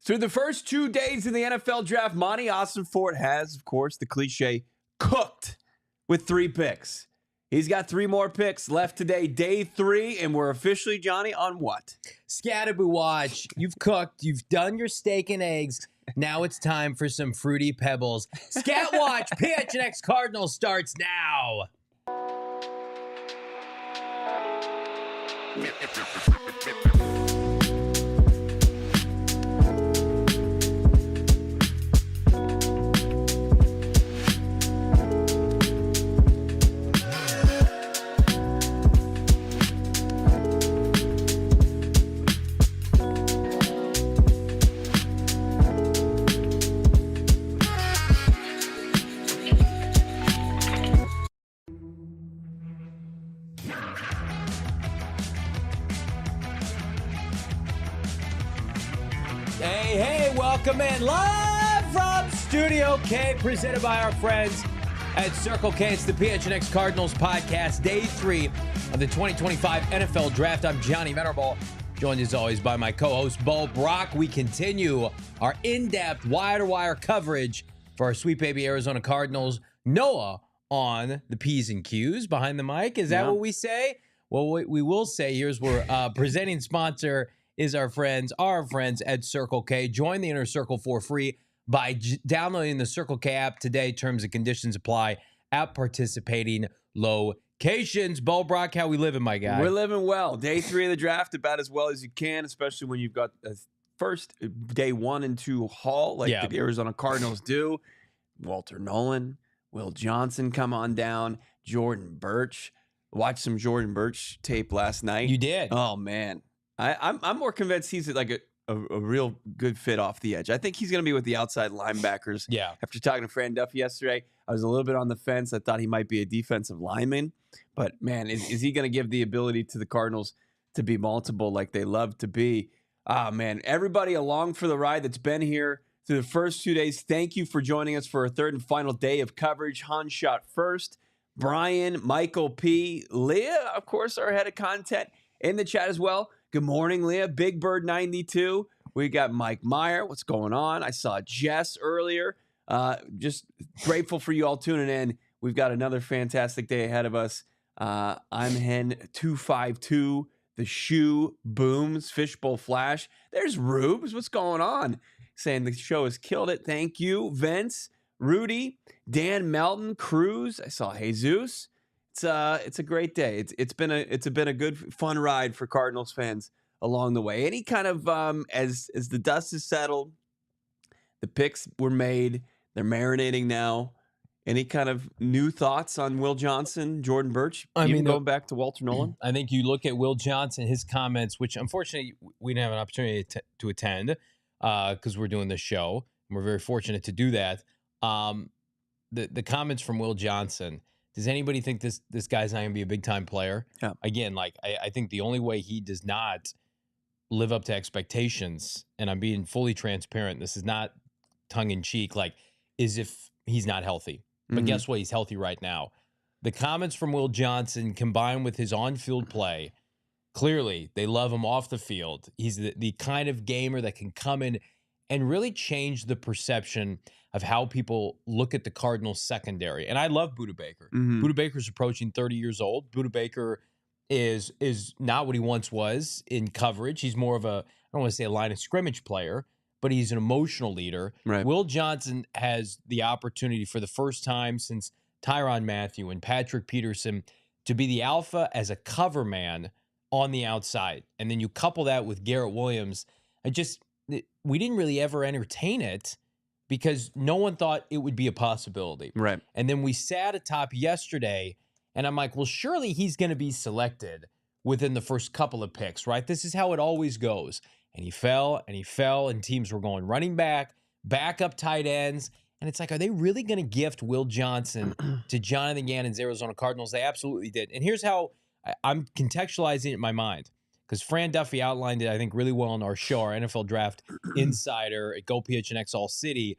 Through the first 2 days in the NFL draft, Monti Ossenfort has, of course, the cliche, cooked with 3 picks. He's got 3 more picks left today, day 3, and we're officially, Johnny, on what? Skattebo watch. You've cooked. You've done your steak and eggs. Now it's time for some fruity pebbles. Scat watch. PHNX Cardinals starts now. Hey, welcome in live from Studio K, presented by our friends at Circle K. It's the PHNX Cardinals podcast, day 3 of the 2025 NFL Draft. I'm Johnny Venerable, joined as always by my co-host, Bo Brack. We continue our in-depth, wire-to-wire coverage for our sweet baby Arizona Cardinals. Noah on the P's and Q's behind the mic. Is that what we say? Well, what we will say here is we're presenting sponsor is our friends at Circle K. Join the Inner Circle for free by downloading the Circle K app today. Terms and conditions apply at participating locations. Bo Brack, how we living, my guy? We're living well. Day 3 of the draft, about as well as you can, especially when you've got a first day 1 and 2 haul like the Arizona Cardinals do. Walter Nolen, Will Johnson come on down, Jordan Burch. Watched some Jordan Burch tape last night. You did? Oh, man. I'm more convinced he's like a real good fit off the edge. I think he's going to be with the outside linebackers. Yeah. After talking to Fran Duffy yesterday, I was a little bit on the fence. I thought he might be a defensive lineman. But, man, is he going to give the ability to the Cardinals to be multiple like they love to be? Ah, man, everybody along for the ride that's been here through the first 2 days, thank you for joining us for our third and final day of coverage. Han shot first. Brian, Michael P., Leah, of course, our head of content in the chat as well. Good morning, Leah. Big Bird 92. We got Mike Meyer. What's going on? I saw Jess earlier. Just grateful for you all tuning in. We've got another fantastic day ahead of us. I'm Hen 252. The shoe booms. Fishbowl Flash. There's Rubes. What's going on? Saying the show has killed it. Thank you, Vince, Rudy, Dan Melton, Cruz. I saw Jesus. It's a great day. It's been a good fun ride for Cardinals fans along the way. Any kind of as the dust is settled, the picks were made. They're marinating now. Any kind of new thoughts on Will Johnson, Jordan Burch? Going back to Walter Nolen. I think you look at Will Johnson, his comments, which unfortunately we didn't have an opportunity to attend because we're doing this show. And we're very fortunate to do that. The comments from Will Johnson. Does anybody think this guy's not going to be a big-time player? Yeah. Again, I think the only way he does not live up to expectations, and I'm being fully transparent, this is not tongue-in-cheek, is if he's not healthy. But guess what? He's healthy right now. The comments from Will Johnson combined with his on-field play, clearly they love him off the field. He's the kind of gamer that can come in and really change the perception of how people look at the Cardinals secondary. And I love Budda Baker. Budda Baker's approaching 30 years old. Budda Baker is not what he once was in coverage. He's more of I don't want to say a line of scrimmage player, but he's an emotional leader. Right. Will Johnson has the opportunity for the first time since Tyrann Mathieu and Patrick Peterson to be the alpha as a cover man on the outside. And then you couple that with Garrett Williams. We didn't really ever entertain it because no one thought it would be a possibility. Right. And then we sat atop yesterday, and I'm like, well, surely he's going to be selected within the first couple of picks, right? This is how it always goes. And he fell, and teams were going running back, backup tight ends. And it's like, are they really going to gift Will Johnson to Jonathan Gannon's Arizona Cardinals? They absolutely did. And here's how I'm contextualizing it in my mind. Because Fran Duffy outlined it, I think, really well on our show, our NFL Draft Insider at Go PHNX All-City.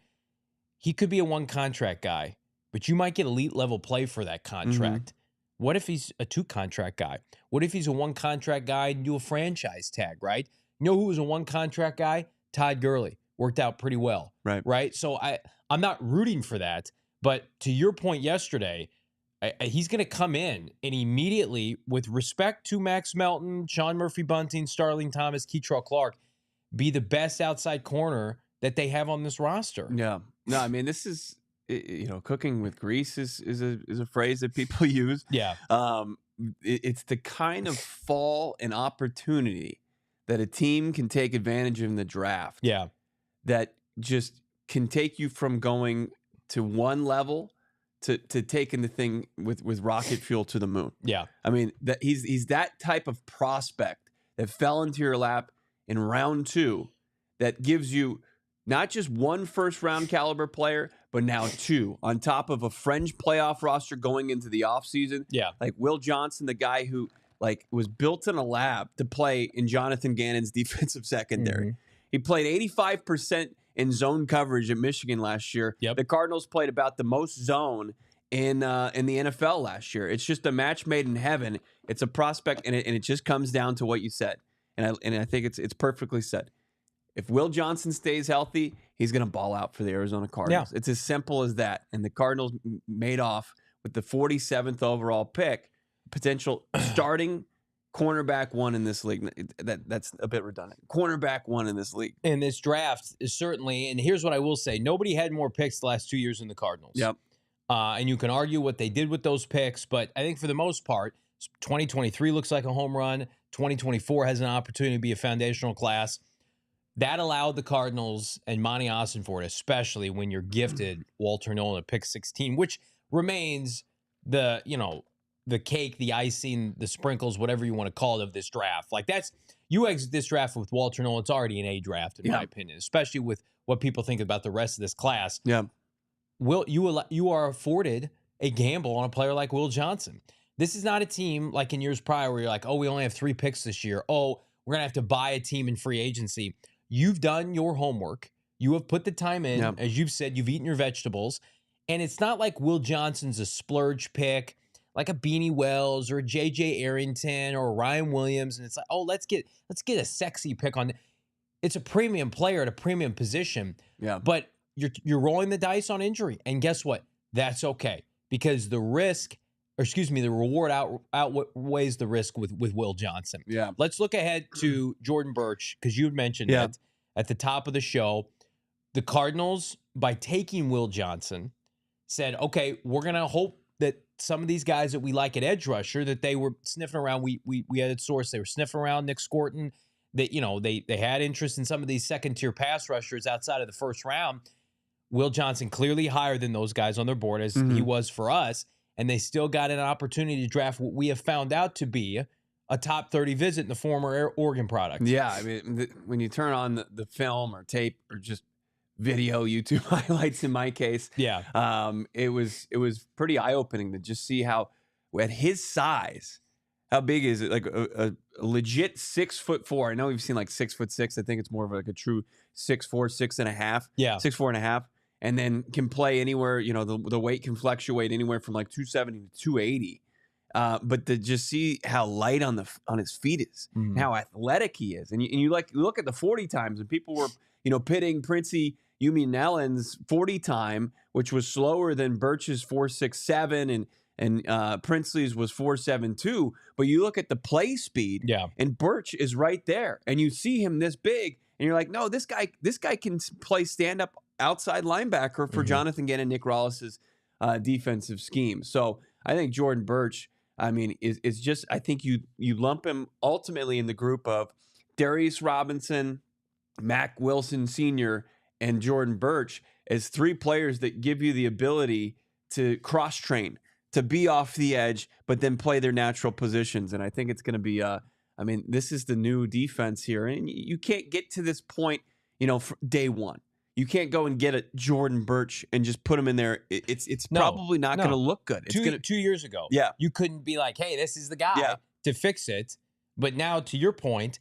He could be a one-contract guy, but you might get elite level play for that contract. What if he's a 2-contract guy? What if he's a 1-contract guy and do a franchise tag, right? You know who was a 1-contract guy? Todd Gurley. worked out pretty well. Right. So I'm not rooting for that. But to your point yesterday, he's going to come in and immediately, with respect to Max Melton, Sean Murphy-Bunting, Starling Thomas, Keitrell Clark, be the best outside corner that they have on this roster. Yeah. No, I mean, this is, cooking with grease is a phrase that people use. Yeah. It's the kind of fall and opportunity that a team can take advantage of in the draft. Yeah. That just can take you from going to one level to taking the thing with rocket fuel to the moon. Yeah. I mean, that he's that type of prospect that fell into your lap in round 2 that gives you not just one first-round caliber player, but now 2 on top of a fringe playoff roster going into the offseason. Yeah. Like Will Johnson, the guy who was built in a lab to play in Jonathan Gannon's defensive secondary. Mm-hmm. He played 85% in zone coverage at Michigan last year. Yep. The Cardinals played about the most zone in the NFL last year. It's just a match made in heaven. It's a prospect, and it just comes down to what you said. And I think it's perfectly said. If Will Johnson stays healthy, he's going to ball out for the Arizona Cardinals. Yeah. It's as simple as that. And the Cardinals made off with the 47th overall pick, potential starting cornerback 1 in this league. That's a bit redundant. Cornerback 1 in this league. And this draft is certainly, and here's what I will say, nobody had more picks the last 2 years in the Cardinals. Yep. And you can argue what they did with those picks, but I think for the most part, 2023 looks like a home run. 2024 has an opportunity to be a foundational class. That allowed the Cardinals and Monti Ossenfort, especially when you're gifted Walter Nolen at pick 16, which remains the cake, the icing, the sprinkles, whatever you want to call it, of this draft. Like, you exit this draft with Walter Nolen, it's already an A draft, in my opinion, especially with what people think about the rest of this class. Yeah. You are afforded a gamble on a player like Will Johnson. This is not a team like in years prior where you're like, oh, we only have 3 picks this year. Oh, we're going to have to buy a team in free agency. You've done your homework. You have put the time in. Yep. As you've said, you've eaten your vegetables. And it's not like Will Johnson's a splurge pick, like a Beanie Wells or a J.J. Arrington or a Ryan Williams. And it's like, oh, let's get a sexy pick on. It's a premium player at a premium position. Yeah. But you're rolling the dice on injury. And guess what? That's okay. Because the reward outweighs the risk with Will Johnson. Yeah. Let's look ahead to Jordan Burch, because you had mentioned it at the top of the show. The Cardinals, by taking Will Johnson, said, okay, we're going to hope that some of these guys that we like at edge rusher, that they were sniffing around. We had a source. They were sniffing around Nick Scorton. That, they had interest in some of these second-tier pass rushers outside of the first round. Will Johnson clearly higher than those guys on their board, as he was for us. And they still got an opportunity to draft what we have found out to be a top 30 visit in the former Oregon product. Yeah, I mean, when you turn on the film or tape or just video, YouTube highlights in my case, it was pretty eye-opening to just see how, at his size, how big is it? Like a legit 6'4". I know we've seen like 6'6". I think it's more of like a true 6'4", 6.5. Yeah, 6'4.5". And then can play anywhere, the weight can fluctuate anywhere from like 270 to 280. But to just see how light on his feet is, and how athletic he is. And you look at the 40 times, and people were, pitting Princey Uminellen's 40 time, which was slower than Burch's 4.67 and Princely's was 4.72. But you look at the play speed, and Burch is right there. And you see him this big, and you're like, no, this guy can play stand-up outside linebacker for Jonathan Gannon, Nick Rollis's defensive scheme. So I think Jordan Burch, is just, I think you lump him ultimately in the group of Darius Robinson, Mac Wilson Sr., and Jordan Burch as 3 players that give you the ability to cross-train, to be off the edge, but then play their natural positions. And I think it's going to be, this is the new defense here. And you can't get to this point, for day one. You can't go and get a Jordan Burch and just put him in there. It's probably not going to look good. It's 2 years ago, you couldn't be like, hey, this is the guy to fix it. But now, to your point,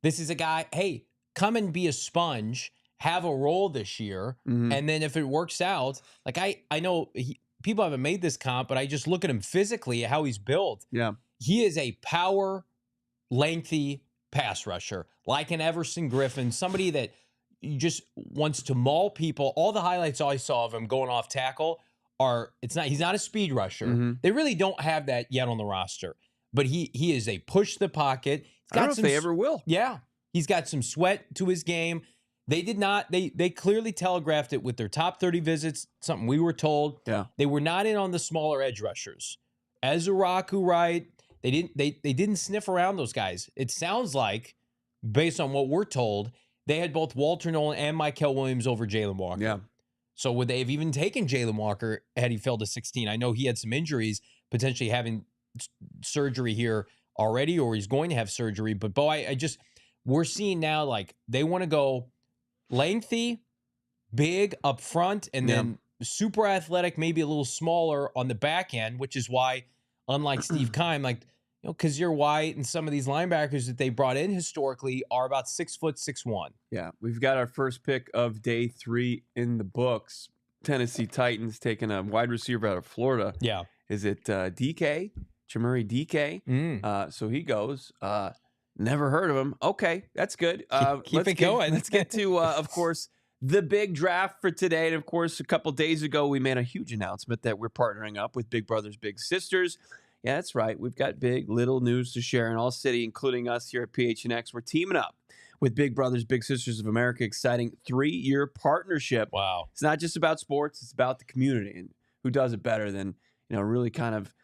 this is a guy, hey, come and be a sponge, have a role this year, and then if it works out, like I know people haven't made this comp, but I just look at him physically, how he's built. Yeah. He is a power, lengthy pass rusher, like an Everson Griffin, somebody that just wants to maul people. All the highlights I saw of him going off tackle he's not a speed rusher. They really don't have that yet on the roster. But he is a push the pocket. I don't know if they ever will. Yeah. He's got some sweat to his game. They did not, they clearly telegraphed it with their top 30 visits, something we were told. Yeah. They were not in on the smaller edge rushers. Ezuraku, right? They didn't sniff around those guys. It sounds like, based on what we're told, they had both Walter Nolen and Mykel Williams over Jalen Walker. Yeah. So would they have even taken Jalen Walker had he fell to 16? I know he had some injuries, potentially having surgery here already, or he's going to have surgery. But Bo, we're seeing now, like, they want to go lengthy, big up front, and then super athletic, maybe a little smaller on the back end, which is why, unlike Steve Keim, like, you know, Kazir White and some of these linebackers that they brought in historically are about 6 foot 6'1". Yeah, we've got our first pick of day 3 in the books. Tennessee Titans taking a wide receiver out of Florida. Yeah. Is it DK? Chamuri DK? So he goes. Never heard of him. Okay, that's good. Keep it going. Let's get to, of course, the big draft for today. And, of course, a couple days ago, we made a huge announcement that we're partnering up with Big Brothers Big Sisters. Yeah, that's right. We've got big, little news to share in ALLCITY, including us here at PHNX. We're teaming up with Big Brothers Big Sisters of America. Exciting 3-year partnership. Wow. It's not just about sports. It's about the community. And who does it better than, you know, really kind of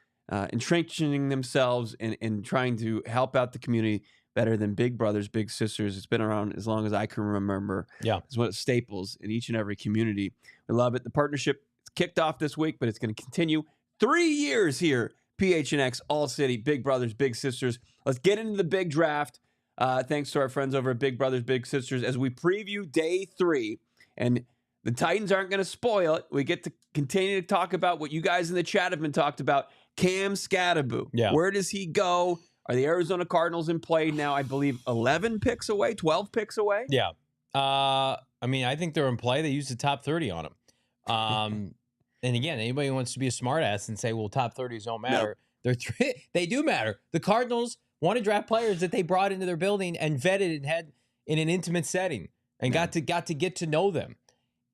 entrenching themselves and trying to help out the community better than Big Brothers Big Sisters. It's been around as long as I can remember. Yeah. It's one of the staples in each and every community. We love it. The partnership kicked off this week, but it's going to continue 3 years here. PHNX, ALLCITY, Big Brothers Big Sisters. Let's get into the big draft. Thanks to our friends over at Big Brothers Big Sisters as we preview day 3. And the Titans aren't going to spoil it. We get to continue to talk about what you guys in the chat have been talked about. Cam Skattebo. Yeah. Where does he go? Are the Arizona Cardinals in play now, I believe, 11 picks away, 12 picks away? Yeah. I mean, I think they're in play. They used the top 30 on him. And again, anybody who wants to be a smartass and say, well, top 30s don't matter. No. They do matter. The Cardinals want to draft players that they brought into their building and vetted and had in an intimate setting and got to get to know them.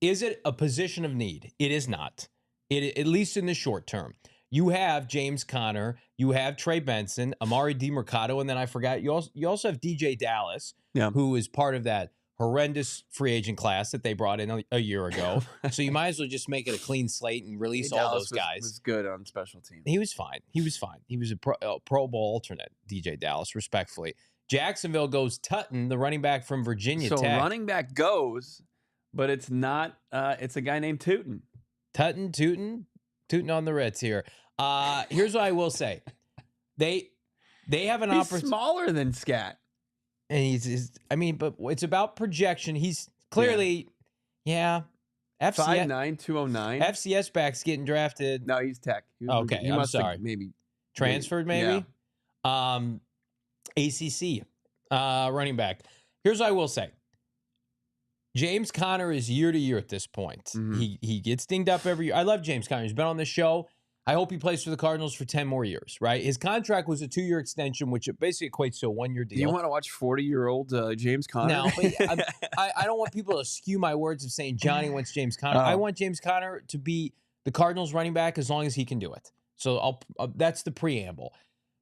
Is it a position of need? It is not. At least in the short term. You have James Conner, you have Trey Benson, Amari DiMercato, and then I forgot, you also have DJ Dallas, who is part of that horrendous free agent class that they brought in a year ago. So you might as well just make it a clean slate and release all those guys. Was good on special teams. He was fine. He was a Pro Bowl alternate, DJ Dallas, respectfully. Jacksonville goes Tutton, the running back from Virginia Tech. So running back goes, but it's not, it's a guy named Tootin. Tootin on the Ritz here. Here's what I will say. They have an opportunity. He's smaller than Scat. And but it's about projection. He's clearly, FCS 5'9", 209. FCS backs getting drafted. No, he's Tech. Okay, I'm sorry. Maybe transferred, maybe. Yeah. ACC running back. Here's what I will say. James Conner is year to year at this point. Mm-hmm. He gets dinged up every year. I love James Conner. He's been on the show. I hope he plays for the Cardinals for 10 more years, right? His contract was a 2-year extension, which basically equates to a 1-year deal. You want to watch 40-year-old James Conner? No, but I don't want people to skew my words of saying Johnny wants James Conner. I want James Conner to be the Cardinals running back as long as he can do it. So that's the preamble.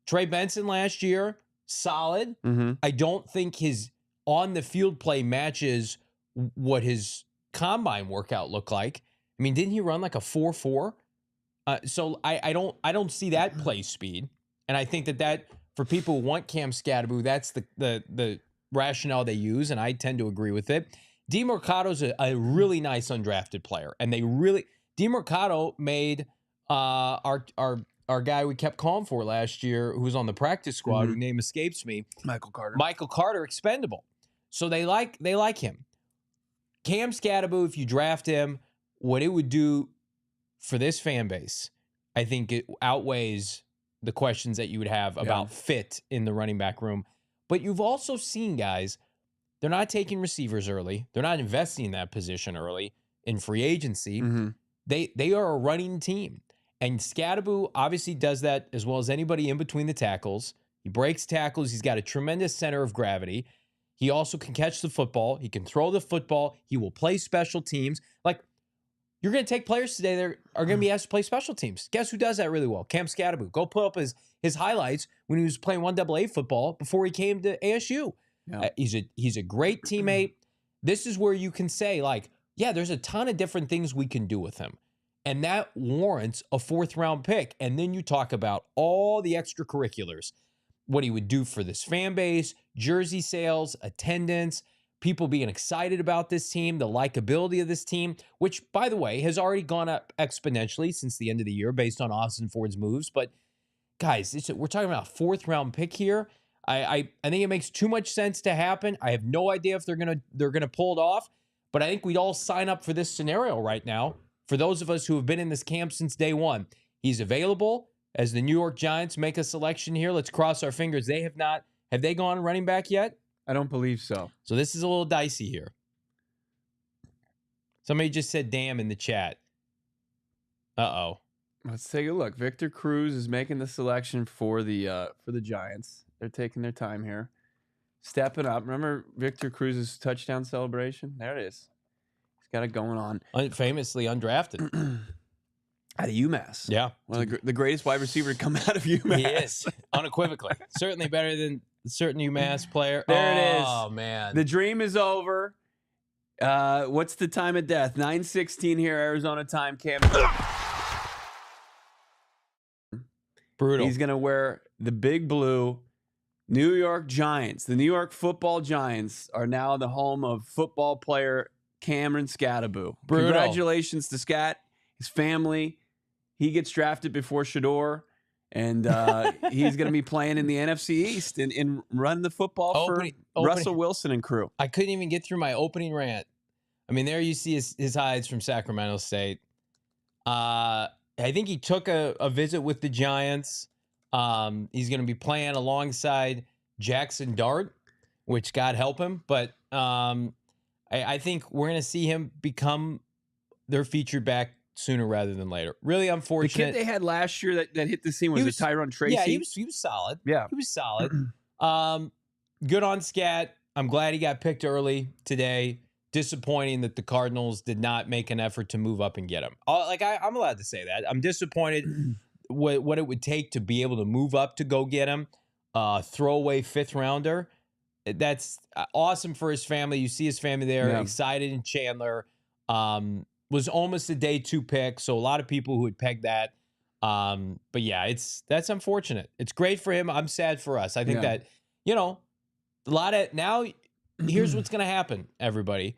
Trey Benson last year, solid. Mm-hmm. I don't think his on-the-field play matches what his combine workout looked like. I mean, didn't he run like a 4.4? So I don't see that play speed, and I think that for people who want Cam Skattebo, that's the rationale they use, and I tend to agree with it. DiMercato's a really nice undrafted player, and DiMercato made our guy we kept calling for last year, who was on the practice squad, whose name escapes me, Michael Carter, expendable. So they like him. Cam Skattebo, if you draft him, what it would do for this fan base, I think it outweighs the questions that you would have about fit in the running back room. But you've also seen guys, they're not taking receivers early. They're not investing in that position early in free agency. Mm-hmm. They are a running team. And Skattebo obviously does that as well as anybody in between the tackles. He breaks tackles. He's got a tremendous center of gravity. He also can catch the football. He can throw the football. He will play special teams. Like, you're going to take players today that are going to be asked to play special teams. Guess who does that really well? Cam Skattebo. Go put up his highlights when he was playing 1AA football before he came to ASU. Yeah. He's a great teammate. This is where you can say, like, yeah, there's a ton of different things we can do with him. And that warrants a 4th-round pick. And then you talk about all the extracurriculars, what he would do for this fan base, jersey sales, attendance, people being excited about this team, the likability of this team, which, by the way, has already gone up exponentially since the end of the year based on Ossenfort's moves. But, guys, we're talking about a 4th-round pick here. I think it makes too much sense to happen. I have no idea if they're gonna pull it off, but I think we'd all sign up for this scenario right now. For those of us who have been in this camp since day one, he's available. As the New York Giants make a selection here, let's cross our fingers. They have not. Have they gone running back yet? I don't believe so. So this is a little dicey here. Somebody just said damn in the chat. Uh-oh. Let's take a look. Victor Cruz is making the selection for the Giants. They're taking their time here. Stepping up. Remember Victor Cruz's touchdown celebration? There it is. He's got it going on. Famously undrafted. Out of UMass. Yeah. One of the greatest wide receiver to come out of UMass. He is. Unequivocally. Certainly better than a certain UMass player. There it is. Oh, man. The dream is over. What's the time of death? 9:16 here, Arizona time. Cam. Brutal. He's going to wear the big blue New York Giants. The New York football Giants are now the home of football player Cameron Skattebo. Brutal. Congratulations to Scat, his family. He gets drafted before Shedeur, and he's going to be playing in the NFC East and run the football for Russell Wilson and crew. I couldn't even get through my opening rant. I mean, there you see his highlights from Sacramento State. I think he took a visit with the Giants. He's going to be playing alongside Jackson Dart, which God help him. But I think we're going to see him become their featured back sooner rather than later. Really unfortunate. The kid they had last year that hit the scene was Tyrone Tracy. Yeah, he was solid. Yeah. He was solid. Good on Scat. I'm glad he got picked early today. Disappointing that the Cardinals did not make an effort to move up and get him. I'm allowed to say that. I'm disappointed what it would take to be able to move up to go get him. Throwaway 5th rounder. That's awesome for his family. You see his family there, excited in Chandler. Was almost a day 2 pick, so a lot of people who had pegged that. But yeah, that's unfortunate. It's great for him. I'm sad for us. I think that, a lot of now. Here's what's going to happen, everybody.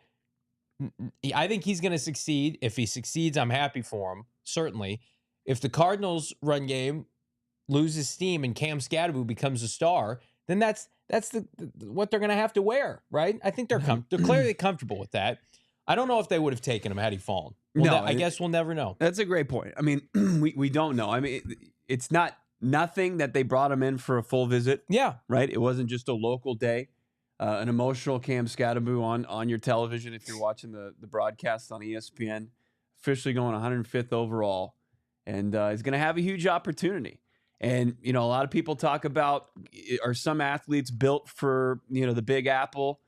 I think he's going to succeed. If he succeeds, I'm happy for him, certainly. If the Cardinals run game loses steam and Cam Skattebo becomes a star, then that's what they're going to have to wear, right? I think they're clearly comfortable with that. I don't know if they would have taken him had he fallen. I guess we'll never know. That's a great point. I mean, we don't know. I mean, it's not nothing that they brought him in for a full visit. Yeah. Right? It wasn't just a local day. An emotional Cam Skattebo on your television if you're watching the broadcast on ESPN. Officially going 105th overall. And he's going to have a huge opportunity. And, a lot of people talk about, are some athletes built for, the Big Apple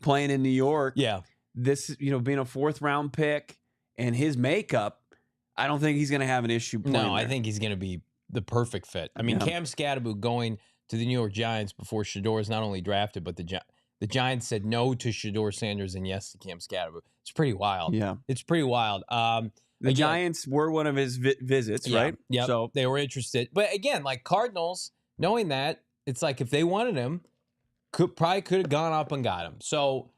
playing in New York? Yeah. This, being a 4th-round pick and his makeup, I don't think he's going to have an issue playing there. I think he's going to be the perfect fit. I mean, Cam Skattebo going to the New York Giants before Shedeur is not only drafted, but the Giants said no to Shedeur Sanders and yes to Cam Skattebo. It's pretty wild. Yeah. It's pretty wild. The Giants were one of his visits, right? Yeah. So they were interested. But again, like Cardinals, knowing that, it's like if they wanted him, could have gone up and got him. So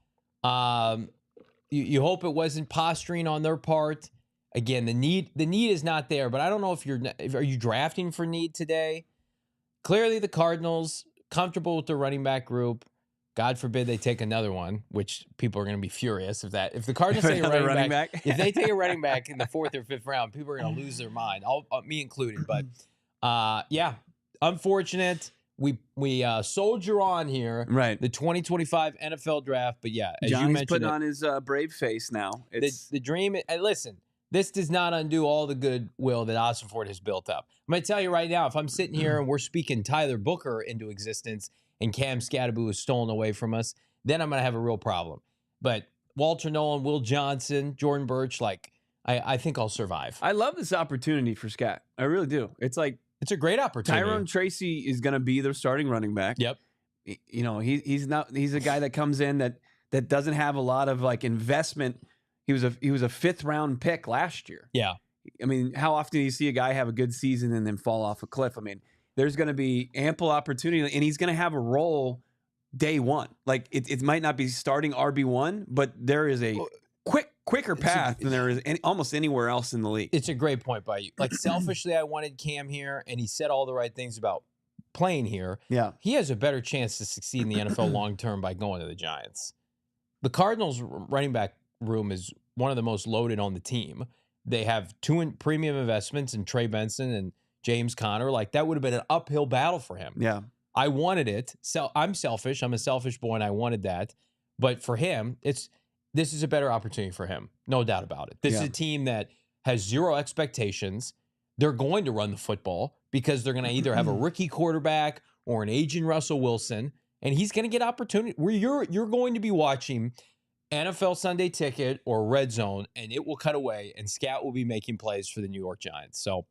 you hope it wasn't posturing on their part. Again, the need is not there, but I don't know are you drafting for need today? Clearly the Cardinals comfortable with their running back group. God forbid they take another one, which people are going to be furious if the Cardinals take a running back. If they take a running back in the 4th or 5th round, people are going to lose their mind. Me included. But unfortunate. We soldier on here. Right. The 2025 NFL draft. But yeah, as Johnny's you mentioned, putting on his brave face now. It's the dream. And listen, this does not undo all the goodwill that Ossenfort has built up. I'm going to tell you right now, if I'm sitting here and we're speaking Tyler Booker into existence and Cam Skattebo is stolen away from us, then I'm going to have a real problem. But Walter Nolen, Will Johnson, Jordan Burch, like, I think I'll survive. I love this opportunity for Scat. I really do. It's like it's a great opportunity. Tyrone Tracy is going to be their starting running back. Yep. You know, he's a guy that comes in that doesn't have a lot of like investment. He was a 5th round pick last year. Yeah. I mean, how often do you see a guy have a good season and then fall off a cliff? I mean, there's going to be ample opportunity, and he's going to have a role day one. Like it might not be starting RB1, but there is a quicker path than there is almost anywhere else in the league. It's a great point by you. Like selfishly, I wanted Cam here, and he said all the right things about playing here. Yeah, he has a better chance to succeed in the NFL long term by going to the Giants. The Cardinals running back room is one of the most loaded on the team. They have 2 premium investments in Trey Benson and James Conner. Like, that would have been an uphill battle for him. Yeah. I wanted it. So I'm selfish. I'm a selfish boy, and I wanted that. But for him, this is a better opportunity for him. No doubt about it. This is a team that has 0 expectations. They're going to run the football because they're going to either have a rookie quarterback or an aging Russell Wilson, and he's going to get opportunity where you're going to be watching NFL Sunday Ticket or Red Zone, and it will cut away, and Scat will be making plays for the New York Giants. So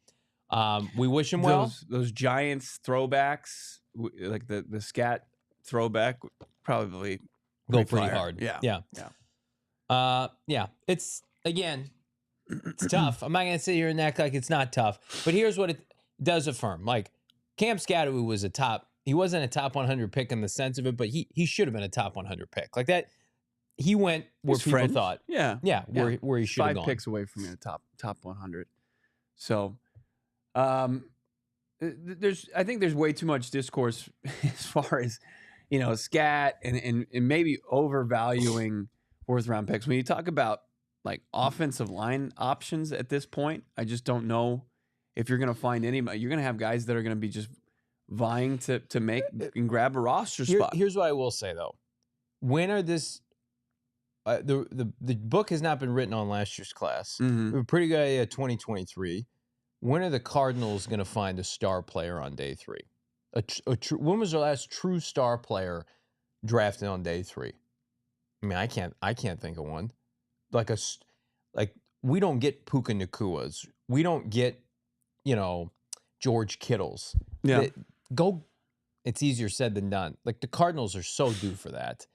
we wish him well. Those Giants throwbacks, like the Scat throwback, probably go pretty hard. Yeah. It's tough. I'm not going to sit here and act like it's not tough, but here's what it does affirm. Like, Cam Skattebo was he wasn't a top 100 pick in the sense of it, but he should have been a top 100 pick. Like that. He went where people thought. Yeah. Where he should have gone. 5 picks away from being a top 100. So, I think there's way too much discourse as far as, you know, Scat and maybe overvaluing 4th round picks. When you talk about like offensive line options at this point, I just don't know if you're going to find anybody. You're going to have guys that are going to be just vying to make and grab a roster spot. Here's what I will say though. When are this? The book has not been written on last year's class. Mm-hmm. We were pretty good at 2023. When are the Cardinals going to find a star player on day 3? When was the last true star player drafted on day 3? I mean, I can't think of one. Like we don't get Puka Nakuas. We don't get, George Kittles. Yeah. It's easier said than done. Like, the Cardinals are so due for that.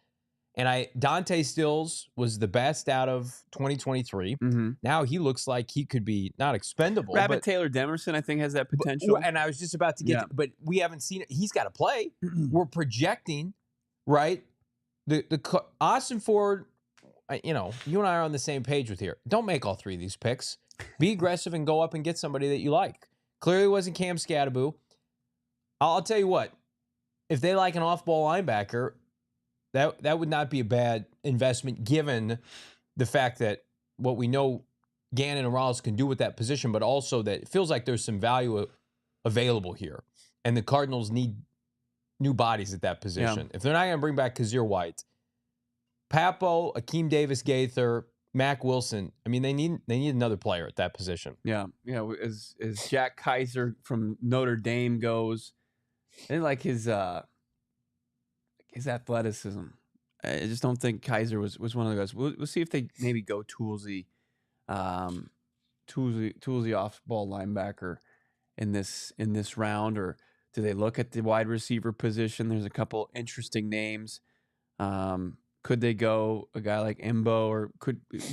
And Dante Stills was the best out of 2023. Mm-hmm. Now he looks like he could be not expendable. Rabbit Taylor Demerson, I think, has that potential. And I was just about to get but we haven't seen it. He's got to play. We're projecting, right? The Ossenfort, you and I are on the same page with here. Don't make all 3 of these picks. Be aggressive and go up and get somebody that you like. Clearly wasn't Cam Skattebo. I'll tell you what. If they like an off-ball linebacker, that would not be a bad investment given the fact that what we know Gannon and Rawls can do with that position, but also that it feels like there's some value available here. And the Cardinals need new bodies at that position. If they're not going to bring back Kazir White, Papo, Akeem Davis-Gaither, Mac Wilson, I mean, they need another player at that position. Yeah. As Jack Kaiser from Notre Dame goes, I didn't like his athleticism. I just don't think Kaiser was one of the guys. We'll see if they maybe go Toolsy off-ball linebacker in this round, or do they look at the wide receiver position? There's a couple interesting names. Could they go a guy like Mbo, or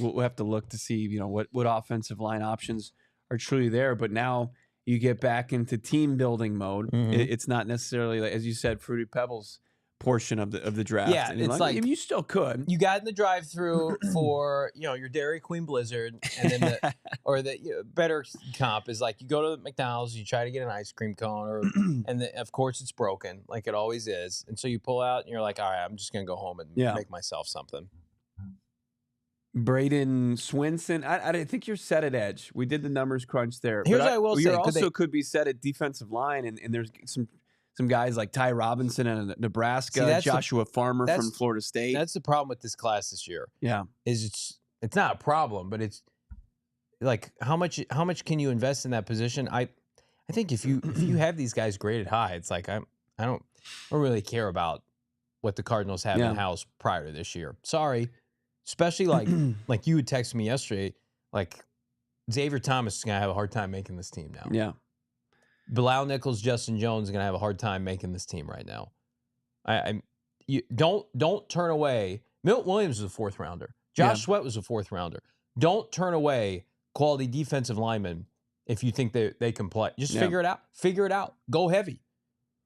we'll have to look to see what offensive line options are truly there. But now you get back into team building mode. Mm-hmm. It's not necessarily, as you said, Fruity Pebbles portion of the draft. Yeah, and it's like you still could. You got in the drive-through for your Dairy Queen Blizzard, and then the better comp is like you go to McDonald's, you try to get an ice cream cone, of course it's broken, like it always is, and so you pull out and you're like, all right, I'm just gonna go home and make myself something. Braden Swinson, I think you're set at edge. We did the numbers crunch there. Here's what I will say: you also could be set at defensive line, and there's some guys like Ty Robinson in Nebraska, Joshua Farmer from Florida State. That's the problem with this class this year. Yeah, is it's not a problem, but it's like how much can you invest in that position? I think if you have these guys graded high, it's like I don't really care about what the Cardinals have in house prior to this year. Sorry, especially like you had texted me yesterday, like Xavier Thomas is gonna have a hard time making this team now. Yeah, Bilal Nichols, Justin Jones are gonna have a hard time making this team right now. You don't turn away. Milton Williams was a 4th rounder. Josh Sweat was a 4th rounder. Don't turn away quality defensive linemen if you think they can play. Just figure it out. Figure it out. Go heavy.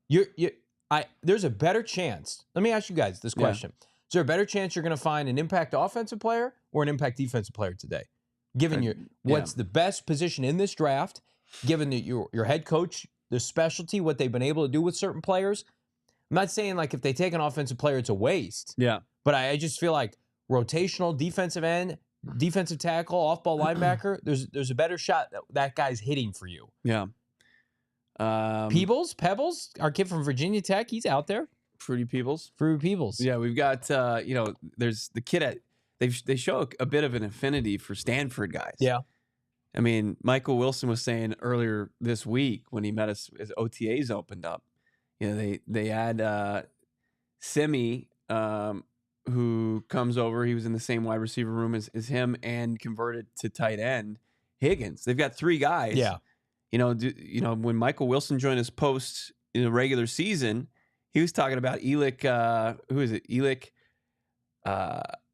There's a better chance. Let me ask you guys this question. Is there a better chance you're going to find an impact offensive player or an impact defensive player today? Given what's the best position in this draft, given that your head coach, the specialty, what they've been able to do with certain players. I'm not saying like if they take an offensive player, it's a waste. Yeah. But I just feel like rotational defensive end, defensive tackle, off-ball linebacker, there's a better shot that guy's hitting for you. Yeah. Pebbles, our kid from Virginia Tech, he's out there. Fruity Peebles. Yeah, we've got there's the kid at they show a bit of an affinity for Stanford guys. Yeah. I mean, Michael Wilson was saying earlier this week when he met us as OTAs opened up, they had Simi, who comes over. He was in the same wide receiver room as him and converted to tight end. Higgins. They've got 3 guys. Yeah. When Michael Wilson joined us post in the regular season, he was talking about Elick. Who is it? Elick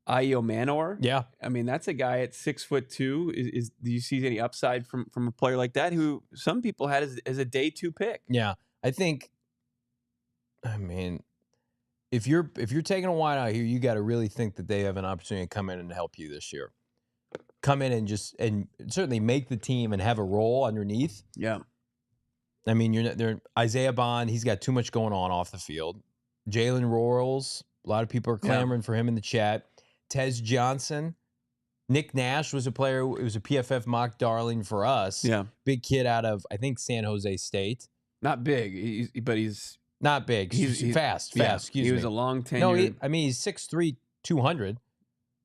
Iomanor. Yeah. I mean, that's a guy at 6'2". Do you see any upside from a player like that who some people had as a day 2 pick? Yeah. I mean, if you're taking a wide out here, you got to really think that they have an opportunity to come in and help you this year. Come in and certainly make the team and have a role underneath. Yeah. I mean, Isaiah Bond, he's got too much going on off the field. Jalen Rorals, a lot of people are clamoring for him in the chat. Tez Johnson. Nick Nash was a player. It was a PFF mock darling for us. Yeah. Big kid out of, I think, San Jose State. Not big, but he's not big. He's fast. Excuse me. He was a long tenure. No, he's 6'3", 200.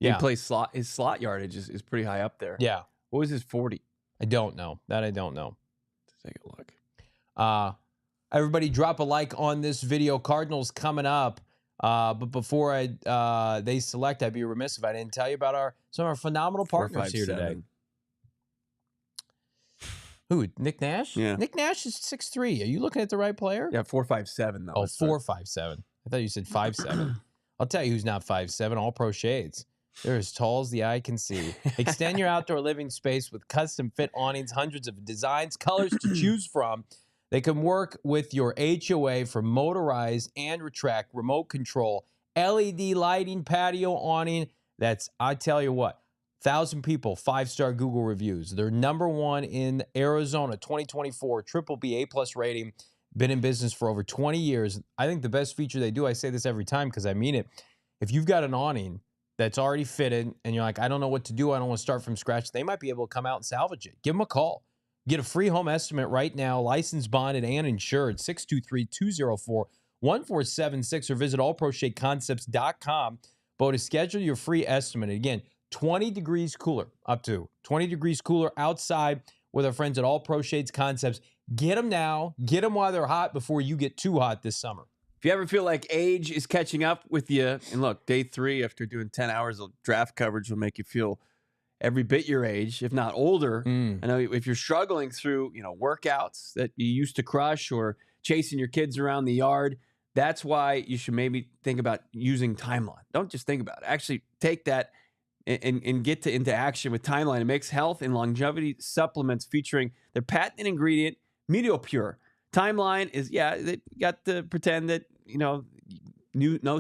Yeah. He plays slot. His slot yardage is pretty high up there. Yeah. What was his 40? I don't know. That I don't know. Let's take a look. Everybody drop a like on this video. Cardinals coming up. But before they select, I'd be remiss if I didn't tell you about some of our phenomenal partners here today. Who? Nick Nash? Yeah. Nick Nash is 6'3". Are you looking at the right player? Yeah, 4.57 though. Oh, 4.57. I thought you said 5'7". I'll tell you who's not 5'7". All Pro Shades. They're as tall as the eye can see. Extend your outdoor living space with custom fit awnings, hundreds of designs, colors to choose from. They can work with your HOA for motorized and retract, remote control, LED lighting, patio awning. I tell you what, 1,000 people, 5-star Google reviews. They're #1 in Arizona, 2024, triple B A+ rating. Been in business for over 20 years. I think the best feature they do, I say this every time because I mean it, if you've got an awning that's already fitted and you're like, I don't know what to do, I don't want to start from scratch, they might be able to come out and salvage it. Give them a call. Get a free home estimate right now, licensed, bonded, and insured, 623-204-1476, or visit allproshadeconcepts.com. But to schedule your free estimate, again, 20 degrees cooler, up to 20 degrees cooler outside with our friends at All Pro Shades Concepts. Get them now. Get them while they're hot before you get too hot this summer. If you ever feel like age is catching up with you, and look, day 3 after doing 10 hours of draft coverage will make you feel every bit your age, if not older. I know if you're struggling through, workouts that you used to crush or chasing your kids around the yard, that's why you should maybe think about using Timeline. Don't just think about it. Actually take that and get into action with Timeline. It makes health and longevity supplements featuring their patented ingredient, MeteoPure. Timeline is, they got to pretend that, no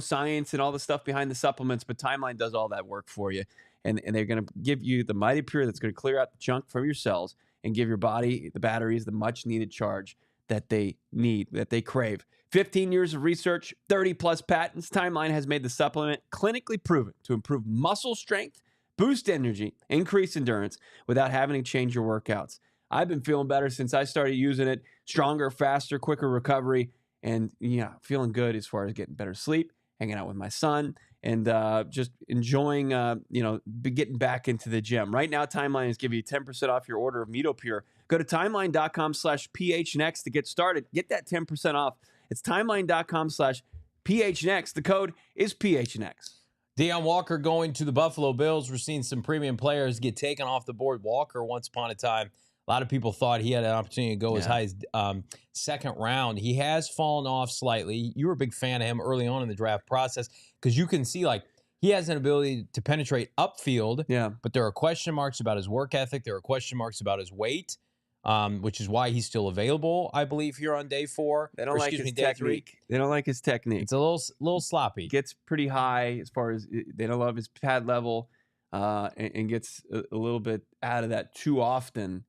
science and all the stuff behind the supplements, but Timeline does all that work for you. And they're going to give you the Mighty Pure that's going to clear out the junk from your cells and give your body, the batteries, the much-needed charge that they need, that they crave. 15 years of research, 30-plus patents. Timeline has made the supplement clinically proven to improve muscle strength, boost energy, increase endurance without having to change your workouts. I've been feeling better since I started using it. Stronger, faster, quicker recovery, and feeling good as far as getting better sleep, hanging out with my son, and just enjoying, getting back into the gym. Right now, Timeline is giving you 10% off your order of MeteoPure. Go to timeline.com/PHNX to get started. Get that 10% off. It's timeline.com/PHNX PHNX. The code is PHNX. Deion Walker going to the Buffalo Bills. We're seeing some premium players get taken off the board. Walker, once upon a time, a lot of people thought he had an opportunity to go as high as second round. He has fallen off slightly. You were a big fan of him early on in the draft process because you can see, like, he has an ability to penetrate upfield, but there are question marks about his work ethic. There are question marks about his weight, which is why he's still available, I believe, here on day 4. They don't like his technique. They don't like his technique. It's a little sloppy. Gets pretty high as far as they don't love his pad level, and gets a little bit out of that too often.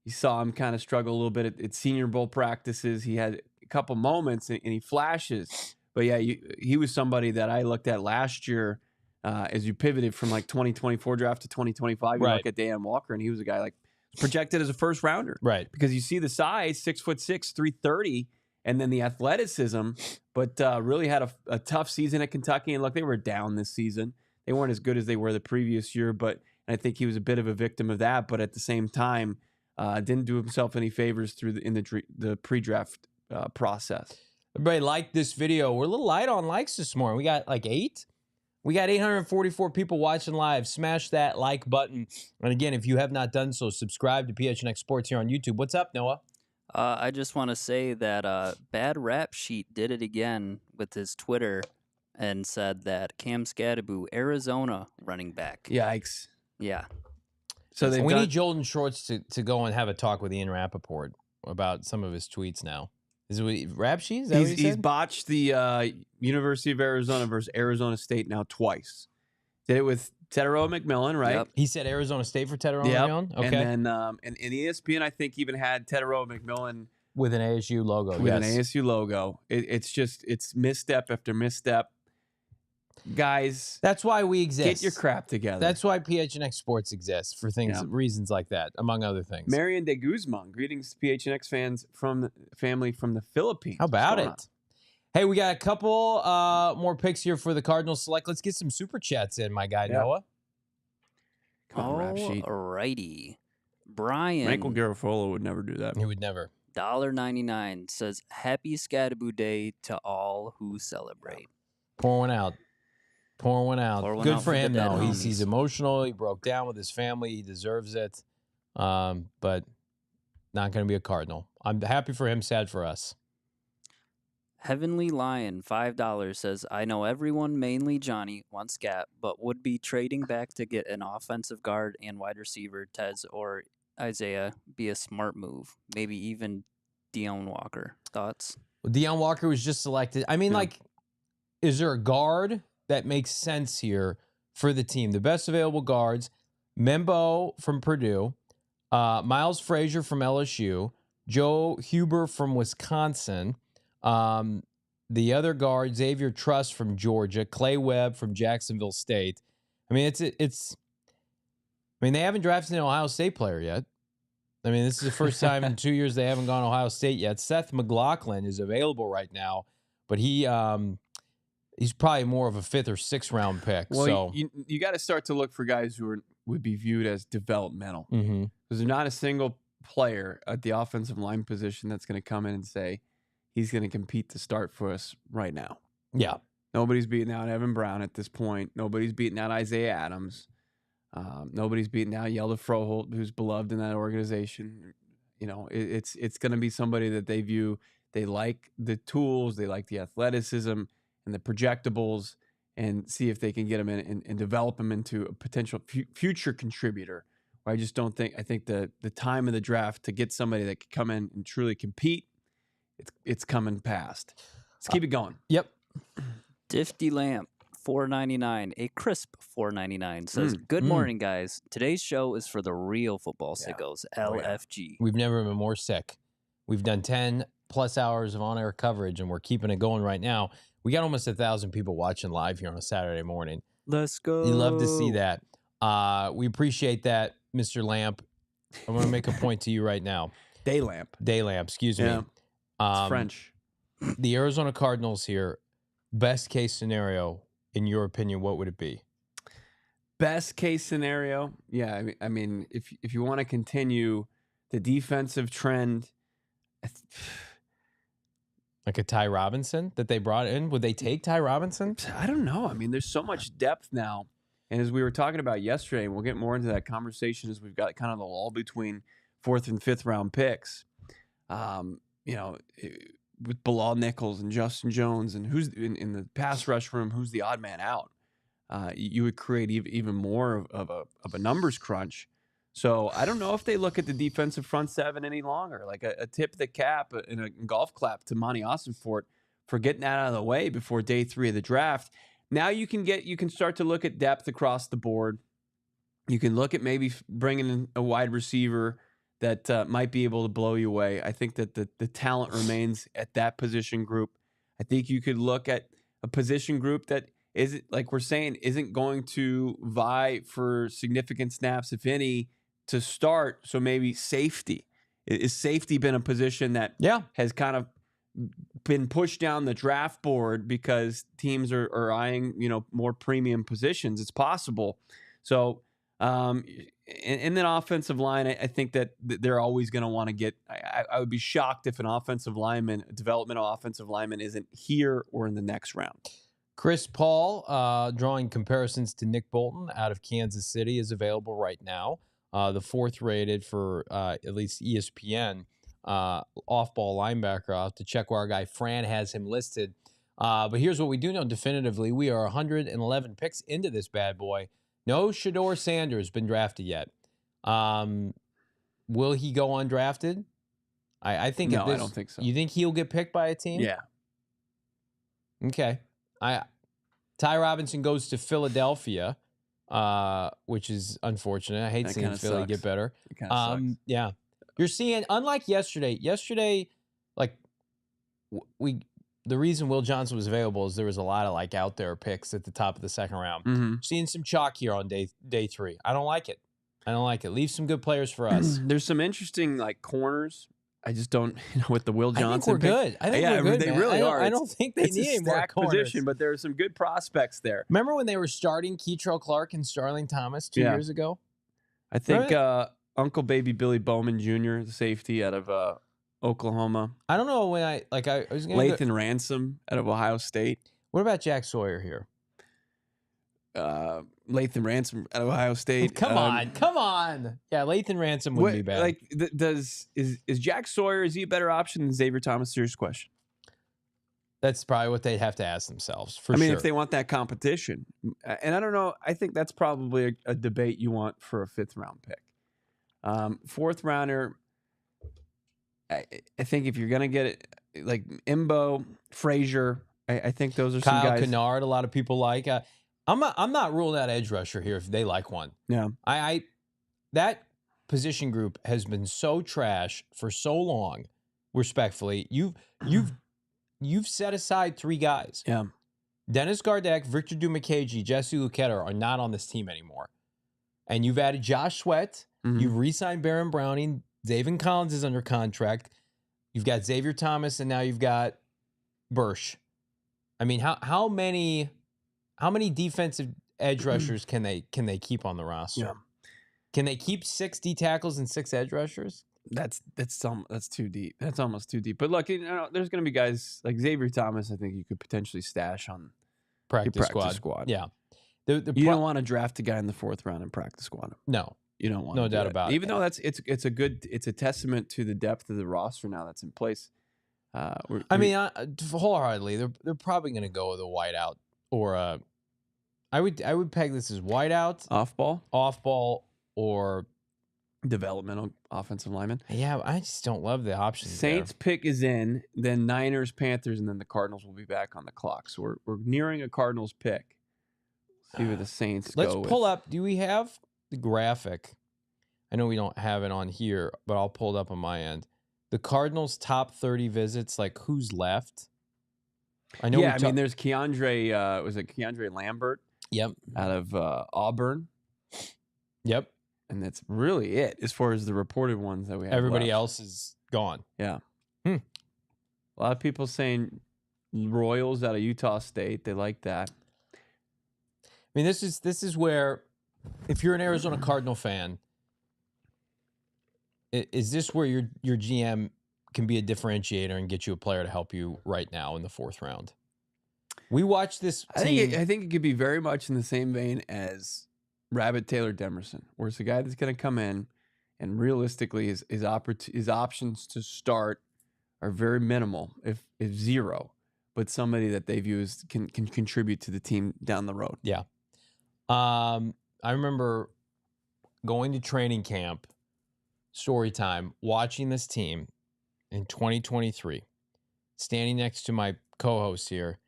You saw him kind of struggle a little bit at Senior Bowl practices. He had a couple moments and he flashes. But yeah, he was somebody that I looked at last year as you pivoted from like 2024 draft to 2025. You look at Deion Walker, and he was a guy like projected as a first rounder. Right. Because you see the size, 6'6", 330, and then the athleticism, but really had a tough season at Kentucky. And look, they were down this season. They weren't as good as they were the previous year, but I think he was a bit of a victim of that. But at the same time, didn't do himself any favors in the pre-draft process. Everybody liked this video. We're a little light on likes this morning. We got like 8. We got 844 people watching live. Smash that like button. And again, if you have not done so, subscribe to PHNX Sports here on YouTube. What's up, Noah? I just want to say that Bad Rap Sheet did it again with his Twitter and said that Cam Skattebo, Arizona running back. Yikes. Yeah. So we need Jordan Shorts to go and have a talk with Ian Rappaport about some of his tweets now. Is it Rap Sheet? Is that what he's botched the University of Arizona versus Arizona State now twice. Did it with Tedero McMillan, right? Yep. He said Arizona State for Tedero McMillan? Okay. And then and ESPN, I think, even had Tedero McMillan with an ASU logo. With an ASU logo. It's misstep after misstep. Guys, that's why we exist. Get your crap together. That's why PHNX Sports exists, for reasons like that, among other things. Marion de Guzman, greetings to PHNX fans from the family from the Philippines. How about it? Hey, we got a couple more picks here for the Cardinals Select. Let's get some super chats in, my guy Noah. Come on, Rap Sheet. Alrighty. Brian. Michael Garofolo would never do that. He would never. $1.99 says, Happy Skattebo Day to all who celebrate. Pour one out. Good for him, though. He's emotional. He broke down with his family. He deserves it. But not going to be a Cardinal. I'm happy for him, sad for us. Heavenly Lion, $5 says, I know everyone, mainly Johnny, wants Scat, but would be trading back to get an offensive guard and wide receiver, Tez or Isaiah, be a smart move. Maybe even Deion Walker. Thoughts? Well, Deion Walker was just selected. I mean, is there a guard that makes sense here for the team? The best available guards, Membo from Purdue, Miles Frazier from LSU, Joe Huber from Wisconsin, the other guard, Xavier Truss from Georgia, Clay Webb from Jacksonville State. I mean, they haven't drafted an Ohio State player yet. I mean, this is the first time in 2 years they haven't gone Ohio State yet. Seth McLaughlin is available right now, but he's probably more of a 5th or 6th round pick. Well, so you got to start to look for guys who would be viewed as developmental. Because there's not a single player at the offensive line position that's going to come in and say he's going to compete to start for us right now. Yeah. Nobody's beating out Evan Brown at this point. Nobody's beating out Isaiah Adams. Nobody's beating out Yelda Froholt, who's beloved in that organization. You know, it's going to be somebody that they view. They like the tools. They like the athleticism and the projectables, and see if they can get him in and develop him into a potential future contributor. I just don't think. I think the time of the draft to get somebody that could come in and truly compete, it's coming past. Let's keep it going. Yep. Difty Lamp, $4.99, a crisp $4.99 says, Good morning, guys. Today's show is for the real football sickos, LFG. We've never been more sick. We've done 10 plus hours of on-air coverage, and we're keeping it going right now. We got almost 1,000 people watching live here on a Saturday morning. Let's go. You love to see that. We appreciate that, Mr. Lamp. I'm going to make a point to you right now. Daylamp, excuse me. It's French. The Arizona Cardinals here, best case scenario, in your opinion, what would it be? Best case scenario? Yeah, I mean, if you want to continue the defensive trend, Like a Ty Robinson that they brought in? Would they take Ty Robinson? I don't know. I mean, there's so much depth now. And as we were talking about yesterday, and we'll get more into that conversation as we've got kind of the lull between 4th and 5th round picks. With Bilal Nichols and Justin Jones and who's in the pass rush room, who's the odd man out? You would create even more of a numbers crunch. So I don't know if they look at the defensive front seven any longer. Like a tip of the cap and a golf clap to Monti Ossenfort for getting that out of the way before day 3 of the draft. Now you can start to look at depth across the board. You can look at maybe bringing in a wide receiver that might be able to blow you away. I think that the talent remains at that position group. I think you could look at a position group that isn't, like we're saying, isn't going to vie for significant snaps, if any, to start. So maybe safety. Is safety been a position that has kind of been pushed down the draft board because teams are eyeing, more premium positions? It's possible. So, and then offensive line, I think that they're always going to want to get. I would be shocked if a developmental offensive lineman isn't here or in the next round. Chris Paul, drawing comparisons to Nick Bolton out of Kansas City, is available right now. The 4th rated for at least ESPN off-ball linebacker. I'll have to check where our guy Fran has him listed. But here's what we do know definitively. We are 111 picks into this bad boy. No Shedeur Sanders been drafted yet. Will he go undrafted? I think no, I don't think so. You think he'll get picked by a team? Yeah. Okay. Ty Robinson goes to Philadelphia, which is unfortunate. I hate seeing Philly get better. It kind of sucks. Yeah. You're seeing, unlike yesterday, the reason Will Johnson was available is there was a lot of out there picks at the top of the 2nd round. Mm-hmm. Seeing some chalk here on day 3. I don't like it. Leave some good players for us. There's some interesting corners. I just don't, with the Will Johnson. I think we're good. I think we're good. They man. really are. I don't think they need any more corners. Position, but there are some good prospects there. Remember when they were starting Keitrell Clark and Starling Thomas 2 years ago? I think Uncle Baby Billy Bowman Jr., the safety out of Oklahoma. I don't know when I was going to Lathan Ransom out of Ohio State. What about Jack Sawyer here? Lathan Ransom out of Ohio State. Come on. Yeah, Lathan Ransom wouldn't be bad. Is Jack Sawyer, is he a better option than Xavier Thomas? Serious question. That's probably what they'd have to ask themselves, I mean, if they want that competition. And I don't know, I think that's probably a debate you want for a 5th round pick. 4th rounder, I think if you're going to get it, like Imbo, Frazier, I think those are some guys. Kyle Kennard, a lot of people like. I'm not ruling out edge rusher here if they like one. Yeah. That position group has been so trash for so long, respectfully. You've set aside 3 guys. Yeah. Dennis Gardeck, Victor Dumakaji, Jesse Luketa are not on this team anymore. And you've added Josh Sweat. Mm-hmm. You've re-signed Baron Browning. Zaven Collins is under contract. You've got Xavier Thomas, and now you've got Burch. I mean, how many defensive edge rushers can they keep on the roster? Yeah. Can they keep 6 D tackles and 6 edge rushers? That's too deep. That's almost too deep. But look, there's going to be guys like Xavier Thomas. I think you could potentially stash on practice squad. Yeah, you don't want to draft a guy in the 4th round and practice squad him. No, you don't want. No doubt about it. Even though it's a testament to the depth of the roster now that's in place. Wholeheartedly, they're probably going to go with a wideout or a. I would peg this as wideout, off ball, or developmental offensive lineman. Yeah, I just don't love the options. Saints pick is in, then Niners, Panthers, and then the Cardinals will be back on the clock. So we're nearing a Cardinals pick. See where the Saints go. Let's pull up. Do we have the graphic? I know we don't have it on here, but I'll pull it up on my end. The Cardinals' top 30 visits, like who's left? I know. Yeah, I mean, there's Keandre. Was it Keandre Lambert? Yep. Out of Auburn. Yep. And that's really it as far as the reported ones that we have. Everybody else is gone. Yeah. A lot of people saying Royals out of Utah State. They like that. I mean, this is where, if you're an Arizona Cardinal fan, is this where your GM can be a differentiator and get you a player to help you right now in the 4th round. We watched this team. I think it could be very much in the same vein as Rabbit Taylor Demerson, where it's a guy that's going to come in and realistically his options to start are very minimal, if zero, but somebody that they view as can contribute to the team down the road. Yeah. I remember going to training camp, story time, watching this team in 2023, standing next to my co-host here,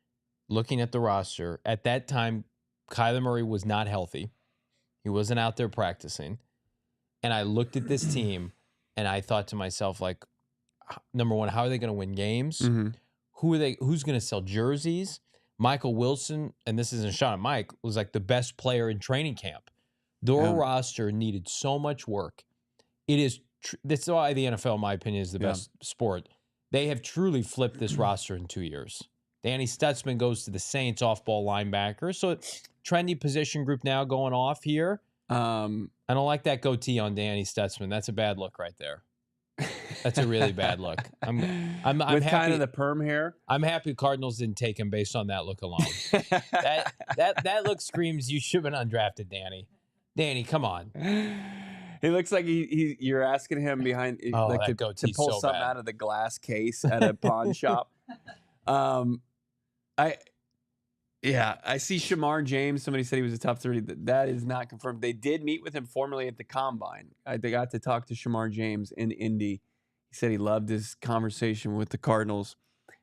looking at the roster. At that time, Kyler Murray was not healthy. He wasn't out there practicing. And I looked at this team and I thought to myself, like, number one, how are they going to win games? Mm-hmm. Who's going to sell jerseys? Michael Wilson, and this isn't a shot at Mike, was like the best player in training camp. Their roster needed so much work. That's why the NFL, in my opinion, is the best sport. They have truly flipped this roster in 2 years. Danny Stutzman goes to the Saints, off-ball linebacker. So trendy position group now going off here. I don't like that goatee on Danny Stutzman. That's a bad look right there. That's a really bad look. I'm With happy, kind of the perm hair. I'm happy Cardinals didn't take him based on that look alone. that look screams you should have been undrafted, Danny. Danny, come on. He looks like you're asking him behind to pull something out of the glass case at a pawn shop. I see Shamar James. Somebody said he was a top 30. That is not confirmed. They did meet with him formally at the Combine. They got to talk to Shamar James in Indy. He said he loved his conversation with the Cardinals.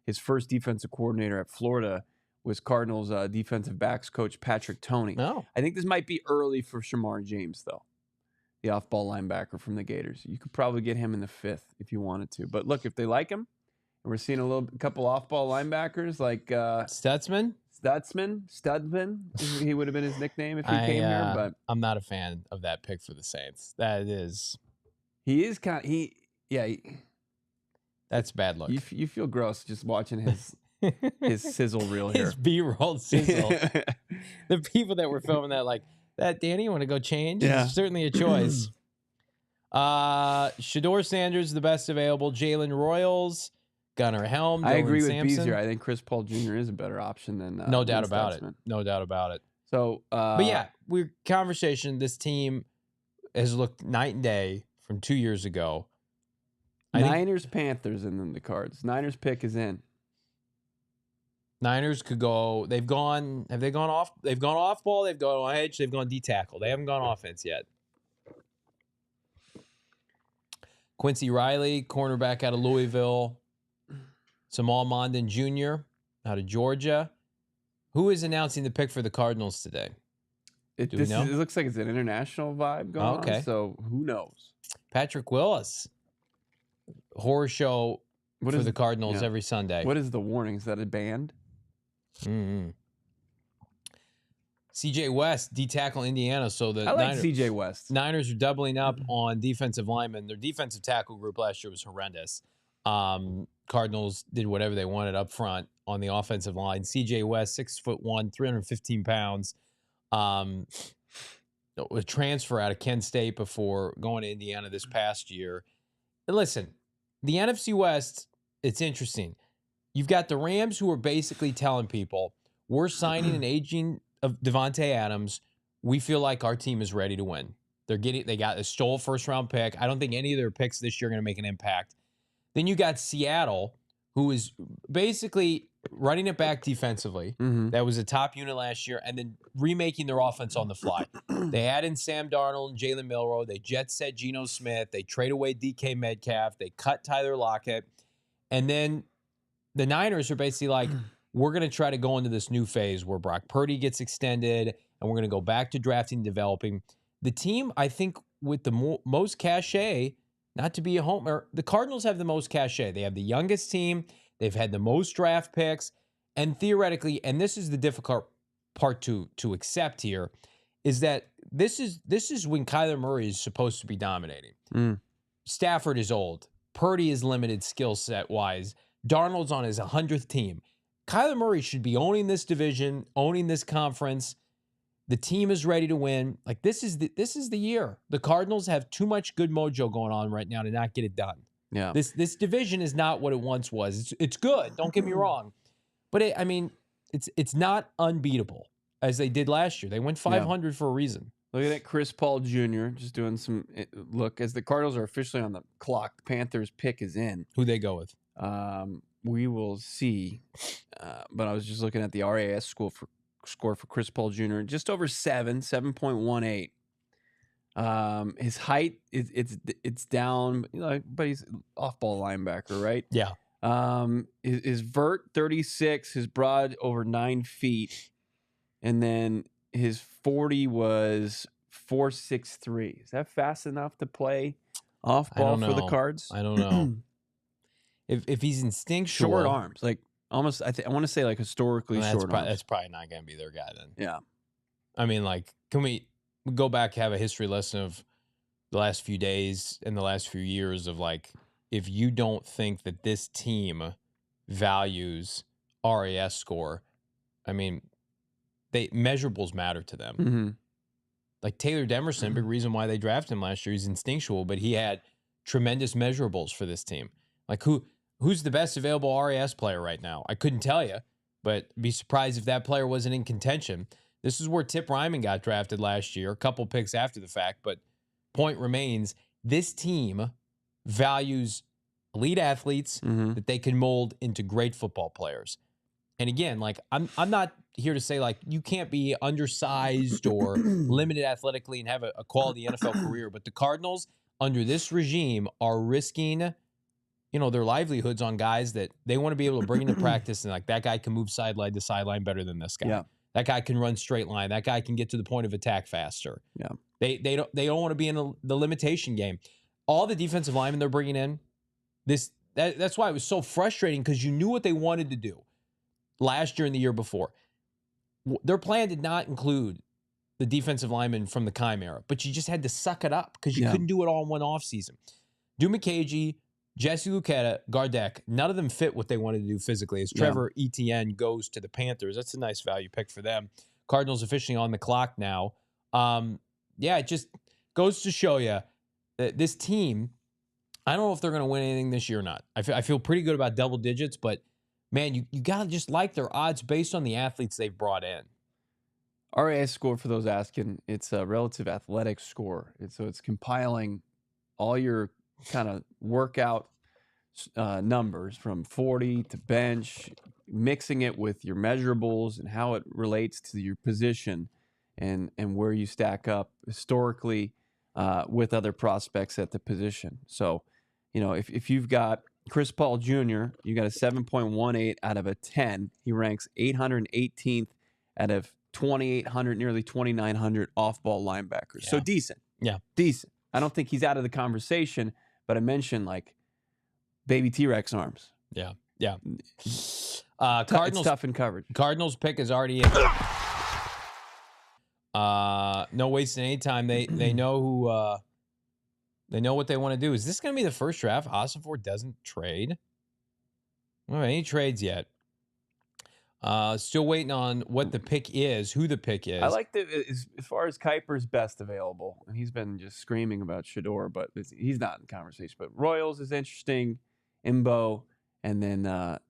His first defensive coordinator at Florida was Cardinals defensive backs coach Patrick Toney. Oh. I think this might be early for Shamar James, though, the off-ball linebacker from the Gators. You could probably get him in the 5th if you wanted to. But look, if they like him, and we're seeing a couple off-ball linebackers like Studman, he would have been his nickname if he came here. But I'm not a fan of that pick for the Saints. That's bad luck. You feel gross just watching his sizzle reel here. His B-roll sizzle. The people that were filming that, Danny, you want to go change? Yeah. It's certainly a choice. Shedeur Sanders, the best available. Jalen Royals, Gunnar Helm, Dylan I agree with Sampson. Beasley. I think Chris Paul Jr. is a better option than no doubt than about Stutzman. it. No doubt about it. So, but yeah, this team has looked night and day from 2 years ago. Niners, Panthers, and then the Cards. Niners pick is in. Niners could go. Have they gone off? They've gone off ball. They've gone on edge. They've gone D tackle. They haven't gone offense yet. Quincy Riley, cornerback out of Louisville. Samal Mondin Jr. out of Georgia. Who is announcing the pick for the Cardinals today? It looks like it's an international vibe going on. So who knows? Patrick Willis. Horror show for the Cardinals every Sunday. What is the warning? Is that a band? Mm-hmm. CJ West, D tackle Indiana. So I like CJ West. Niners are doubling up on defensive linemen. Their defensive tackle group last year was horrendous. Cardinals did whatever they wanted up front on the offensive line. CJ West, 6'1", 315 pounds. A transfer out of Kent State before going to Indiana this past year. And listen, the NFC West, it's interesting. You've got the Rams who are basically telling people, we're signing an aging of Devontae Adams. We feel like our team is ready to win. They got a stole first-round pick. I don't think any of their picks this year are going to make an impact. Then you got Seattle, who is basically running it back defensively. Mm-hmm. That was a top unit last year, and then remaking their offense on the fly. They add in Sam Darnold and Jalen Milroe. They jet set Geno Smith. They trade away DK Metcalf. They cut Tyler Lockett. And then the Niners are basically like, we're going to try to go into this new phase where Brock Purdy gets extended, and we're going to go back to drafting and developing. The team, I think, with the most cachet, not to be a homer, the Cardinals have the most cachet. They have the youngest team. They've had the most draft picks. And theoretically, and this is the difficult part to accept here, is that this is when Kyler Murray is supposed to be dominating. Stafford is old. Purdy is limited skill set wise. Darnold's on his 100th team. Kyler Murray should be owning this division, owning this conference. The team is ready to win. Like this is the year. The Cardinals have too much good mojo going on right now to not get it done. Yeah. This division is not what it once was. It's good. Don't get me wrong, but it's not unbeatable as they did last year. They went 500 for a reason. Look at that, Chris Paul Jr. just doing some look as the Cardinals are officially on the clock. Panthers pick is in. Who they go with? We will see. But I was just looking at the RAS score for Chris Paul Jr. Just over 7.18. His height it's down, but he's off-ball linebacker, right? Yeah. His vert 36, his broad over 9 feet, and then his 40 was 4.63. Is that fast enough to play off ball for the Cards? I don't know. if he's instinctual, short arms, like almost. I want to say like historically short arms. That's probably not going to be their guy then. Yeah. I mean, like, can we go back, have a history lesson of the last few days and the last few years of, like, if you don't think that this team values RAS score, I mean, measurables matter to them. Mm-hmm. Like Taylor Demerson, big reason why they drafted him last year. He's instinctual, but he had tremendous measurables for this team. Like, who's the best available RAS player right now? I couldn't tell you, but be surprised if that player wasn't in contention. This is where Tip Ryman got drafted last year, a couple picks after the fact, but point remains, this team values elite athletes that they can mold into great football players. And again, like, I'm not here to say, like, you can't be undersized or limited athletically and have a quality NFL career, but the Cardinals, under this regime, are risking, their livelihoods on guys that they want to be able to bring into practice, and, like, that guy can move sideline to sideline better than this guy. Yeah. That guy can run straight line. That guy can get to the point of attack faster. Yeah. They don't want to be in the limitation game. All the defensive linemen they're bringing in, that's why it was so frustrating, because you knew what they wanted to do last year and the year before. Their plan did not include the defensive linemen from the Keim era, but you just had to suck it up because you couldn't do it all in one offseason. Dumukagi, Jesse Luketa, Gardeck, none of them fit what they wanted to do physically. As Trevor Etienne goes to the Panthers, that's a nice value pick for them. Cardinals officially on the clock now. It just goes to show you that this team, I don't know if they're going to win anything this year or not. I feel pretty good about double digits, but man, you got to just like their odds based on the athletes they've brought in. RAS score, for those asking, it's a relative athletic score. So it's compiling all your kind of workout numbers from 40 to bench, mixing it with your measurables and how it relates to your position and where you stack up historically with other prospects at the position. So, if you've got Chris Paul Jr., you got a 7.18 out of a 10. He ranks 818th out of 2,800, nearly 2,900 off-ball linebackers. Yeah. So decent. Yeah. Decent. I don't think he's out of the conversation, but I mentioned, like, baby T-Rex arms. Yeah. Yeah. Cardinals, it's tough in coverage. Cardinals pick is already in. No wasting any time. They know who they know what they want to do. Is this going to be the first draft Ossenfort doesn't trade? I don't have any trades yet. Still waiting on what the pick is, who the pick is. I like as far as Kuiper's best available, and he's been just screaming about Shedeur, but he's not in conversation. But Royals is interesting, Imbo, and then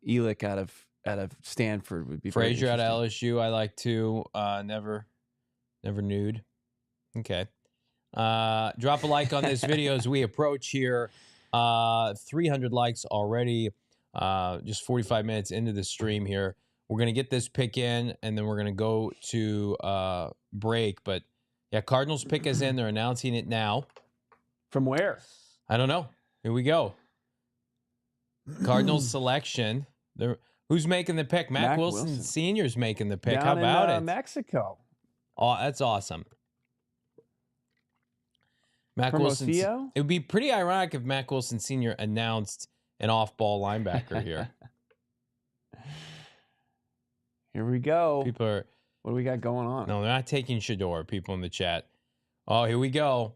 Elick out of Stanford would be Frazier out of LSU. I like too. Never nude. Okay. Drop a like on this video as we approach here. 300 likes already. Just 45 minutes into the stream here. We're going to get this pick in, and then we're going to go to break. But, yeah, Cardinals pick is in. They're announcing it now. From where? I don't know. Here we go. Cardinals selection. Who's making the pick? Mac Wilson Sr.'s making the pick. Down How about it? Mexico. Oh, that's awesome. Mac Wilson. It would be pretty ironic if Mac Wilson Sr. announced an off-ball linebacker here. Here we go. People are. What do we got going on? No, they're not taking Shedeur. People in the chat. Oh, here we go.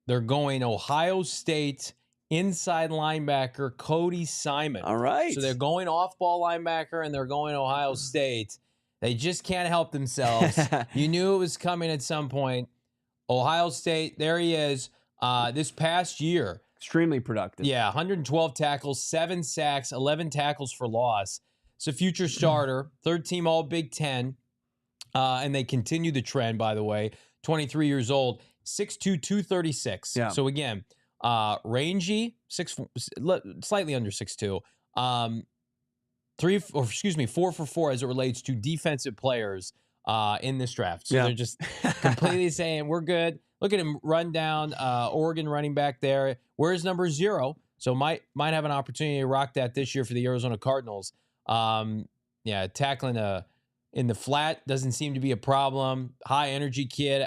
They're going Ohio State inside linebacker Cody Simon. All right. So they're going off-ball linebacker and they're going Ohio State. They just can't help themselves. You knew it was coming at some point. Ohio State, there he is. This past year, Extremely productive. Yeah, 112 tackles, 7 sacks, 11 tackles for loss. It's a future starter, third team All Big Ten, and they continue the trend, by the way. 23 years old, 6'2", 236. Yeah. So again, rangy, slightly under 6'2". 4 for 4 as it relates to defensive players in this draft. So they're just completely saying we're good. Look at him run down Oregon running back there. Where's number 0? So might have an opportunity to rock that this year for the Arizona Cardinals. Tackling in the flat doesn't seem to be a problem. High energy kid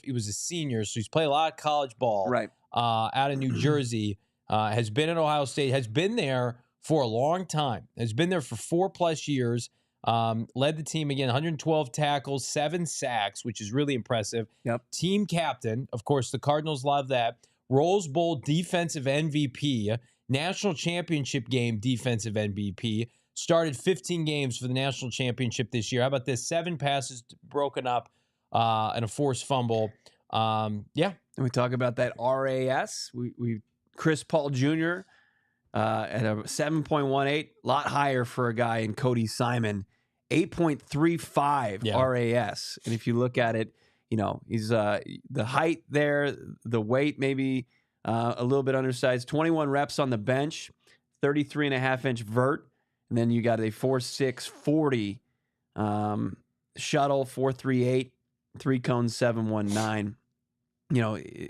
he was a senior, so he's played a lot of college ball. Right. Out of New Jersey, has been at Ohio State, has been there for a long time, has been there for 4+ years. Led the team again, 112 tackles, 7 sacks, which is really impressive. Yep. Team captain, of course, the Cardinals love that. Rose Bowl defensive MVP, national championship game defensive MVP. Started 15 games for the national championship this year. How about this? 7 passes broken up and a forced fumble. And we talk about that RAS. We Chris Paul Jr. At a 7.18, a lot higher for a guy in Cody Simon, 8.35 RAS. And if you look at it, he's the height there, the weight maybe a little bit undersized, 21 reps on the bench, 33.5-inch vert. And then you got a 4.6 40 shuttle, 4.38, 3 cones, 7.19.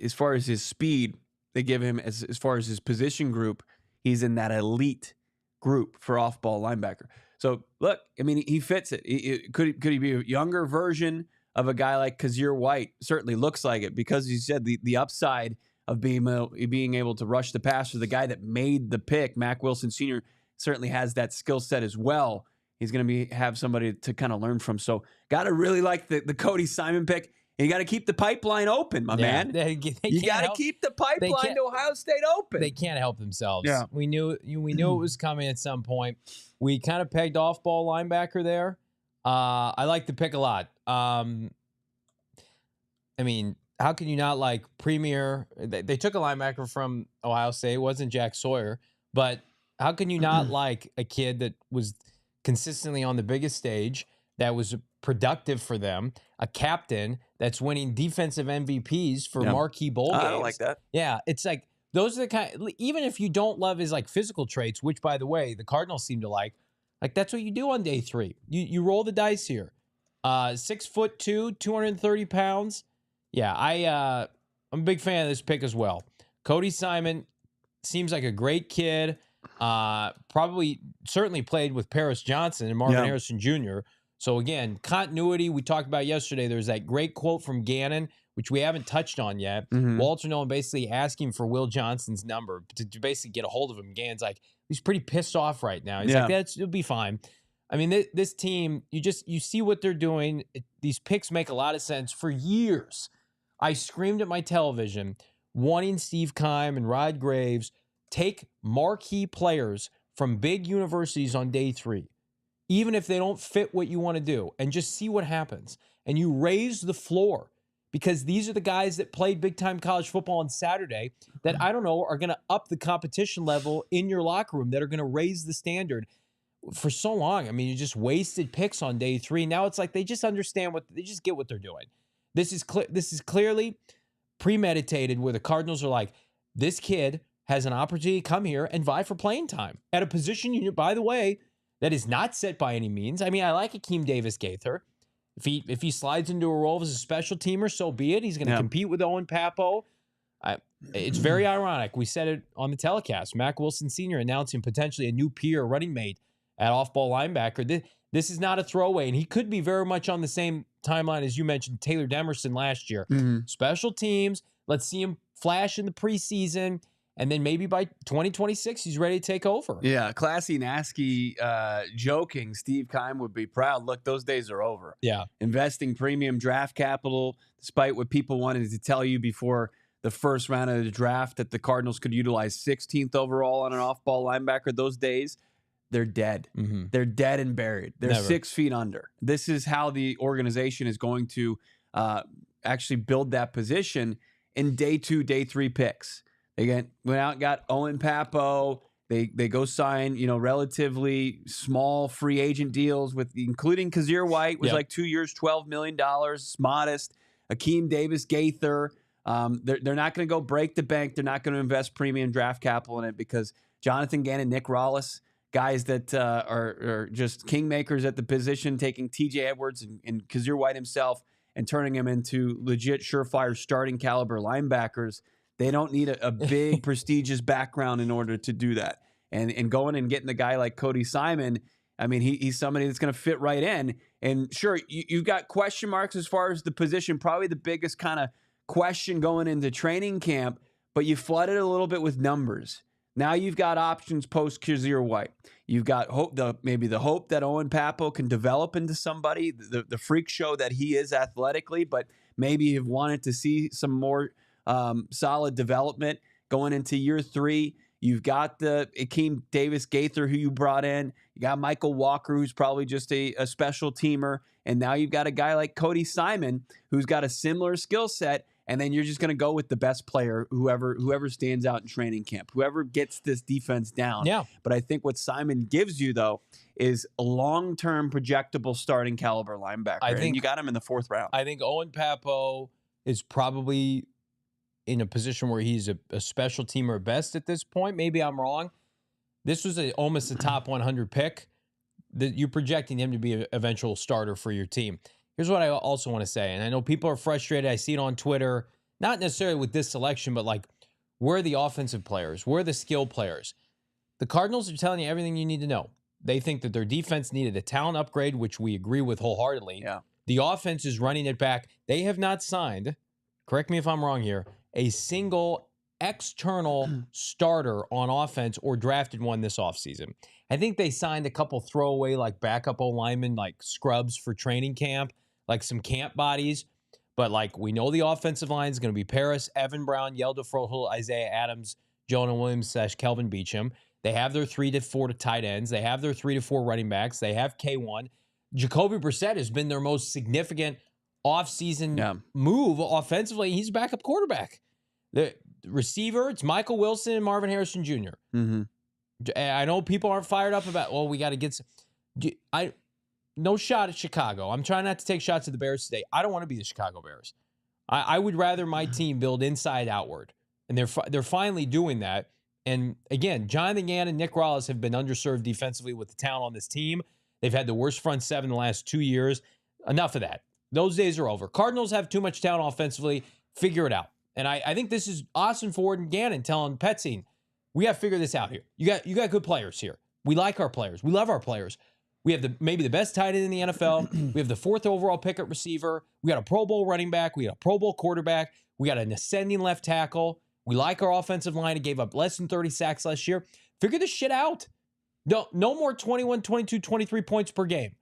As far as his speed, they give him as far as his position group, he's in that elite group for off-ball linebacker. So look, I mean, he fits it. Could he be a younger version of a guy like Kazir White? Certainly looks like it, because you said the upside of being able to rush the passer. The guy that made the pick, Mack Wilson Sr., certainly has that skill set as well. He's going to have somebody to kind of learn from. So got to really like the Cody Simon pick. And you got to keep the pipeline open, my man. You got to keep the pipeline to Ohio State open. They can't help themselves. Yeah. We knew it was coming at some point. We kind of pegged off-ball linebacker there. I like the pick a lot. I mean, how can you not like premier? They took a linebacker from Ohio State. It wasn't Jack Sawyer. But how can you not like a kid that was consistently on the biggest stage, that was productive for them, a captain that's winning defensive MVPs for marquee bowl games? I don't like that. Yeah, it's like those are the kind. Even if you don't love his like physical traits, which by the way the Cardinals seem to like that's what you do on day 3. You roll the dice here. 6'2", 230 pounds. Yeah, I'm a big fan of this pick as well. Cody Simon seems like a great kid. Certainly played with Paris Johnson and Marvin Harrison Jr. So again, continuity we talked about yesterday. There's that great quote from Gannon, which we haven't touched on yet. Mm-hmm. Walter Nolen basically asking for Will Johnson's number to basically get a hold of him. Gannon's like, he's pretty pissed off right now. He's like, it'll be fine. I mean, this team, you see what they're doing. These picks make a lot of sense. For years, I screamed at my television, wanting Steve Keim and Rod Graves take marquee players from big universities on day 3, even if they don't fit what you want to do, and just see what happens. And you raise the floor, because these are the guys that played big-time college football on Saturday that, I don't know, are going to up the competition level in your locker room, that are going to raise the standard. For so long, I mean, you just wasted picks on day 3. Now it's like they just understand they just get what they're doing. This is clearly premeditated, where the Cardinals are like, this kid has an opportunity to come here and vie for playing time at a position, by the way, that is not set by any means. I mean, I like Akeem Davis-Gaither. If he slides into a role as a special teamer, so be it. He's going to compete with Owen Pappoe. It's very ironic. We said it on the telecast. Mack Wilson Sr. announcing potentially a new peer running mate at off-ball linebacker. This is not a throwaway, and he could be very much on the same timeline as you mentioned, Taylor Demerson last year. Mm-hmm. Special teams, let's see him flash in the preseason, and then maybe by 2026, he's ready to take over. Yeah, classy, nasty, joking. Steve Keim would be proud. Look, those days are over. Yeah. Investing premium draft capital, despite what people wanted to tell you before the first round of the draft, that the Cardinals could utilize 16th overall on an off-ball linebacker. Those days, they're dead. Mm-hmm. They're dead and buried. They're 6 feet under. This is how the organization is going to actually build that position in day 2, day 3 picks. They went out and got Owen Papo. They go sign, relatively small free agent deals with including Kazir White was like 2 years, $12 million, modest. Akeem Davis-Gaither. They're not going to go break the bank. They're not going to invest premium draft capital in it because Jonathan Gannon, Nick Rollis, guys that are just kingmakers at the position, taking TJ Edwards and Kazir White himself and turning him into legit surefire starting caliber linebackers. They don't need a big prestigious background in order to do that. And going and getting a guy like Cody Simon, I mean, he's somebody that's going to fit right in. And sure, you've got question marks as far as the position, probably the biggest kind of question going into training camp, but you flooded a little bit with numbers. Now you've got options post Kazir White. You've got maybe the hope that Owen Papo can develop into somebody, the freak show that he is athletically, but maybe you've wanted to see some more solid development going into year 3. You've got the Akeem Davis-Gaither who you brought in. You got Michael Walker, who's probably just a special teamer. And now you've got a guy like Cody Simon, who's got a similar skill set. And then you're just going to go with the best player, whoever stands out in training camp, whoever gets this defense down. Yeah. But I think what Simon gives you, though, is a long-term projectable starting caliber linebacker. And you got him in the 4th round. I think Owen Papo is probably in a position where he's a special teamer at best at this point. Maybe I'm wrong. This was almost a top 100 pick. You're projecting him to be an eventual starter for your team. Here's what I also want to say, and I know people are frustrated. I see it on Twitter, not necessarily with this selection, but like, where are the offensive players? Where are the skill players? The Cardinals are telling you everything you need to know. They think that their defense needed a talent upgrade, which we agree with wholeheartedly. Yeah. The offense is running it back. They have not signed, correct me if I'm wrong here, a single external starter on offense or drafted one this offseason. I think they signed a couple throwaway like backup O-linemen, like scrubs for training camp, like some camp bodies. But like, we know the offensive line is going to be Paris, Evan Brown, Yelda Frohel, Isaiah Adams, Jonah Williams / Kelvin Beachum. They have their 3 to 4 tight ends. They have their 3 to 4 running backs. They have K1. Jacoby Brissett has been their most significant offseason move offensively. He's a backup quarterback. The receiver, it's Michael Wilson and Marvin Harrison Jr. Mm-hmm. I know people aren't fired up about, we got to get some. No shot at Chicago. I'm trying not to take shots at the Bears today. I don't want to be the Chicago Bears. I would rather my team build inside outward. And they're finally doing that. And again, Jonathan Gannon and Nick Rollis have been underserved defensively with the talent on this team. They've had the worst front 7 in the last 2 years. Enough of that. Those days are over. Cardinals have too much talent offensively. Figure it out. And I think this is Ossenfort and Gannon telling Petzing, we got to figure this out here. You got good players here. We like our players. We love our players. We have maybe the best tight end in the NFL. We have the 4th overall pick at receiver. We got a Pro Bowl running back. We got a Pro Bowl quarterback. We got an ascending left tackle. We like our offensive line. It gave up less than 30 sacks last year. Figure this shit out. No more 21, 22, 23 points per game,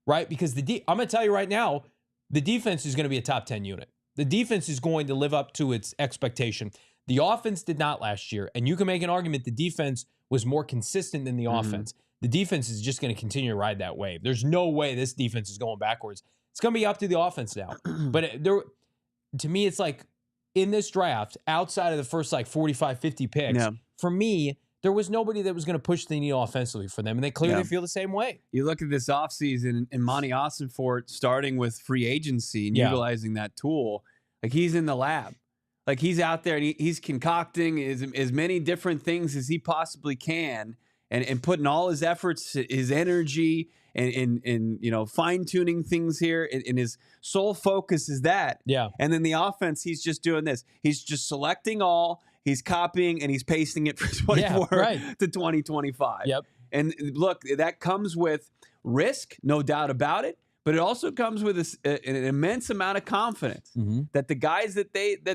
right? Because I'm going to tell you right now, the defense is going to be a top 10 unit. The defense is going to live up to its expectation. The offense did not last year, and you can make an argument the defense was more consistent than the offense. The defense is just going to continue to ride that wave. There's no way this defense is going backwards. It's going to be up to the offense now. But to me, it's like in this draft, outside of the first like 45, 50 picks, for me, there was nobody that was going to push the needle offensively for them, and they clearly feel the same way. You look at this offseason and Monti Ossenfort starting with free agency and utilizing that tool, like he's in the lab. Like he's out there and he's concocting as many different things as he possibly can and putting all his efforts, his energy and fine-tuning things here. And his sole focus is that. Yeah. And then the offense, he's just doing this. He's just selecting all. He's copying and he's pasting it for 24 to 2025. Yep. And look, that comes with risk, no doubt about it. But it also comes with an immense amount of confidence that the guys that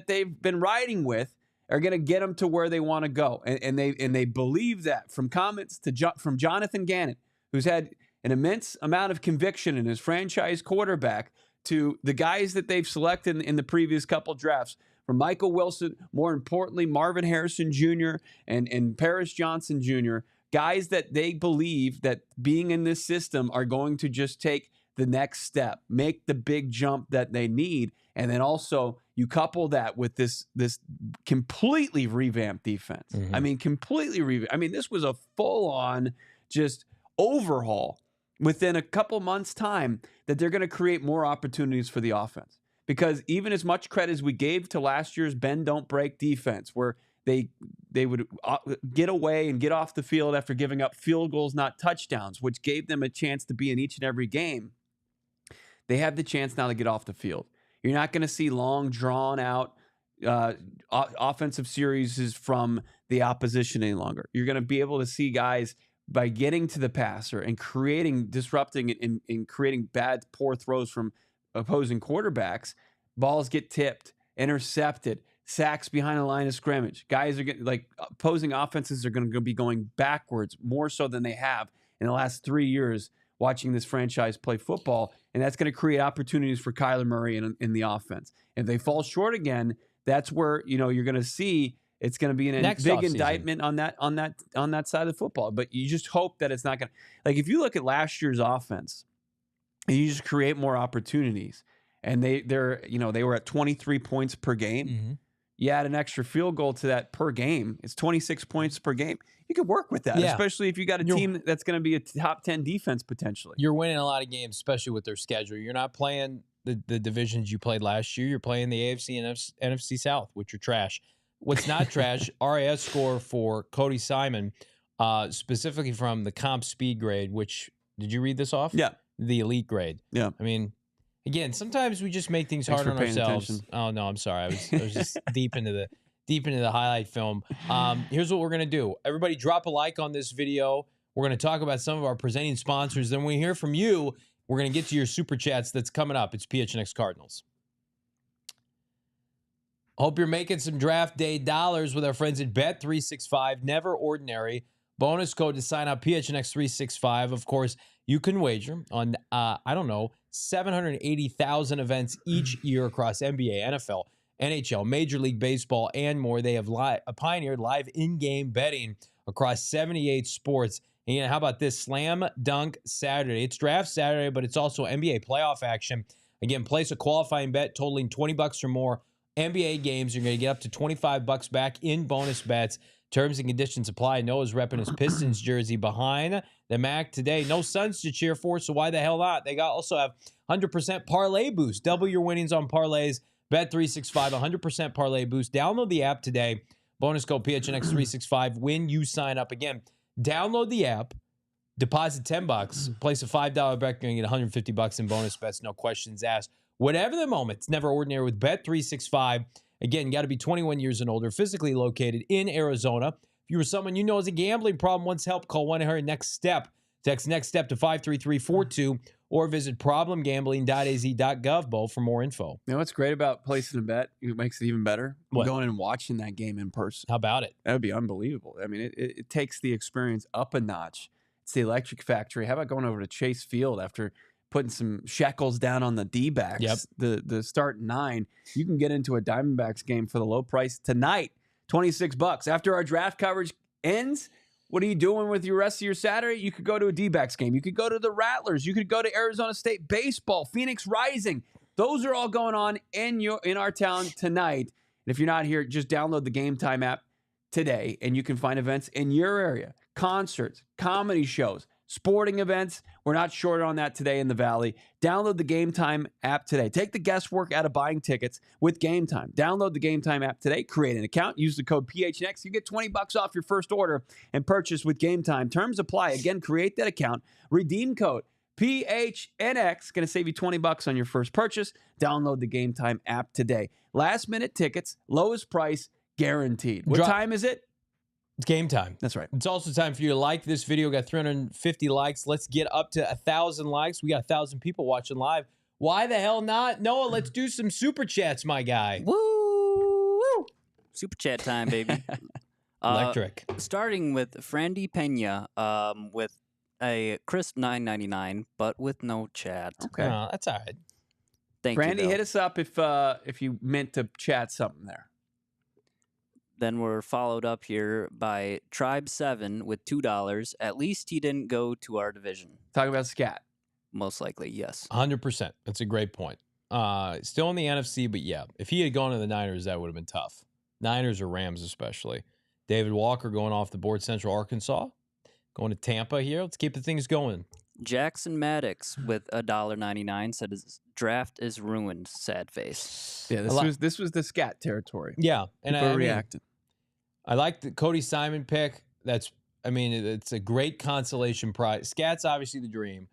they've been riding with are going to get them to where they want to go, and they believe that from comments from Jonathan Gannon, who's had an immense amount of conviction in his franchise quarterback, to the guys that they've selected in the previous couple drafts, from Michael Wilson, more importantly Marvin Harrison Jr. and Paris Johnson Jr. Guys that they believe that being in this system are going to just take the next step, make the big jump that they need, and then also You couple that with this completely revamped defense. I mean, completely revamped. I mean, this was a full-on just overhaul within a couple months' time that they're going to create more opportunities for the offense. Because even as much credit as we gave to last year's bend don't break defense, where they would get away and get off the field after giving up field goals, not touchdowns, which gave them a chance to be in each and every game, they have the chance now to get off the field. You're not going to see long, drawn-out offensive series from the opposition any longer. You're going to be able to see guys, by getting to the passer and disrupting and creating bad, poor throws from opposing quarterbacks, balls get tipped, intercepted, sacks behind the line of scrimmage. Guys are getting, opposing offenses are going to be going backwards more so than they have in the last 3 years watching this franchise play football, and that's going to create opportunities for Kyler Murray in the offense. If they fall short again, that's where you're going to see it's going to be a big indictment on that side of the football. But you just hope that it's not going to, if you look at last year's offense, and you just create more opportunities, and they were at 23 points per game. You add an extra field goal to that per game, it's 26 points per game. You could work with that, especially if you got a team that's going to be a top 10 defense potentially. You're winning a lot of games, especially with their schedule. You're not playing the divisions you played last year. You're playing the AFC and NFC South, which are trash. What's not trash, RAS score for Cody Simon, specifically from the comp speed grade, which, did you read this off? Yeah. The elite grade. Yeah. I mean, again, sometimes we just make things hard on ourselves. Attention. Oh no, I'm sorry. I was just deep into the highlight film. Here's what we're gonna do. Everybody, drop a like on this video. We're gonna talk about some of our presenting sponsors. Then when we hear from you, we're gonna get to your super chats. That's coming up. It's PHNX Cardinals. Hope you're making some draft day dollars with our friends at Bet365. Never ordinary. Bonus code to sign up, PHNX365. Of course, you can wager on, 780,000 events each year across NBA, NFL, NHL, Major League Baseball, and more. They have pioneered live in-game betting across 78 sports. And how about this? Slam Dunk Saturday. It's Draft Saturday, but it's also NBA playoff action. Again, place a qualifying bet totaling $20 or more. NBA games, you're going to get up to $25 back in bonus bets. Terms and conditions apply. Noah's repping his Pistons jersey behind the Mac today. No Suns to cheer for, so why the hell not? They also have 100% parlay boost. Double your winnings on parlays. Bet365, 100% parlay boost. Download the app today. Bonus code PHNX365 when you sign up. Again, download the app, deposit $10, place a $5 bet, you're going to get $150 in bonus bets, no questions asked. Whatever the moment, it's never ordinary with Bet365. Again, you got to be 21 years and older, physically located in Arizona. If you were someone you know has a gambling problem, wants help, call 1-800-NEXT-STEP. Text NEXT STEP to 53342 or visit problemgambling.az.gov, Bo, for more info. You know what's great about placing a bet? It makes it even better. What? Going and watching that game in person. How about it? That would be unbelievable. I mean, it takes the experience up a notch. It's the electric factory. How about going over to Chase Field after putting some shekels down on the D-backs? Yep. The start 9. You can get into a Diamondbacks game for the low price tonight, $26. After our draft coverage ends, what are you doing with your rest of your Saturday? You could go to a D-backs game. You could go to the Rattlers. You could go to Arizona State baseball, Phoenix Rising. Those are all going on in our town tonight. And if you're not here, just download the Game Time app today, and you can find events in your area, concerts, comedy shows, sporting events. We're not short on that today in the Valley. Download the Game Time app today. Take the guesswork out of buying tickets with Game Time. Download the Game Time app today. Create an account. Use the code PHNX. You get $20 off your first order and purchase with Game Time. Terms apply. Again, create that account. Redeem code PHNX. Going to save you $20 on your first purchase. Download the Game Time app today. Last minute tickets, lowest price guaranteed. What time is it? It's game time. That's right. It's also time for you to like this video. We got 350 likes. Let's get up to 1,000 likes. We got 1,000 people watching live. Why the hell not? Noah, let's do some super chats, my guy. Woo! Super chat time, baby. Electric. Starting with Frandy Pena with a crisp $9.99, but with no chat. Okay. That's all right. Thank you, Randy, though. hit us up if you meant to chat something there. Then we're followed up here by Tribe7 with $2. At least he didn't go to our division. Talking about scat. Most likely, yes. 100%. That's a great point. Still in the NFC, but yeah, if he had gone to the Niners, that would have been tough. Niners or Rams especially. David Walker going off the board, Central Arkansas. Going to Tampa here. Let's keep the things going. Jackson Maddox with $1.99 said his draft is ruined. Sad face. Yeah, this was the scat territory. Yeah, and People I reacted. I like the Cody Simon pick. It's a great consolation prize. Scat's obviously the dream,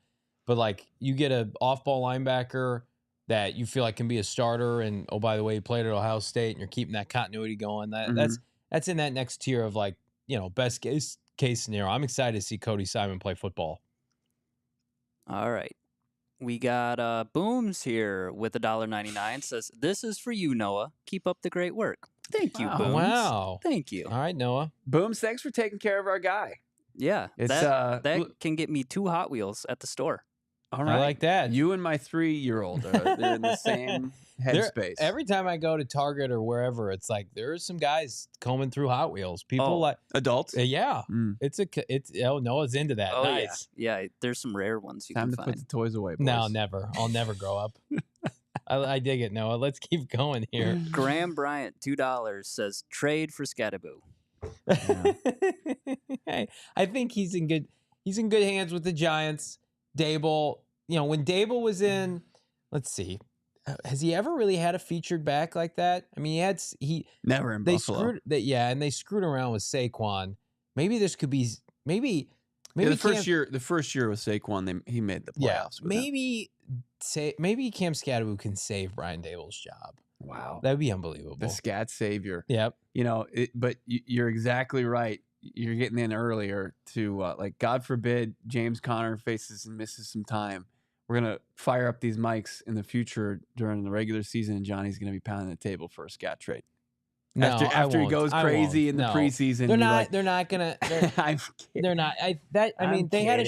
but like you get a off-ball linebacker that you feel like can be a starter, and oh by the way, he played at Ohio State, and you're keeping that continuity going. That's in that next tier of like best case scenario. I'm excited to see Cody Simon play football. All right. We got Booms here with $1.99. Says, this is for you, Noah. Keep up the great work. Thank you, Booms. Wow. Thank you. All right, Noah. Booms, thanks for taking care of our guy. Yeah. That can get me 2 Hot Wheels at the store. All right. I like that. You and my 3-year-old they're in the same headspace. Every time I go to Target or wherever, it's like there's some guys combing through Hot Wheels. People like adults. Yeah, Noah's into that. Oh nice. Yeah. There's some rare ones you Time can to find. put the toys away. Boys. No, never. I'll never grow up. I dig it, Noah. Let's keep going here. Graham Bryant, $2 says trade for Skattebo. Hey, I think he's in good hands with the Giants. Dable, when Dable was in, let's see, has he ever really had a featured back like that? I mean, he never in Buffalo. And they screwed around with Saquon. Maybe this could be maybe the first year with Saquon, he made the playoffs. Yeah, maybe Cam Skattebo can save Brian Dable's job. Wow, that'd be unbelievable. The scat savior. Yep. But you're exactly right. You're getting in earlier to God forbid James Conner faces and misses some time. We're gonna fire up these mics in the future during the regular season, and Johnny's gonna be pounding the table for a scat trade. No, after he goes crazy in the preseason, they're not gonna. I'm kidding. They're not. They had a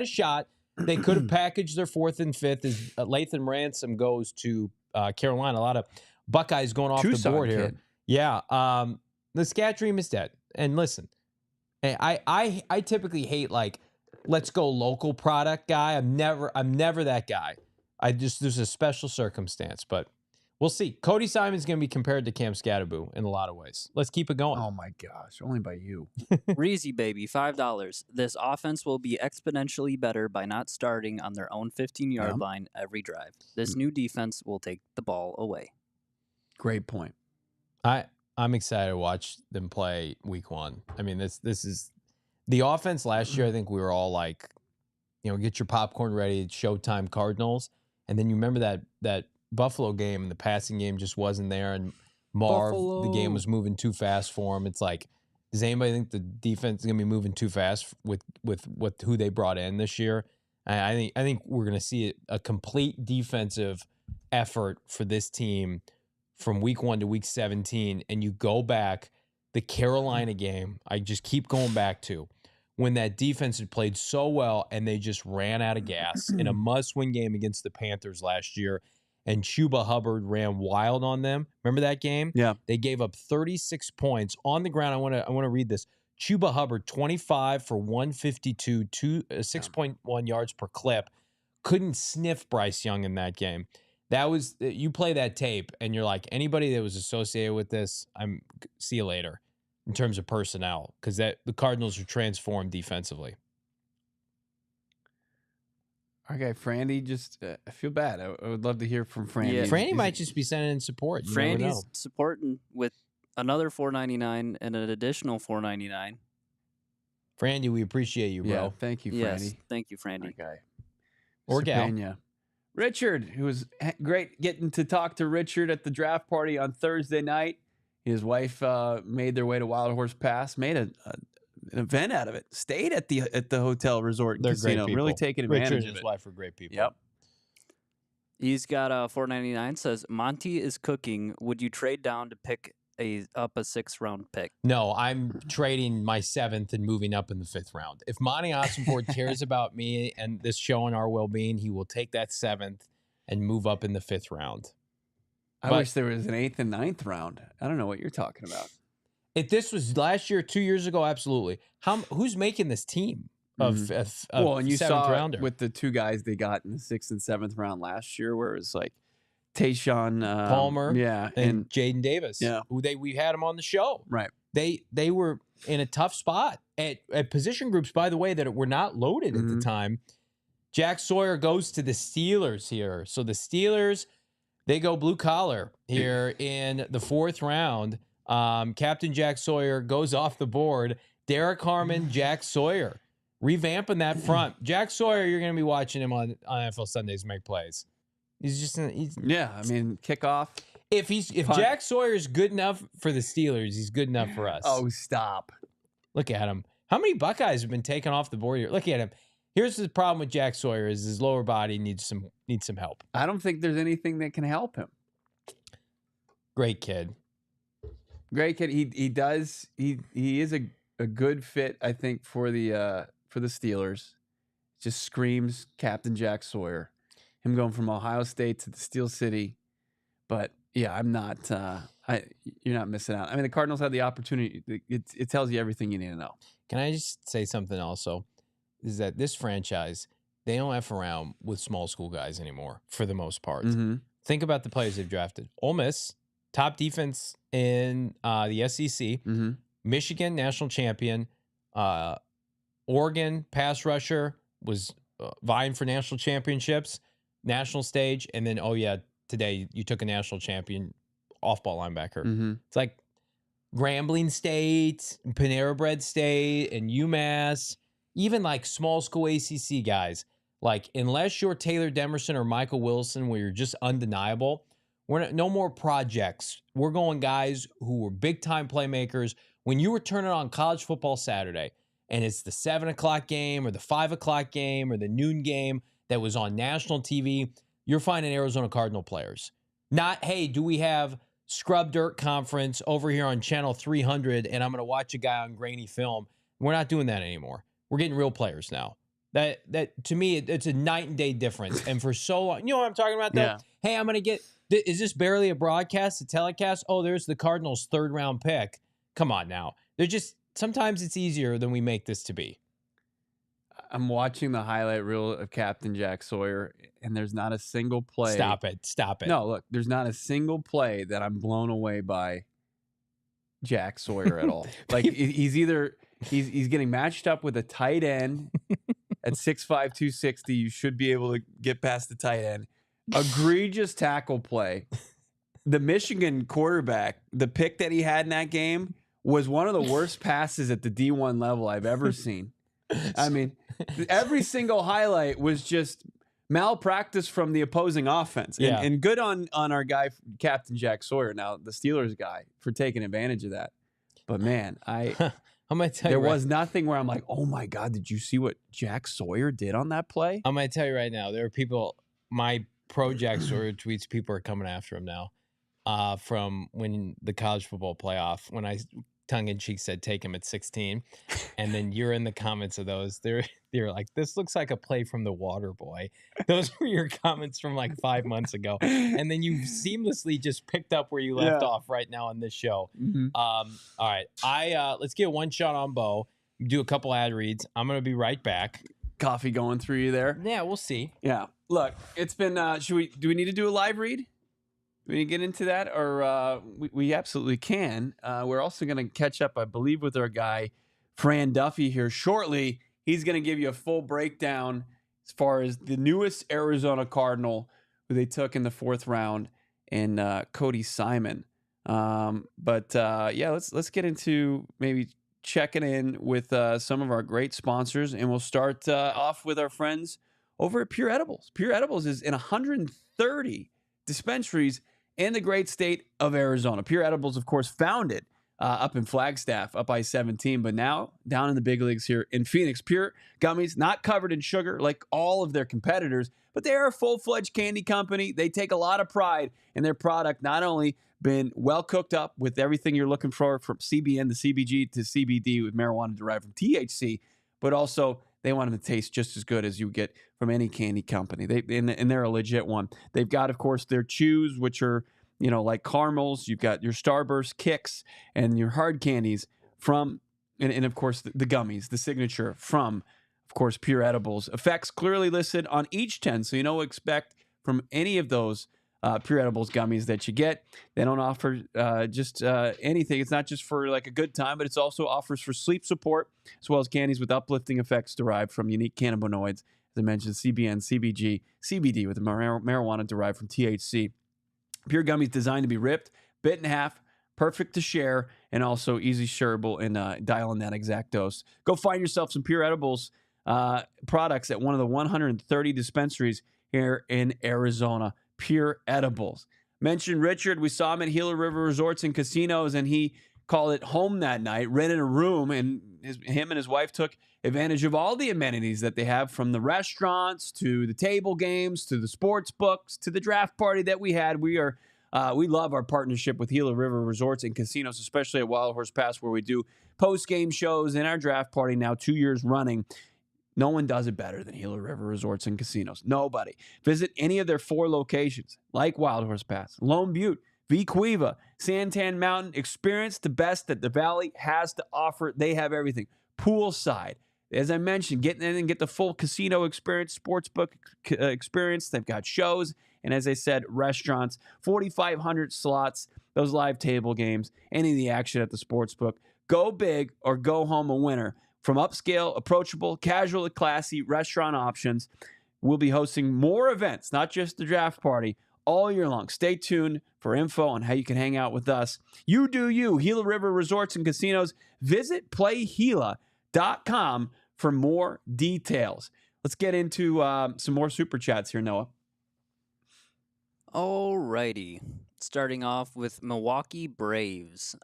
shot. They could have packaged their 4th and 5th as Lathan Ransom goes to Carolina. A lot of Buckeyes going off the board here. Yeah. The scat dream is dead. And listen, I typically hate let's go local product guy. I'm never that guy. There's a special circumstance, but we'll see. Cody Simon's going to be compared to Cam Skattebo in a lot of ways. Let's keep it going. Oh my gosh, only by you. Reezy baby, $5. This offense will be exponentially better by not starting on their own 15-yard line every drive. This new defense will take the ball away. Great point. I'm excited to watch them play week 1. I mean, this is the offense last year. I think we were all like, get your popcorn ready. It's Showtime Cardinals. And then you remember that Buffalo game, and the passing game just wasn't there. And the game was moving too fast for him. It's like, does anybody think the defense is going to be moving too fast with who they brought in this year? I think we're going to see a complete defensive effort for this team from week 1 to week 17, and you go back, the Carolina game, I just keep going back to when that defense had played so well and they just ran out of gas in a must-win game against the Panthers last year, and Chuba Hubbard ran wild on them. Remember that game? Yeah. They gave up 36 points on the ground. I want to read this. Chuba Hubbard, 25 for 152, 6.1 yards per clip. Couldn't sniff Bryce Young in that game. You play that tape and you're like, anybody that was associated with this, see you later in terms of personnel, because the Cardinals are transformed defensively. Okay, Frandy, just I feel bad. I would love to hear from Frandy. Yeah. Frandy might just be sending in support. Frandy's supporting with another $4.99 and an additional $4.99. Frandy, we appreciate you, bro. Yeah, thank you, Frandy. Yes, thank you, Frandy. Okay. Or gal. Sapena. Richard, who was great getting to talk to Richard at the draft party on Thursday night. His wife made their way to Wild Horse Pass, made an event out of it. Stayed at the hotel resort They're casino, great people. really taking advantage Richard of and his it. wife are great people. Yep. He's got $4.99. Says Monty is cooking. Would you trade down to pick up a 6th-round pick? No, I'm trading my 7th and moving up in the 5th round. If Monti Ossenfort cares about me and this show and our well-being, he will take that 7th and move up in the 5th round. I wish there was an 8th and 9th round. I don't know what you're talking about. If this was last year, 2 years ago, absolutely. Who's making this team of well, and you 7th saw rounder? with the 2 guys they got in the 6th and 7th round last year, where it was like Tayshawn Palmer, and Jaden Davis, who we had him on the show. Right. They were in a tough spot at position groups, by the way, that were not loaded at the time. Jack Sawyer goes to the Steelers here. So the Steelers, they go blue collar here in the 4th round. Captain Jack Sawyer goes off the board. Derek Harmon, Jack Sawyer, revamping that front. Jack Sawyer, you're going to be watching him on NFL Sundays make plays. He's just kickoff. If Jack Sawyer is good enough for the Steelers, he's good enough for us. Oh, stop! Look at him. How many Buckeyes have been taken off the board here? Look at him. Here's the problem with Jack Sawyer: is his lower body needs some help. I don't think there's anything that can help him. Great kid. Great kid. He does. He is a good fit, I think, for the Steelers. Just screams Captain Jack Sawyer. Him going from Ohio State to the Steel City. But yeah, I'm not. You're not missing out. I mean, the Cardinals had the opportunity. It tells you everything you need to know. Can I just say something also? Is that this franchise, they don't F around with small school guys anymore for the most part. Think about the players they've drafted. Ole Miss, top defense in the SEC. Michigan, national champion. Oregon, pass rusher, was vying for national championships, national stage. And then, today you took a national champion off-ball linebacker. It's like Grambling State, Panera Bread State, and UMass, even like small school ACC guys. Like, unless you're Taylor Demerson or Michael Wilson, where you're just undeniable, no more projects. We're going guys who were big-time playmakers. When you were turning on college football Saturday, and it's the 7 o'clock game or the 5 o'clock game or the noon game that was on national TV, you're finding Arizona Cardinal players. Not, hey, do we have Scrub Dirt Conference over here on Channel 300 and I'm going to watch a guy on grainy film. We're not doing that anymore. We're getting real players now. That to me, it's a night and day difference. And for so long, you know what I'm talking about, though? Yeah. Hey, I'm going to get, is this barely a broadcast, a telecast? Oh, there's the Cardinals' 3rd round pick. Come on now. They're just, sometimes it's easier than we make this to be. I'm watching the highlight reel of Captain Jack Sawyer, and there's not a single play. Stop it. No, look, there's not a single play that I'm blown away by Jack Sawyer at all. Like, he's getting matched up with a tight end at 6'5", 260. You should be able to get past the tight end. Egregious tackle play. The Michigan quarterback, the pick that he had in that game was one of the worst passes at the D1 level I've ever seen. I mean, every single highlight was just malpractice from the opposing offense. And good on our guy, Captain Jack Sawyer, now the Steelers guy, for taking advantage of that. But, man, I'm gonna tell you, there was nothing where I'm like, oh, my God, did you see what Jack Sawyer did on that play? I'm going to tell you right now, there are people, my pro Jack Sawyer tweets, people are coming after him now from when the college football playoff, when I tongue-in-cheek said take him at 16, and then you're in the comments of those, they're like, this looks like a play from the Water Boy. Those were your comments from like 5 months ago, and then you seamlessly just picked up where you left off right now on this show. All right, let's get one shot on Bo, do a couple ad reads. I'm gonna be right back. Coffee going through you there? Yeah, we'll see. Yeah, look, it's been do we need to do a live read? Do we get into that, or we absolutely can. We're also going to catch up, I believe, with our guy, Fran Duffy, here shortly. He's going to give you a full breakdown as far as the newest Arizona Cardinal who they took in the 4th round, and Cody Simon. Let's get into maybe checking in with some of our great sponsors, and we'll start off with our friends over at Pure Edibles. Pure Edibles is in 130 dispensaries in the great state of Arizona. Pure Edibles, of course, founded up in Flagstaff, up I-17, but now down in the big leagues here in Phoenix. Pure gummies, not covered in sugar like all of their competitors, but they are a full-fledged candy company. They take a lot of pride in their product, not only been well cooked up with everything you're looking for, from CBN to CBG to CBD with marijuana derived from THC, but also they want them to taste just as good as you get from any candy company. And they're a legit one. They've got, of course, their chews, which are, like caramels. You've got your Starburst kicks and your hard candies from, and of course, the gummies, the signature from, of course, Pure Edibles. Effects clearly listed on each 10, so you know what to expect from any of those Pure Edibles gummies that you get. They don't offer just anything. It's not just for like a good time, but it's also offers for sleep support, as well as candies with uplifting effects derived from unique cannabinoids. As I mentioned, CBN, CBG, CBD with marijuana derived from THC. Pure gummies designed to be ripped, bit in half, perfect to share, and also easy shareable and dial in that exact dose. Go find yourself some Pure Edibles products at one of the 130 dispensaries here in Arizona. Pure Edibles. Mentioned Richard. We saw him at Gila River Resorts and Casinos, and he called it home that night, rented a room, and him and his wife took advantage of all the amenities that they have, from the restaurants to the table games to the sports books to the draft party that we had. We love our partnership with Gila River Resorts and Casinos, especially at Wild Horse Pass, where we do post-game shows and our draft party now 2 years running. No one does it better than Gila River Resorts and Casinos. Nobody. Visit any of their 4 locations, like Wild Horse Pass, Lone Butte, Vequiva, Santan Mountain. Experience the best that the Valley has to offer. They have everything. Poolside. As I mentioned, get in and get the full casino experience, sportsbook experience. They've got shows. And as I said, restaurants, 4,500 slots, those live table games, any of the action at the sportsbook. Go big or go home a winner. From upscale, approachable, casual to classy restaurant options, we'll be hosting more events, not just the draft party, all year long. Stay tuned for info on how you can hang out with us. You do you. Gila River Resorts and Casinos. Visit playGila.com for more details. Let's get into some more super chats here, Noah. Alrighty. Starting off with Milwaukee Braves.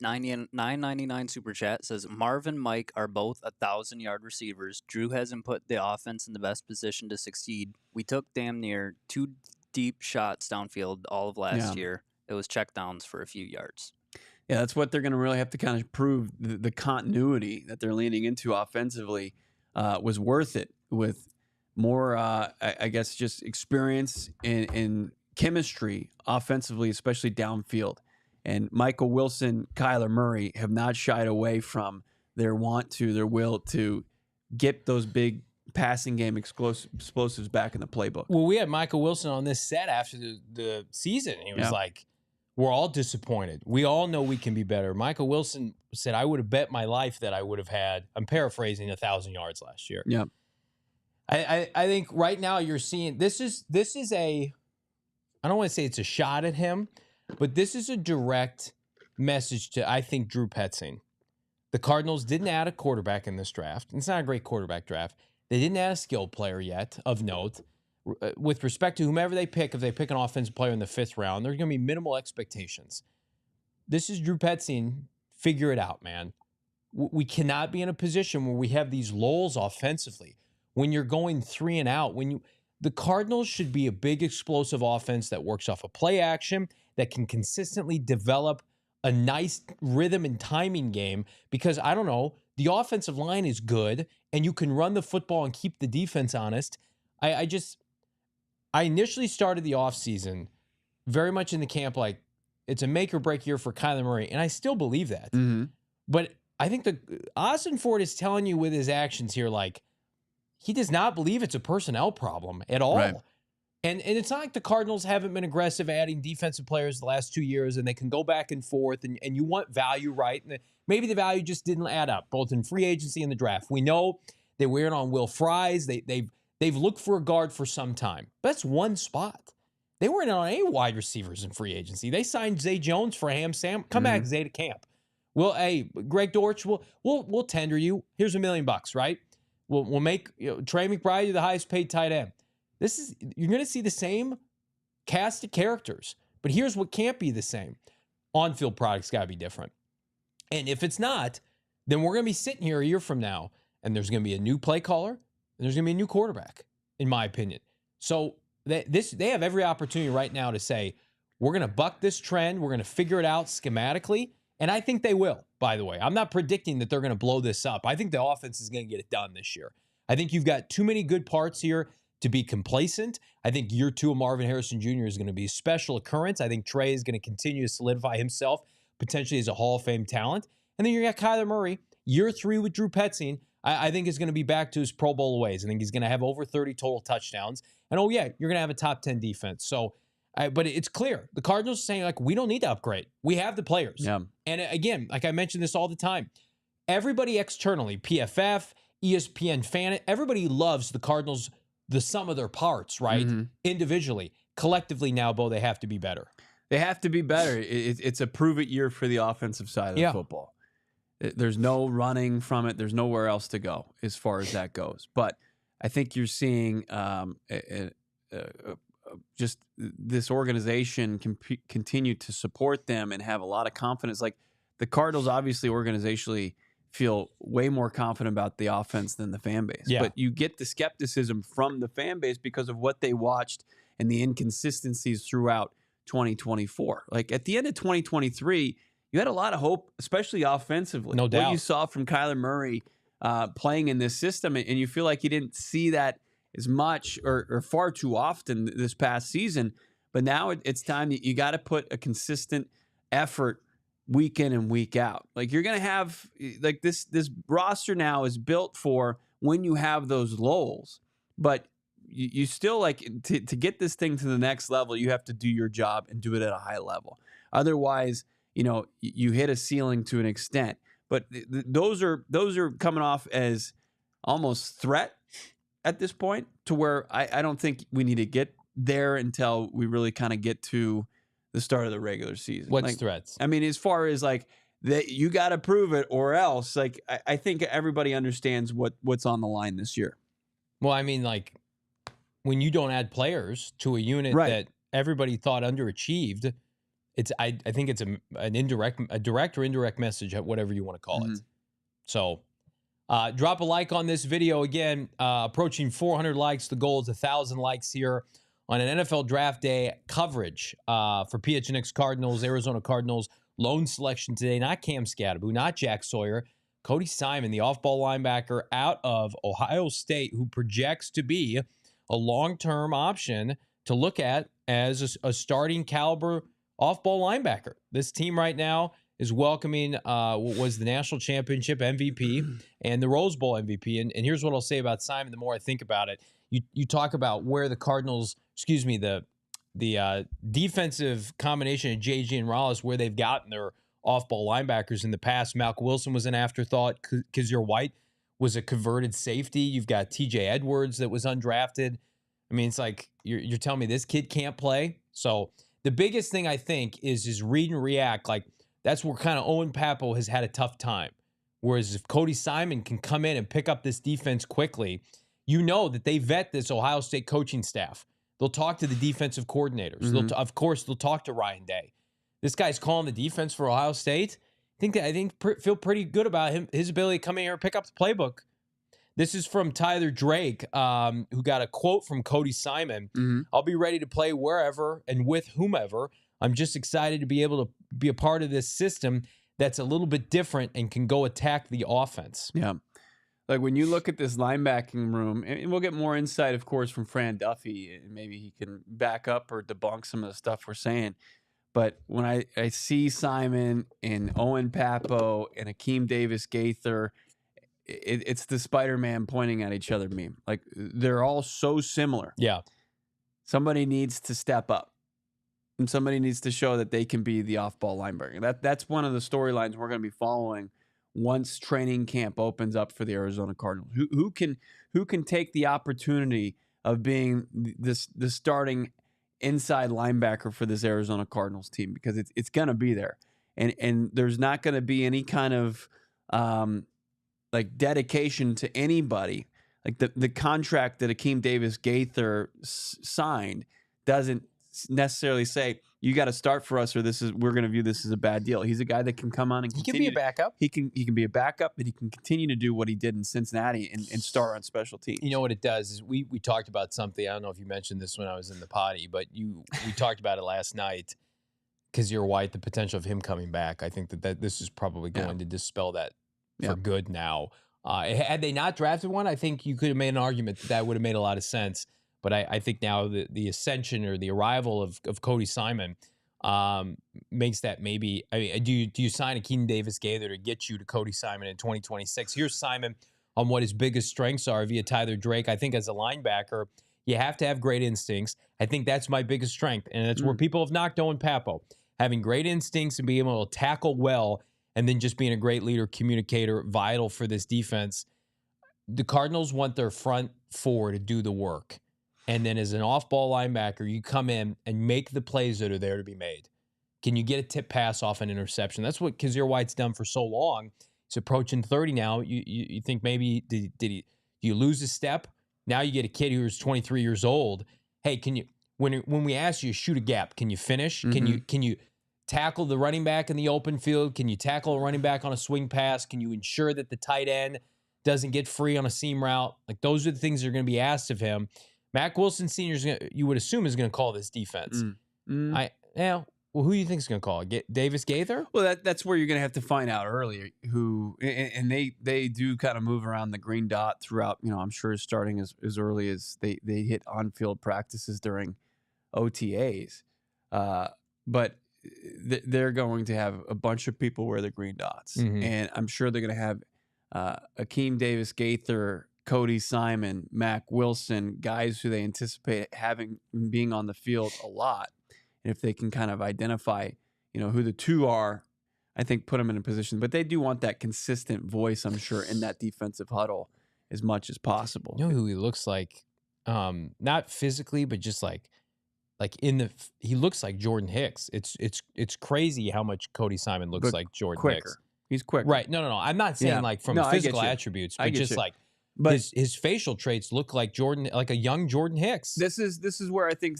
$9.99 super chat says Marvin and Mike are both 1,000-yard receivers. Drew hasn't put the offense in the best position to succeed. We took damn near 2 deep shots downfield all of last year. It was checkdowns for a few yards. Yeah, that's what they're going to really have to kind of prove. The continuity that they're leaning into offensively was worth it, with more, I guess, just experience in chemistry offensively, especially downfield. And Michael Wilson, Kyler Murray have not shied away from their will to get those big passing game explosives back in the playbook. Well, we had Michael Wilson on this set after the season. He was like, we're all disappointed. We all know we can be better. Michael Wilson said, I would have bet my life that I would have had, I'm paraphrasing, 1,000 yards last year. Yeah. I think right now you're seeing, this is a, I don't want to say it's a shot at him, but this is a direct message to, I think, Drew Petzing. The Cardinals didn't add a quarterback in this draft. It's not a great quarterback draft. They didn't add a skilled player yet of note. With respect to whomever they pick, if they pick an offensive player in the 5th round, there's going to be minimal expectations. This is Drew Petzing. Figure it out, man. We cannot be in a position where we have these lulls offensively. When you're going 3 and out, the Cardinals should be a big explosive offense that works off a play action, that can consistently develop a nice rhythm and timing game, because, I don't know, the offensive line is good and you can run the football and keep the defense honest. I initially started the offseason very much in the camp like it's a make or break year for Kyler Murray, and I still believe that. Mm-hmm. But I think Ossenfort is telling you with his actions here, like, he does not believe it's a personnel problem at all. Right. And it's not like the Cardinals haven't been aggressive adding defensive players the last 2 years, and they can go back and forth, and you want value, right? And maybe the value just didn't add up, both in free agency and the draft. We know they were in on Will Fries. They've looked for a guard for some time. But that's one spot. They weren't on any wide receivers in free agency. They signed Zay Jones for Ham Sam. Come back, Zay, to camp. Well, hey, Greg Dortch, we'll tender you. Here's $1 million, right? We'll make Trey McBride the highest paid tight end. You're going to see the same cast of characters, but here's what can't be the same. On-field products got to be different. And if it's not, then we're going to be sitting here a year from now, and there's going to be a new play caller, and there's going to be a new quarterback, in my opinion. So they have every opportunity right now to say, we're going to buck this trend, we're going to figure it out schematically, and I think they will, by the way. I'm not predicting that they're going to blow this up. I think the offense is going to get it done this year. I think you've got too many good parts here to be complacent. I think year 2 of Marvin Harrison Jr. is going to be a special occurrence. I think Trey is going to continue to solidify himself potentially as a Hall of Fame talent. And then you got Kyler Murray, year 3 with Drew Petzing, I think is going to be back to his Pro Bowl ways. I think he's going to have over 30 total touchdowns. And, oh, yeah, you're going to have a top 10 defense. So But it's clear. The Cardinals are saying, like, we don't need to upgrade. We have the players. Yeah. And again, like I mentioned this all the time, everybody externally, PFF, ESPN fan, everybody loves the Cardinals, the sum of their parts, right? Individually. Collectively now, Bo, they have to be better. They have to be better. It's a prove-it year for the offensive side of football. There's no running from it. There's nowhere else to go as far as that goes. But I think you're seeing just this organization continue to support them and have a lot of confidence. Like the Cardinals, obviously, organizationally feel way more confident about the offense than the fan base. Yeah. But you get the skepticism from the fan base because of what they watched and the inconsistencies throughout 2024. Like at the end of 2023, you had a lot of hope, especially offensively. No doubt. What you saw from Kyler Murray playing in this system, and you feel like you didn't see that as much or far too often this past season. But now it's time that you got to put a consistent effort week in and week out. Like you're going to have like this roster now is built for when you have those lulls, but you still like to get this thing to the next level, you have to do your job and do it at a high level. Otherwise, you hit a ceiling to an extent. But those are coming off as almost threat at this point, to where I don't think we need to get there until we really kind of get to the start of the regular season. What's threats? I mean, as far as like that, you got to prove it or else. Like I think everybody understands what's on the line this year. Well, I mean, like when you don't add players to a unit that everybody thought underachieved, I think it's a direct or indirect message, whatever you want to call it. So drop a like on this video. Again, approaching 400 likes. The goal is 1,000 likes here on an NFL Draft Day coverage for PHNX Cardinals, Arizona Cardinals. Lone selection today, not Cam Skattebo, not Jack Sawyer. Cody Simon, the off-ball linebacker out of Ohio State, who projects to be a long-term option to look at as a starting caliber off-ball linebacker. This team right now is welcoming what was the national championship MVP and the Rose Bowl MVP. And here's what I'll say about Simon the more I think about it. You talk about where the Cardinals, the defensive combination of JG and Rollis, where they've gotten their off-ball linebackers in the past. Malcolm Wilson was an afterthought. Kazir White was a converted safety. You've got TJ Edwards that was undrafted. I mean, it's like you're telling me this kid can't play. So the biggest thing I think is read and react. Like that's where kind of Owen Pappo has had a tough time. Whereas if Cody Simon can come in and pick up this defense quickly, you know that they vet this Ohio State coaching staff. They'll talk to the defensive coordinators. Of course, they'll talk to Ryan Day. This guy's calling the defense for Ohio State. I feel pretty good about his ability to come in here and pick up the playbook. This is from Tyler Drake, who got a quote from Cody Simon. I'll be ready to play wherever and with whomever. I'm just excited to be able to be a part of this system that's a little bit different and can go attack the offense. Yeah. Like when you look at this linebacking room, and we'll get more insight, of course, from Fran Duffy, and maybe he can back up or debunk some of the stuff we're saying. But when I see Simon and Owen Pappo and Akeem Davis-Gaither, it's the Spider-Man pointing at each other meme. Like they're all so similar. Yeah. Somebody needs to step up. And somebody needs to show that they can be the off-ball linebacker. That's one of the storylines we're going to be following once training camp opens up for the Arizona Cardinals. Who can take the opportunity of being the starting inside linebacker for this Arizona Cardinals team, because it's going to be there. And there's not going to be any kind of like dedication to anybody. Like the contract that Akeem Davis-Gaither signed doesn't necessarily say you got to start for us or we're going to view this as a bad deal. He's a guy that can come on and continue. He can be a backup. He can be a backup, but he can continue to do what he did in Cincinnati and start on special teams. You know what it does is we talked about something. I don't know if you mentioned this when I was in the potty, but we talked about it last night. Kazir White, the potential of him coming back. I think that this is probably going to dispel that for good now. Had they not drafted one, I think you could have made an argument that would have made a lot of sense. But I think now the ascension or the arrival of Cody Simon makes that maybe. I mean, do you sign Akeem Davis-Gaither to get you to Cody Simon in 2026? Here's Simon on what his biggest strengths are via Tyler Drake. I think as a linebacker, You have to have great instincts. I think that's my biggest strength, and that's where people have knocked Owen Papo. Having great instincts and being able to tackle well, and then just being a great leader, communicator, vital for this defense. The Cardinals want their front four to do the work. And then as an off-ball linebacker, you come in and make the plays that are there to be made. Can you get a tip pass off an interception? That's what Kazir White's done for so long. He's approaching 30 now. You think maybe did you lose a step? Now you get a kid who's 23 years old. Hey, can you when we ask you to shoot a gap, can you finish? Can you tackle the running back in the open field? Can you tackle a running back on a swing pass? Can you ensure that the tight end doesn't get free on a seam route? Like, those are the things that are going to be asked of him. Mack Wilson Sr. You would assume is going to call this defense. Well, who do you think is going to call it? Davis Gaither? Well, that's where you're going to have to find out earlier who, and they do kind of move around the green dot throughout, I'm sure starting as early as they hit on-field practices during OTAs. But they're going to have a bunch of people wear the green dots. And I'm sure they're going to have Akeem Davis Gaither, Cody Simon, Mack Wilson, guys who they anticipate being on the field a lot. And if they can kind of identify, who the two are, I think put them in a position. But they do want that consistent voice, I'm sure, in that defensive huddle as much as possible. You know who he looks like? Not physically, but just like he looks like Jordan Hicks. It's crazy how much Cody Simon looks like Jordan quicker. Hicks. He's quick. Right. No. I'm not saying from physical attributes, but just but his facial traits look like a young Jordan Hicks. This is where I think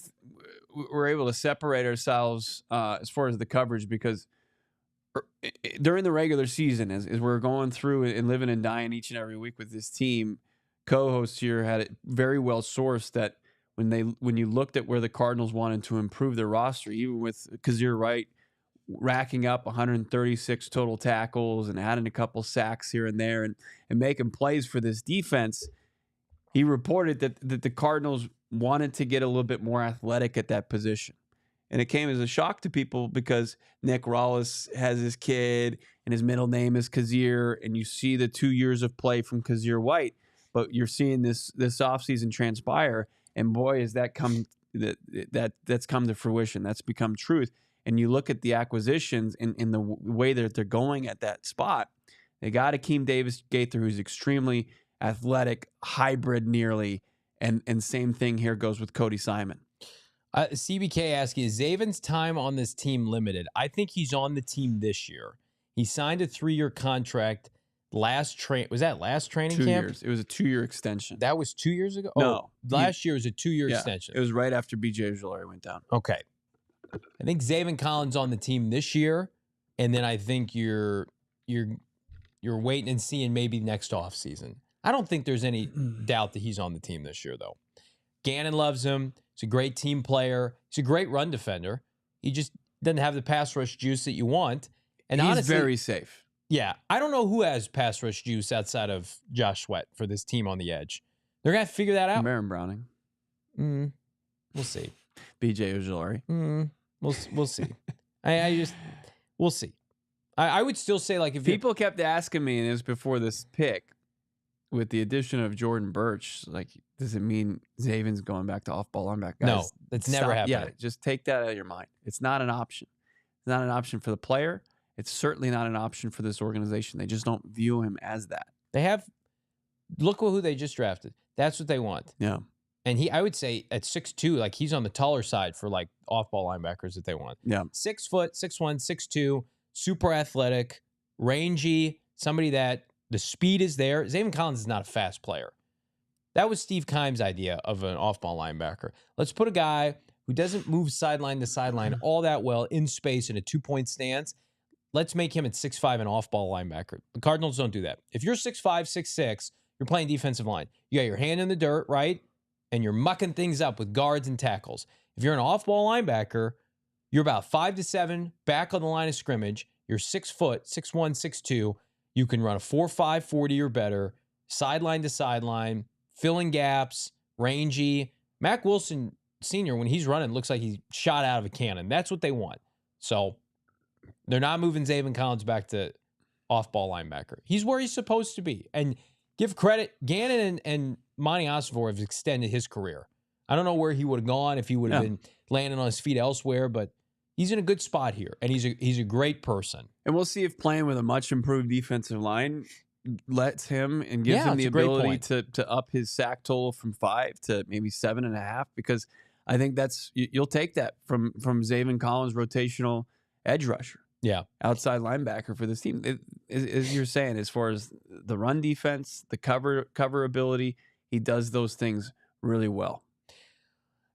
we're able to separate ourselves as far as the coverage, because during the regular season, as we're going through and living and dying each and every week with this team, co-hosts here had it very well sourced that when you looked at where the Cardinals wanted to improve their roster, even with Kazir Wright racking up 136 total tackles and adding a couple sacks here and there and making plays for this defense, he reported that the Cardinals wanted to get a little bit more athletic at that position. And it came as a shock to people because Nick Rollis has his kid and his middle name is Kazir, and you see the 2 years of play from Kazir White, but you're seeing this offseason transpire, and boy, has that's come to fruition. That's become truth. And you look at the acquisitions in the way that they're going at that spot. They got Akeem Davis Gaither, who's extremely athletic, hybrid nearly, and same thing here goes with Cody Simon. CBK asking, is Zaven's time on this team limited? I think he's on the team this year. He signed a 3-year contract was that last training camp? 2 years. It was a 2-year extension. That was 2 years ago? No. Last year was a 2-year extension. It was right after BJ Ojulari went down. Okay. I think Zaven Collins on the team this year, and then I think you're waiting and seeing maybe next offseason. I don't think there's any doubt that he's on the team this year, though. Gannon loves him. He's a great team player. He's a great run defender. He just doesn't have the pass rush juice that you want. And he's honestly, very safe. Yeah. I don't know who has pass rush juice outside of Josh Sweat for this team on the edge. They're going to have to figure that out. Marin Browning. We'll see. BJ Ojulari. We'll see. We'll see. I would still say, like, if people kept asking me, and it was before this pick, with the addition of Jordan Burch, like, does it mean Zaven's going back to off-ball linebacker? No, that's never happened. Yeah, just take that out of your mind. It's not an option. It's not an option for the player. It's certainly not an option for this organization. They just don't view him as that. Look who they just drafted. That's what they want. Yeah. And I would say at 6'2", like, he's on the taller side for, like, off-ball linebackers that they want. Yeah. 6 foot, 6'1", 6'2", super athletic, rangy, somebody that the speed is there. Zaven Collins is not a fast player. That was Steve Keim's idea of an off-ball linebacker. Let's put a guy who doesn't move sideline to sideline all that well in space in a 2-point stance. Let's make him at 6'5", an off-ball linebacker. The Cardinals don't do that. If you're 6'5", 6'6", you're playing defensive line. You got your hand in the dirt, right? And you're mucking things up with guards and tackles. If you're an off-ball linebacker, you're about 5 to 7 back on the line of scrimmage. You're 6 foot, 6'1", 6'2". You can run a 4.5 40 or better, sideline to sideline, filling gaps, rangy. Mack Wilson Sr., when he's running, looks like he's shot out of a cannon. That's what they want. So they're not moving Zaven Collins back to off-ball linebacker. He's where he's supposed to be. And give credit, Gannon and Monti Ossenfort have extended his career. I don't know where he would have gone if he would have been landing on his feet elsewhere, but he's in a good spot here, and he's a great person. And we'll see if playing with a much improved defensive line lets him and gives him the ability to up his sack total from 5 to maybe 7.5, because I think you'll take that from Zaven Collins, rotational edge rusher. Yeah. Outside linebacker for this team. As you're saying, as far as the run defense, the cover ability, he does those things really well.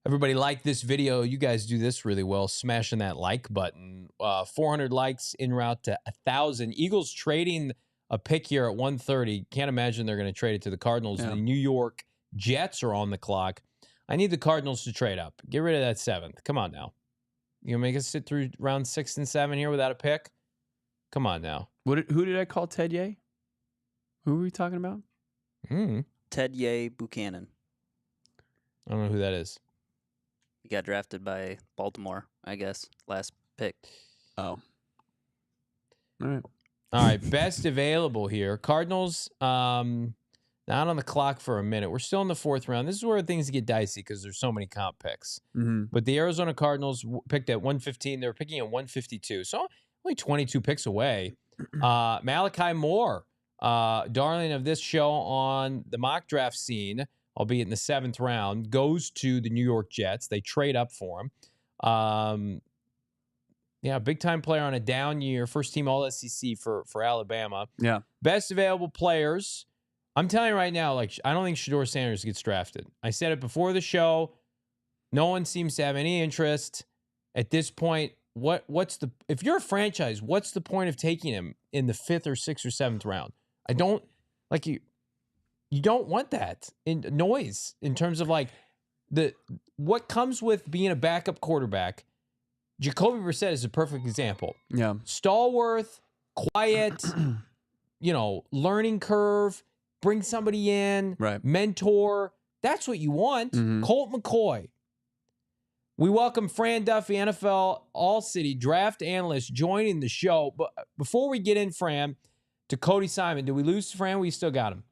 Everybody like this video. You guys do this really well, smashing that like button. 400 likes en route to 1,000. Eagles trading a pick here at 1:30. Can't imagine they're going to trade it to the Cardinals. Yeah. The New York Jets are on the clock. I need the Cardinals to trade up. Get rid of that 7th. Come on now. You gonna make us sit through round 6 and 7 here without a pick? Come on now. Who did I call Ted Ye? Who were we talking about? Ted Ye Buchanan. I don't know who that is. He got drafted by Baltimore, I guess, last pick. Oh. All right. Best available here. Cardinals, not on the clock for a minute. We're still in the 4th round. This is where things get dicey because there's so many comp picks. Mm-hmm. But the Arizona Cardinals picked at 115. They're picking at 152. So only 22 picks away. Malachi Moore, darling of this show on the mock draft scene, albeit in the 7th round, goes to the New York Jets. They trade up for him. Big-time player on a down year. First team All-SEC for Alabama. Yeah. Best available players. I'm telling you right now, I don't think Shedeur Sanders gets drafted. I said it before the show. No one seems to have any interest at this point. If you're a franchise, what's the point of taking him in the 5th or 6th or 7th round? I don't you don't want that in noise in terms of what comes with being a backup quarterback. Jacoby Brissett is a perfect example. Yeah. Stalwart, quiet, learning curve. Bring somebody in, right. Mentor. That's what you want. Mm-hmm. Colt McCoy. We welcome Fran Duffy, NFL ALLCITY draft analyst, joining the show. But before we get in, Fran, to Cody Simon, did we lose Fran? We still got him.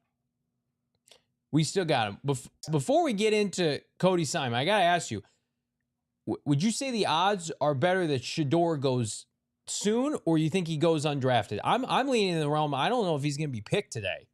Before we get into Cody Simon, I got to ask you, would you say the odds are better that Shedeur goes soon, or you think he goes undrafted? I'm leaning in the realm. I don't know if he's going to be picked today.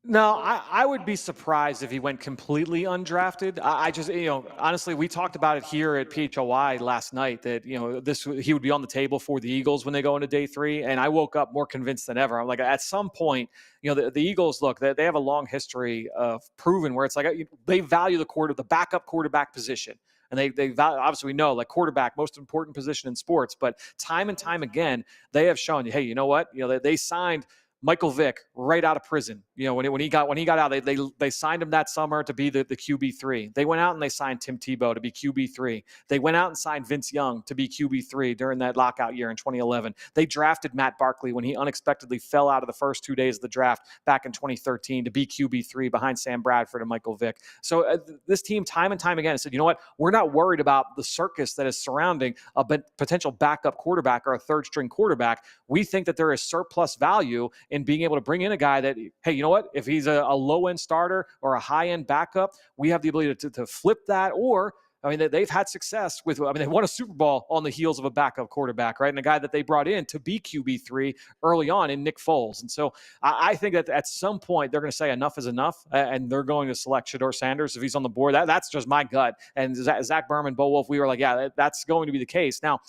No, I would be surprised if he went completely undrafted. I just, honestly, we talked about it here at PHOI last night that, he would be on the table for the Eagles when they go into day 3. And I woke up more convinced than ever. I'm like, at some point, the Eagles, look, they have a long history of proving where it's they value the backup quarterback position. And they value, obviously we know, quarterback, most important position in sports. But time and time again, they have shown, hey, you know what? They signed Michael Vick right out of prison. When he got out, they signed him that summer to be the QB3. They went out and they signed Tim Tebow to be QB3. They went out and signed Vince Young to be QB3 during that lockout year in 2011. They drafted Matt Barkley when he unexpectedly fell out of the first 2 days of the draft back in 2013 to be QB3 behind Sam Bradford and Michael Vick. So this team time and time again has said, you know what? We're not worried about the circus that is surrounding a potential backup quarterback or a third-string quarterback. We think that there is surplus value in being able to bring in a guy that, hey, you know what? If he's a low-end starter or a high-end backup, we have the ability to flip that. Or, they've had success with, they won a Super Bowl on the heels of a backup quarterback, right? And a guy that they brought in to be QB3 early on in Nick Foles. And so I think that at some point they're going to say enough is enough, and they're going to select Shedeur Sanders if he's on the board. That's just my gut. And Zach Berman, Bo Wolf, we were like, yeah, that's going to be the case. Now,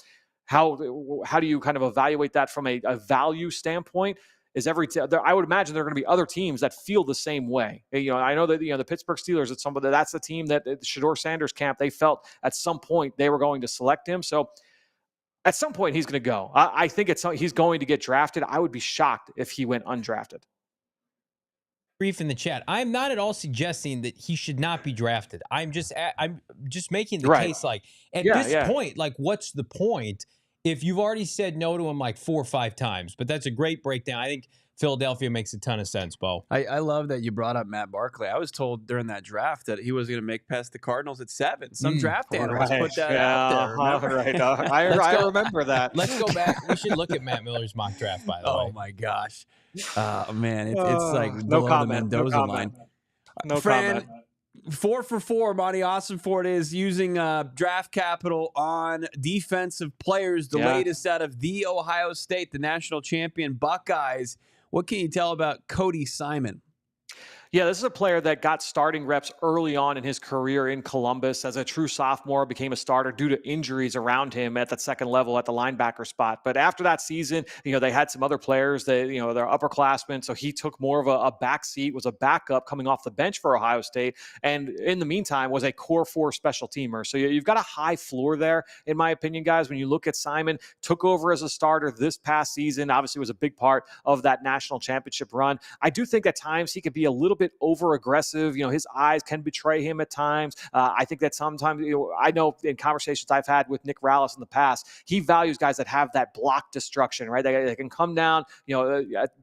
how do you kind of evaluate that from a value standpoint? I would imagine there are going to be other teams that feel the same way. I know that the Pittsburgh Steelers, that's the team that Shedeur Sanders camp, they felt at some point they were going to select him. So at some point he's going to go. I think he's going to get drafted. I would be shocked if he went undrafted. Brief in the chat. I'm not at all suggesting that he should not be drafted. I'm just making the case at this point, what's the point? If you've already said no to him 4 or 5 times, but that's a great breakdown. I think Philadelphia makes a ton of sense, Bo. I love that you brought up Matt Barkley. I was told during that draft that he was going to make past the Cardinals at 7. Some draft analysts put that out there. Right. I remember that. Let's go back. We should look at Matt Miller's mock draft, by the way. Oh, my gosh. Man, it's below the Mendoza line. No Fran, comment. 4 for 4. Monti Ossenfort is using draft capital on defensive players. The latest out of the Ohio State, the national champion Buckeyes. What can you tell about Cody Simon? Yeah, this is a player that got starting reps early on in his career in Columbus as a true sophomore, became a starter due to injuries around him at that second level at the linebacker spot. But after that season, they had some other players that, they're upperclassmen. So he took more of a back seat, was a backup coming off the bench for Ohio State. And in the meantime, was a core 4 special teamer. So you've got a high floor there, in my opinion, guys. When you look at Simon, took over as a starter this past season, obviously was a big part of that national championship run. I do think at times he could be a little bit over aggressive. His eyes can betray him at times. I think that sometimes, I know in conversations I've had with Nick Rallis in the past, he values guys that have that block destruction, right? They can come down,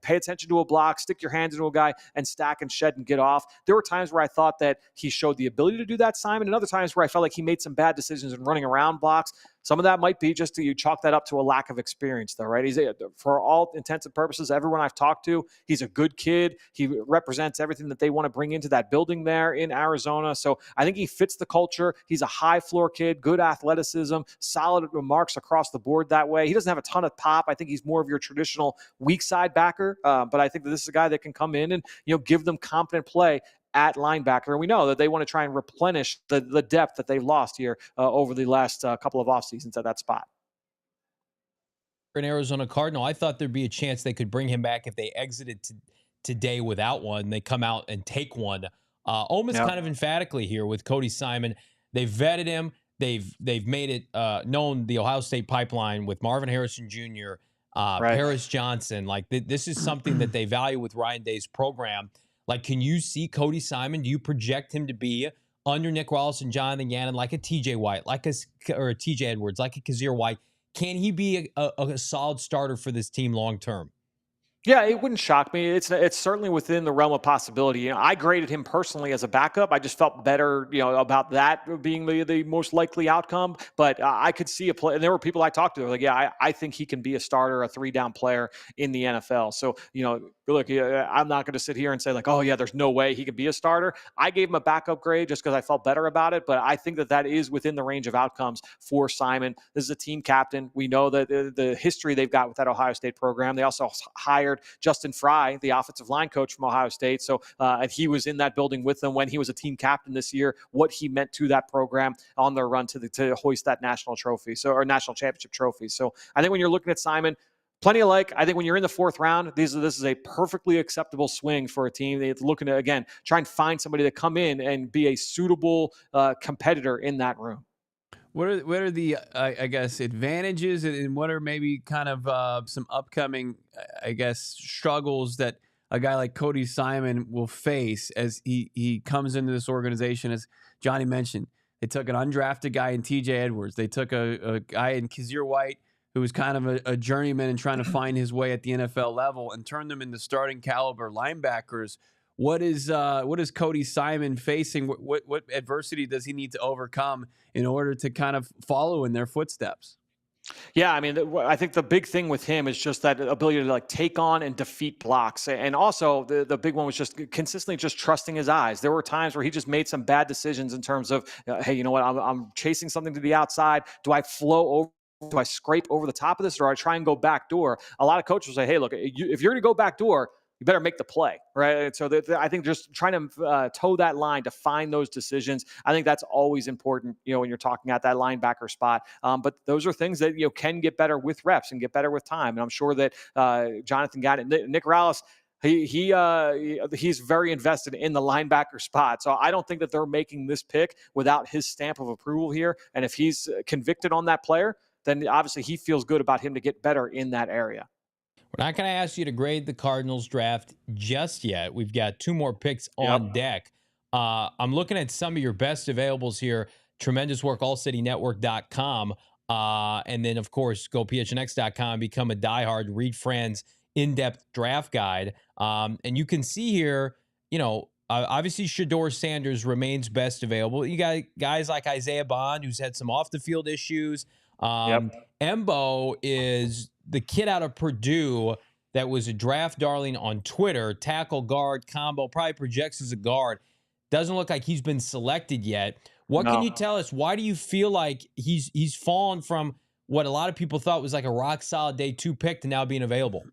pay attention to a block, stick your hands into a guy and stack and shed and get off. There were times where I thought that he showed the ability to do that, Simon, and other times where I felt like he made some bad decisions in running around blocks. Some of that might be just you chalk that up to a lack of experience, though, right? He's for all intents and purposes, everyone I've talked to, he's a good kid. He represents everything that they want to bring into that building there in Arizona. So I think he fits the culture. He's a high floor kid, good athleticism, solid remarks across the board that way. He doesn't have a ton of pop. I think he's more of your traditional weak side backer. But I think that this is a guy that can come in and give them competent play at linebacker. And we know that they want to try and replenish the depth that they've lost here over the last couple of off seasons at that spot. An Arizona Cardinal, I thought there'd be a chance they could bring him back if they exited today without one. They come out and take one almost kind of emphatically here with Cody Simon. They've vetted him. They've made it known, the Ohio State pipeline with Marvin Harrison Jr., Paris Johnson. Like this is something that they value with Ryan Day's program. Like, can you see Cody Simon? Do you project him to be under Nick Rallis and Jonathan Gannon, like a TJ White, or a TJ Edwards, like a Kazir White? Can he be a solid starter for this team long term? Yeah, it wouldn't shock me. It's certainly within the realm of possibility. I graded him personally as a backup. I just felt better, about that being the most likely outcome. But I could see a play, and there were people I talked to. They were like, I think he can be a starter, a 3-down player in the NFL. So, look, I'm not going to sit here and say like, oh yeah, there's no way he could be a starter. I gave him a backup grade just because I felt better about it. But I think that is within the range of outcomes for Simon. This is a team captain. We know that the history they've got with that Ohio State program. They also hired Justin Fry, the offensive line coach from Ohio State. So and he was in that building with them when he was a team captain this year, what he meant to that program on their run to hoist that national championship trophy. So I think when you're looking at Simon, plenty of I think when you're in the 4th round, this is a perfectly acceptable swing for a team. They're looking to, again, try and find somebody to come in and be a suitable competitor in that room. What are the I guess advantages and what are maybe kind of some upcoming struggles that a guy like Cody Simon will face as he comes into this organization? As Johnny mentioned, they took an undrafted guy in TJ Edwards. They took a guy in Kazir White who was kind of a journeyman and trying to find his way at the NFL level and turned them into starting caliber linebackers. What is Cody Simon facing? What adversity does he need to overcome in order to kind of follow in their footsteps? Yeah, I mean, I think the big thing with him is just that ability to take on and defeat blocks. And also the big one was just consistently just trusting his eyes. There were times where he just made some bad decisions in terms of, hey, you know what, I'm chasing something to the outside. Do I flow over? Do I scrape over the top of this, or do I try and go back door? A lot of coaches will say, hey, look, if you're going to go back door, you better make the play, right? So I think just trying to toe that line to find those decisions, I think that's always important, when you're talking at that linebacker spot. But those are things that, can get better with reps and get better with time. And I'm sure that Jonathan Gannon, Nick Rallis, he's very invested in the linebacker spot. So I don't think that they're making this pick without his stamp of approval here. And if he's convicted on that player, then obviously he feels good about him to get better in that area. We're not going to ask you to grade the Cardinals draft just yet. We've got 2 more picks on deck. I'm looking at some of your best availables here. Tremendous work, ALLCITYNetwork.com. And then, of course, go PHNX.com, become a diehard, read Fran's in-depth draft guide. And you can see here, obviously Shedeur Sanders remains best available. You got guys like Isaiah Bond, who's had some off-the-field issues. Embo is the kid out of Purdue that was a draft darling on Twitter, tackle guard combo, probably projects as a guard. Doesn't look like he's been selected yet. What can No. you tell us? Why do you feel like he's fallen from what a lot of people thought was like a rock solid day 2 pick to now being available?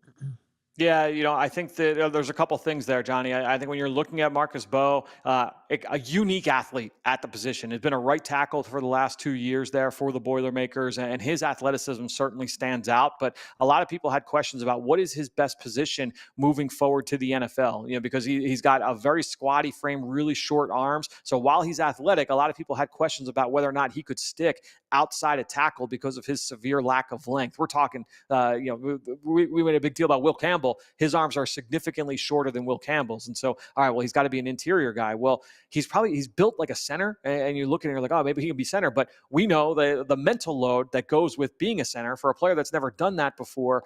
Yeah, I think that there's a couple things there, Johnny. I think when you're looking at Marcus Bo, a unique athlete at the position, has been a right tackle for the last 2 years there for the Boilermakers, and his athleticism certainly stands out. But a lot of people had questions about what is his best position moving forward to the NFL, because he's got a very squatty frame, really short arms. So while he's athletic, a lot of people had questions about whether or not he could stick outside of tackle because of his severe lack of length. We're talking, we made a big deal about Will Campbell. His arms are significantly shorter than Will Campbell's. And so, all right, well, he's got to be an interior guy. Well, he's built like a center, and you look at it and you're like, oh, maybe he can be center. But we know the mental load that goes with being a center for a player that's never done that before.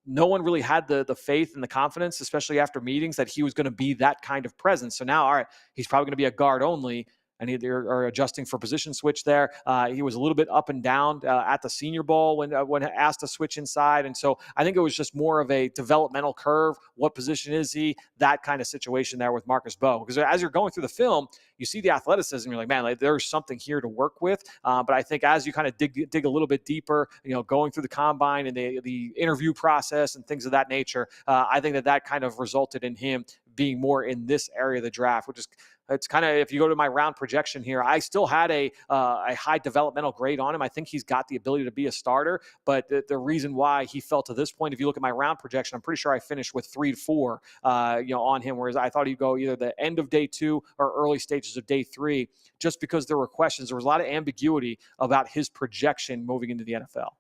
No one really had the faith and the confidence, especially after meetings, that he was going to be that kind of presence. So now, all right, he's probably going to be a guard only. And they're adjusting for position switch there. He was a little bit up and down at the Senior Bowl when asked to switch inside. And so I think it was just more of a developmental curve. What position is he? That kind of situation there with Marcus Bo. Because as you're going through the film, you see the athleticism. You're like, man, there's something here to work with. But I think as you kind of dig a little bit deeper, going through the combine and the interview process and things of that nature, I think that kind of resulted in him being more in this area of the draft, which is, it's kind of, if you go to my round projection here, I still had a high developmental grade on him. I think he's got the ability to be a starter, but the reason why he fell to this point, if you look at my round projection, I'm pretty sure I finished with 3 to 4, on him, whereas I thought he'd go either the end of day 2 or early stages of day 3, just because there were questions. There was a lot of ambiguity about his projection moving into the NFL.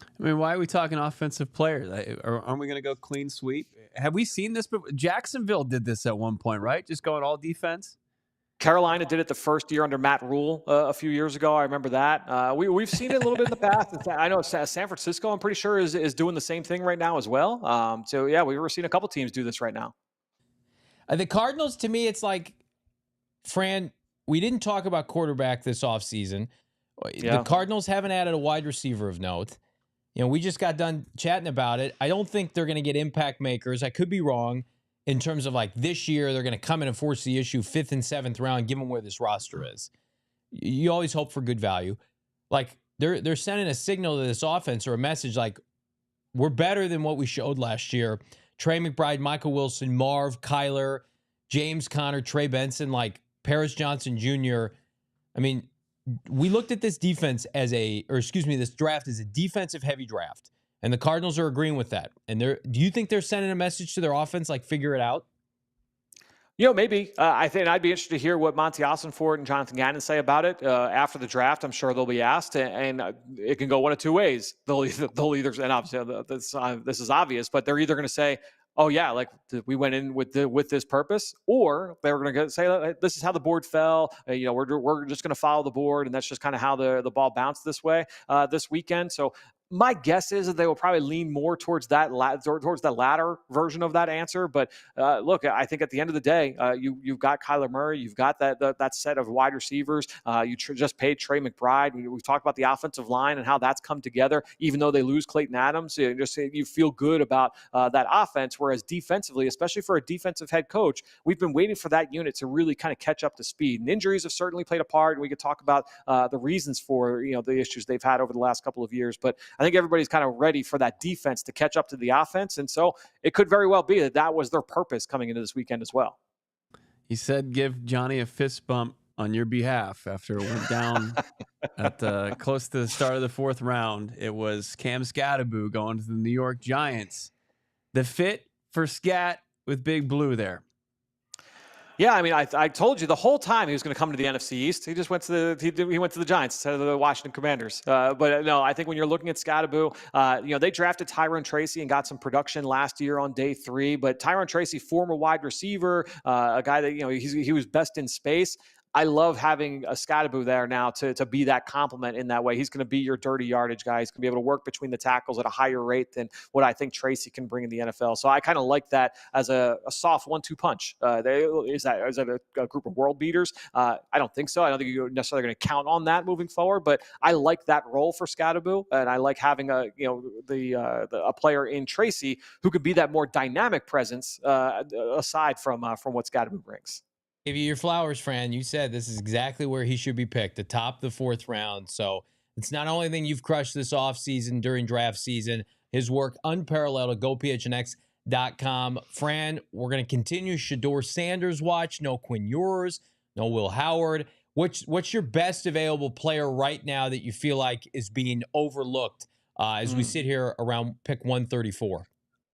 I mean, why are we talking offensive players? Aren't we going to go clean sweep? Have we seen this? Jacksonville did this at one point, right? Just going all defense. Carolina did it the first year under Matt Rule a few years ago. I remember that. We've seen it a little bit in the past. I know San Francisco, I'm pretty sure, is doing the same thing right now as well. So, yeah, we've seen a couple teams do this right now. The Cardinals, to me, it's like, Fran, we didn't talk about quarterback this offseason. Yeah. The Cardinals haven't added a wide receiver of note. We just got done chatting about it. I don't think they're going to get impact makers. I could be wrong in terms of like this year, they're going to come in and force the issue 5th and 7th round, given where this roster is. You always hope for good value. Like they're sending a signal to this offense or a message like, we're better than what we showed last year. Trey McBride, Michael Wilson, Marv, Kyler, James Conner, Trey Benson, like Paris Johnson Jr. I mean, we looked at this this draft as a defensive heavy draft, and the Cardinals are agreeing with that. And do you think they're sending a message to their offense, like figure it out? Maybe. I think I'd be interested to hear what Monti Ossenfort and Jonathan Gannon say about it after the draft. I'm sure they'll be asked, and it can go one of two ways. They'll either, and obviously this is obvious, but they're either going to say, oh yeah, like we went in with this purpose, or they were going to say, this is how the board fell. We're just going to follow the board, and that's just kind of how the ball bounced this way this weekend. So my guess is that they will probably lean more towards that latter version of that answer. But look, I think at the end of the day, you've got Kyler Murray, you've got that set of wide receivers. You just paid Trey McBride. We've talked about the offensive line and how that's come together, even though they lose Clayton Adams. You feel good about that offense. Whereas defensively, especially for a defensive head coach, we've been waiting for that unit to really kind of catch up to speed. And injuries have certainly played a part. And we could talk about the reasons for the issues they've had over the last couple of years. But I think everybody's kind of ready for that defense to catch up to the offense. And so it could very well be that was their purpose coming into this weekend as well. He said, give Johnny a fist bump on your behalf after it went down at close to the start of the 4th round. It was Cam Skattebo going to the New York Giants. The fit for Scat with Big Blue there. Yeah, I mean, I told you the whole time he was going to come to the NFC East. He just went to the Giants instead of the Washington Commanders. But no, I think when you're looking at Skattebo, they drafted Tyrone Tracy and got some production last year on day 3. But Tyrone Tracy, former wide receiver, a guy that he was best in space. I love having a Skattebo there now to be that complement in that way. He's going to be your dirty yardage guy. He's going to be able to work between the tackles at a higher rate than what I think Tracy can bring in the NFL. So I kind of like that as a soft 1-2 punch. Is that a group of world beaters? I don't think so. I don't think you're necessarily going to count on that moving forward, but I like that role for Skattebo, and I like having a player in Tracy who could be that more dynamic presence aside from what Skattebo brings. give you your flowers, Fran. You said this is exactly where he should be picked, the top of the 4th round. So it's not only thing you've crushed this offseason during draft season, his work unparalleled at GoPHNX.com. Fran, we're going to continue Shedeur Sanders watch. No Quinn Ewers, no Will Howard. What's your best available player right now that you feel like is being overlooked as we sit here around pick 134?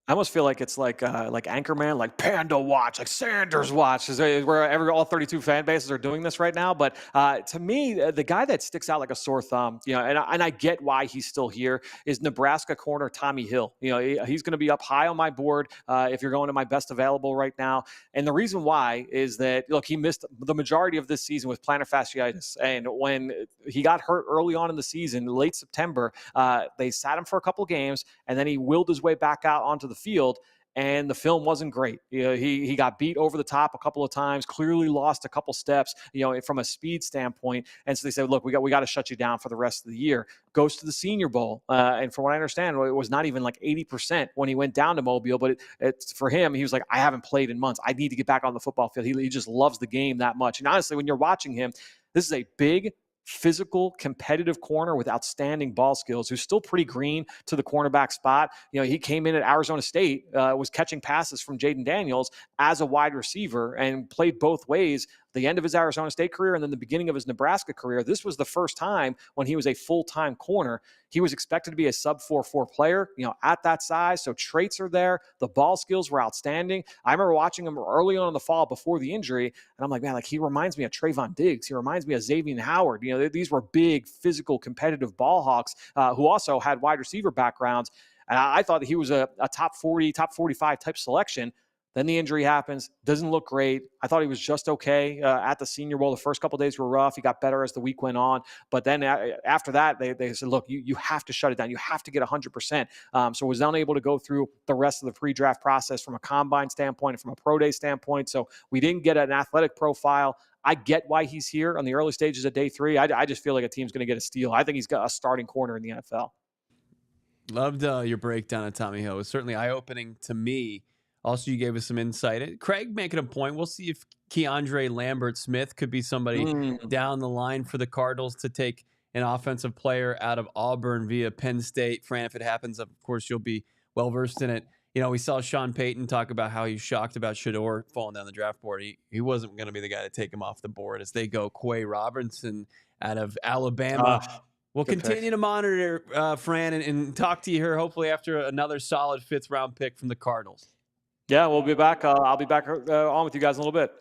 I almost feel like it's like Anchorman, like Panda Watch, like Sanders Watch, is where all 32 fan bases are doing this right now. But to me, the guy that sticks out like a sore thumb, and I get why he's still here, is Nebraska corner Tommy Hill. He's going to be up high on my board if you're going to my best available right now. And the reason why is that, look, he missed the majority of this season with plantar fasciitis. And when he got hurt early on in the season, late September, they sat him for a couple games, and then he willed his way back out onto the field, and the film wasn't great. He got beat over the top a couple of times, clearly lost a couple steps, from a speed standpoint. And so they said, look, we got to shut you down for the rest of the year. Goes to the Senior Bowl. And from what I understand, it was not even like 80% when he went down to Mobile, but it's for him, he was like, I haven't played in months. I need to get back on the football field. He just loves the game that much. And honestly, when you're watching him, this is a big, physical, competitive corner with outstanding ball skills, who's still pretty green to the cornerback spot. He came in at Arizona State, was catching passes from Jaden Daniels as a wide receiver and played both ways the end of his Arizona State career and then the beginning of his Nebraska career. This was the first time when he was a full-time corner. He was expected to be a sub 4.4 player, at that size. So traits are there. The ball skills were outstanding. I remember watching him early on in the fall before the injury, and I'm like, man, he reminds me of Trayvon Diggs. He reminds me of Xavier Howard. These were big, physical, competitive ball hawks who also had wide receiver backgrounds. And I thought that he was a top 40, top 45 type selection. Then the injury happens. Doesn't look great. I thought he was just okay at the Senior Bowl. The first couple of days were rough. He got better as the week went on. But then after that, they said, look, you have to shut it down. You have to get 100%. So was unable to go through the rest of the pre-draft process from a combine standpoint and from a pro day standpoint. So we didn't get an athletic profile. I get why he's here on the early stages of day 3. I just feel like a team's going to get a steal. I think he's got a starting corner in the NFL. Loved your breakdown of Tommy Hill. It was certainly eye-opening to me. Also, you gave us some insight. Craig making a point. We'll see if Keandre Lambert-Smith could be somebody down the line for the Cardinals to take an offensive player out of Auburn via Penn State. Fran, if it happens, of course, you'll be well-versed in it. We saw Sean Payton talk about how he's shocked about Shedeur falling down the draft board. He wasn't going to be the guy to take him off the board as they go Quay Robinson out of Alabama. We'll continue to monitor Fran and talk to you here hopefully after another solid 5th-round pick from the Cardinals. Yeah, we'll be back. I'll be back on with you guys in a little bit.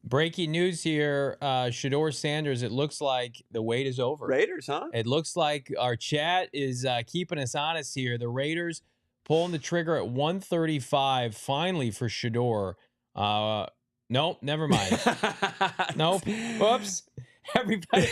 Breaking news here, Shedeur Sanders, it looks like the wait is over. Raiders, huh? It looks like our chat is keeping us honest here. The Raiders pulling the trigger at 135 finally for Shedeur. Nope, never mind. Nope. Whoops. Everybody.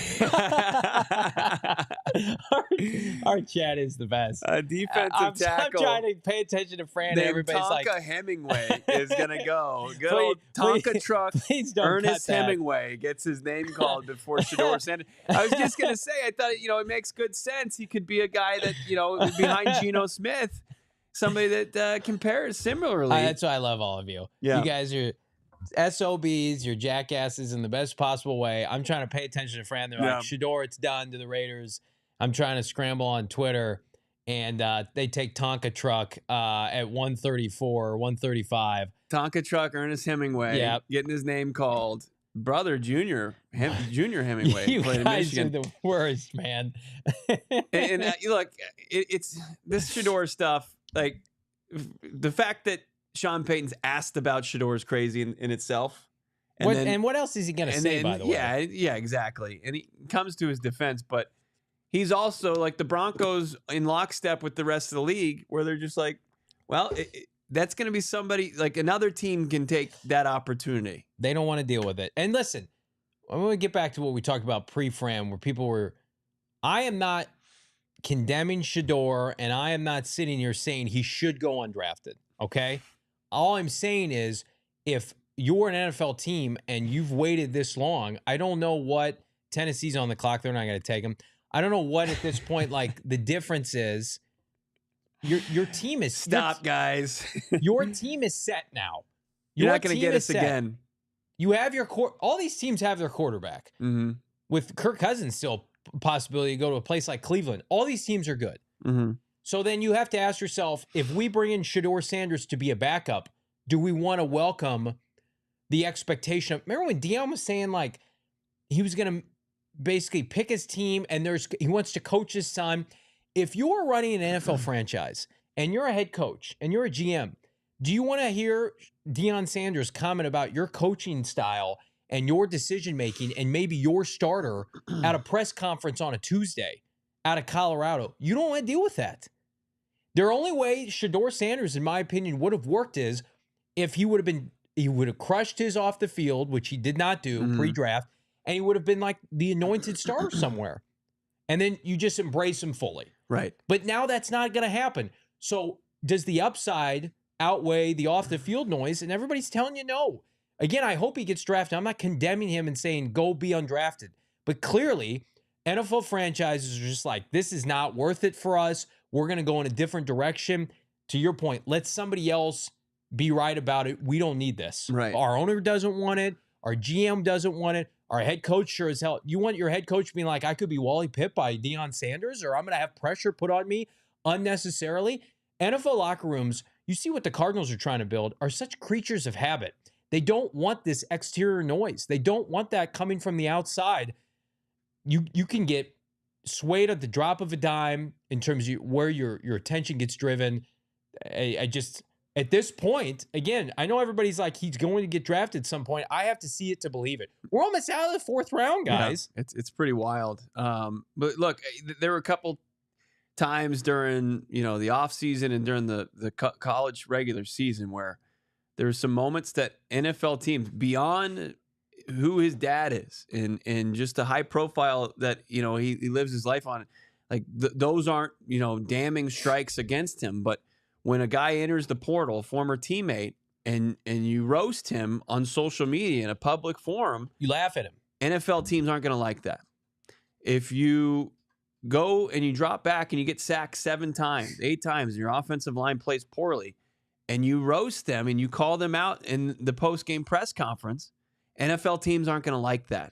our chat is the best. Defensive tackle. I'm trying to pay attention to Fran. Everybody's Tonka like, Hemingway is going to go. Good old Tonka truck. Please don't Ernest cut that. Hemingway gets his name called before Shedeur Sanders. I was just going to say, I thought, it makes good sense. He could be a guy that, behind Geno Smith, somebody that compares similarly. That's why I love all of you. Yeah. You guys are SOBs, you're jackasses in the best possible way. I'm trying to pay attention to Fran. They're like, Shedeur, it's done to the Raiders. I'm trying to scramble on Twitter, and they take Tonka truck at 134 or 135. Tonka truck, Ernest Hemingway, getting his name called. Brother Junior Hemingway. You played guys in Michigan. are the worst, man. and look, it's this Shedeur stuff. Like the fact that Sean Payton's asked about Shedeur is crazy in itself. And what else is he going to say, by the way? Yeah, exactly. And he comes to his defense, but he's also like the Broncos in lockstep with the rest of the league, where they're just like, well, that's going to be somebody like another team can take that opportunity. They don't want to deal with it. And listen, I'm going to get back to what we talked about pre-Fran, where people were, I am not condemning Shedeur, and I am not sitting here saying he should go undrafted. Okay. All I'm saying is, if you're an NFL team and you've waited this long, I don't know what Tennessee's on the clock. They're not going to take him. I don't know what at this point, like the difference is. Your team is stop, guys. Your team is set now. You're not going to get us again. You have all these teams have their quarterback. Mm-hmm. With Kirk Cousins still a possibility to go to a place like Cleveland. All these teams are good. Mm-hmm. So then you have to ask yourself, if we bring in Shedeur Sanders to be a backup, do we want to welcome the expectation of, remember when Deion was saying like he was going to basically pick his team and he wants to coach his son. If you're running an NFL franchise and you're a head coach and you're a GM, do you want to hear Deion Sanders comment about your coaching style and your decision-making and maybe your starter at a press conference on a Tuesday out of Colorado? You don't want to deal with that. The only way Shedeur Sanders, in my opinion, would have worked is if he would have crushed his off the field, which he did not do pre-draft, and he would have been like the anointed starter somewhere. And then you just embrace him fully. Right. But now that's not going to happen. So does the upside outweigh the off the field noise? And everybody's telling you no. Again, I hope he gets drafted. I'm not condemning him and saying go be undrafted. But clearly, NFL franchises are just like, this is not worth it for us. We're going to go in a different direction. To your point, let somebody else be right about it. We don't need this. Right. Our owner doesn't want it. Our GM doesn't want it. Our head coach sure as hell. You want your head coach being like, I could be Wally Pipp by Deion Sanders, or I'm going to have pressure put on me unnecessarily. NFL locker rooms, you see what the Cardinals are trying to build, are such creatures of habit. They don't want this exterior noise. They don't want that coming from the outside. You can get swayed at the drop of a dime in terms of where your attention gets driven. I just, at this point, again, I know everybody's like, he's going to get drafted at some point. I have to see it to believe it. We're almost out of the fourth round, guys. Yeah, it's pretty wild. But look, there were a couple times during the offseason and during the college regular season where there were some moments that NFL teams, beyond who his dad is and just the high profile that he lives his life on, like those aren't damning strikes against him. But when a guy enters the portal, a former teammate, and you roast him on social media in a public forum, you laugh at him. NFL teams aren't going to like that. If you go and you drop back and you get sacked 7 times, 8 times, and your offensive line plays poorly, and you roast them and you call them out in the post-game press conference, NFL teams aren't going to like that.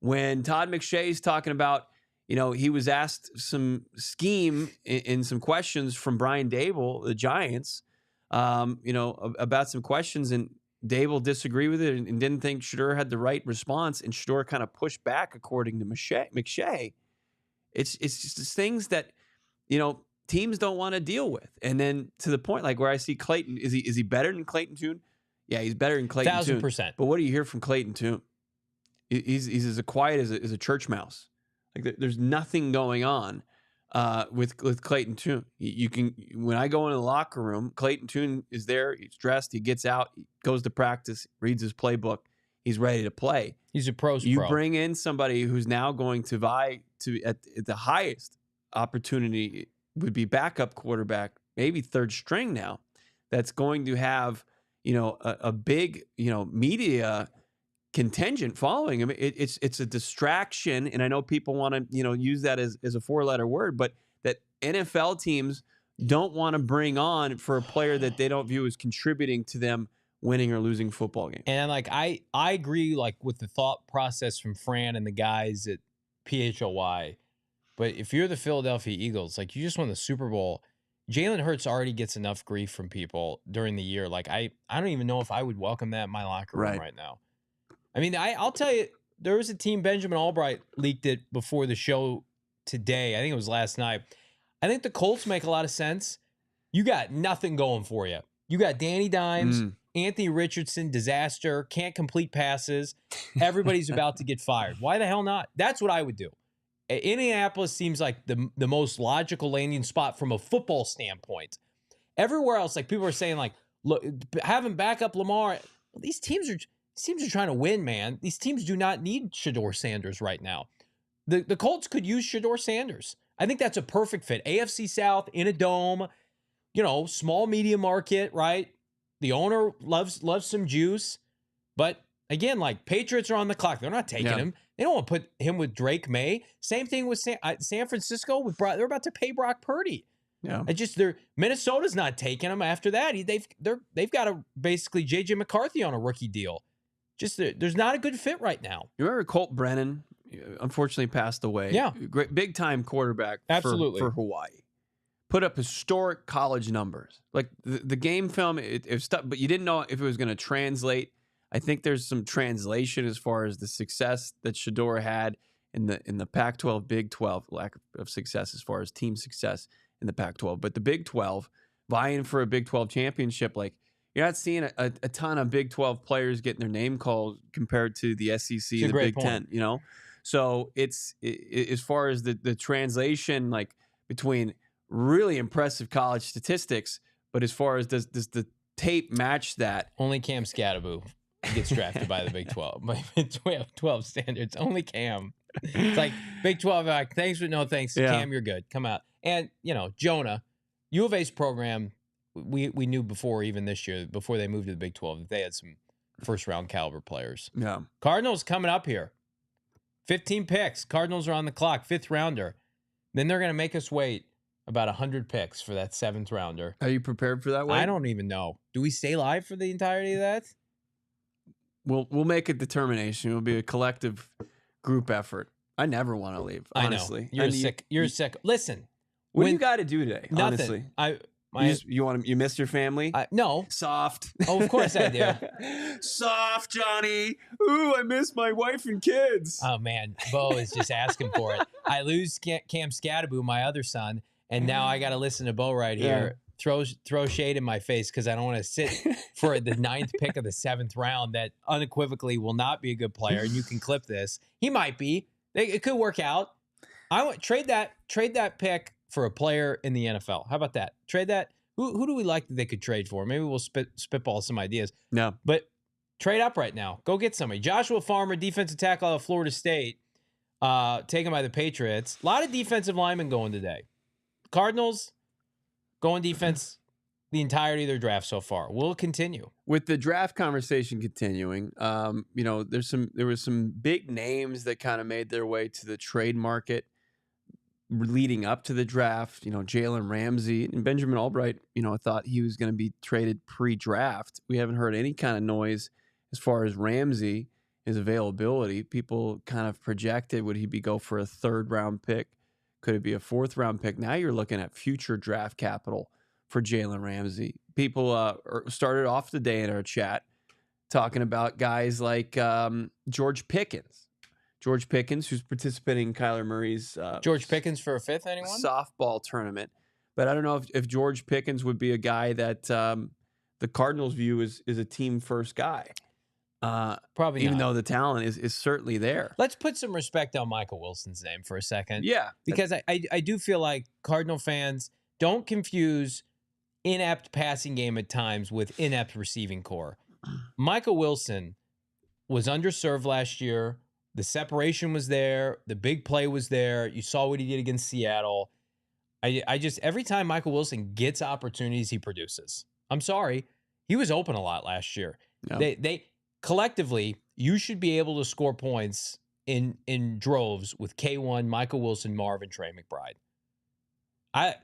When Todd McShay's talking about, he was asked some scheme in some questions from Brian Dable, the Giants, about some questions, and Dable disagreed with it and didn't think Shedeur had the right response, and Shedeur kind of pushed back according to McShay. It's just things that, teams don't want to deal with. And then to the point, like where I see Clayton, is he better than Clayton Tune? Yeah, he's better than Clayton Tune. 1,000%. But what do you hear from Clayton Tune? He's as quiet as a church mouse. Like there's nothing going on with Clayton Tune. When I go into the locker room, Clayton Tune is there. He's dressed. He gets out. He goes to practice. Reads his playbook. He's ready to play. He's a pro. You bring in somebody who's now going to vie at the highest opportunity, would be backup quarterback, maybe third string now, that's going to have a big media contingent following him. It's a distraction, and I know people want to use that as a 4-letter word, but that NFL teams don't want to bring on for a player that they don't view as contributing to them winning or losing football games. And like I agree with the thought process from Fran and the guys at PHOY. But if you're the Philadelphia Eagles, like you just won the Super Bowl, Jalen Hurts already gets enough grief from people during the year. Like I don't even know if I would welcome that in my locker room right now. I mean, I'll tell you, there was a team, Benjamin Albright leaked it before the show today. I think it was last night. I think the Colts make a lot of sense. You got nothing going for you. You got Danny Dimes, Anthony Richardson, disaster, can't complete passes. Everybody's about to get fired. Why the hell not? That's what I would do. Indianapolis seems like the most logical landing spot from a football standpoint. Everywhere else, like people are saying, like, look, having backup Lamar, well, these teams are trying to win, man. These teams do not need Shedeur Sanders right now. The Colts could use Shedeur Sanders. I think that's a perfect fit. AFC South in a dome, small media market, right? The owner loves some juice, but again, like Patriots are on the clock. They're not taking him. They don't want to put him with Drake May. Same thing with San Francisco. They're about to pay Brock Purdy. Yeah, Minnesota's not taking him after that. They've got to basically JJ McCarthy on a rookie deal. there's not a good fit right now. You remember Colt Brennan? Unfortunately, passed away. Yeah. Great, big time quarterback. Absolutely. For Hawaii. Put up historic college numbers. Like the game film, it was stuck, but you didn't know if it was going to translate. I think there's some translation as far as the success that Shedeur had in the Pac-12, Big 12, lack of success as far as team success in the Pac-12. But the Big 12, vying for a Big 12 championship, like you're not seeing a ton of Big 12 players getting their name called compared to the SEC, the Big 10, you know? So it's as far as the translation, like between really impressive college statistics, but as far as does the tape match that? Only Cam Skattebo gets drafted by the Big 12. By 12 standards, only Cam. It's like Big 12, like, thanks but no thanks. Yeah. Cam, you're good. Come out. And, Jonah, U of A's program, we knew before, even this year, before they moved to the Big 12, that they had some first-round caliber players. Yeah. Cardinals coming up here. 15 picks. Cardinals are on the clock. 5th rounder. Then they're going to make us wait about 100 picks for that 7th rounder. Are you prepared for that wait? I don't even know. Do we stay live for the entirety of that? We'll make a determination. It'll be a collective group effort. I never want to leave, honestly. I know. You're sick. Listen. What do you got to do today, nothing. Honestly? You miss your family? No. Soft. Oh, of course I do. Soft, Johnny. Ooh, I miss my wife and kids. Oh, man. Bo is just asking for it. I lose Cam Skattebo, my other son, and now I got to listen to Bo right here. Throw shade in my face because I don't want to sit for the 9th pick of the 7th round that unequivocally will not be a good player, and you can clip this. He might be. It could work out. I want trade that pick for a player in the NFL. How about that? Trade that. Who do we like that they could trade for? Maybe we'll spitball some ideas. No. But trade up right now. Go get somebody. Joshua Farmer, defensive tackle out of Florida State, taken by the Patriots. A lot of defensive linemen going today. Cardinals going defense the entirety of their draft so far. Will continue. With the draft conversation continuing, there was some big names that kind of made their way to the trade market leading up to the draft. Jalen Ramsey and Benjamin Albright, I thought he was going to be traded pre-draft. We haven't heard any kind of noise as far as Ramsey, his availability. People kind of projected, would he go for a 3rd round pick? Could it be a 4th round pick? Now you're looking at future draft capital for Jalen Ramsey. People started off the day in our chat talking about guys like George Pickens. George Pickens, who's participating in Kyler Murray's George Pickens for a 5th, anyone? Softball tournament. But I don't know if George Pickens would be a guy that the Cardinals view as a team first guy. Probably even not. though the talent is certainly there. Let's put some respect on Michael Wilson's name for a second. Yeah. Because I do feel like Cardinal fans don't confuse inept passing game at times with inept receiving core. Michael Wilson was underserved last year. The separation was there. The big play was there. You saw what he did against Seattle. I just, every time Michael Wilson gets opportunities, he produces. I'm sorry. He was open a lot last year. No. They collectively, you should be able to score points in droves with K1, Michael Wilson, Marv, and Trey McBride.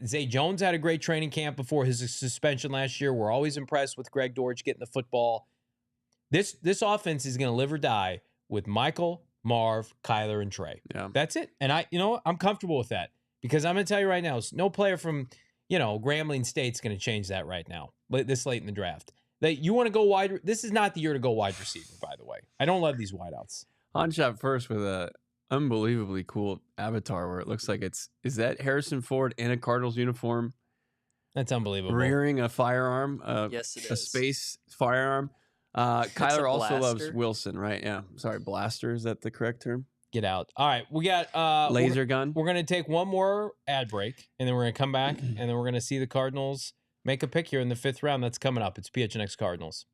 Zay Jones had a great training camp before his suspension last year. We're always impressed with Greg Dortch getting the football. This offense is going to live or die with Michael, Marv, Kyler, and Trey. Yeah. That's it. And I'm comfortable with that because I'm going to tell you right now, no player from, Grambling State's going to change that right now, this late in the draft. That you want to go wide. This is not the year to go wide receiver, by the way. I don't love these wideouts. On shot first with a unbelievably cool avatar where it looks like is that Harrison Ford in a Cardinals uniform? That's unbelievable. Rearing a firearm, yes, it is. A space firearm. Kyler also loves Wilson, right? Yeah. Sorry, blaster. Is that the correct term? Get out. All right. We got laser gun. We're going to take one more ad break, and then we're going to come back, and then we're going to see the Cardinals make a pick here in the 5th round. That's coming up. It's PHNX Cardinals.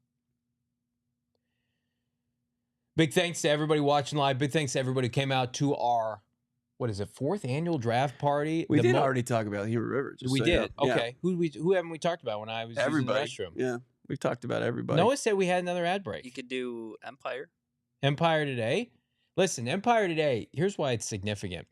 Big thanks to everybody watching live. Big thanks to everybody who came out to our, 4th annual draft party. We did already talk about Hero River. We did. Okay. Yeah. Who haven't we talked about when I was using the restroom? Yeah. We've talked about everybody. Noah said we had another ad break. You could do Empire. Empire Today. Listen, Empire Today, here's why it's significant.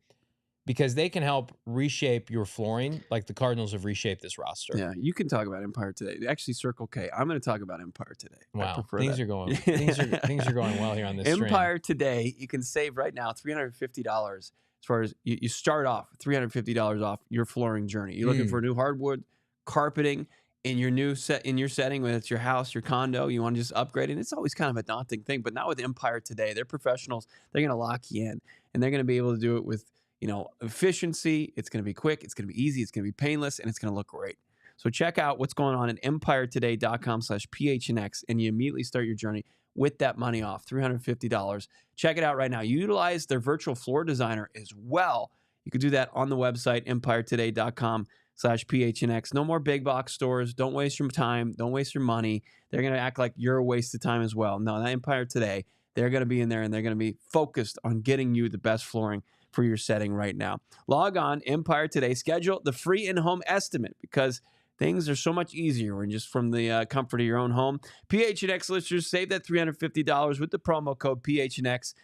because they can help reshape your flooring like the Cardinals have reshaped this roster. Yeah, you can talk about Empire Today. Actually, Circle K. I'm going to talk about Empire Today. Wow, things are going things are going well here on this Empire Today. You can save right now $350 as far as you start off $350 off your flooring journey. You're looking for new hardwood carpeting in your new setting, whether it's your house, your condo, you want to just upgrade it. It's always kind of a daunting thing, but not with Empire Today. They're professionals. They're going to lock you in, and they're going to be able to do it with efficiency. It's going to be quick. It's going to be easy. It's going to be painless, and it's going to look great. So check out what's going on at empiretoday.com/PHNX, and you immediately start your journey with that money off, $350. Check it out right now. Utilize their virtual floor designer as well. You can do that on the website, empiretoday.com/PHNX. No more big box stores. Don't waste your time. Don't waste your money. They're going to act like you're a waste of time as well. No, that Empire Today, they're going to be in there, and they're going to be focused on getting you the best flooring for your setting right now. Log on, Empire Today. Schedule the free in-home estimate because things are so much easier when just from the comfort of your own home. PHNX listeners, save that $350 with the promo code PHNX.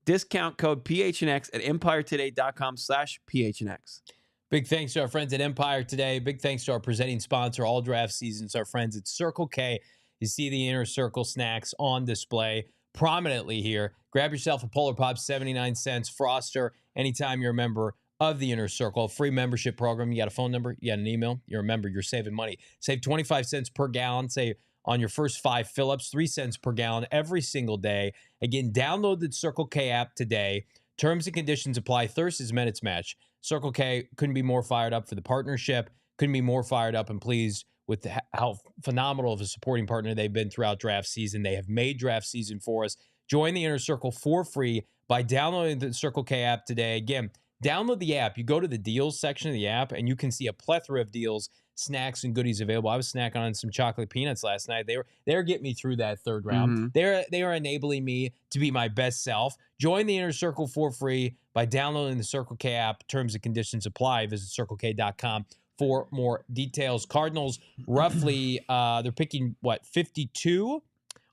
Discount code PHNX at empiretoday.com/PHNX. Big thanks to our friends at Empire Today. Big thanks to our presenting sponsor, all draft seasons, our friends at Circle K. You see the Inner Circle snacks on display prominently here. Grab yourself a Polar Pop, 79 cents, Froster, anytime you're a member of the Inner Circle. Free membership program. You got a phone number, you got an email, you're a member, you're saving money. Save 25 cents per gallon, say on your first 5 fill-ups, 3 cents per gallon every single day. Again, download the Circle K app today. Terms and conditions apply. Thirst is met its match. Circle K couldn't be more fired up for the partnership, couldn't be more fired up and pleased with how phenomenal of a supporting partner they've been throughout draft season. They have made draft season for us. Join the Inner Circle for free by downloading the Circle K app today. Again, download the app. You go to the deals section of the app, and you can see a plethora of deals, snacks, and goodies available. I was snacking on some chocolate peanuts last night. They were getting me through that third round. They are enabling me to be my best self. Join the Inner Circle for free by downloading the Circle K app. Terms and conditions apply. Visit CircleK.com for more details. Cardinals, roughly, they're picking, 52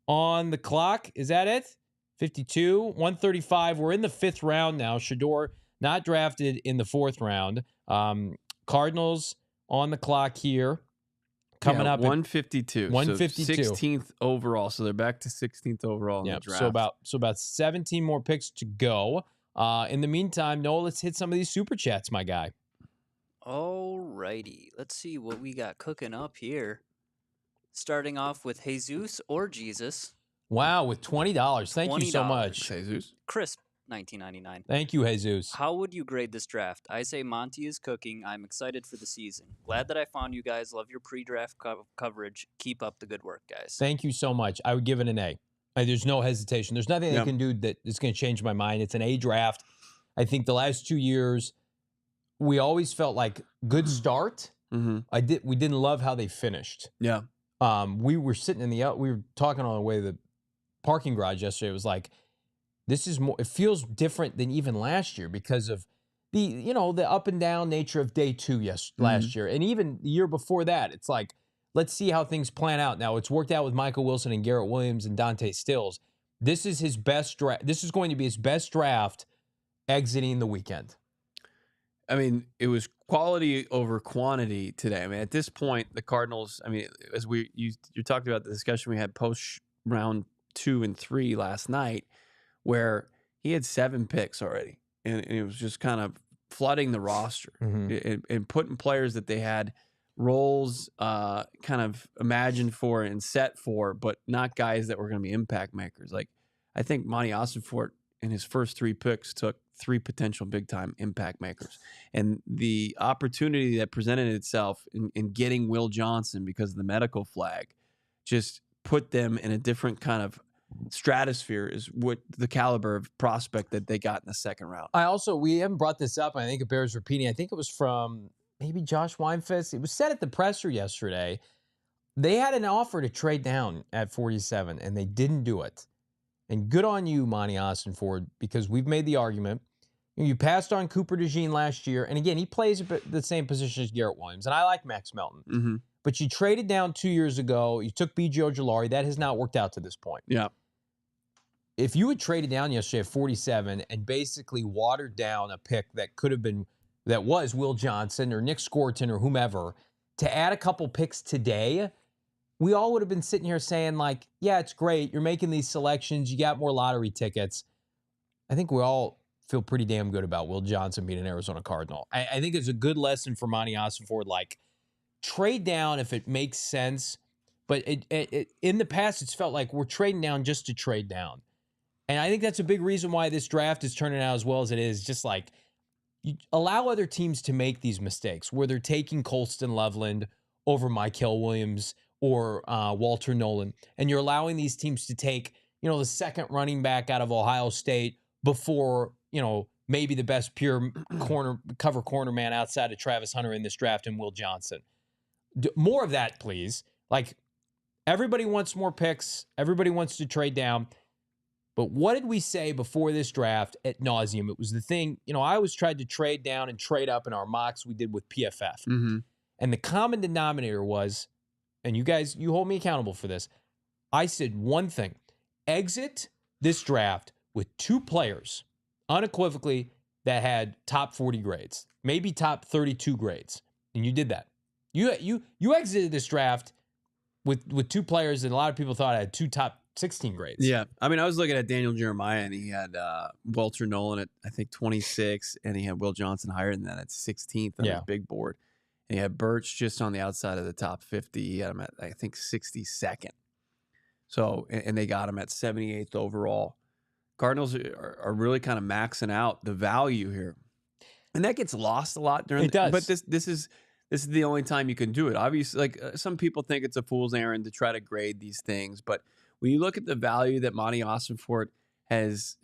on the clock? Is that it? 52, 135. We're in the 5th round now. Shedeur not drafted in the 4th round. Cardinals on the clock here. Coming up 152. 152. So 16th overall. So they're back to 16th overall in the draft. So about 17 more picks to go. In the meantime, Noah, let's hit some of these super chats, my guy. All righty. Let's see what we got cooking up here. Starting off with Jesus or Jesus. Wow, with $20. Thank you so $20. much. Jesus. Crisp, $19.99. Thank you, Jesus. How would you grade this draft? I say Monty is cooking. I'm excited for the season. Glad that I found you guys. Love your pre-draft coverage. Keep up the good work, guys. Thank you so much. I would give it an A. There's no hesitation. There's nothing they can do that is going to change my mind. It's an A draft. I think the last 2 years, we always felt like good start. We didn't love how they finished. Yeah. We were sitting we were talking on the way to the parking garage yesterday. It was like, this is more, it feels different than even last year because of the up and down nature of day 2 last year. And even the year before that, it's like, let's see how things plan out. Now, it's worked out with Michael Wilson and Garrett Williams and Dante Stills. This is his best draft. This is going to be his best draft exiting the weekend. I mean, it was quality over quantity today. I mean, at this point, the Cardinals, I mean, as you talked about the discussion we had post round 2 and 3 last night, where he had 7 picks already. And it was just kind of flooding the roster and putting players that they had roles kind of imagined for and set for, but not guys that were going to be impact makers. Like, I think Monti Ossenfort in his first 3 picks took 3 potential big-time impact makers. And the opportunity that presented itself in getting Will Johnson because of the medical flag just put them in a different kind of stratosphere is what the caliber of prospect that they got in the 2nd round. We haven't brought this up, and I think it bears repeating. I think it was from maybe Josh Weinfest. It was said at the presser yesterday. They had an offer to trade down at 47, and they didn't do it. And good on you, Monti Ossenfort, because we've made the argument. You passed on Cooper DeJean last year, and again, he plays the same position as Garrett Williams, and I like Max Melton. But you traded down 2 years ago. You took B.J. Ojulari. That has not worked out to this point. Yeah. If you had traded down yesterday at 47 and basically watered down a pick that could have been that was Will Johnson or Nick Scorton or whomever, to add a couple picks today, we all would have been sitting here saying, like, yeah, it's great. You're making these selections. You got more lottery tickets. I think we all feel pretty damn good about Will Johnson being an Arizona Cardinal. I think it's a good lesson for Monti Ossenfort. Like, trade down if it makes sense. But it in the past, it's felt like we're trading down just to trade down. And I think that's a big reason why this draft is turning out as well as it is. Just like, you allow other teams to make these mistakes where they're taking Colston Loveland over Mykel Williams or Walter Nolen, and you're allowing these teams to take, the second running back out of Ohio State before, maybe the best pure cover corner man outside of Travis Hunter in this draft and Will Johnson. More of that, please. Like, everybody wants more picks. Everybody wants to trade down. But what did we say before this draft at nauseum? It was the thing, I always tried to trade down and trade up in our mocks we did with PFF. Mm-hmm. And the common denominator was, and you guys, you hold me accountable for this, I said one thing: exit this draft with 2 players, unequivocally, that had top 40 grades, maybe top 32 grades. And you did that. You exited this draft with 2 players that a lot of people thought had 2 top 16 grades. Yeah. I mean, I was looking at Daniel Jeremiah, and he had Walter Nolen at, I think, 26, and he had Will Johnson higher than that at 16th on his big board. And he had Burch just on the outside of the top 50. He had him at, I think, 62nd. So, and they got him at 78th overall. Cardinals are really kind of maxing out the value here. And that gets lost a lot during it does. But this is the only time you can do it. Obviously, like some people think it's a fool's errand to try to grade these things, but when you look at the value that Monti Ossenfort has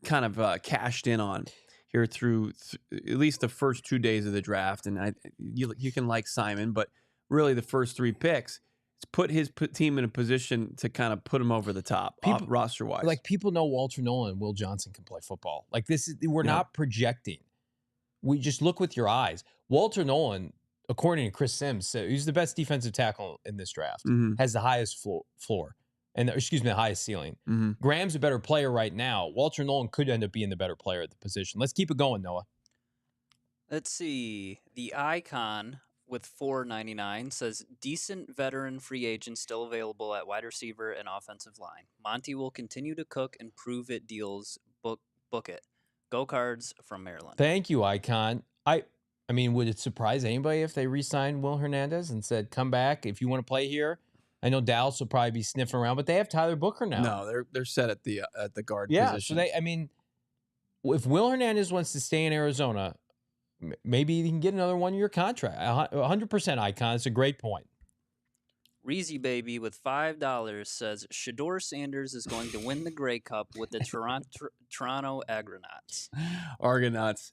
kind of cashed in on here through at least the first 2 days of the draft, and you can like Simon, but really the first 3 picks, it's put his team in a position to kind of put him over the top, roster-wise. Like, people know Walter Nolen and Will Johnson can play football. Like, we're not projecting. We just look with your eyes. Walter Nolen, according to Chris Sims, he's the best defensive tackle in this draft, has the highest floor. And the highest ceiling. Mm-hmm. Graham's a better player right now. Walter Nolen could end up being the better player at the position. Let's keep it going, Noah. Let's see. The Icon with $4.99 says, decent veteran free agent still available at wide receiver and offensive line. Monty will continue to cook and prove it deals. Book it. Go Cards from Maryland. Thank you, Icon. I mean, would it surprise anybody if they re-signed Will Hernandez and said, come back if you want to play here? I know Dallas will probably be sniffing around, but they have Tyler Booker now. No, they're set at the guard position. So if Will Hernandez wants to stay in Arizona, maybe he can get another 1-year contract. 100% Icon. It's a great point. Reezy Baby with $5 says, Shedeur Sanders is going to win the Grey Cup with the Toronto Argonauts. Argonauts.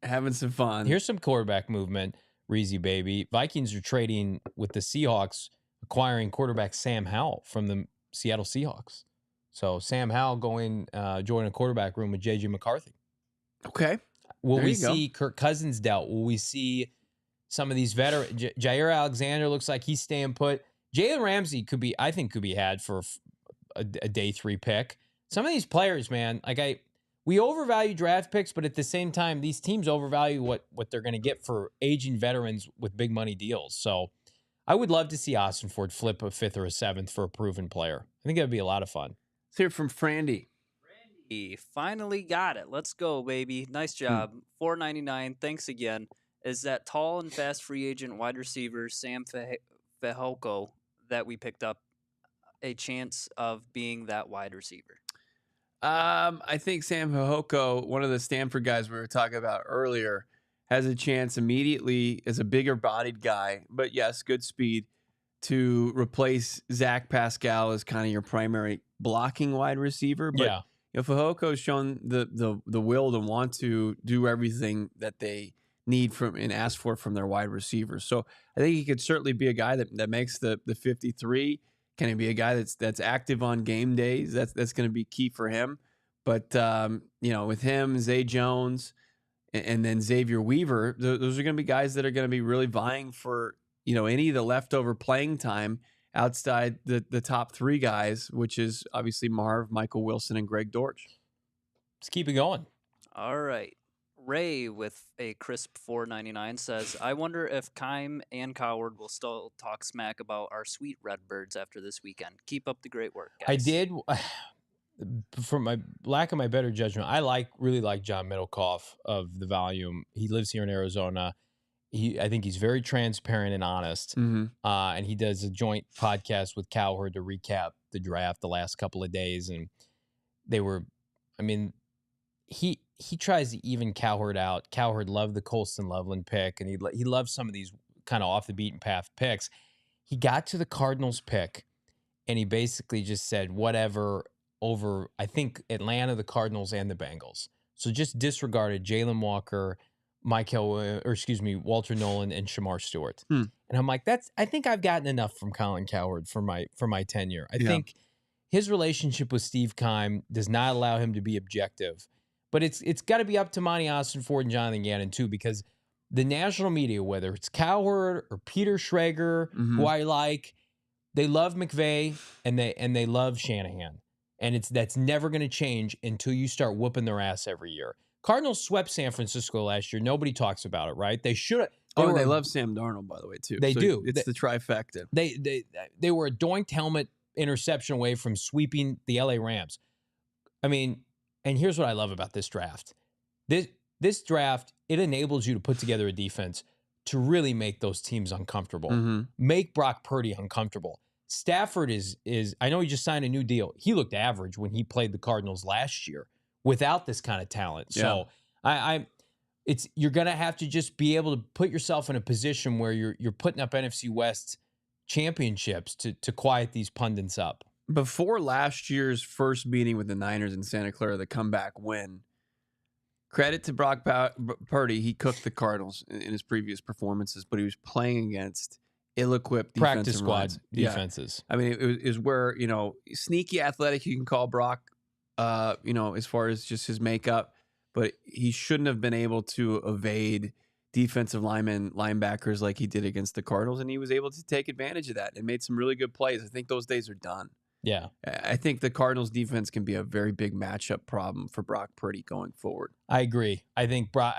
Having some fun. Here's some quarterback movement. Reezy Baby. Vikings are trading with the Seahawks, acquiring quarterback Sam Howell from the Seattle Seahawks. So Sam Howell going join a quarterback room with J.J. McCarthy. Okay. Will we see Kirk Cousins dealt? Will we see some of these veterans? Jair Alexander looks like he's staying put. Jalen Ramsey could be had for a day 3 pick. Some of these players, man, we overvalue draft picks, but at the same time, these teams overvalue what they're going to get for aging veterans with big money deals. So I would love to see Ossenfort flip a 5th or a 7th for a proven player. I think that would be a lot of fun. Let's hear from Frandy. Frandy finally got it. Let's go, baby. Nice job. $4.99. Thanks again. Is that tall and fast free agent wide receiver Sam Fehoko that we picked up a chance of being that wide receiver? I think Sam Fehoko, one of the Stanford guys we were talking about earlier, has a chance immediately as a bigger bodied guy, but yes, good speed, to replace Zach Pascal as kind of your primary blocking wide receiver. But Fehoko's shown the will to want to do everything that they need from and ask for from their wide receivers. So I think he could certainly be a guy that makes the 53. Can he be a guy that's active on game days? That's going to be key for him. But with him, Zay Jones, and then Xavier Weaver, those are going to be guys that are going to be really vying for any of the leftover playing time outside the top 3 guys, which is obviously Marv, Michael Wilson, and Greg Dortch. Let's keep it going. All right. Ray with a crisp $4.99 says, I wonder if Kime and Coward will still talk smack about our sweet Redbirds after this weekend. Keep up the great work, guys. I did. From my lack of my better judgment, I really like John Middlecoff of the Volume. He lives here in Arizona. I think he's very transparent and honest. And he does a joint podcast with Cowherd to recap the draft the last couple of days. And he tries to even Cowherd out. Cowherd loved the Colston Loveland pick, and he loves some of these kind of off the beaten path picks. He got to the Cardinals pick, and he basically just said whatever over, I think, Atlanta, the Cardinals, and the Bengals. So just disregarded Jalen Walker, Walter Nolen, and Shamar Stewart. And I'm like, I think I've gotten enough from Colin Cowherd for my tenure. I think his relationship with Steve Keim does not allow him to be objective. But it's got to be up to Monti Ossenfort and Jonathan Gannon, too, because the national media, whether it's Cowherd or Peter Schrager, who I like, they love McVay and they love Shanahan. And that's never going to change until you start whooping their ass every year. Cardinals swept San Francisco last year. Nobody talks about it, right? They should have. They love Sam Darnold, by the way, too. They do. It's the trifecta. They were a doinked helmet interception away from sweeping the LA Rams. I mean, and here's what I love about this draft. This draft, it enables you to put together a defense to really make those teams uncomfortable. Make Brock Purdy uncomfortable. Stafford is I know he just signed a new deal. He looked average when he played the Cardinals last year without this kind of talent. So you're going to have to just be able to put yourself in a position where you're putting up NFC West championships to quiet these pundits up. Before last year's first meeting with the Niners in Santa Clara, the comeback win, credit to Brock Purdy. He cooked the Cardinals in his previous performances, but he was playing against ill-equipped practice squad lines. defenses. I mean, it was where, sneaky athletic you can call Brock, as far as just his makeup, but he shouldn't have been able to evade defensive linebackers like he did against the Cardinals, and he was able to take advantage of that and made some really good plays. I think those days are done. Yeah. I think the Cardinals defense can be a very big matchup problem for Brock Purdy going forward. I agree. I think Brock,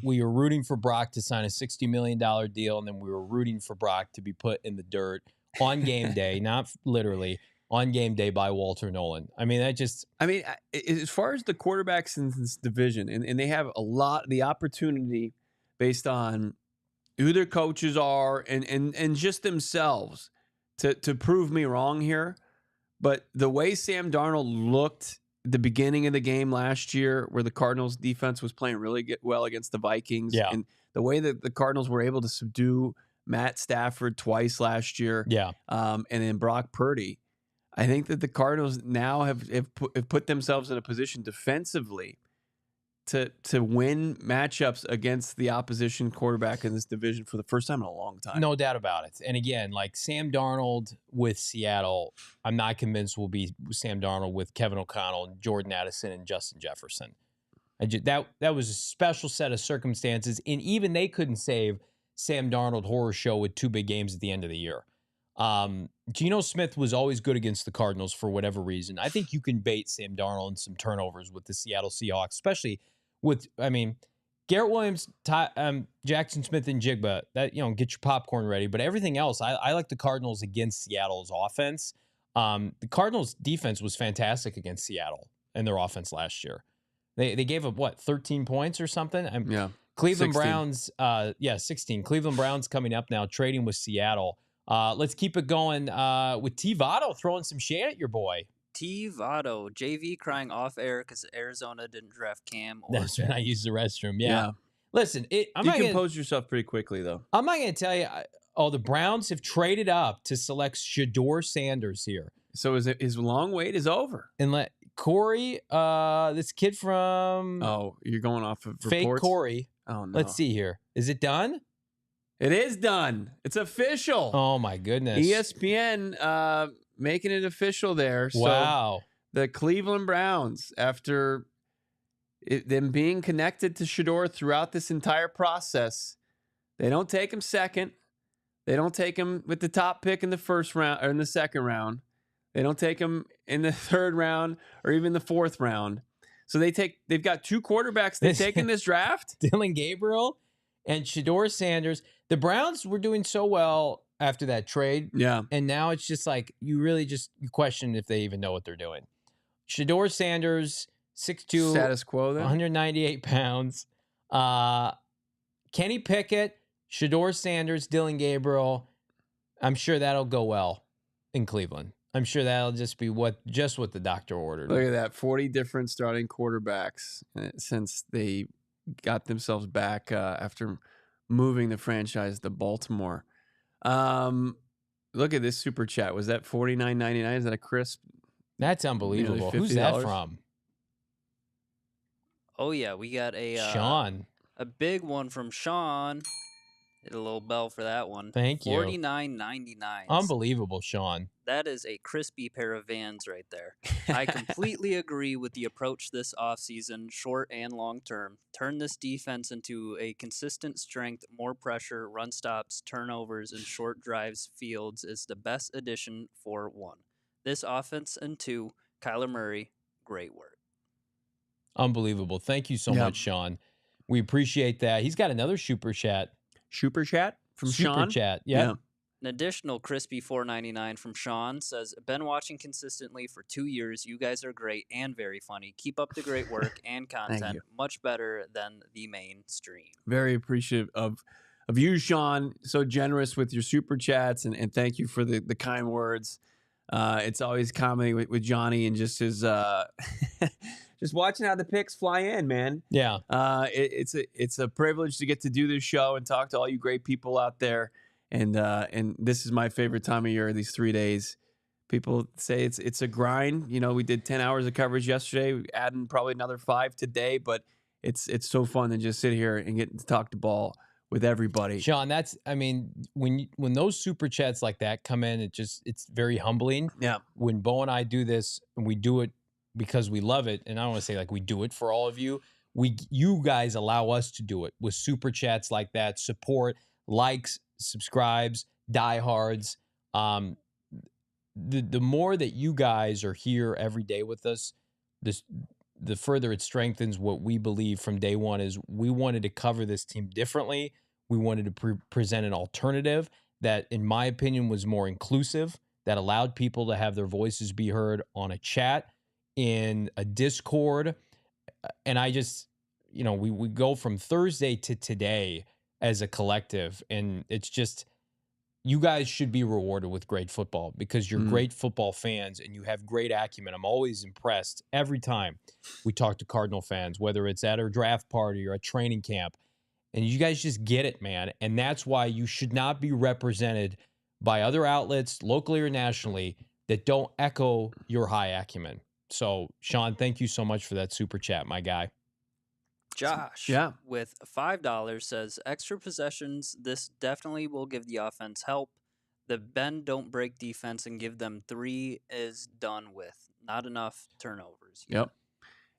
we were rooting for Brock to sign a $60 million deal, and then we were rooting for Brock to be put in the dirt on game day, not literally, on game day by Walter Nolen. As far as the quarterbacks in this division, and they have the opportunity based on who their coaches are and just themselves to prove me wrong here. But the way Sam Darnold looked at the beginning of the game last year, where the Cardinals defense was playing really well against the Vikings, and the way that the Cardinals were able to subdue Matt Stafford twice last year, and then Brock Purdy, I think that the Cardinals now have put themselves in a position defensively to win matchups against the opposition quarterback in this division for the first time in a long time. No doubt about it. And again, like Sam Darnold with Seattle, I'm not convinced will be Sam Darnold with Kevin O'Connell and Jordan Addison and Justin Jefferson. That was a special set of circumstances, and even they couldn't save Sam Darnold horror show with two big games at the end of the year. Geno Smith was always good against the Cardinals for whatever reason. I think you can bait Sam Darnold in some turnovers with the Seattle Seahawks, especially with, Garrett Williams, Jackson Smith, and Jigba. That, get your popcorn ready. But everything else, I like the Cardinals against Seattle's offense. The Cardinals' defense was fantastic against Seattle and their offense last year. They gave up 13 points or something. Cleveland 16. Browns, 16. Cleveland Browns coming up now, trading with Seattle. Let's keep it going with T. Votto throwing some shade at your boy. T. Votto, JV crying off air because Arizona didn't draft Cam. That's when I used the restroom. Yeah. Listen, you compose yourself pretty quickly, though. I'm not going to tell you. The Browns have traded up to select Shedeur Sanders here. So his long wait is over. And let Corey, this kid from... Oh, you're going off of fake reports? Corey. Oh, no. Let's see here. Is it done? It is done. It's official. Oh, my goodness. ESPN making it official there. Wow. So the Cleveland Browns, after them being connected to Shedeur throughout this entire process, they don't take him second. They don't take him with the top pick in the first round or in the second round. They don't take him in the third round or even the fourth round. So they've got 2 quarterbacks they've taken this draft. Dylan Gabriel and Shedeur Sanders. The Browns were doing so well after that trade. Yeah. And now it's just like you question if they even know what they're doing. Shedeur Sanders, 6'2", Status quo then. 198 pounds. Kenny Pickett, Shedeur Sanders, Dylan Gabriel. I'm sure that'll go well in Cleveland. I'm sure that'll just be what the doctor ordered. Look at that, 40 different starting quarterbacks since they got themselves back after moving the franchise to Baltimore. Look at this super chat. Was that $49.99? Is that a crisp? That's unbelievable. Who's that from? Oh yeah, we got Sean. A big one from Sean. Hit a little bell for that one. Thank you. $49.99. Unbelievable, Sean. That is a crispy pair of Vans right there. I completely agree with the approach this offseason, short and long term. Turn this defense into a consistent strength, more pressure, run stops, turnovers, and short drives. Fields is the best addition for 1. This offense, and 2, Kyler Murray, great work. Unbelievable. Thank you so much, Sean. We appreciate that. He's got another super chat. Super chat from Sean? Super chat, yeah. An additional crispy $4.99 from Sean says, been watching consistently for 2 years. You guys are great and very funny. Keep up the great work and content. Much better than the mainstream. Very appreciative of you, Sean. So generous with your super chats, and thank you for the kind words. It's always comedy with Johnny and just his just watching how the picks fly in, man. Yeah. It's a privilege to get to do this show and talk to all you great people out there. And this is my favorite time of year, these 3 days. People say it's a grind. You know, we did 10 hours of coverage yesterday. We're adding probably another 5 today, but it's so fun to just sit here and get to talk to ball with everybody. Sean, when those super chats like that come in, it's very humbling. Yeah. When Bo and I do this, and we do it because we love it, and I don't want to say like we do it for all of you. You guys allow us to do it with super chats like that, support, likes, subscribes, diehards. The more that you guys are here every day with us, the further it strengthens what we believe from day one is we wanted to cover this team differently. We wanted to present an alternative that, in my opinion, was more inclusive, that allowed people to have their voices be heard on a chat, in a Discord. And I just, we go from Thursday to today as a collective, and it's just, you guys should be rewarded with great football because you're great football fans and you have great acumen. I'm always impressed every time we talk to Cardinal fans, whether it's at a draft party or a training camp, and you guys just get it, man. And that's why you should not be represented by other outlets, locally or nationally, that don't echo your high acumen. So, Sean, thank you so much for that super chat, my guy. Josh, with $5 says, extra possessions, this definitely will give the offense help. The bend don't break defense and give them 3 is done with. Not enough turnovers. Yep.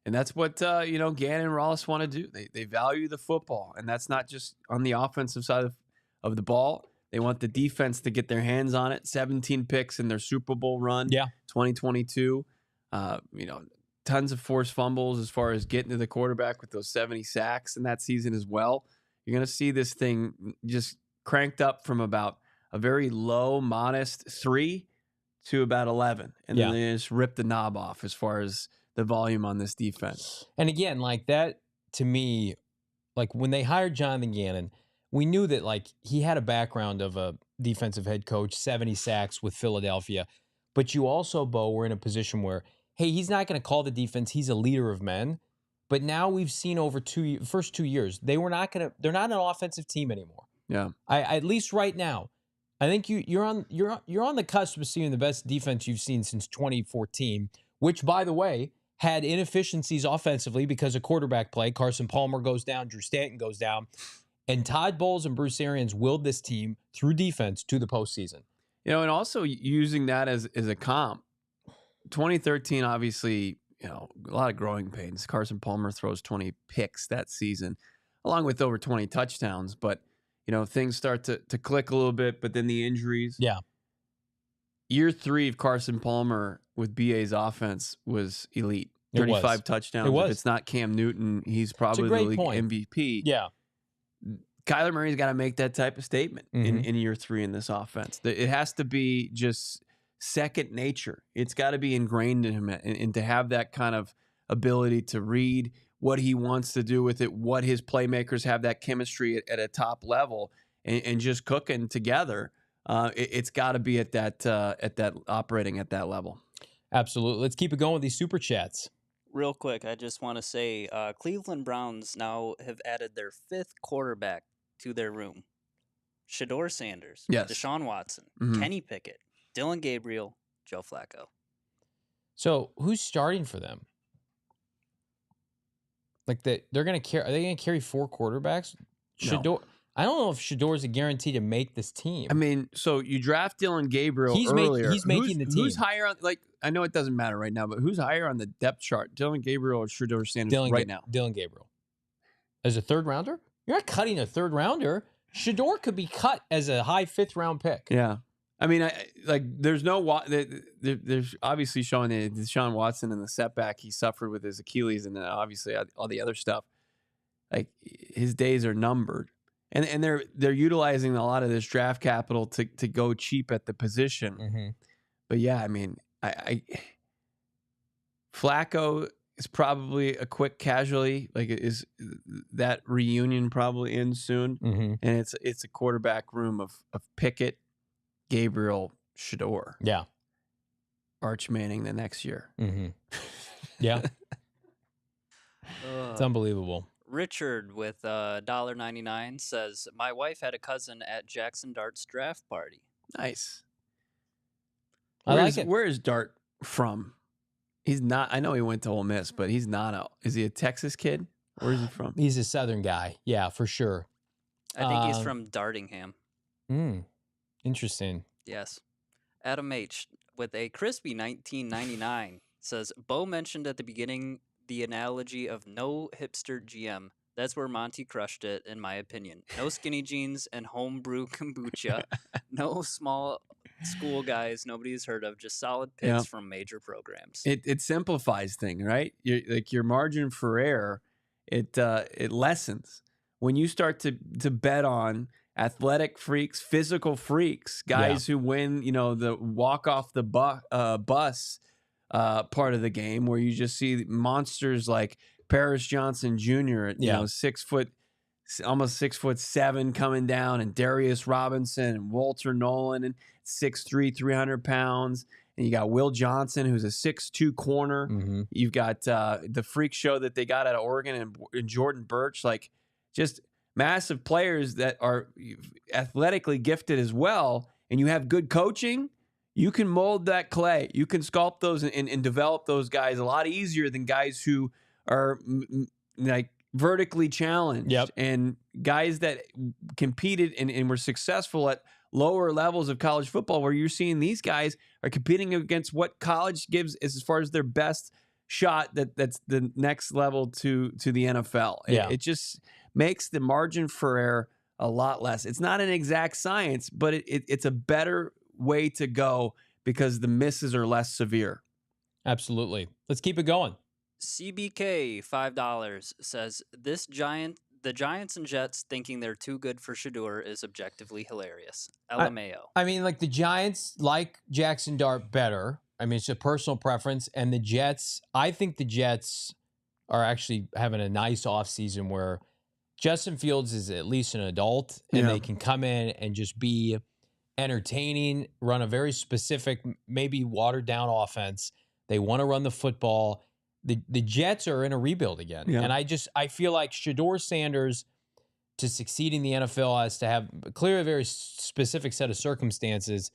And that's what, Gannon and Rollis want to do. They value the football, and that's not just on the offensive side of the ball. They want the defense to get their hands on it. 17 picks in their Super Bowl run, 2022. Tons of forced fumbles as far as getting to the quarterback with those 70 sacks in that season as well. You're going to see this thing just cranked up from about a very low, modest 3 to about 11. And then they just rip the knob off as far as the volume on this defense. And again, like that, to me, like when they hired Jonathan Gannon, we knew that like he had a background of a defensive head coach, 70 sacks with Philadelphia. But you also, Bo, were in a position where, hey, he's not going to call the defense. He's a leader of men. But now we've seen over first 2 years, they're not an offensive team anymore. Yeah. At least right now, I think you're on the cusp of seeing the best defense you've seen since 2014, which, by the way, had inefficiencies offensively because of quarterback play. Carson Palmer goes down, Drew Stanton goes down, and Todd Bowles and Bruce Arians willed this team through defense to the postseason. And also using that as a comp. 2013, obviously, a lot of growing pains. Carson Palmer throws 20 picks that season, along with over 20 touchdowns. But, things start to click a little bit, but then the injuries. Yeah. Year 3 of Carson Palmer with BA's offense was elite. 35 touchdowns. It was. If it's not Cam Newton, he's probably the league MVP. Yeah. Kyler Murray's got to make that type of statement in year 3 in this offense. It has to be just second nature. It's got to be ingrained in him, and to have that kind of ability to read what he wants to do with it, what his playmakers have that chemistry at a top level, and just cooking together. It's got to be at that operating at that level. Absolutely. Let's keep it going with these super chats. Real quick, I just want to say Cleveland Browns now have added their 5th quarterback to their room. Shedeur Sanders, yes. Deshaun Watson, Kenny Pickett, Dylan Gabriel, Joe Flacco. So who's starting for them? Like they're going to carry? Are they going to carry 4 quarterbacks? Shedeur. No. I don't know if Shedeur is a guarantee to make this team. I mean, so you draft Dylan Gabriel earlier. He's making the team. Who's higher on? Like, I know it doesn't matter right now, but who's higher on the depth chart? Dylan Gabriel or Shedeur Sanders right now? Dylan Gabriel as a 3rd rounder. You're not cutting a 3rd rounder. Shedeur could be cut as a high 5th round pick. Yeah. I mean, there's there's obviously showing that Deshaun Watson and the setback he suffered with his Achilles, and then obviously all the other stuff. Like, his days are numbered, and they're utilizing a lot of this draft capital to go cheap at the position. But yeah, I mean, Flacco is probably a quick casualty. Like, is that reunion probably ends soon? And it's a quarterback room of Pickett, Gabriel, Shedeur. Yeah. Arch Manning the next year. Yeah. It's unbelievable. Richard with $1.99 says, my wife had a cousin at Jackson Dart's draft party. Nice. I like it. Where is Dart from? He's not. I know he went to Ole Miss, but he's not. Is he a Texas kid? Where is he from? He's a Southern guy. Yeah, for sure. I think he's from Dartingham. Interesting. Yes. Adam H. with a crispy 1999 says, Bo mentioned at the beginning the analogy of no hipster GM. That's where Monty crushed it, in my opinion. No skinny jeans and homebrew kombucha. No small school guys nobody's heard of. Just solid picks from major programs. It simplifies things, right? Your margin for error, it lessens when you start to bet on athletic freaks, physical freaks, guys who win, the walk off the bus part of the game, where you just see monsters like Paris Johnson Jr. at 6 foot, almost 6'7" coming down, and Darius Robinson and Walter Nolen, and 6'3", 300 pounds. And you got Will Johnson, who's a 6'2" corner. You've got the freak show that they got out of Oregon and Jordan Burch, like just massive players that are athletically gifted as well. And you have good coaching. You can mold that clay. You can sculpt those and develop those guys a lot easier than guys who are like vertically challenged and guys that competed and were successful at lower levels of college football, where you're seeing these guys are competing against what college gives as far as their best shot that's the next level to the NFL. It just makes the margin for error a lot less. It's not an exact science, but it's a better way to go because the misses are less severe. Absolutely. Let's keep it going. CBK $5 says, the Giants and Jets thinking they're too good for Shedeur is objectively hilarious. LMAO. I mean, like, the Giants like Jackson Dart better. I mean, it's a personal preference. And the Jets, I think the Jets are actually having a nice offseason where Justin Fields is at least an adult, and they can come in and just be entertaining, run a very specific, maybe watered down offense. They want to run the football. The Jets are in a rebuild again. And I feel like Shedeur Sanders, to succeed in the NFL, has to have clearly a very specific set of circumstances.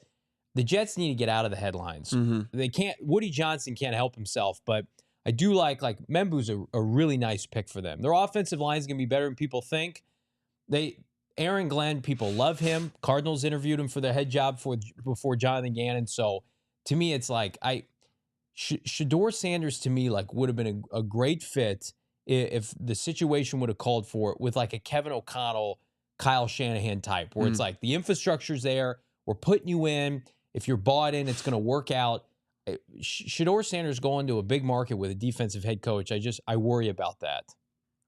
The Jets need to get out of the headlines. They can't. Woody Johnson can't help himself, but I do like Membu's a really nice pick for them. Their offensive line is going to be better than people think. Aaron Glenn, people love him. Cardinals interviewed him for their head job before Jonathan Gannon. So to me, it's like Shedeur Sanders to me would have been a great fit if the situation would have called for it, with like a Kevin O'Connell, Kyle Shanahan type, where it's like the infrastructure's there. We're putting you in. If you're bought in, it's going to work out. Shedeur Sanders going to a big market with a defensive head coach. I worry about that.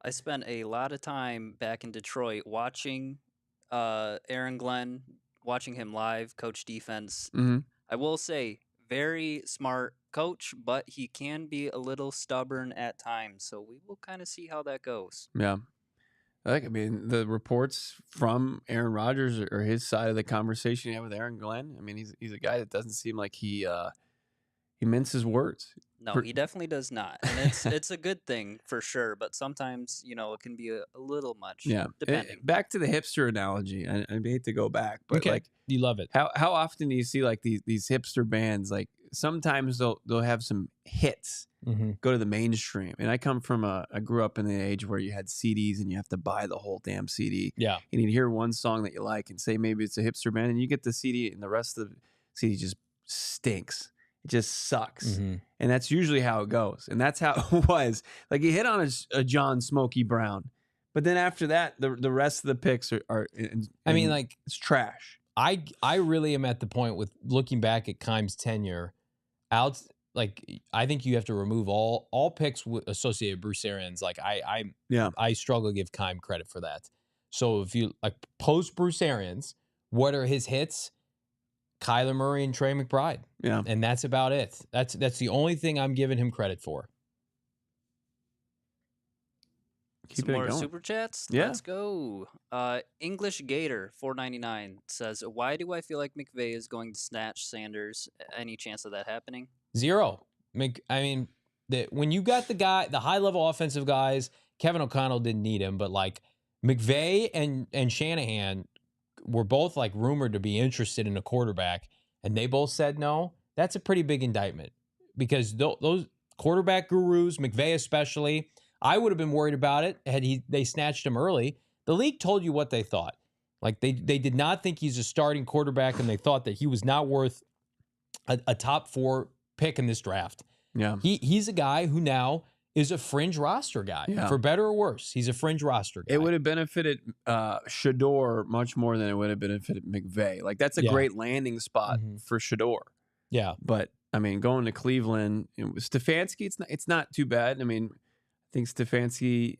I spent a lot of time back in Detroit watching Aaron Glenn, watching him live coach defense. Mhm. I will say, very smart coach, but he can be a little stubborn at times. So we will kind of see how that goes. Yeah. I mean, the reports from Aaron Rodgers or his side of the conversation he had with Aaron Glenn. I mean, he's a guy that doesn't seem like he minces words. No, he definitely does not, and it's a good thing for sure. But sometimes, it can be a little much. Yeah. Depending. Back to the hipster analogy. I hate to go back, but Okay. like, You love it. how often do you see like these hipster bands? Like sometimes they'll have some hits go to the mainstream. And I come from I grew up in the age where you had CDs and you have to buy the whole damn CD. Yeah. And you'd hear one song that you like and say maybe it's a hipster band, and you get the CD and the rest of the CD just stinks. It just sucks. And that's usually how it goes. And that's how it was. Like you hit on a John Smokey Brown, but then after that, the rest of the picks are I mean, like, it's trash. I really am at the point with looking back at Keim's tenure. I think you have to remove all picks associated with Bruce Arians. Like I struggle to give Keim credit for that. So if you like post Bruce Arians, what are his hits? Kyler Murray and Trey McBride. Yeah. And that's about it. That's the only thing I'm giving him credit for. Keep Some it more going. super chats. Yeah. Let's go. English Gator 499 says, "Why do I feel like McVay is going to snatch Sanders? Any chance of that happening?" 0. I mean, when you got the high level offensive guys, Kevin O'Connell didn't need him, but like McVay and Shanahan were both like rumored to be interested in a quarterback, and they both said no. That's a pretty big indictment because those quarterback gurus, McVay especially, I would have been worried about it had they snatched him early. The league told you what they thought. Like they did not think he's a starting quarterback, and they thought that he was not worth a top 4 pick in this draft. Yeah. He's a guy who now is a fringe roster guy. Yeah. For better or worse, he's a fringe roster guy. It would have benefited Shedeur much more than it would have benefited McVay. Like that's a great landing spot for Shedeur. Yeah. But I mean, going to Cleveland, Stefanski, it's not too bad. I mean, I think Stefanski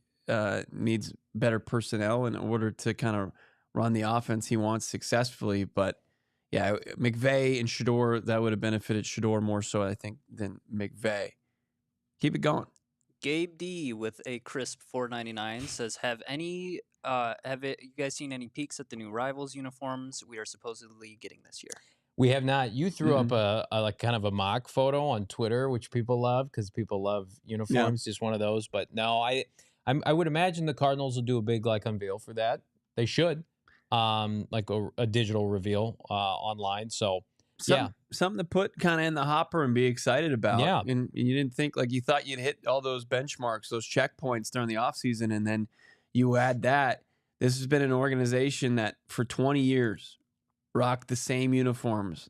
needs better personnel in order to kind of run the offense he wants successfully. But yeah, McVay and Shedeur, that would have benefited Shedeur more so, I think, than McVay. Keep it going. Gabe D with a crisp 499 says, "Have you guys seen any peeks at the new Rivals uniforms we are supposedly getting this year?" We have not. You threw up a like kind of a mock photo on Twitter, which people love because people love uniforms. Just one of those. But no, I would imagine the Cardinals will do a big like unveil for that. They should, like a digital reveal online. So something to put kind of in the hopper and be excited about. Yeah. And you didn't think like you thought you'd hit all those benchmarks, those checkpoints during the offseason, and then you add that. This has been an organization that for 20 years rocked the same uniforms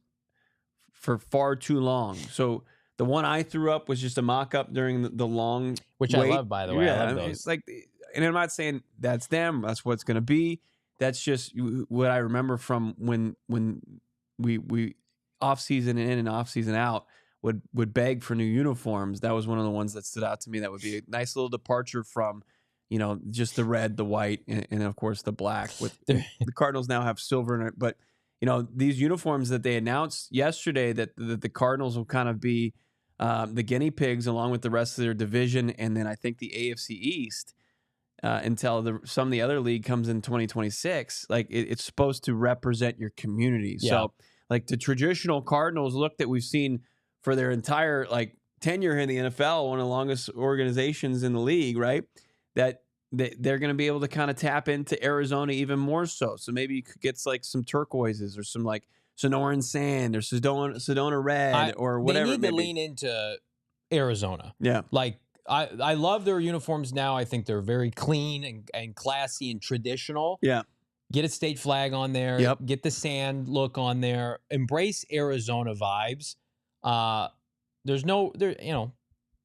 for far too long. So the one I threw up was just a mock-up during the long which wait. I love, by the way. Yeah, I love those. it's like, and I'm not saying that's them. That's what it's going to be. That's just what I remember from when we off season in and off season out would beg for new uniforms. That was one of the ones that stood out to me. That would be a nice little departure from, just the red, the white, and of course the black. With the Cardinals now have silver in it, but these uniforms that they announced yesterday that the Cardinals will kind of be the guinea pigs along with the rest of their division, and then I think the AFC East until some of the other league comes in 2026. Like it's supposed to represent your community. Yeah. So like the traditional Cardinals look that we've seen for their entire like tenure in the NFL, one of the longest organizations in the league, right? That they're going to be able to kind of tap into Arizona even more so. So maybe you could get like some turquoises or some like Sonoran sand or Sedona red or whatever. They need to lean into Arizona. Yeah. Like I love their uniforms now. I think they're very clean and classy and traditional. Yeah. Get a state flag on there. Yep. Get the sand look on there. Embrace Arizona vibes.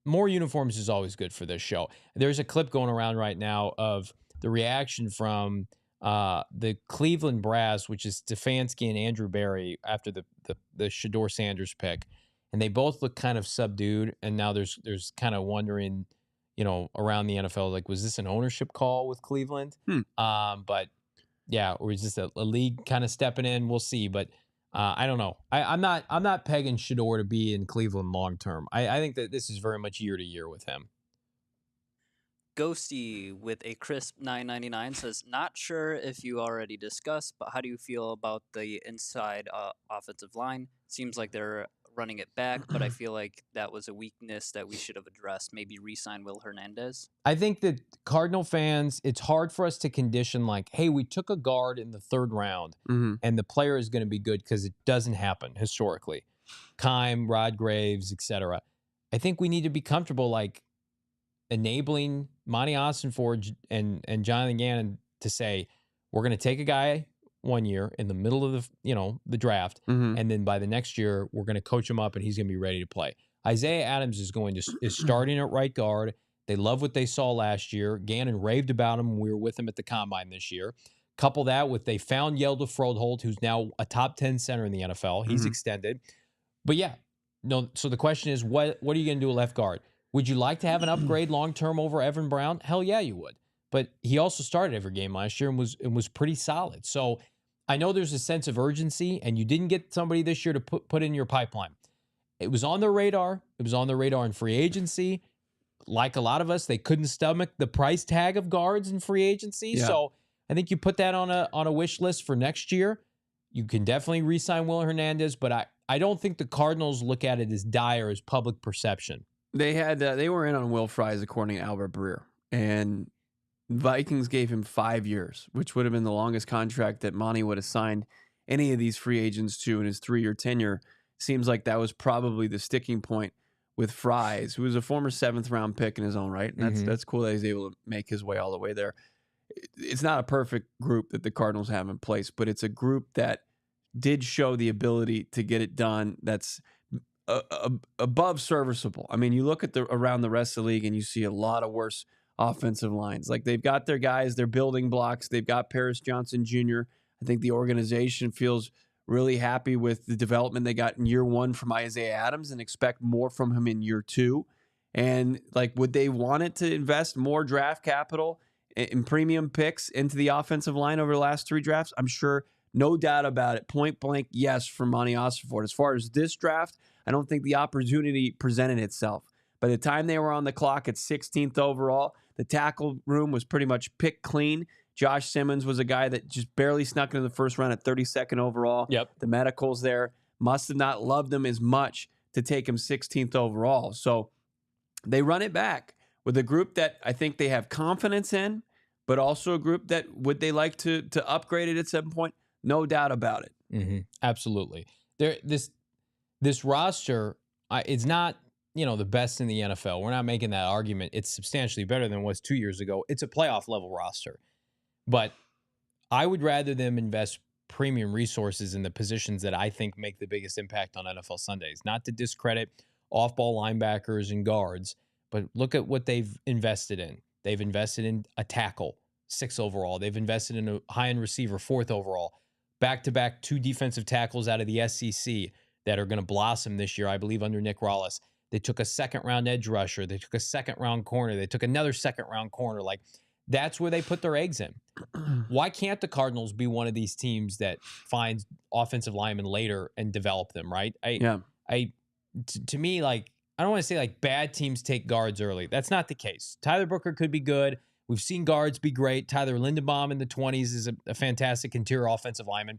More uniforms is always good for this show. There's a clip going around right now of the reaction from the Cleveland Brass, which is Stefanski and Andrew Berry after the Shedeur Sanders pick. and they both look kind of subdued. And now there's kind of wondering, around the NFL, like, was this an ownership call with Cleveland? But yeah, or is this a league kind of stepping in? We'll see. But I don't know. I'm not pegging Shedeur to be in Cleveland long term. I think that this is very much year to year with him. Ghosty with a crisp $9.99 says, not sure if you already discussed, but how do you feel about the inside offensive line? Seems like they're running it back, but I feel like that was a weakness that we should have addressed. Maybe re-sign Will Hernandez. I think that Cardinal fans, it's hard for us to condition like, hey, we took a guard in the 3rd round and the player is going to be good, because it doesn't happen historically. Kime, Rod Graves, etc. I think we need to be comfortable like enabling Monti Ossenfort and Jonathan Gannon to say, we're going to take a guy 1 year in the middle of the draft, and then by the next year we're going to coach him up and he's going to be ready to play. Isaiah Adams is starting at right guard. They love what they saw last year. Gannon raved about him when we were with him at the combine this year. Couple that with they found Yelda Froholt, who's now a top 10 center in the NFL. He's extended. But yeah, no. So the question is, what are you going to do at left guard? Would you like to have an upgrade long-term over Evan Brown? Hell yeah, you would. But he also started every game last year and was pretty solid. So I know there's a sense of urgency, and you didn't get somebody this year to put in your pipeline. It was on their radar. It was on their radar in free agency. Like a lot of us, they couldn't stomach the price tag of guards in free agency. Yeah. So I think you put that on a wish list for next year. You can definitely re-sign Will Hernandez, but I don't think the Cardinals look at it as dire as public perception. They were in on Will Fries, according to Albert Breer, and Vikings gave him 5 years, which would have been the longest contract that Monty would have signed any of these free agents to in his 3-year tenure. Seems like that was probably the sticking point with Fries, who was a former 7th-round pick in his own right. And that's cool that he's able to make his way all the way there. It's not a perfect group that the Cardinals have in place, but it's a group that did show the ability to get it done. That's above serviceable. I mean, you look at around the rest of the league and you see a lot of worse offensive lines. Like, they've got their guys, they're building blocks. They've got Paris Johnson Jr. I think the organization feels really happy with the development they got in year 1 from Isaiah Adams and expect more from him in year 2. And like, would they want it to invest more draft capital in premium picks into the offensive line over the last 3 drafts? I'm sure, no doubt about it. Point blank, yes, for Monti Ossenfort. As far as this draft, I don't think the opportunity presented itself. By the time they were on the clock at 16th overall, the tackle room was pretty much picked clean. Josh Simmons was a guy that just barely snuck into the first round at 32nd overall. Yep. The medicals there must have not loved him as much to take him 16th overall. So they run it back with a group that I think they have confidence in, but also a group that would they like to upgrade it at some point? No doubt about it. Absolutely. This roster, it's not the best in the NFL. We're not making that argument. It's substantially better than it was 2 years ago. It's a playoff level roster. But I would rather them invest premium resources in the positions that I think make the biggest impact on NFL Sundays. Not to discredit off-ball linebackers and guards, but look at what they've invested in. They've invested in a tackle, 6th overall. They've invested in a high-end receiver, 4th overall. Back-to-back 2 defensive tackles out of the SEC that are going to blossom this year, I believe, under Nick Rollis. They took a 2nd-round edge rusher. They took a 2nd-round corner. They took another 2nd-round corner. Like, that's where they put their eggs in. Why can't the Cardinals be one of these teams that finds offensive linemen later and develop them, right? To me, like, I don't want to say like bad teams take guards early. That's not the case. Tyler Booker could be good. We've seen guards be great. Tyler Lindenbaum in the 20s is a fantastic interior offensive lineman.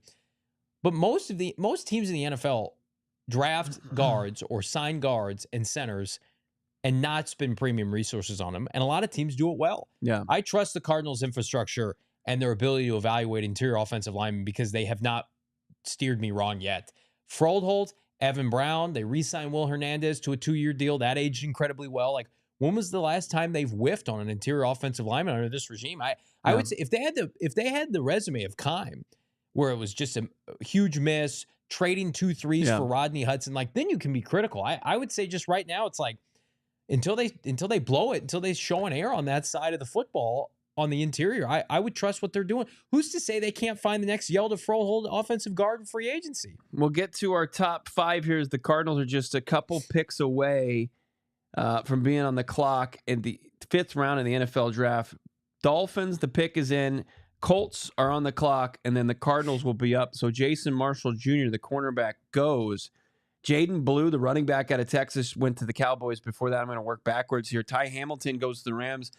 But most teams in the NFL draft guards or sign guards and centers and not spend premium resources on them. And a lot of teams do it well. Yeah. I trust the Cardinals' infrastructure and their ability to evaluate interior offensive linemen because they have not steered me wrong yet. Froholt, Evan Brown, they re-signed Will Hernandez to a 2-year deal. That aged incredibly well. Like, when was the last time they've whiffed on an interior offensive lineman under this regime? I would say if they had the resume of Kime, where it was just a huge miss, trading 2 threes for Rodney Hudson, like, then you can be critical. I would say just right now, it's like, until they blow it, until they show an error on that side of the football, on the interior. I would trust what they're doing. Who's to say they can't find the next Yelda Frohold offensive guard in free agency? We'll get to our top 5 here. As the Cardinals are just a couple picks away from being on the clock in the 5th round in the NFL draft. Dolphins, the pick is in. Colts are on the clock, and then the Cardinals will be up. So Jason Marshall Jr., the cornerback, goes. Jaden Blue, the running back out of Texas, went to the Cowboys. Before that, I'm going to work backwards here. Ty Hamilton goes to the Rams.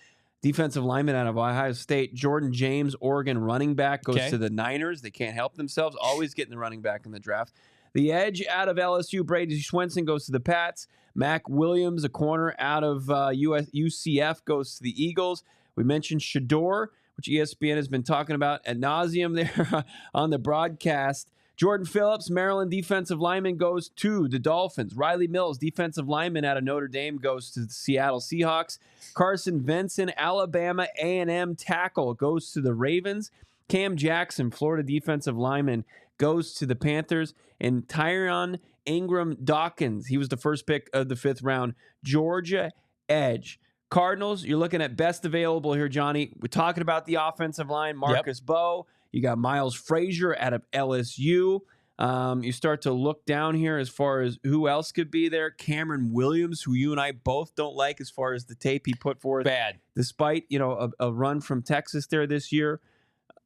Defensive lineman out of Ohio State. Jordan James, Oregon running back, goes to the Niners. They can't help themselves. Always getting the running back in the draft. The edge out of LSU, Brady Swenson, goes to the Pats. Mac Williams, a corner out of UCF, goes to the Eagles. We mentioned Shedeur, which ESPN has been talking about ad nauseum there on the broadcast. Jordan Phillips, Maryland defensive lineman, goes to the Dolphins. Riley Mills, defensive lineman out of Notre Dame, goes to the Seattle Seahawks. Carson Vinson, Alabama A&M tackle, goes to the Ravens. Cam Jackson, Florida defensive lineman, goes to the Panthers. And Tyron Ingram Dawkins, he was the first pick of the 5th round, Georgia edge. Cardinals, you're looking at best available here, Johnny. We're talking about the offensive line, Marcus Bowe. You got Miles Frazier out of LSU. You start to look down here as far as who else could be there. Cameron Williams, who you and I both don't like as far as the tape he put forth. Bad. Despite, a run from Texas there this year.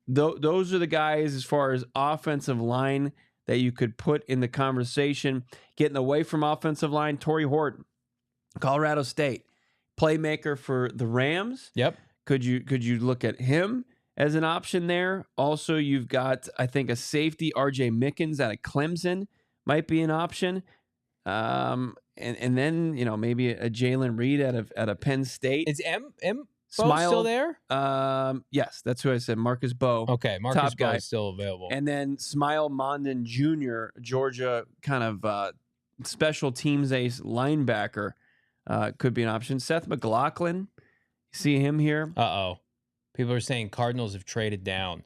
Those are the guys as far as offensive line that you could put in the conversation. Getting away from offensive line, Torrey Horton, Colorado State. Playmaker for the Rams. Yep. Could you look at him as an option there? Also, you've got, I think, a safety, R.J. Mickens out of Clemson might be an option. And then, maybe a Jalen Reed out of Penn State. Is M Bo still there? Yes, that's who I said. Marcus Bowe. Okay, Marcus Bowe is still available. And then Smile Mondon Jr., Georgia kind of special teams ace linebacker. Could be an option. Seth McLaughlin, you see him here? People are saying Cardinals have traded down.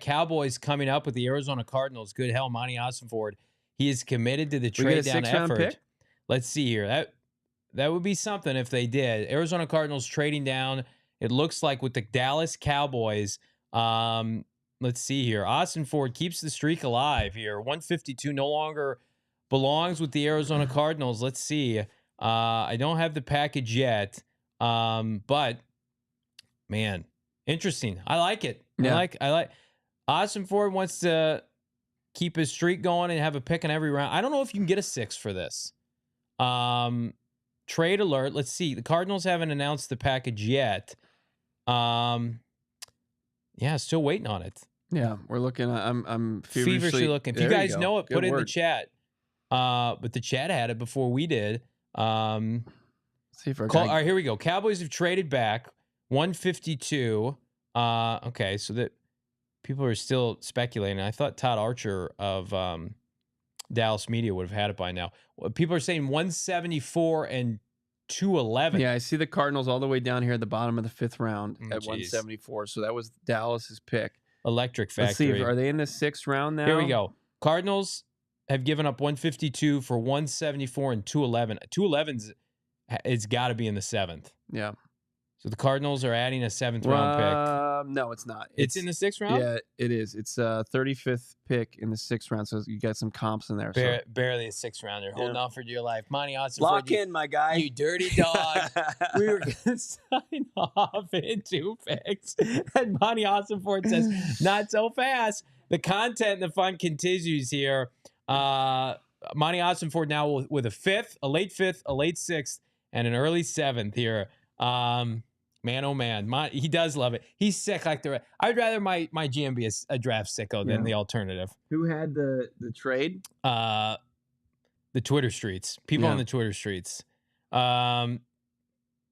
Cowboys coming up with the Arizona Cardinals. Good hell, Monti Ossenfort. He is committed to the trade down effort. Pick? Let's see here. That would be something if they did. Arizona Cardinals trading down. It looks like with the Dallas Cowboys. Let's see here. Ossenfort keeps the streak alive here. 152 no longer belongs with the Arizona Cardinals. Let's see. I don't have the package yet, but man, interesting. I like it. Yeah. I like. Ossenfort wants to keep his streak going and have a pick in every round. I don't know if you can get a 6 for this. Trade alert. Let's see. The Cardinals haven't announced the package yet. Still waiting on it. Yeah, we're looking. I'm feverishly looking. If you guys know it, put it in the chat. But the chat had it before we did. See if all right, here we go. Cowboys have traded back 152. Okay, so that people are still speculating. I thought Todd Archer of Dallas Media would have had it by now. People are saying 174 and 211. Yeah, I see the Cardinals all the way down here at the bottom of the 5th round at 174. So that was Dallas's pick. Electric Factory. Let's see, are they in the 6th round now? Here we go. Cardinals have given up 152 for 174 and 211. 211's it's got to be in the 7th. Yeah. So the Cardinals are adding a 7th round pick. No, it's not. It's in the 6th round? Yeah, it is. It's a 35th pick in the 6th round, so you got some comps in there. Barely a 6th rounder. Holding on for dear life. Monti Ossenfort. Lock in, my guy. You dirty dog. We were going to sign off in 2 picks. And Monti Ossenfort says, not so fast. The content and the fun continues here. Monti Ossenfort now with a 5th, a late 5th, a late 6th, and an early 7th here. Man, oh man, he does love it. He's sick like the rest. I'd rather my GM be a draft sicko than the alternative. Who had the trade? The Twitter streets. People on the Twitter streets. I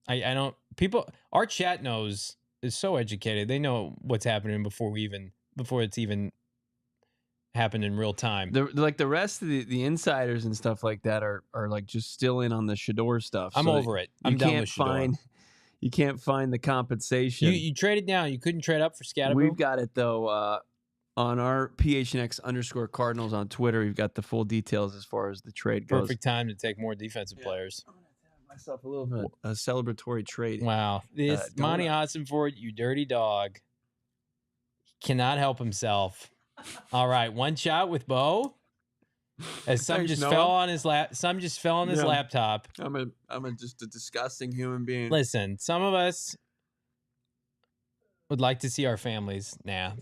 don't. People. Our chat is so educated. They know what's happening before it's even happened in real time. The rest of the insiders and stuff like that are like just still in on the Shedeur stuff. I'm over it. I'm done with Shedeur. You can't find the compensation. You traded down. You couldn't trade up for Skattebo? We've got it, though, on our PHNX_Cardinals on Twitter. We've got the full details as far as the trade goes. Perfect time to take more defensive players. myself a little bit a celebratory trade. Wow. This Monti Ossenfort, you dirty dog. Cannot help himself. All right, one shot with Bo. As some just fell on his laptop. I'm just a disgusting human being. Listen, some of us would like to see our families. Nah.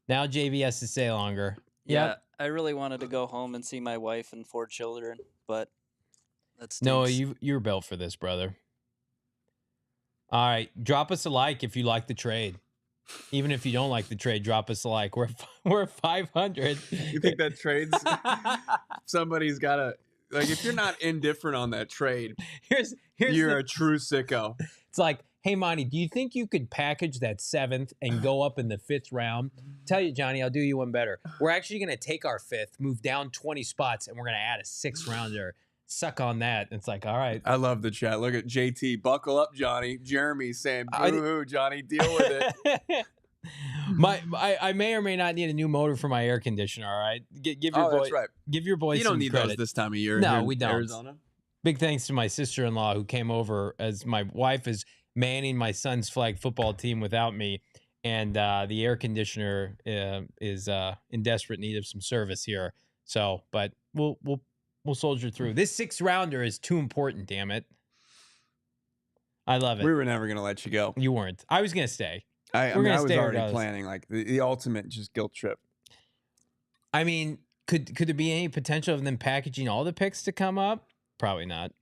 Now JV has to stay longer. Yeah, Yep. I really wanted to go home and see my wife and 4 children, but that's No, you're built for this, brother. All right, drop us a like if you like the trade. Even if you don't like the trade, drop us a like. We're 500. You think that trades? Somebody's got to, like, if you're not indifferent on that trade, you're a true sicko. It's like, hey, Monty, do you think you could package that 7th and go up in the 5th round? Tell you, Johnny, I'll do you one better. We're actually going to take our 5th, move down 20 spots, and we're going to add a 6th rounder. Suck on that. It's like, all right. I love the chat. Look at JT. Buckle up, Johnny. Jeremy saying, boo-hoo, Johnny. Deal with it. I may or may not need a new motor for my air conditioner, all right? Give your boy, that's right. Give your boy You some don't need credit. those this time of year. No, here we in don't. Arizona. Big thanks to my sister-in-law who came over as my wife is manning my son's flag football team without me. And the air conditioner is in desperate need of some service here. So, but we'll soldier through. This 6th rounder is too important, damn it. I love it. We were never going to let you go. You weren't. I was going to stay. I was already planning like the ultimate just guilt trip. I mean, could there be any potential of them packaging all the picks to come up? Probably not.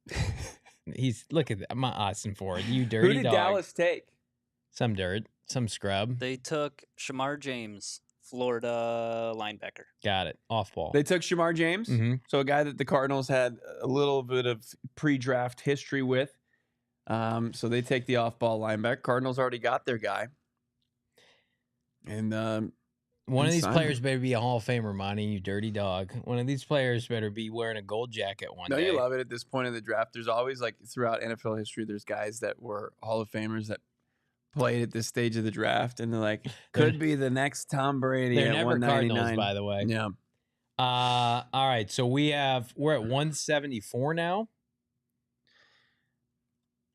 Look at that. I'm Ossenfort. You dirty dog. Who did Dallas take? Some dirt. Some scrub. They took Shamar James, Florida linebacker. Got it. Off ball. They took Shamar James. Mm-hmm. So a guy that the Cardinals had a little bit of pre-draft history with. So they take the off-ball linebacker. Cardinals already got their guy. And one of these players better be a Hall of Famer, Monty, you dirty dog. One of these players better be wearing a gold jacket one day. No, you love it at this point in the draft. There's always, like, throughout NFL history, there's guys that were Hall of Famers that played at this stage of the draft, and they're like, could be the next Tom Brady they're at never 199. Cardinals, by the way. Yeah. All right, so we're at 174 now.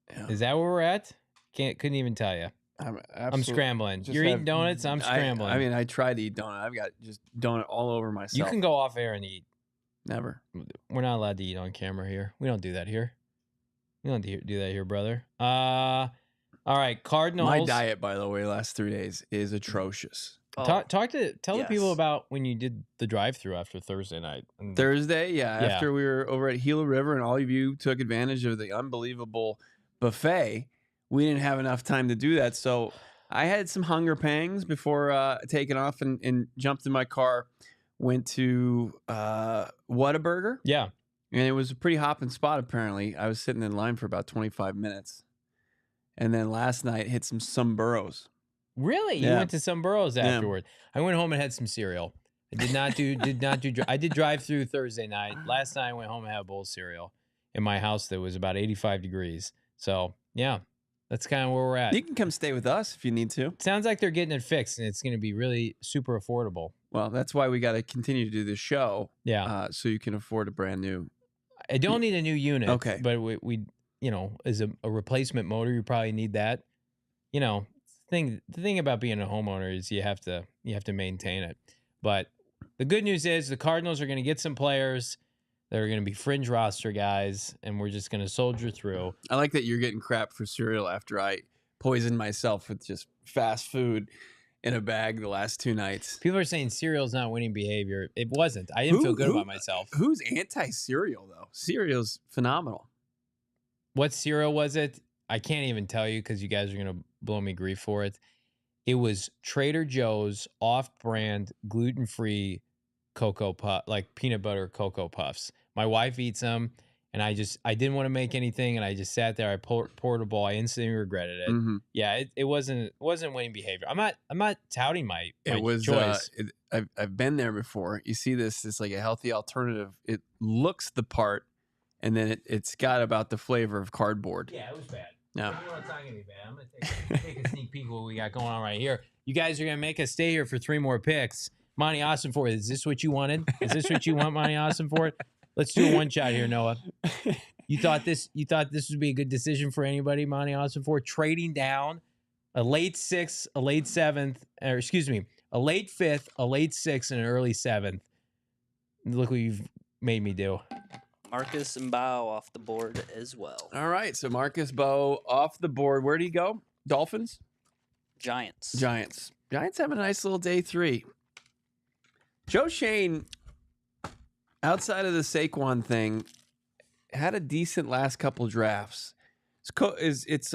Yeah. Is that where we're at? Couldn't even tell you. I'm scrambling. You're eating donuts. I'm scrambling. I mean, I tried to eat donut. I've got just donut all over myself. You can go off air and eat. Never. We're not allowed to eat on camera here. We don't do that here. We don't do that here, brother. All right, Cardinals. My diet, by the way, last 3 days is atrocious. Tell the people about when you did the drive-through after Thursday night. Thursday, after we were over at Gila River, and all of you took advantage of the unbelievable buffet. We didn't have enough time to do that, so I had some hunger pangs before taking off and jumped in my car, went to Whataburger. Yeah. And it was a pretty hopping spot, apparently. I was sitting in line for about 25 minutes. And then last night, hit some burros. Really? You went to some burros afterward. I went home and had some cereal. I did not do I did drive through Thursday night. Last night I went home and had a bowl of cereal in my house that was about 85 degrees. So, yeah. That's kind of where we're at. You can come stay with us if you need to. Sounds like they're getting it fixed, and it's going to be really super affordable. Well, that's why we got to continue to do this show. Yeah. So you can afford a brand new. I don't need a new unit. Okay. But we as a replacement motor, you probably need that. The thing about being a homeowner is you have to maintain it. But the good news is the Cardinals are going to get some players. They're going to be fringe roster guys, and we're just going to soldier through. I like that you're getting crap for cereal after I poisoned myself with just fast food in a bag the last 2 nights. People are saying cereal's not winning behavior. It wasn't. I didn't feel good about myself. Who's anti-cereal, though? Cereal's phenomenal. What cereal was it? I can't even tell you because you guys are going to blow me grief for it. It was Trader Joe's off-brand, gluten-free Cocoa Puff, like peanut butter Cocoa Puffs. My wife eats them, and I didn't want to make anything, and I just sat there. I poured a bowl. I instantly regretted it. Mm-hmm. Yeah, it wasn't winning behavior. I'm not touting my choice. I've been there before. You see this, it's like a healthy alternative. It looks the part, and then it's got about the flavor of cardboard. Yeah, it was bad. No. It's not going to be bad. I'm going to take a sneak peek of what we got going on right here. You guys are going to make us stay here for 3 more picks. Monti Ossenfort, is this what you wanted? Is this what you want, Monti Ossenfort? Let's do a one shot here, Noah. You thought this would be a good decision for anybody, Monti Ossenfort, trading down a late 6th, a late 7th, or excuse me, a late 5th, a late 6th, and an early 7th. Look what you've made me do. Marcus and Bow off the board as well. All right, so Marcus Bo off the board. Where do you go? Dolphins? Giants. Giants having a nice little day 3. Joe Shane, outside of the Saquon thing, had a decent last couple drafts. It's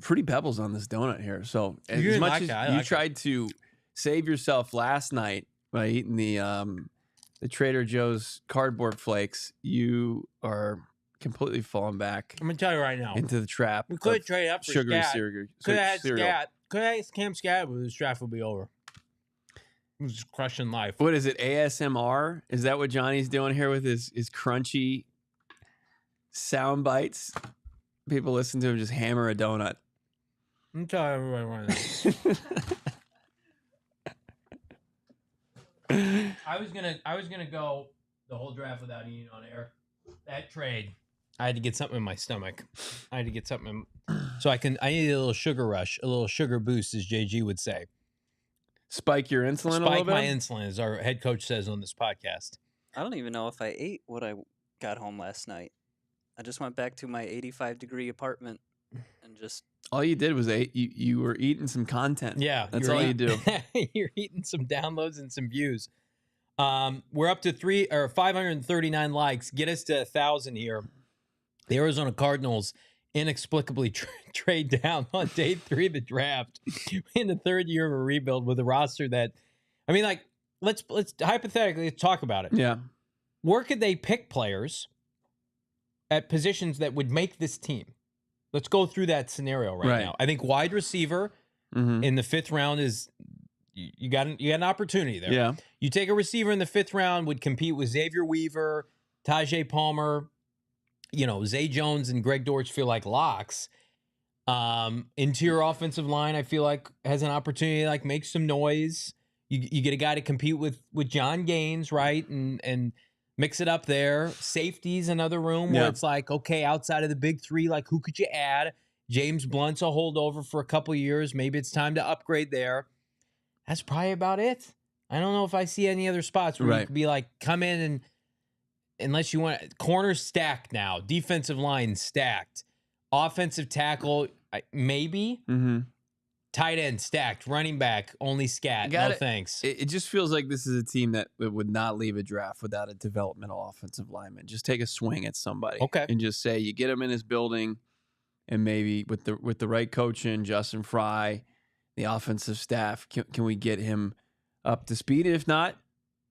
fruity pebbles on this donut here. So as much as you tried to save yourself last night by eating the Trader Joe's cardboard flakes, you are completely falling back. I'm gonna tell you right now into the trap. We could trade up for sugary Scat. cereal. Could have had Cam Skattebo. This draft will be over. He's just crushing life. What is it? ASMR? Is that what Johnny's doing here with his crunchy sound bites? People listen to him just hammer a donut. I'm telling everybody right now. I was gonna go the whole draft without eating on air. That trade, I had to get something in my stomach. I need a little sugar rush, a little sugar boost, as JG would say. Spike your insulin a little bit? Spike my insulin, as our head coach says on this podcast. I don't even know if I ate what I got home last night. I just went back to my 85-degree apartment and just... All you did was you were eating some content. Yeah. That's all you do. You're eating some downloads and some views. We're up to 539 likes. Get us to 1,000 here. The Arizona Cardinals inexplicably trade down on day 3 of the draft in the 3rd year of a rebuild with a roster that, I mean, like, let's hypothetically talk about it. Yeah. Where could they pick players at positions that would make this team? Let's go through that scenario right now. I think wide receiver in the 5th round is you got an opportunity there. Yeah. You take a receiver in the 5th round, would compete with Xavier Weaver, Tajay Palmer, Zay Jones and Greg Dortch feel like locks. Interior offensive line, I feel like, has an opportunity to make some noise. You get a guy to compete with John Gaines, right? And mix it up there. Safety's another room where it's like, okay, outside of the big 3, like, who could you add? James Blunt's a holdover for a couple years. Maybe it's time to upgrade there. That's probably about it. I don't know if I see any other spots where you could be like, come in and, unless you want, corners stacked now, defensive line stacked, offensive tackle, maybe, tight end stacked, running back, only scat, no thanks. It just feels like this is a team that would not leave a draft without a developmental offensive lineman. Just take a swing at somebody. Okay. And just say, you get him in his building, and maybe with the right coaching, Justin Fry, the offensive staff, can we get him up to speed? If not,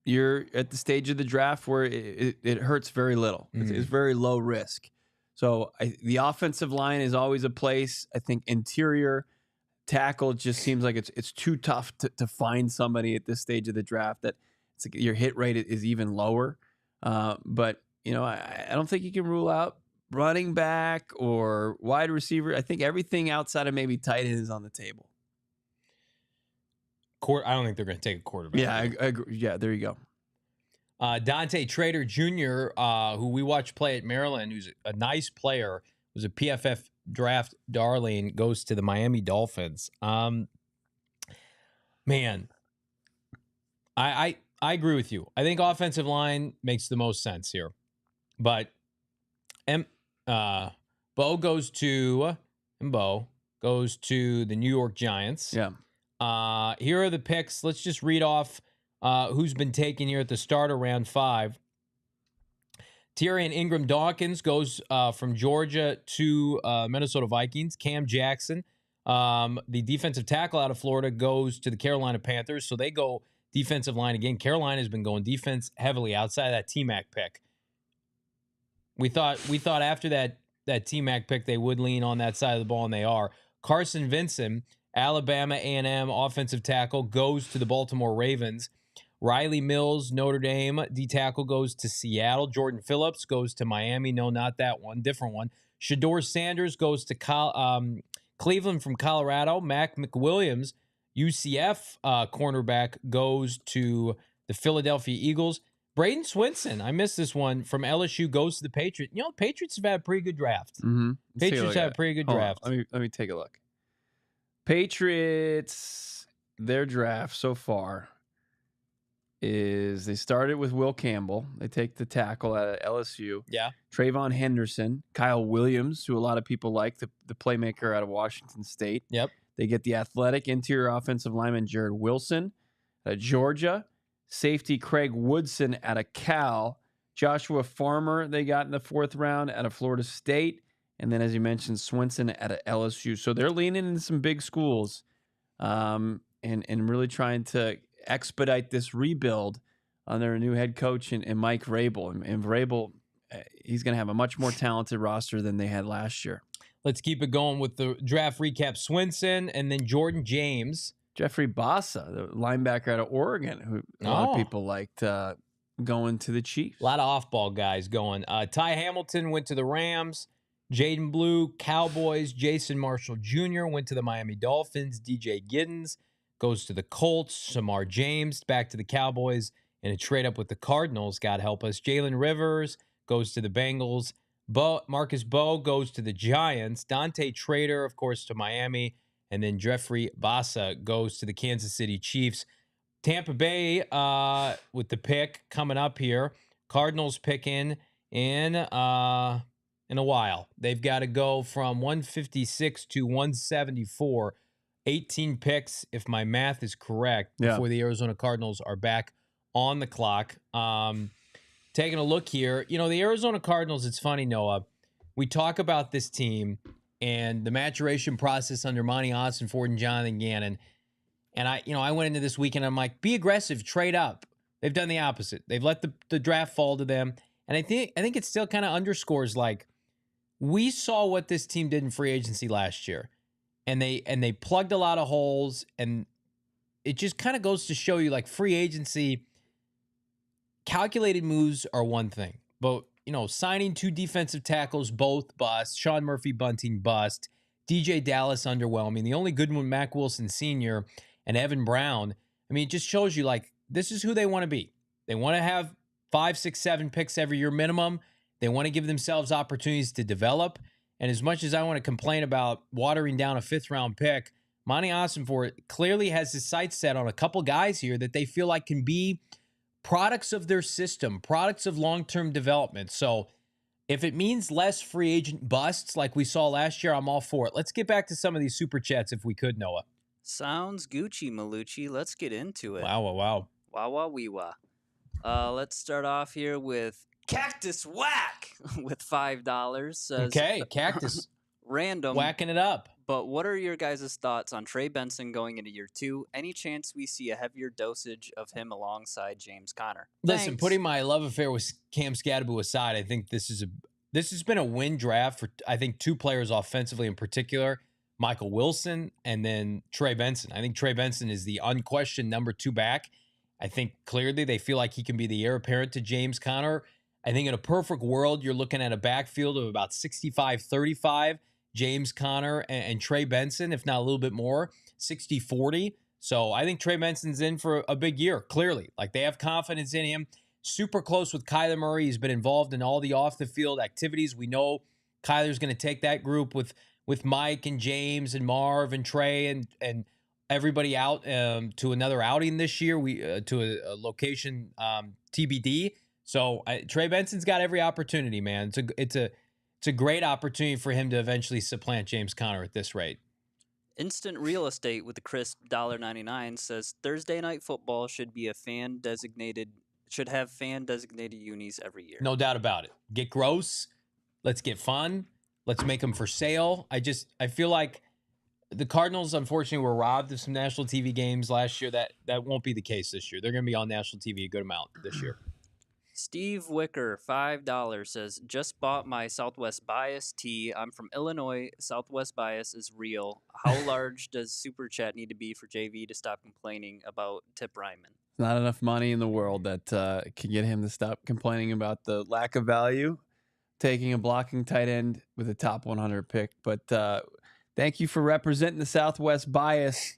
you're at the stage of the draft where it hurts very little. It's very low risk. So the offensive line is always a place. I think interior tackle just seems like it's too tough to find somebody at this stage of the draft that your hit rate is even lower. But I don't think you can rule out running back or wide receiver. I think everything outside of maybe tight end is on the table. I don't think they're going to take a quarterback. Yeah, I agree. Yeah, there you go. Dante Trader Jr., who we watched play at Maryland, who's a nice player, was a PFF draft darling, goes to the Miami Dolphins. Man, I agree with you. I think offensive line makes the most sense here. But Bo goes to the New York Giants. Yeah. Here are the picks. Let's just read off who's been taken here at the start of round 5. Tyrion Ingram-Dawkins goes from Georgia to Minnesota Vikings. Cam Jackson, the defensive tackle out of Florida, goes to the Carolina Panthers. So they go defensive line again. Carolina has been going defense heavily outside of that T-Mac pick. We thought after that T-Mac pick they would lean on that side of the ball, and they are. Carson Vincent, Alabama A&M offensive tackle, goes to the Baltimore Ravens. Riley Mills, Notre Dame, D-tackle, goes to Seattle. Jordan Phillips goes to Miami. No, not that one. Different one. Shedeur Sanders goes to Cleveland from Colorado. Mac McWilliams, UCF cornerback, goes to the Philadelphia Eagles. Braden Swinson, I missed this one, from LSU goes to the Patriots. You know, Patriots have had a pretty good draft. Mm-hmm. Patriots have a pretty good draft. Let me take a look. Patriots, their draft so far is they started with Will Campbell. They take the tackle out of LSU. Yeah. Trayvon Henderson, Kyle Williams, who a lot of people like, the playmaker out of Washington State. Yep. They get the athletic interior offensive lineman Jared Wilson out of Georgia. Safety Craig Woodson out of Cal. Joshua Farmer they got in the 4th round out of Florida State. And then, as you mentioned, Swinson out of LSU. So they're leaning into some big schools and really trying to expedite this rebuild under a new head coach and Mike Vrabel. And Vrabel, he's going to have a much more talented roster than they had last year. Let's keep it going with the draft recap. Swinson and then Jordan James. Jeffrey Bassa, the linebacker out of Oregon, who a lot of people liked going to the Chiefs. A lot of off-ball guys going. Ty Hamilton went to the Rams. Jaden Blue, Cowboys. Jason Marshall Jr. went to the Miami Dolphins. DJ Giddens goes to the Colts. Samar James back to the Cowboys. And a trade up with the Cardinals, God help us. Jalen Rivers goes to the Bengals. Marcus Bowe goes to the Giants. Dante Trader, of course, to Miami. And then Jeffrey Bassa goes to the Kansas City Chiefs. Tampa Bay with the pick coming up here. Cardinals picking in a while. They've got to go from 156 to 174. 18 picks, if my math is correct, before the Arizona Cardinals are back on the clock. Taking a look here, you know, the Arizona Cardinals, it's funny, Noah. We talk about this team and the maturation process under Monti Ossenfort and Jonathan Gannon. And I went into this weekend, I'm like, be aggressive, trade up. They've done the opposite. They've let the draft fall to them. And I think it still kind of underscores, like, we saw what this team did in free agency last year. And they plugged a lot of holes, and it just kind of goes to show you, like, free agency, calculated moves are one thing. But, you know, signing 2 defensive tackles, both bust. Sean Murphy Bunting bust. DJ Dallas underwhelming. The only good one, Mac Wilson Sr. and Evan Brown. I mean, it just shows you, like, this is who they want to be. They want to have 5, 6, 7 picks every year minimum. They want to give themselves opportunities to develop. And as much as I want to complain about watering down a 5th-round pick, Monti Ossenfort clearly has his sights set on a couple guys here that they feel like can be products of their system, products of long-term development. So if it means less free agent busts like we saw last year, I'm all for it. Let's get back to some of these super chats if we could, Noah. Sounds Gucci, Malucci. Let's get into it. Wow. Wow, wow, wee, wah. Let's start off here with Cactus Whack with $5. Says, okay, Cactus. Random. Whacking it up. But what are your guys' thoughts on Trey Benson going into year 2? Any chance we see a heavier dosage of him alongside James Connor? Listen, Thanks. putting my love affair with Cam Skattebo aside, I think this has been a win draft for, I think, 2 players offensively in particular, Michael Wilson and then Trey Benson. I think Trey Benson is the unquestioned number 2 back. I think clearly they feel like he can be the heir apparent to James Connor. I think in a perfect world, you're looking at a backfield of about 65-35. James Connor and Trey Benson, if not a little bit more, 60-40. So I think Trey Benson's in for a big year, clearly. Like, they have confidence in him. Super close with Kyler Murray. He's been involved in all the off-the-field activities. We know Kyler's going to take that group with Mike and James and Marv and Trey and everybody out to another outing this year, to a location TBD. So Trey Benson's got every opportunity, man. It's a great opportunity for him to eventually supplant James Connor at this rate. Instant Real Estate with the crisp $1.99 says Thursday night football should have fan designated unis every year. No doubt about it. Get gross. Let's get fun. Let's make them for sale. I feel like the Cardinals, unfortunately, were robbed of some national TV games last year. That won't be the case this year. They're going to be on national TV a good amount this year. Steve Wicker, $5, says, just bought my Southwest Bias tee. I'm from Illinois. Southwest Bias is real. How large does Super Chat need to be for JV to stop complaining about Tip Ryman? Not enough money in the world that can get him to stop complaining about the lack of value, taking a blocking tight end with a top 100 pick. But thank you for representing the Southwest Bias.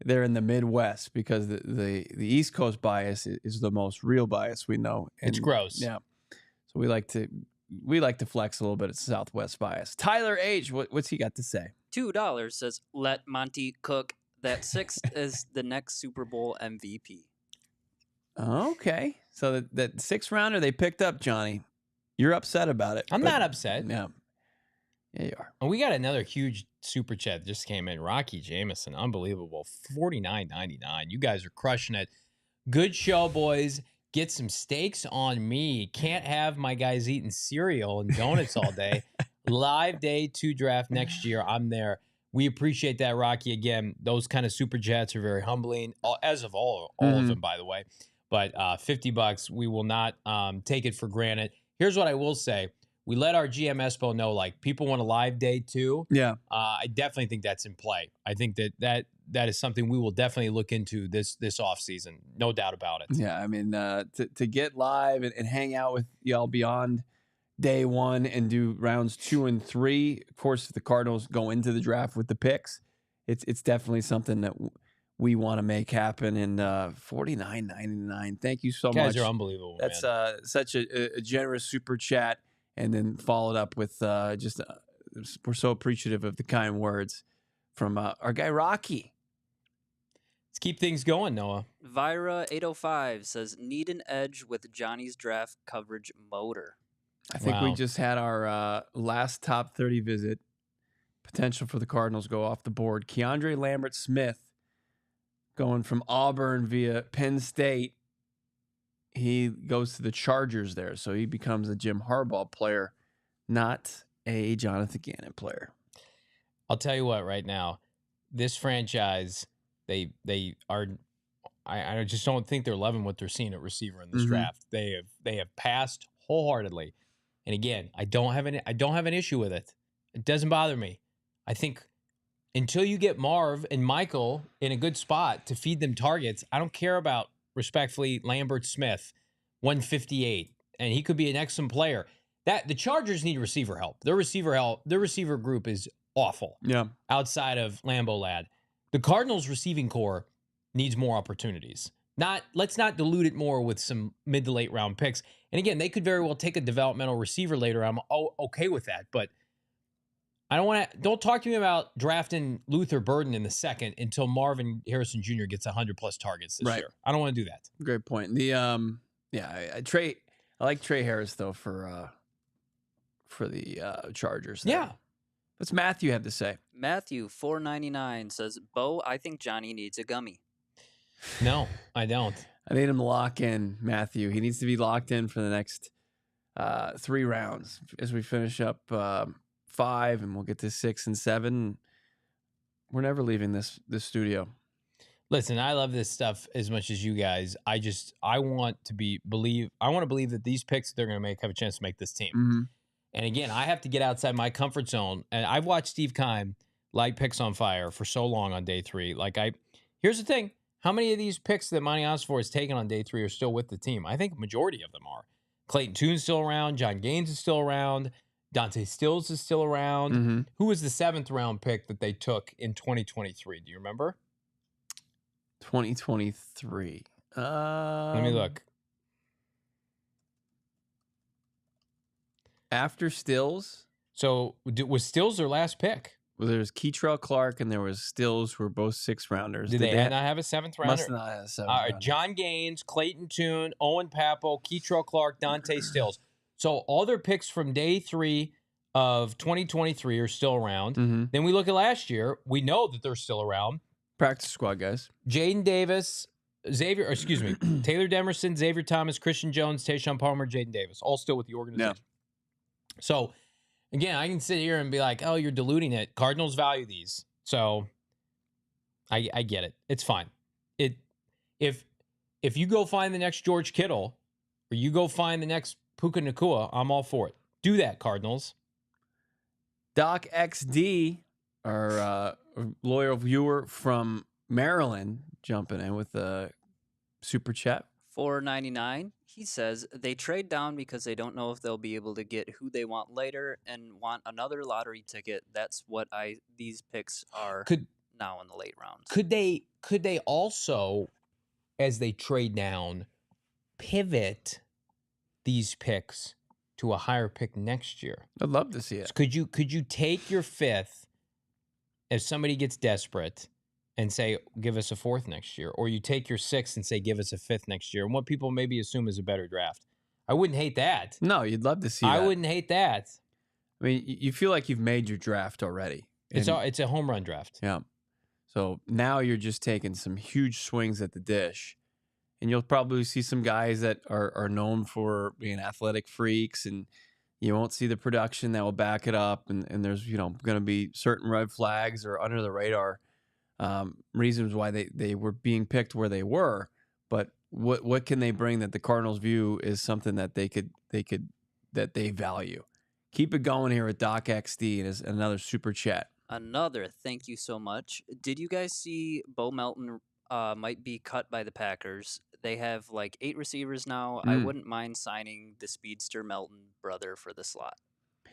they're in the Midwest because the East Coast bias is the most real bias we know. It's gross. Yeah. So we like to flex a little bit of Southwest bias. Tyler H, what's he got to say? $2 says, let Monty cook. That 6 is the next Super Bowl MVP. Okay. So that 6th rounder they picked up, Johnny. You're upset about it. I'm not upset. No. Yeah, you are. And we got another huge super chat that just came in. Rocky Jameson, unbelievable. $49.99. You guys are crushing it. Good show, boys. Get some steaks on me. Can't have my guys eating cereal and donuts all day. Live day 2 draft next year. I'm there. We appreciate that, Rocky. Again, those kind of super chats are very humbling, as of all of them, by the way. But $50, we will not take it for granted. Here's what I will say. We let our GM Espo know, like, people want a live day too. Yeah. I definitely think that's in play. I think that is something we will definitely look into this offseason. No doubt about it. Yeah, I mean, to get live and hang out with y'all beyond day 1 and do rounds 2 and 3. Of course, if the Cardinals go into the draft with the picks, it's definitely something that we want to make happen. And $49.99. Thank you so much. You guys are unbelievable. That's man. Such a generous super chat. And then followed up with we're so appreciative of the kind words from our guy Rocky. Let's keep things going, Noah. Vira 805 says, need an edge with Johnny's draft coverage motor. I think we just had our last top 30 visit. Potential for the Cardinals go off the board. Keandre Lambert-Smith going from Auburn via Penn State. He goes to the Chargers there, so he becomes a Jim Harbaugh player, not a Jonathan Gannon player. I'll tell you what, right now, this franchise, they are. I just don't think they're loving what they're seeing at receiver in this draft. They have passed wholeheartedly, and again, I don't have an issue with it. It doesn't bother me. I think until you get Marv and Michael in a good spot to feed them targets, I don't care about. Respectfully, Lambert Smith, 158, and he could be an excellent player. That the Chargers need receiver help. Their receiver group is awful. Yeah. Outside of Lambeau Lad, the Cardinals receiving core needs more opportunities. Let's not dilute it more with some mid to late round picks. And again, they could very well take a developmental receiver later. I'm okay with that, but I don't talk to me about drafting Luther Burden in the 2nd until Marvin Harrison Jr. gets 100+ targets this year. I don't want to do that. Great point. The I like Trey Harris though for the Chargers. There. Yeah. What's Matthew have to say? Matthew 499 says, Bo, I think Johnny needs a gummy. No, I don't. I need him to lock in, Matthew. He needs to be locked in for the next 3 rounds as we finish up 5, and we'll get to 6 and 7. We're never leaving this studio. Listen, I love this stuff as much as you guys. I want to believe that these picks that they're going to make have a chance to make this team. And again, I have to get outside my comfort zone. And I've watched Steve Keim light picks on fire for so long on day 3. Here's the thing: how many of these picks that Monti Ossenfort has taken on day 3 are still with the team? I think a majority of them are. Clayton Tune's still around. John Gaines is still around. Dante Stills is still around. Who was the 7th round pick that they took in 2023? Do you remember? 2023. Let me look. After Stills? So was Stills their last pick? Well, there was Keitrell Clark and there was Stills, who were both 6th rounders. Did they not have a 7th rounder? Must not have a 7th rounder. John Gaines, Clayton Tune, Owen Pappo, Keitrell Clark, Dante Stills. So all their picks from day 3 of 2023 are still around. Then we look at last year. We know that they're still around. Practice squad guys. Jaden Davis, Taylor Demerson, Xavier Thomas, Christian Jones, Tayshaun Palmer, Jaden Davis, all still with the organization. Yeah. So, again, I can sit here and be like, oh, you're diluting it. Cardinals value these. So, I get it. It's fine. If you go find the next George Kittle or you go find the next Puka Nacua, I'm all for it. Do that, Cardinals. Doc XD, our loyal viewer from Maryland, jumping in with a super chat. $4.99. He says they trade down because they don't know if they'll be able to get who they want later and want another lottery ticket. That's what these picks are now in the late rounds. Could they also, as they trade down, pivot these picks to a higher pick next year? I'd love to see it. So could you take your 5th if somebody gets desperate and say, give us a 4th next year, or you take your 6th and say, give us a 5th next year, and what people maybe assume is a better draft? I wouldn't hate that. No, you'd love to see I that. wouldn't hate that. I mean, you feel like you've made your draft already. It's a home run draft. Yeah. So now you're just taking some huge swings at the dish. And you'll probably see some guys that are known for being athletic freaks, and you won't see the production that will back it up. And there's, going to be certain red flags or under the radar reasons why they were being picked where they were. But what can they bring that the Cardinals view is something that they value? Keep it going here at Doc XD, and is another super chat. Another thank you so much. Did you guys see Bo Melton might be cut by the Packers? They have like 8 receivers now. I wouldn't mind signing the speedster Melton brother for the slot.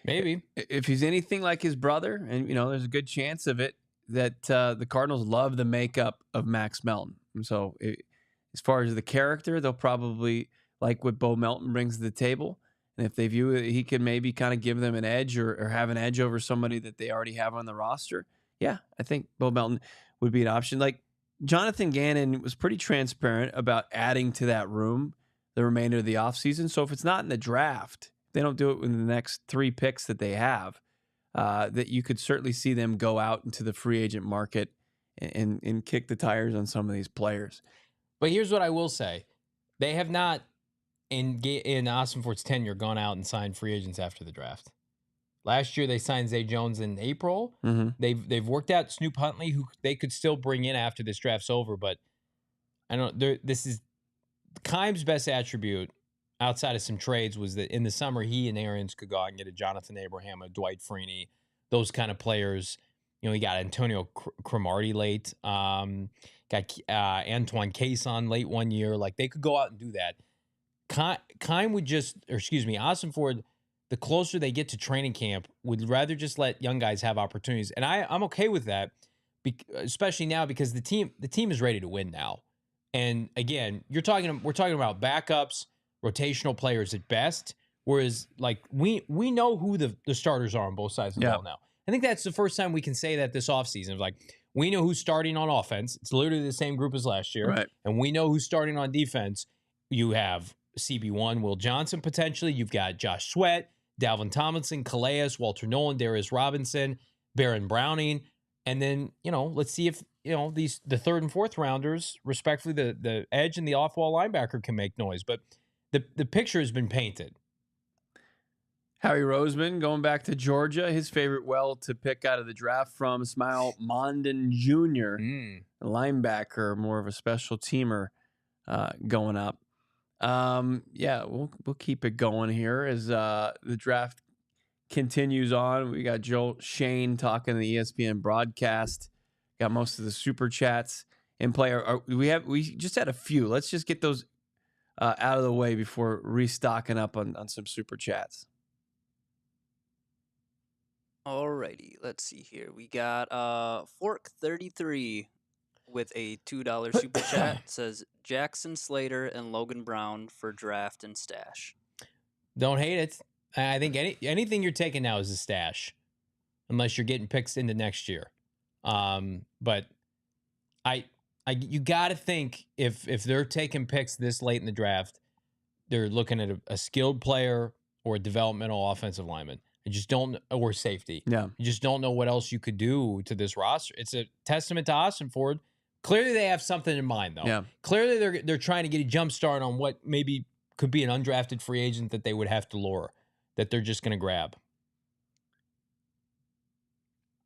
Maybe. If he's anything like his brother, and there's a good chance of it, that the Cardinals love the makeup of Max Melton. And so as far as the character, they'll probably like what Bo Melton brings to the table. And if they view it, he can maybe kind of give them an edge or have an edge over somebody that they already have on the roster. Yeah, I think Bo Melton would be an option. Like Jonathan Gannon was pretty transparent about adding to that room the remainder of the offseason. So if it's not in the draft, they don't do it in the next 3 picks that they have, that you could certainly see them go out into the free agent market and kick the tires on some of these players. But here's what I will say. They have not, in Ossenfort's tenure, gone out and signed free agents after the draft. Last year, they signed Zay Jones in April. Mm-hmm. They've worked out Snoop Huntley, who they could still bring in after this draft's over. But I don't. This is Keim's best attribute outside of some trades was that in the summer he and Arians could go out and get a Jonathan Abraham, a Dwight Freeney, those kind of players. He got Antonio Cromartie late. Got Antoine Cason late one year. Like they could go out and do that. Keim would Ossenfort, the closer they get to training camp, would rather just let young guys have opportunities. And I'm okay with that, especially now because the team is ready to win now. And again, we're talking about backups, rotational players at best, whereas like we know who the starters are on both sides of the ball now. I think that's the first time we can say that this offseason. It's like we know who's starting on offense. It's literally the same group as last year. Right. And we know who's starting on defense. You have CB1, Will Johnson potentially. You've got Josh Sweat, Dalvin Tomlinson, Calais, Walter Nolen, Darius Robinson, Baron Browning. And then, let's see if, the 3rd and 4th rounders, respectfully, the edge and the off-ball linebacker can make noise. But the picture has been painted. Howie Roseman going back to Georgia, his favorite well to pick out of the draft from Ismail Mondon Jr., a linebacker, more of a special teamer going up. We'll keep it going here as the draft continues on. We got Joel Shane talking to the ESPN broadcast. Got most of the super chats in play. We just had a few. Let's just get those out of the way before restocking up on some super chats. Alrighty, let's see here. We got Fork33 with a $2 super chat. Says Jackson Slater and Logan Brown for draft and stash. Don't hate it. I think anything you're taking now is a stash, unless you're getting picks into next year. But you got to think if they're taking picks this late in the draft, they're looking at a skilled player or a developmental offensive lineman. Or safety. Yeah. You just don't know what else you could do to this roster. It's a testament to Ossenfort. Clearly they have something in mind, though. Yeah. Clearly they're trying to get a jump start on what maybe could be an undrafted free agent that they would have to lure, that they're just going to grab.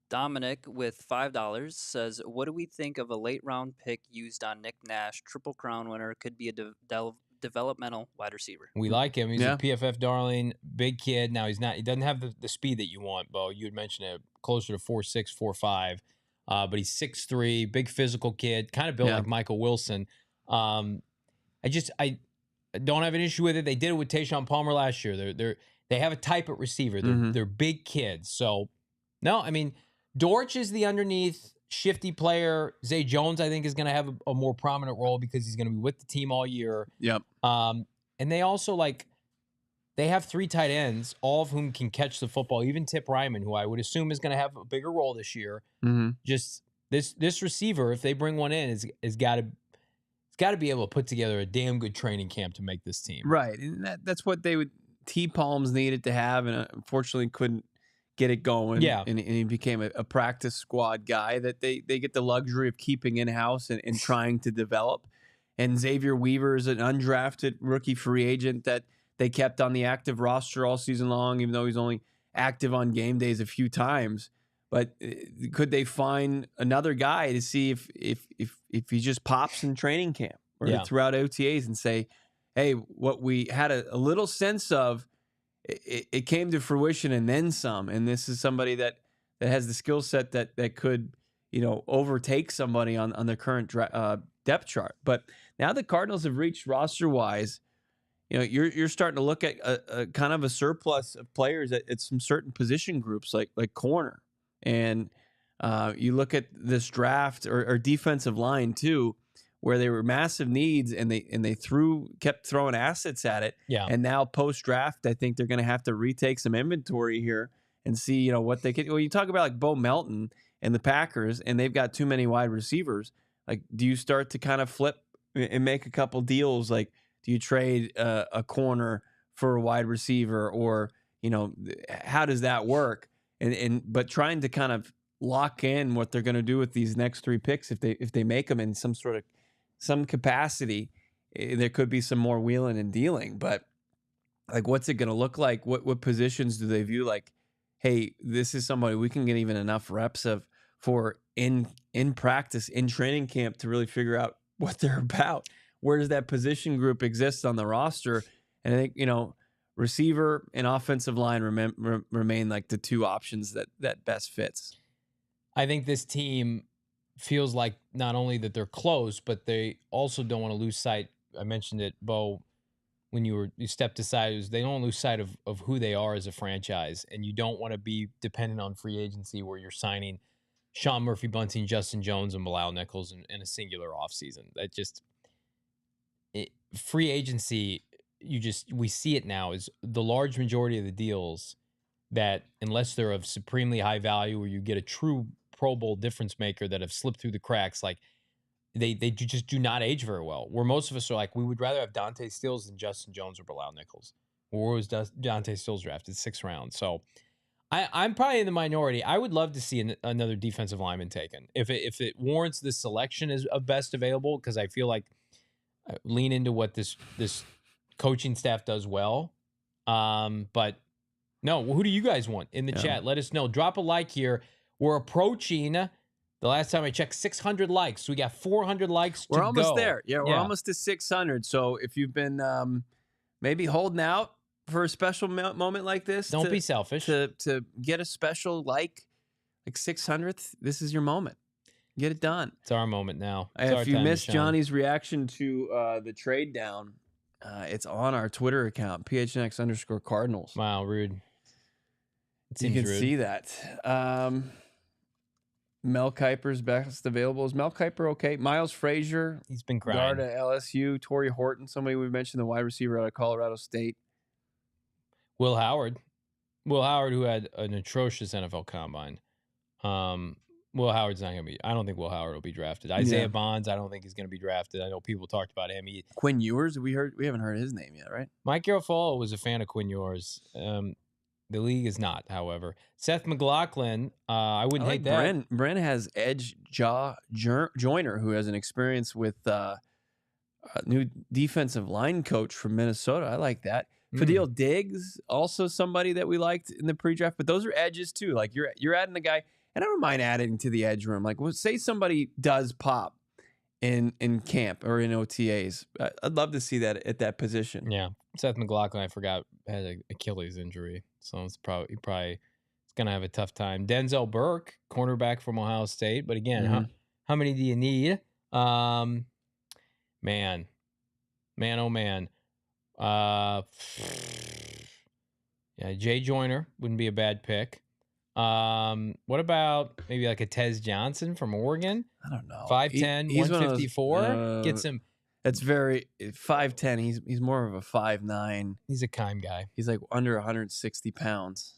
Dominic with $5 says, what do we think of a late round pick used on Nick Nash, Triple Crown winner, could be a developmental wide receiver? We like him. He's a PFF darling, big kid. Now he doesn't have the speed that you want, Bo. You had mentioned it, closer to 4.6, 4.5. But he's 6'3", big physical kid, kind of built like Michael Wilson. I don't have an issue with it. They did it with Tayshaun Palmer last year. They have a type at receiver. They're big kids. So no, I mean, Dortch is the underneath shifty player. Zay Jones, I think, is going to have a more prominent role because he's going to be with the team all year. Yep. And they also they have 3 tight ends, all of whom can catch the football. Even Tip Ryman, who I would assume is going to have a bigger role this year. Mm-hmm. Just this receiver, if they bring one in, is got to be able to put together a damn good training camp to make this team. Right, and that's what T. Palms needed to have, and unfortunately couldn't get it going. Yeah, and he became a practice squad guy that they get the luxury of keeping in house and trying to develop. And Xavier Weaver is an undrafted rookie free agent that they kept on the active roster all season long, even though he's only active on game days a few times. But could they find another guy to see if he just pops in training camp or throughout OTAs and say, hey, what we had a little sense of, it came to fruition and then some. And this is somebody that has the skill set that could, overtake somebody on the current depth chart. But now the Cardinals have reached roster-wise, you're starting to look at a kind of a surplus of players at some certain position groups like corner. And you look at this draft or defensive line too, where they were massive needs and they kept throwing assets at it. Yeah. And now post draft, I think they're going to have to retake some inventory here and see what they could. Well, you talk about like Bo Melton and the Packers, and they've got too many wide receivers. Like, do you start to kind of flip and make a couple deals? Like, do you trade a corner for a wide receiver, or how does that work? But trying to kind of lock in what they're going to do with these next 3 picks, if they make them in some capacity, there could be some more wheeling and dealing. But like, what's it going to look like? What positions do they view like, hey, this is somebody we can get even enough reps of for in practice, in training camp, to really figure out what they're about? Where does that position group exist on the roster? And I think receiver and offensive line remain like the 2 options that best fits. I think this team feels like not only that they're close, but they also don't want to lose sight. I mentioned it, Bo, when you stepped aside, they don't lose sight of who they are as a franchise. And you don't want to be dependent on free agency where you're signing Sean Murphy-Bunting, Justin Jones, and Bilal Nichols in a singular offseason. That just free agency, we see it now, is the large majority of the deals that, unless they're of supremely high value or you get a true Pro Bowl difference maker that have slipped through the cracks, like they just do not age very well. Where most of us are like, we would rather have Dante Stills than Justin Jones or Bilal Nichols. Where was Dante Stills drafted? 6th round. So I'm probably in the minority. I would love to see another defensive lineman taken if it warrants this selection as of best available, because I feel like I lean into what this coaching staff does well. But no, who do you guys want in the chat? Let us know. Drop a like here. We're approaching, the last time I checked, 600 likes. We got 400 likes to go. We're almost there. Yeah, we're almost to 600. So if you've been maybe holding out for a special moment like this, don't be selfish. To get a special like 600th, this is your moment. Get it done. It's our moment now. If you missed Johnny's reaction to the trade down, it's on our Twitter account, PHNX_Cardinals. Wow, rude. You can see that. Mel Kiper's best available. Is Mel Kiper okay? Miles Frazier. He's been crying. Guard at LSU. Torrey Horton, somebody we mentioned, the wide receiver out of Colorado State. Will Howard, who had an atrocious NFL combine. Will Howard's not going to be. I don't think Will Howard will be drafted. Isaiah Bonds, I don't think he's going to be drafted. I know people talked about him. Quinn Ewers, we haven't heard his name yet, right? Mike Garofalo was a fan of Quinn Ewers. The league is not, however. Seth McLaughlin, I wouldn't hate that. Bren has Edge Joyner, who has an experience with a new defensive line coach from Minnesota. I like that. Fadil Diggs, also somebody that we liked in the pre-draft. But those are edges too. Like you're adding a guy, and I don't mind adding to the edge room. Like, say somebody does pop in camp or in OTAs. I'd love to see that at that position. Yeah, Seth McLaughlin, I forgot, had an Achilles injury, so it's probably gonna have a tough time. Denzel Burke, cornerback from Ohio State, but again, how many do you need? Man, oh man. Yeah, Jay Joyner wouldn't be a bad pick. What about maybe like a Tez Johnson from Oregon? I don't know. 5'10", He's one of 154. those, Get some. It's very 5'10". He's more of a 5'9". He's a kind guy. He's like under 160 pounds.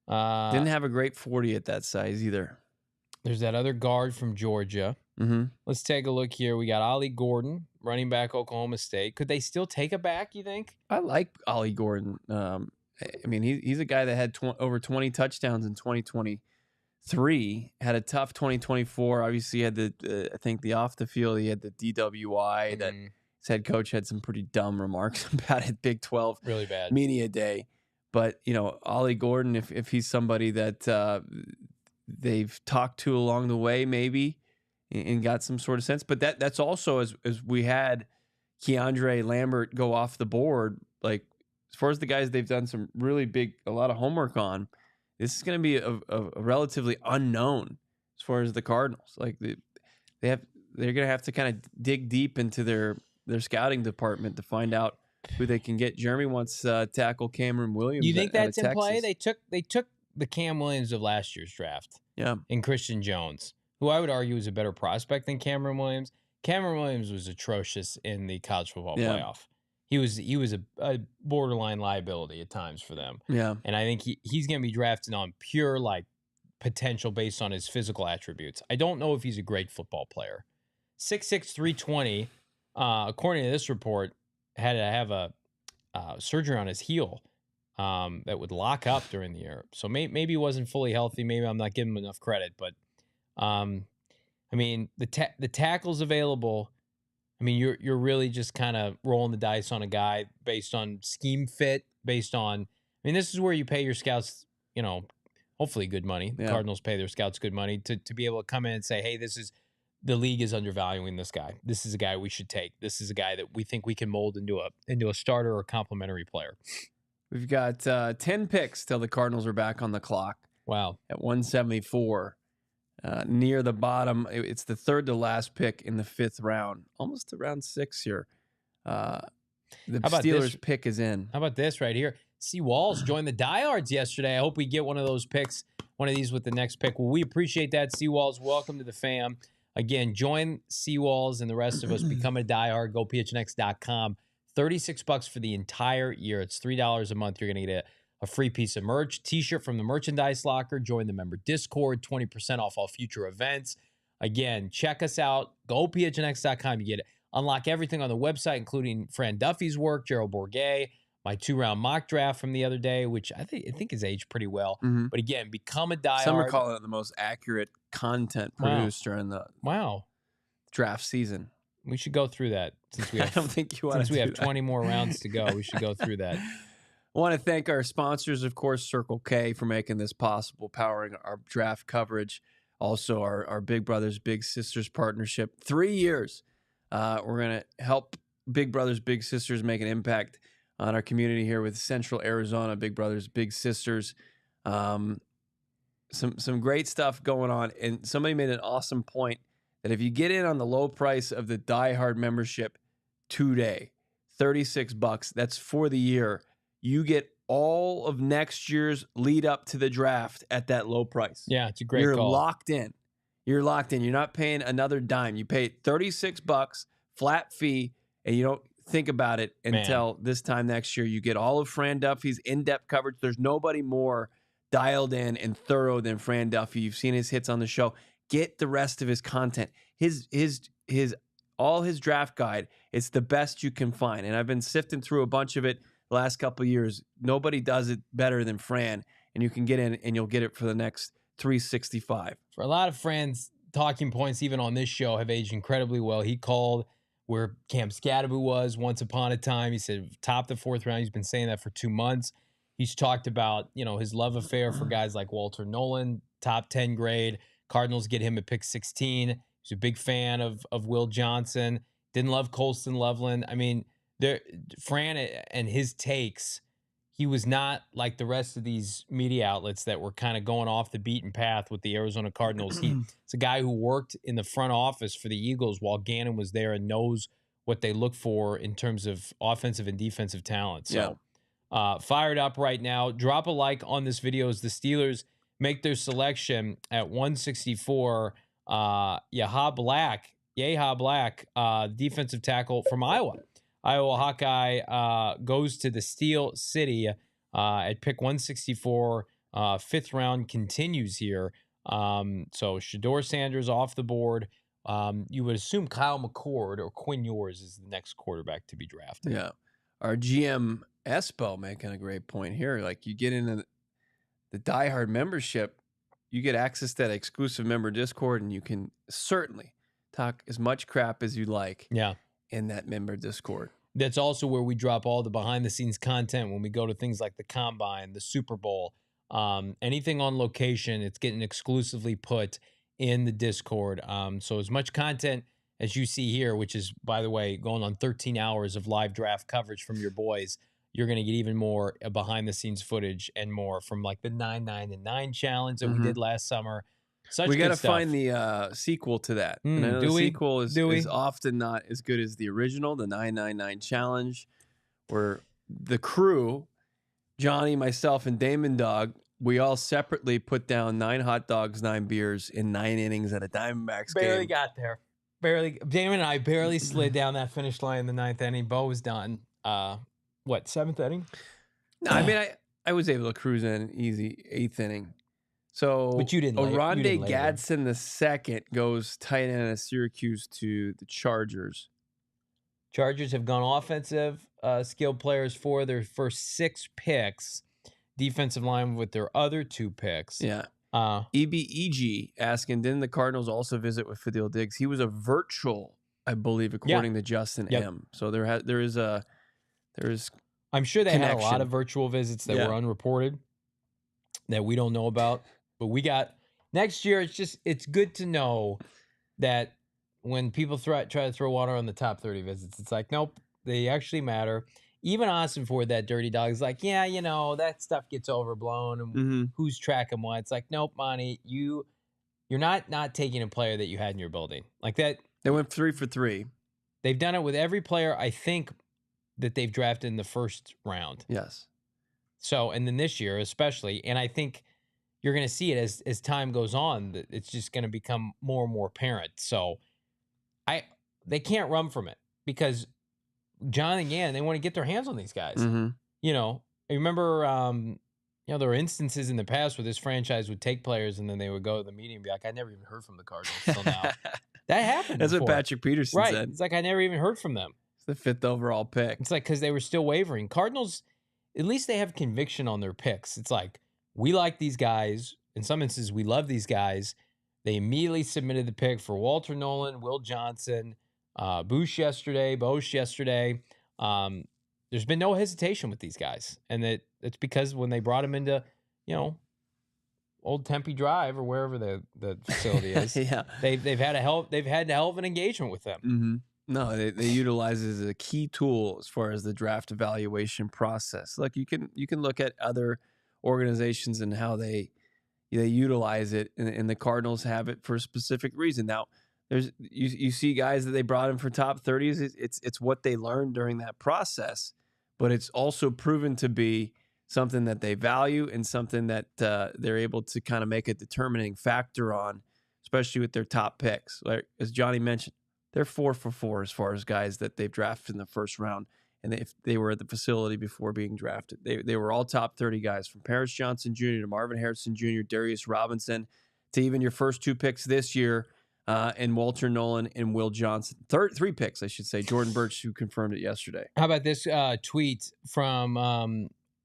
Uh, Didn't have a great 40 at that size either. There's that other guard from Georgia. Mm-hmm. Let's take a look here. We got Ollie Gordon, running back, Oklahoma State. Could they still take a back, you think? I like Ollie Gordon. I mean, he's a guy that had over 20 touchdowns in 2023. Had a tough 2024. Obviously, he had I think the off the field, he had the DWI that his head coach had some pretty dumb remarks about it. Big 12 really bad media day. But Ollie Gordon, if he's somebody that they've talked to along the way, maybe, and got some sort of sense. But that's also as we had Keandre Lambert go off the board, like as far as the guys they've done a lot of homework on, this is going to be a relatively unknown as far as the Cardinals. Like they're going to have to kind of dig deep into their scouting department to find out who they can get. Jeremy wants tackle Cameron Williams. You think that's in play? Texas. They took the Cam Williams of last year's draft. Yeah. And Christian Jones, who I would argue is a better prospect than Cameron Williams. Cameron Williams was atrocious in the college football playoff. He was a borderline liability at times for them. Yeah. And I think he's going to be drafted on pure like potential based on his physical attributes. I don't know if he's a great football player. 6'6", 320, according to this report, had to have a surgery on his heel that would lock up during the year. So maybe he wasn't fully healthy. Maybe I'm not giving him enough credit. But, I mean, the tackles available, I mean, you're really just kind of rolling the dice on a guy based on scheme fit, based on – I mean, this is where you pay your scouts, hopefully good money. The Cardinals pay their scouts good money to be able to come in and say, hey, the league is undervaluing this guy. This is a guy we should take. This is a guy that we think we can mold into a starter or complementary player. We've got 10 picks till the Cardinals are back on the clock. Wow. At 174. Near the bottom. It's the third to last pick in the 5th round. Almost to round 6 here. The Steelers pick is in. How about this right here? C. Walls joined the Diehards yesterday. I hope we get one of those picks, one of these with the next pick. Well, we appreciate that, C. Walls. Welcome to the fam. Again, join Seawalls and the rest of us. Become a diehard. Go PHNX.com. $36 for the entire year. It's $3 a month. You're going to get a free piece of merch, T-shirt from the merchandise locker. Join the member Discord. 20% off all future events. Again, check us out. Go PHNX.com. You get it. Unlock everything on the website, including Fran Duffy's work, Gerald Bourguet, my 2-round mock draft from the other day, which I think is aged pretty well. Mm-hmm. But again, become a diehard. Some are calling it the most accurate content produced during the draft season. We should go through that since we have. I don't think you want to. Since we have 20 more rounds to go, we should go through that. I want to thank our sponsors, of course, Circle K, for making this possible, powering our draft coverage. Also, our Big Brothers Big Sisters partnership. 3 years. We're going to help Big Brothers Big Sisters make an impact on our community here with Central Arizona Big Brothers Big Sisters. Some great stuff going on, and somebody made an awesome point that if you get in on the low price of the Die Hard membership today, $36, that's for the year, you get all of next year's lead up to the draft at that low price. Yeah, it's a great call. You're locked in. You're locked in. You're not paying another dime. You pay $36 flat fee, and you don't think about it until this time next year. You get all of Fran Duffy's in-depth coverage. There's nobody more dialed in and thorough than Fran Duffy. You've seen his hits on the show. Get the rest of his content. All his draft guide. It's the best you can find. And I've been sifting through a bunch of it the last couple of years. Nobody does it better than Fran. And you can get in and you'll get it for the next 365. For a lot of Fran's talking points, even on this show, have aged incredibly well. He called where Cam Skattebo was once upon a time. He said top the 4th round. He's been saying that for 2 months. He's talked about, his love affair for guys like Walter Nolen, top 10 grade. Cardinals get him at pick 16. He's a big fan of Will Johnson. Didn't love Colston Loveland. I mean, Fran and his takes, he was not like the rest of these media outlets that were kind of going off the beaten path with the Arizona Cardinals. He's a guy who worked in the front office for the Eagles while Gannon was there and knows what they look for in terms of offensive and defensive talent. So fired up right now. Drop a like on this video as the Steelers make their selection at 164. Yaha Black, defensive tackle from Iowa. Iowa Hawkeye goes to the Steel City at pick 164. Fifth round continues here. So Shedeur Sanders off the board. You would assume Kyle McCord or Quinn Ewers is the next quarterback to be drafted. Yeah. Our GM Espo making a great point here. Like, you get into the diehard membership, you get access to that exclusive member Discord, and you can certainly talk as much crap as you like in that member Discord. That's also where we drop all the behind-the-scenes content when we go to things like the Combine, the Super Bowl, anything on location. It's getting exclusively put in the Discord. So as much content as you see here, which is, by the way, going on 13 hours of live draft coverage from your boys, you're going to get even more behind-the-scenes footage and more from like the 9-9-9 challenge that we did last summer. We got to find the sequel to that. And I know the sequel is often not as good as the original, the 999 challenge, where the crew, Johnny, myself, and Damon Dog, we all separately put down 9 hot dogs, 9 beers in 9 innings at a Diamondbacks game. Barely got there. Damon and I barely slid down that finish line in the 9th inning. Bo was done. 7th inning? No, I mean, I was able to cruise in easy 8th inning. So, but you didn't. Oronde Gadsden II goes tight end of Syracuse to the Chargers. Chargers have gone offensive skilled players for their first 6 picks. Defensive line with their other 2 picks. Yeah. EBEG asking, didn't the Cardinals also visit with Fadil Diggs? He was a virtual, I believe, according to Justin M. So there is. I'm sure they had a lot of virtual visits that were unreported that we don't know about. But we got next year. It's good to know that when people try to throw water on the top 30 visits, it's like, nope, they actually matter. Even Ossenfort, that dirty dog, is like, yeah, that stuff gets overblown. And who's tracking what? It's like, nope, Monty, you're not taking a player that you had in your building like that. They went 3 for 3. They've done it with every player, I think, that they've drafted in the first round. Yes. So, and then this year especially, and I think you're going to see it as time goes on, that it's just going to become more and more apparent. So they can't run from it because Jonathan Gannon, they want to get their hands on these guys. I remember, there were instances in the past where this franchise would take players and then they would go to the meeting and be like, I never even heard from the Cardinals until now. That happened. That's before. What Patrick Peterson said. It's like, I never even heard from them. It's the 5th overall pick. It's like, because they were still wavering. Cardinals, at least they have conviction on their picks. It's like, we like these guys. In some instances, we love these guys. They immediately submitted the pick for Walter Nolen, Will Johnson, Bosch yesterday. There's been no hesitation with these guys. And it's because when they brought them into, Old Tempe Drive or wherever the facility is, they've had a hell of an engagement with them. No, they utilize it as a key tool as far as the draft evaluation process. Like, you can look at other organizations and how they utilize it, and the Cardinals have it for a specific reason. Now, you see guys that they brought in for top 30s. It's what they learned during that process, but it's also proven to be something that they value and something that they're able to kind of make a determining factor on, especially with their top picks. Like, as Johnny mentioned, they're 4 for 4 as far as guys that they've drafted in the first round. And if they were at the facility before being drafted, they were all top 30 guys, from Paris Johnson Jr. to Marvin Harrison Jr., Darius Robinson, to even your first 2 picks this year, and Walter Nolen and Will Johnson. 3 picks, I should say. Jordan Burch, who confirmed it yesterday. How about this tweet from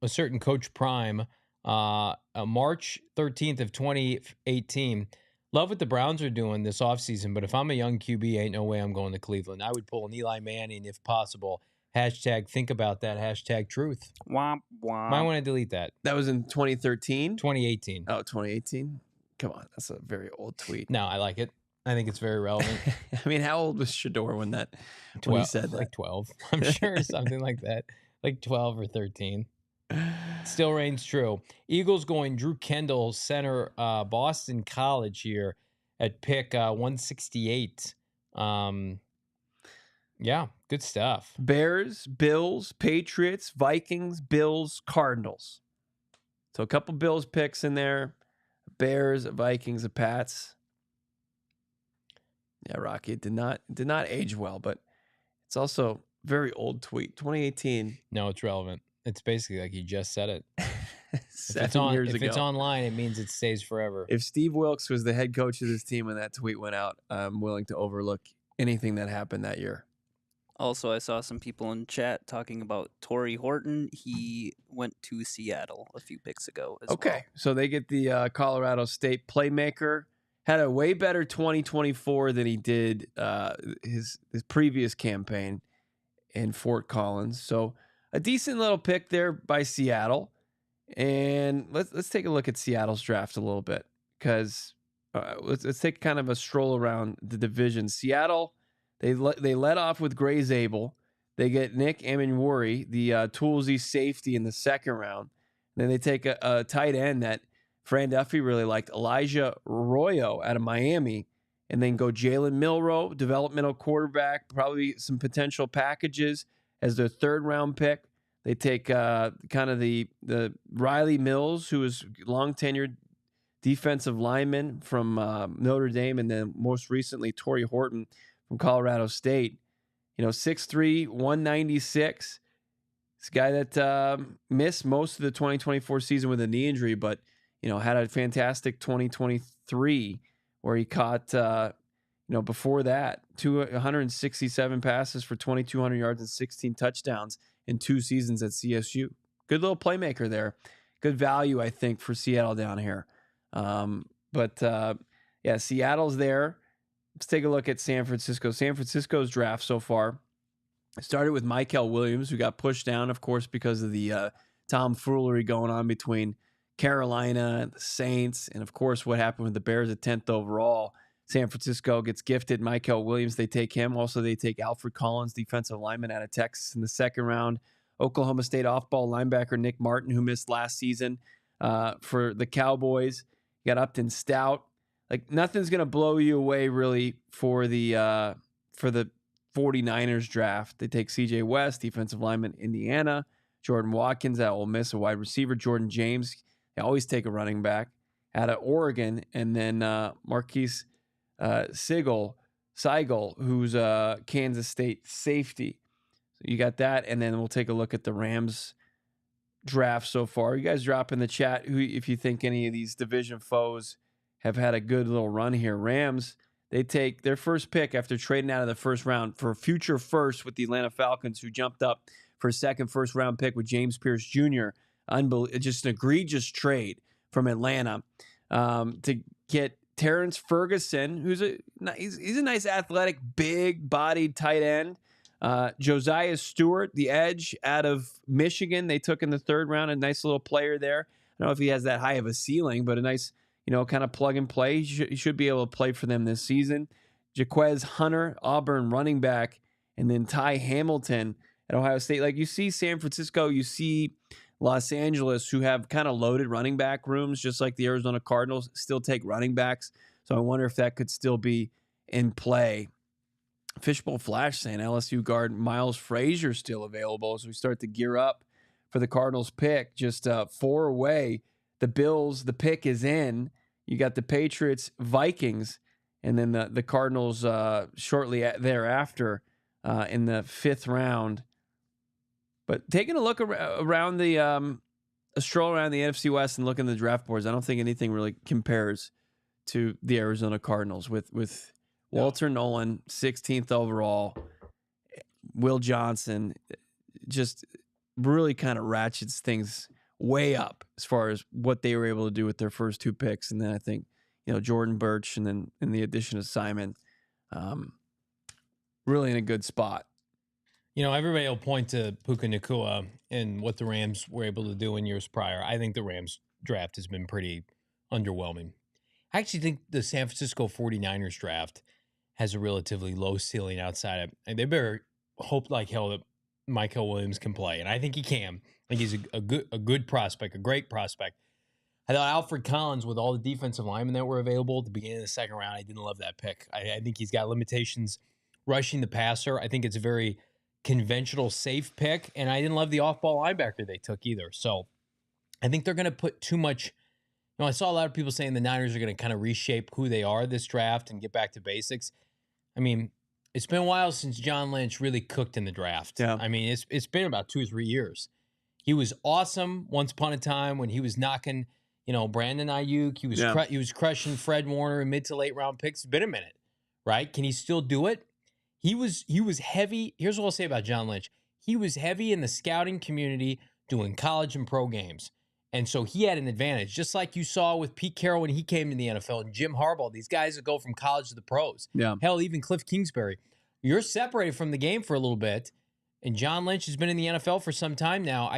a certain Coach Prime, March 13th of 2018. Love what the Browns are doing this offseason, but if I'm a young QB, ain't no way I'm going to Cleveland. I would pull an Eli Manning if possible. Hashtag think about that. Hashtag truth. Womp womp. Might want to delete that. That was in 2013? 2018. Oh, 2018? Come on. That's a very old tweet. No, I like it. I think it's very relevant. I mean, how old was Shedeur when he said that? Like 12. I'm sure something like that. Like 12 or 13. Still reigns true. Eagles going Drew Kendall, center, Boston College here at pick 168. Yeah, good stuff. Bears, Bills, Patriots, Vikings, Bills, Cardinals. So a couple Bills picks in there. Bears, Vikings, the Pats. Yeah, Rocky, it did not age well, but it's also very old tweet. 2018. No, it's relevant. It's basically like you just said it. 7 years ago. If it's online, it means it stays forever. If Steve Wilkes was the head coach of this team when that tweet went out, I'm willing to overlook anything that happened that year. Also, I saw some people in chat talking about Torrey Horton. He went to Seattle a few picks ago as well. So they get the Colorado State playmaker. Had a way better 2024 than he did his previous campaign in Fort Collins. So a decent little pick there by Seattle. And let's take a look at Seattle's draft a little bit, because let's take kind of a stroll around the division. Seattle, they led off with Gray Zabel. They get Nick Amenwori, the toolsy safety, in the second round. And then they take a tight end that Fran Duffy really liked, Elijah Arroyo out of Miami, and then go Jalen Milroe, developmental quarterback, probably some potential packages as their third round pick. They take kind of the Riley Mills, who is long tenured defensive lineman from Notre Dame, and then most recently Torrey Horton from Colorado State. 6'3", 196. This guy that missed most of the 2024 season with a knee injury, but had a fantastic 2023 where he caught, before that, 167 passes for 2,200 yards and 16 touchdowns in 2 seasons at CSU. Good little playmaker there. Good value, I think, for Seattle down here. Seattle's there. Let's take a look at San Francisco. San Francisco's draft so far started with Michael Williams, who got pushed down, of course, because of the tomfoolery going on between Carolina and the Saints, and of course what happened with the Bears at 10th overall. San Francisco gets gifted Michael Williams. They take him. Also, they take Alfred Collins, defensive lineman out of Texas, in the second round. Oklahoma State off-ball linebacker Nick Martin, who missed last season for the Cowboys. You got Upton Stout. Like, nothing's going to blow you away really for the 49ers draft. They take C.J. West, defensive lineman, Indiana. Jordan Watkins at Ole Miss, a wide receiver. Jordan James, they always take a running back, out of Oregon. And then Marquise Seigel, who's a Kansas State safety. So you got that. And then we'll take a look at the Rams draft so far. You guys drop in the chat if you think any of these division foes have had a good little run here. Rams, they take their first pick after trading out of the first round for a future first with the Atlanta Falcons, who jumped up for a second first-round pick with James Pierce Jr. Just an egregious trade from Atlanta to get Terrence Ferguson, he's a nice athletic, big-bodied tight end. Josiah Stewart, the edge out of Michigan, they took in the third round, a nice little player there. I don't know if he has that high of a ceiling, but a nice, kind of plug and play. He should be able to play for them this season. Jaquez Hunter, Auburn running back, and then Ty Hamilton at Ohio State. Like, you see San Francisco, you see Los Angeles, who have kind of loaded running back rooms, just like the Arizona Cardinals still take running backs. So I wonder if that could still be in play. Fishbowl Flash saying LSU guard Miles Frazier still available as we start to gear up for the Cardinals pick. Just 4 away. The Bills, the pick is in. You got the Patriots, Vikings, and then the Cardinals shortly thereafter in the 5th round. But taking a look around a stroll around the NFC West and looking at the draft boards, I don't think anything really compares to the Arizona Cardinals with Walter Nolen, 16th overall, Will Johnson, just really kind of ratchets things way up as far as what they were able to do with their first 2 picks. And then I think, Jordan Burch and then in the addition of Simon, really in a good spot. Everybody will point to Puka Nacua and what the Rams were able to do in years prior. I think the Rams draft has been pretty underwhelming. I actually think the San Francisco 49ers draft has a relatively low ceiling outside of, and they better hope like hell that Michael Williams can play. And I think he can. I think he's a good prospect, a great prospect. I thought Alfred Collins, with all the defensive linemen that were available at the beginning of the second round, I didn't love that pick. I think he's got limitations rushing the passer. I think it's a very conventional, safe pick, and I didn't love the off-ball linebacker they took either. So I think they're going to put too much, I saw a lot of people saying the Niners are going to kind of reshape who they are this draft and get back to basics. I mean, it's been a while since John Lynch really cooked in the draft. Yeah. I mean, it's been about 2 or 3 years. He was awesome once upon a time when he was knocking, Brandon Ayuk. He was crushing Fred Warner in mid to late round picks. It's been a minute, right? Can he still do it? He was heavy. Here's what I'll say about John Lynch. He was heavy in the scouting community doing college and pro games. And so he had an advantage, just like you saw with Pete Carroll when he came to the NFL and Jim Harbaugh, these guys that go from college to the pros. Yeah. Hell, even Cliff Kingsbury. You're separated from the game for a little bit, and John Lynch has been in the NFL for some time now.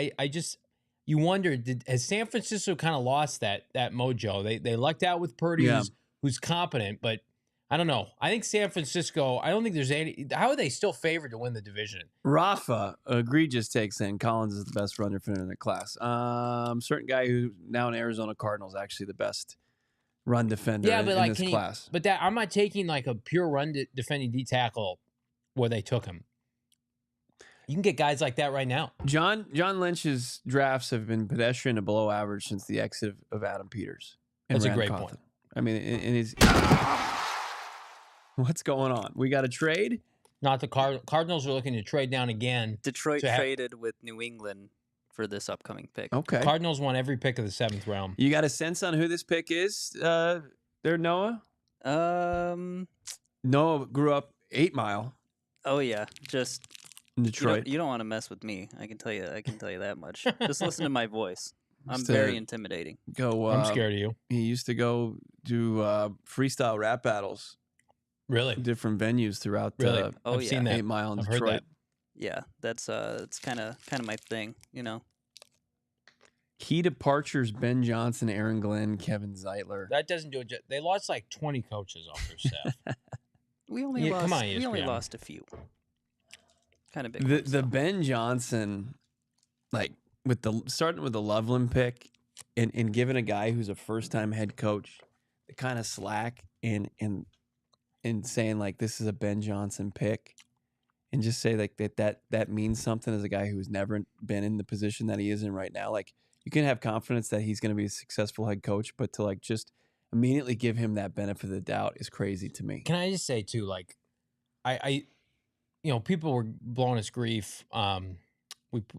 You wonder, has San Francisco kind of lost that mojo? They lucked out with Purdy, who's competent, but I don't know. I think San Francisco, I don't think there's any. How are they still favored to win the division? Rafa, egregious takes in. Collins is the best run defender in the class. Certain guy who's now in Arizona Cardinals, actually the best run defender in this class. But I'm not taking like a pure run defending D tackle where they took him. You can get guys like that right now. John Lynch's drafts have been pedestrian to below average since the exit of Adam Peters. That's a great point. I mean, in his... What's going on? We got a trade? Not the Cardinals are looking to trade down again. Detroit traded with New England for this upcoming pick. Okay. Cardinals won every pick of the 7th round. You got a sense on who this pick is there, Noah? Noah grew up 8 Mile. Oh, yeah. Just in Detroit. You don't want to mess with me. I can tell you that much. Just listen to my voice. I'm very intimidating. I'm scared of you. He used to go do freestyle rap battles. Really? Different venues throughout I've seen that. 8 Mile in I've Detroit. heard that. Yeah, that's it's kind of my thing, Key departures: Ben Johnson, Aaron Glenn, Kevin Zeitler. That doesn't do it. They lost like 20 coaches off their staff. We only lost a few. Kind of big. The Ben Johnson, like starting with the Loveland pick, and giving a guy who's a first-time head coach the kind of slack and saying like this is a Ben Johnson pick, and just say like that means something as a guy who's never been in the position that he is in right now. Like you can have confidence that he's going to be a successful head coach, but to like just immediately give him that benefit of the doubt is crazy to me. Can I just say too, like I people were blowing us grief.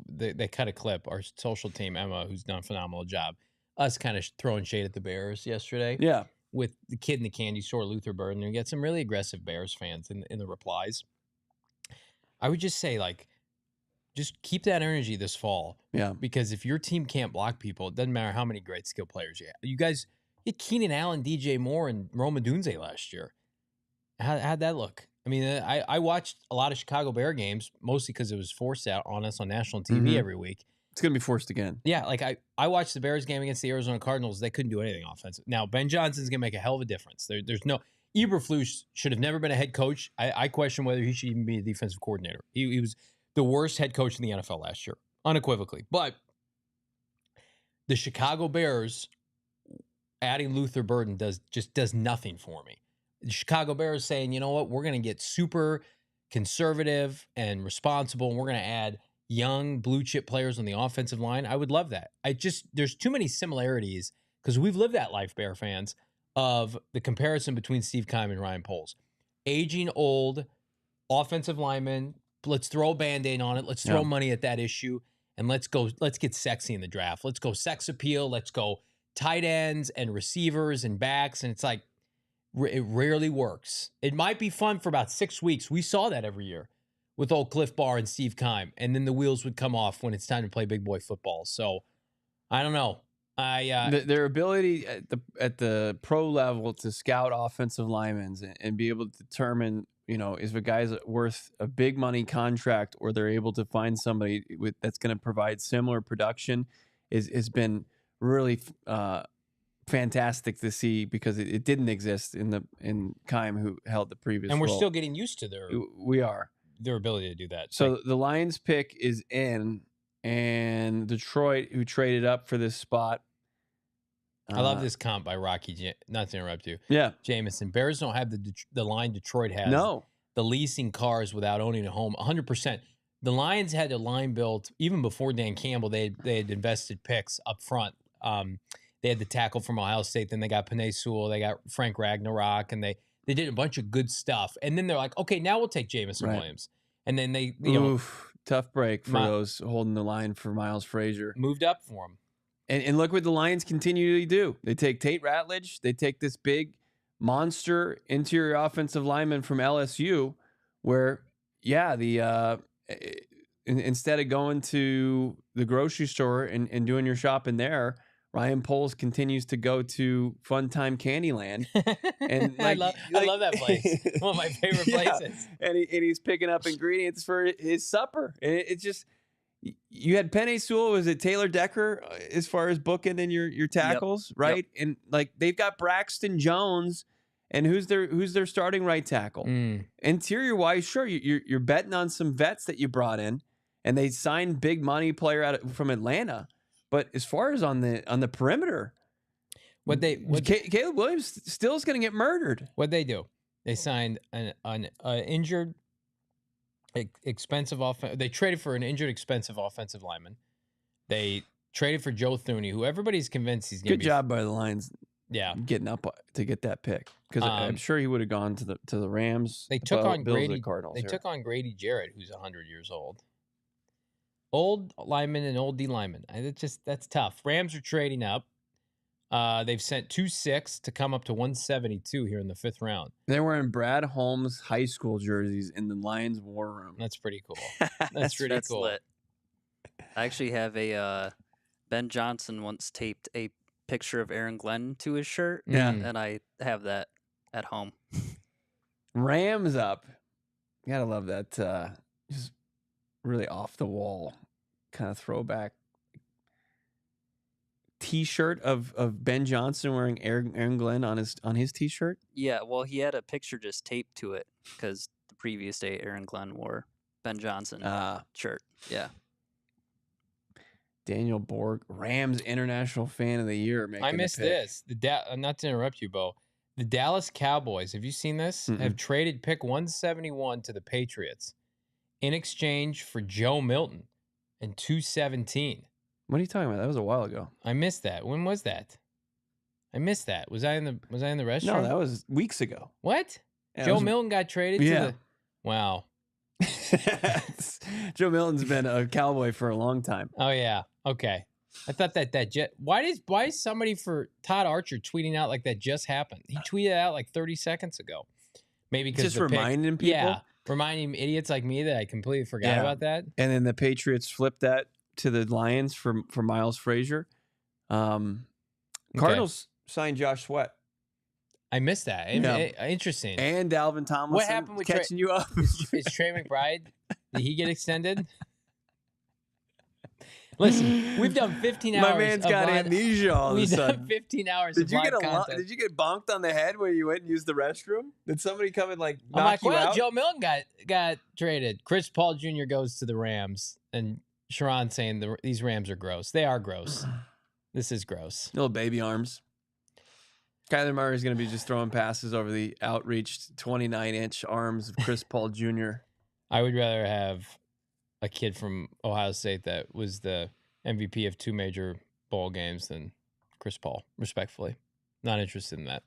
They cut a clip. Our social team, Emma, who's done a phenomenal job, us kind of throwing shade at the Bears yesterday. Yeah. With the kid in the candy store, Luther Burden, and we got some really aggressive Bears fans in the replies. I would just say, like, just keep that energy this fall. Yeah. Because if your team can't block people, it doesn't matter how many great skill players you have. You guys hit Keenan Allen, DJ Moore, and Rome Odunze last year. How'd that look? I mean, I watched a lot of Chicago Bear games, mostly because it was forced out on us on national TV every week. It's going to be forced again. Yeah, like I watched the Bears game against the Arizona Cardinals. They couldn't do anything offensive. Now, Ben Johnson's going to make a hell of a difference. There's no – Eberflus should have never been a head coach. I question whether he should even be a defensive coordinator. He was the worst head coach in the NFL last year, unequivocally. But the Chicago Bears adding Luther Burden does nothing for me. The Chicago Bears saying, you know what, we're going to get super conservative and responsible, and we're going to add – young blue chip players on the offensive line. I would love that. There's too many similarities because we've lived that life, Bear fans, of the comparison between Steve Keim and Ryan Poles. Aging old offensive linemen. Let's throw a Band-Aid on it. Let's throw money at that issue and let's get sexy in the draft. Let's go sex appeal. Let's go tight ends and receivers and backs. And it's like, it rarely works. It might be fun for about 6 weeks. We saw that every year with old Cliff Barr and Steve Keim, and then the wheels would come off when it's time to play big boy football. So, I don't know. Their ability at the pro level to scout offensive linemen and be able to determine, if a guy's worth a big money contract or they're able to find somebody that's going to provide similar production has been really fantastic to see because it didn't exist in Keim, who held the previous. And we're role. still getting used to their ability to do that. So the Lions pick is in, and Detroit, who traded up for this spot. I love this comp by Rocky. Not to interrupt you. Yeah. Jameson. Bears don't have the line Detroit has. No. The leasing cars without owning a home. 100%. The Lions had a line built even before Dan Campbell. They had invested picks up front. They They had the tackle from Ohio State. Then they got Penei Sewell. They got Frank Ragnarok. And they did a bunch of good stuff. And then they're like, okay, now we'll take Jamison Williams. And then they, tough break for those holding the line for Miles Frazier. Moved up for him. And look what the Lions continually do. They take Tate Ratledge. They take this big monster interior offensive lineman from LSU where, instead of going to the grocery store and doing your shopping there, Ryan Poles continues to go to Fun Time Candyland. And I love that place. One of my favorite places. And he's picking up ingredients for his supper. And it's just, you had Penei Sewell, was it Taylor Decker as far as booking in your tackles, right? Yep. And like they've got Braxton Jones, and who's their starting right tackle? Interior wise, sure, you're betting on some vets that you brought in, and they signed big money player from Atlanta. But as far as on the perimeter, Caleb Williams still is going to get murdered. What'd they do? They signed an injured, expensive offense. They traded for an injured, expensive offensive lineman. They traded for Joe Thuney, who everybody's convinced he's going to be. Good job by the Lions. Yeah, getting up to get that pick, because I'm sure he would have gone to the Rams. They took on Bills Grady. Cardinals. They took on Grady Jarrett, who's 100 years old. Old lineman and old D lineman. That's tough. Rams are trading up. They've sent 2-6 to come up to 172 here in the 5th round. They're wearing Brad Holmes high school jerseys in the Lions war room. That's pretty cool. That's pretty cool. Lit. I actually have a Ben Johnson once taped a picture of Aaron Glenn to his shirt. Yeah. And I have that at home. Rams up. You gotta love that. Just really off the wall kind of throwback T-shirt of Ben Johnson wearing Aaron Glenn on his T-shirt. Yeah, well, he had a picture just taped to it because the previous day Aaron Glenn wore Ben Johnson shirt. Yeah. Daniel Borg, Rams International Fan of the Year. I missed this. Not to interrupt you, Bo. The Dallas Cowboys, have you seen this? Have traded pick 171 to the Patriots in exchange for Joe Milton in 217. What are you talking about? That was a while ago. I missed that. When was that? I missed that. Was I in the restaurant? No, that was weeks ago. What? Yeah, Joe Milton got traded to the... Wow. Joe Milton's been a Cowboy for a long time. Oh, yeah. Okay. I thought that jet... Why is somebody for Todd Archer tweeting out like that just happened? He tweeted out like 30 seconds ago. Maybe because just reminding people? Yeah. Reminding idiots like me that I completely forgot about that. And then the Patriots flipped that to the Lions for Miles Frazier. Cardinals signed Josh Sweat. I missed that. Interesting. And Dalvin Tomlinson. What happened with catching you up? Is Trey McBride? Did he get extended? Listen, we've done 15 hours. My man's got amnesia all of a sudden. We've done 15 hours of live content. Did you get bonked on the head when you went and used the restroom? Did somebody come and knock you well, out? Joe Milton got traded. Chris Paul Jr. goes to the Rams. And Sharon saying these Rams are gross. They are gross. This is gross. Little baby arms. Kyler Murray is going to be just throwing passes over the outreached 29-inch arms of Chris Paul Jr. I would rather have a kid from Ohio State that was the MVP of 2 major bowl games than Chris Paul, respectfully. Not interested in that.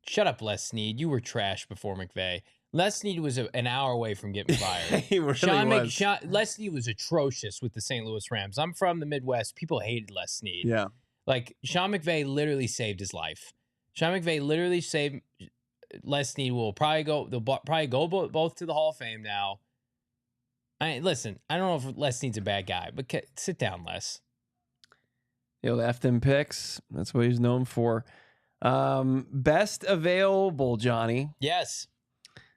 Shut up, Les Snead. You were trash before McVay. Les Snead was an hour away from getting fired. He really was. Les Snead was atrocious with the St. Louis Rams. I'm from the Midwest. People hated Les Snead. Yeah. Like, Sean McVay literally saved his life. Sean McVay literally saved Les Snead. They'll probably go both to the Hall of Fame now. Listen, I don't know if Les Snead's a bad guy, but sit down, Les. He'll F them picks. That's what he's known for. Best available, Johnny. Yes.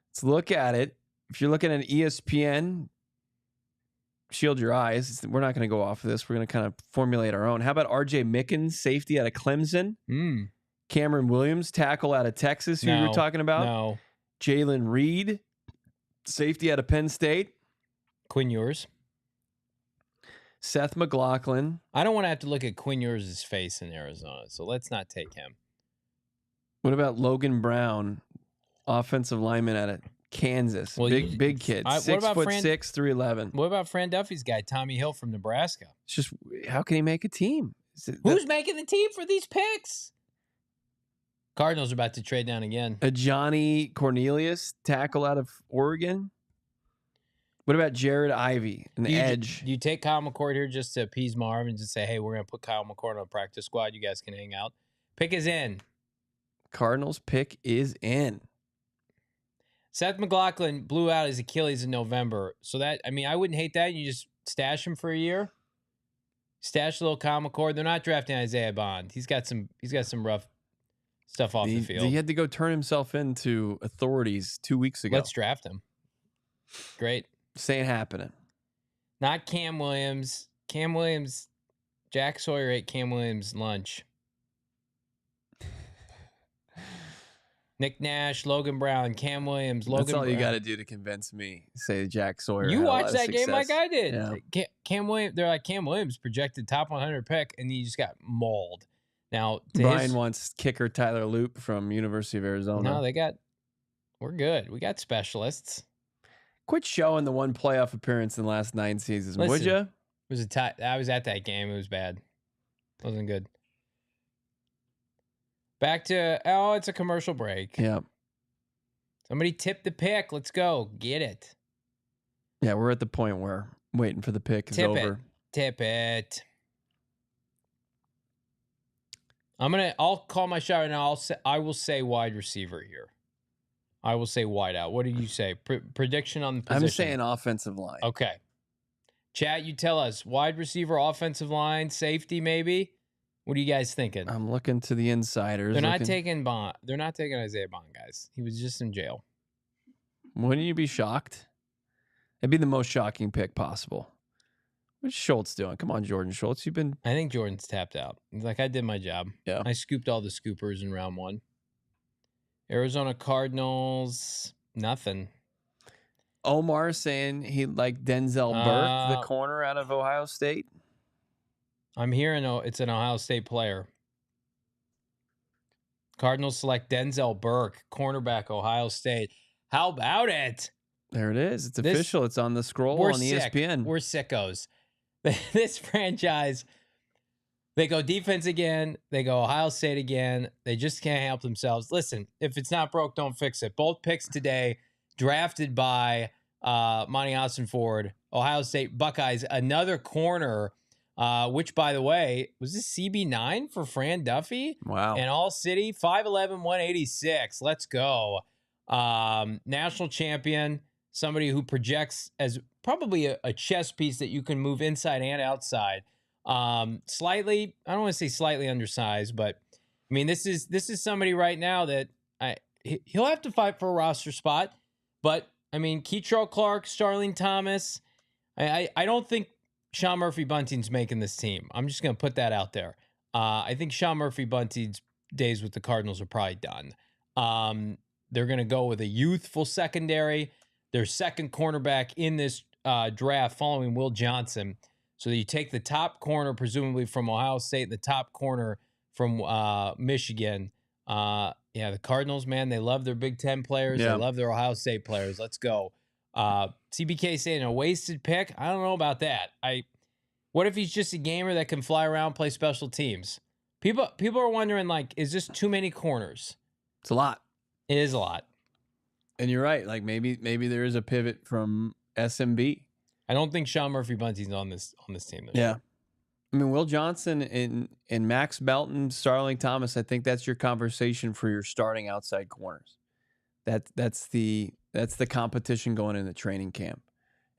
Let's look at it. If you're looking at ESPN, shield your eyes. We're not going to go off of this. We're going to kind of formulate our own. How about R.J. Mickens, safety out of Clemson? Cameron Williams, tackle out of Texas, who you were talking about? No. Jalen Reed, safety out of Penn State. Quinn Ewers. Seth McLaughlin. I don't want to have to look at Quinn Ewers' face in Arizona, so let's not take him. What about Logan Brown, offensive lineman out of Kansas? Well, big kid. 6'6", 311. What about Fran Duffy's guy, Tommy Hill from Nebraska? It's just, how can he make a team? Who's making the team for these picks? Cardinals are about to trade down again. A Johnny Cornelius tackle out of Oregon? What about Jared Ivey, an edge? Do you take Kyle McCord here just to appease Marv and just say, hey, we're going to put Kyle McCord on a practice squad. You guys can hang out. Pick is in. Cardinals pick is in. Seth McLaughlin blew out his Achilles in November. So I wouldn't hate that. You just stash him for a year. Stash a little Kyle McCord. They're not drafting Isaiah Bond. He's got some rough stuff off the field. He had to go turn himself into authorities 2 weeks ago. Let's draft him. Great. This ain't happening. Not Cam Williams. Cam Williams. Jack Sawyer ate Cam Williams' lunch. Nick Nash, Logan Brown, Cam Williams, Logan. That's all Brown. you got to do to convince me. Say Jack Sawyer. You watched that game like I did. Yeah. Cam Williams. They're like Cam Williams projected top 100 pick, and he just got mauled. Now Brian wants kicker Tyler Loop from University of Arizona. No, we're good. We got specialists. Quit showing the one playoff appearance in the last 9 seasons, would you? It was I was at that game. It was bad. It wasn't good. Back to it's a commercial break. Yeah. Somebody tip the pick. Let's go. Get it. Yeah, we're at the point where waiting for the pick is over. Tip it. I'll call my shot right now. I will say wide receiver here. I will say wide out. What did you say? Prediction on the position? I'm saying offensive line. Okay. Chat, you tell us. Wide receiver, offensive line, safety maybe? What are you guys thinking? I'm looking to the insiders. They're not taking Bond. They're not taking Isaiah Bond, guys. He was just in jail. Wouldn't you be shocked? It'd be the most shocking pick possible. What's Schultz doing? Come on, Jordan Schultz. I think Jordan's tapped out. He's like, I did my job. Yeah. I scooped all the scoopers in round 1. Arizona Cardinals, nothing. Omar saying he like Denzel Burke, the corner out of Ohio State. I'm hearing it's an Ohio State player. Cardinals select Denzel Burke, cornerback, Ohio State. How about it? There it is. It's official. It's on the scroll on ESPN. We're sickos. This franchise, they go defense again. They go Ohio State again. They just can't help themselves. Listen, if it's not broke, don't fix it. Both picks today drafted by Monti Ossenfort, Ohio State Buckeyes. Another corner, which, by the way, was this CB9 for Fran Duffy? Wow. And ALLCITY, 5'11", 186. Let's go. National champion, somebody who projects as probably a chess piece that you can move inside and outside. Slightly, I don't want to say slightly undersized, but I mean, this is somebody right now that he'll have to fight for a roster spot. But I mean, Keitrell Clark, Starling Thomas, I don't think Sean Murphy-Bunting's making this team. I'm just going to put that out there. I think Sean Murphy-Bunting's days with the Cardinals are probably done. They're going to go with a youthful secondary. Their second cornerback in this draft following Will Johnson. So you take the top corner, presumably from Ohio State, and the top corner from Michigan. The Cardinals, man, they love their Big Ten players. Yeah. They love their Ohio State players. Let's go. CBK saying a wasted pick. I don't know about that. What if he's just a gamer that can fly around, play special teams? People are wondering, like, is this too many corners? It's a lot. It is a lot. And you're right. Like maybe there is a pivot from SMB. I don't think Sean Murphy-Bunting's on this team. Yeah. I mean, Will Johnson and Max Belton, Starling Thomas, I think that's your conversation for your starting outside corners. That's the competition going into training camp.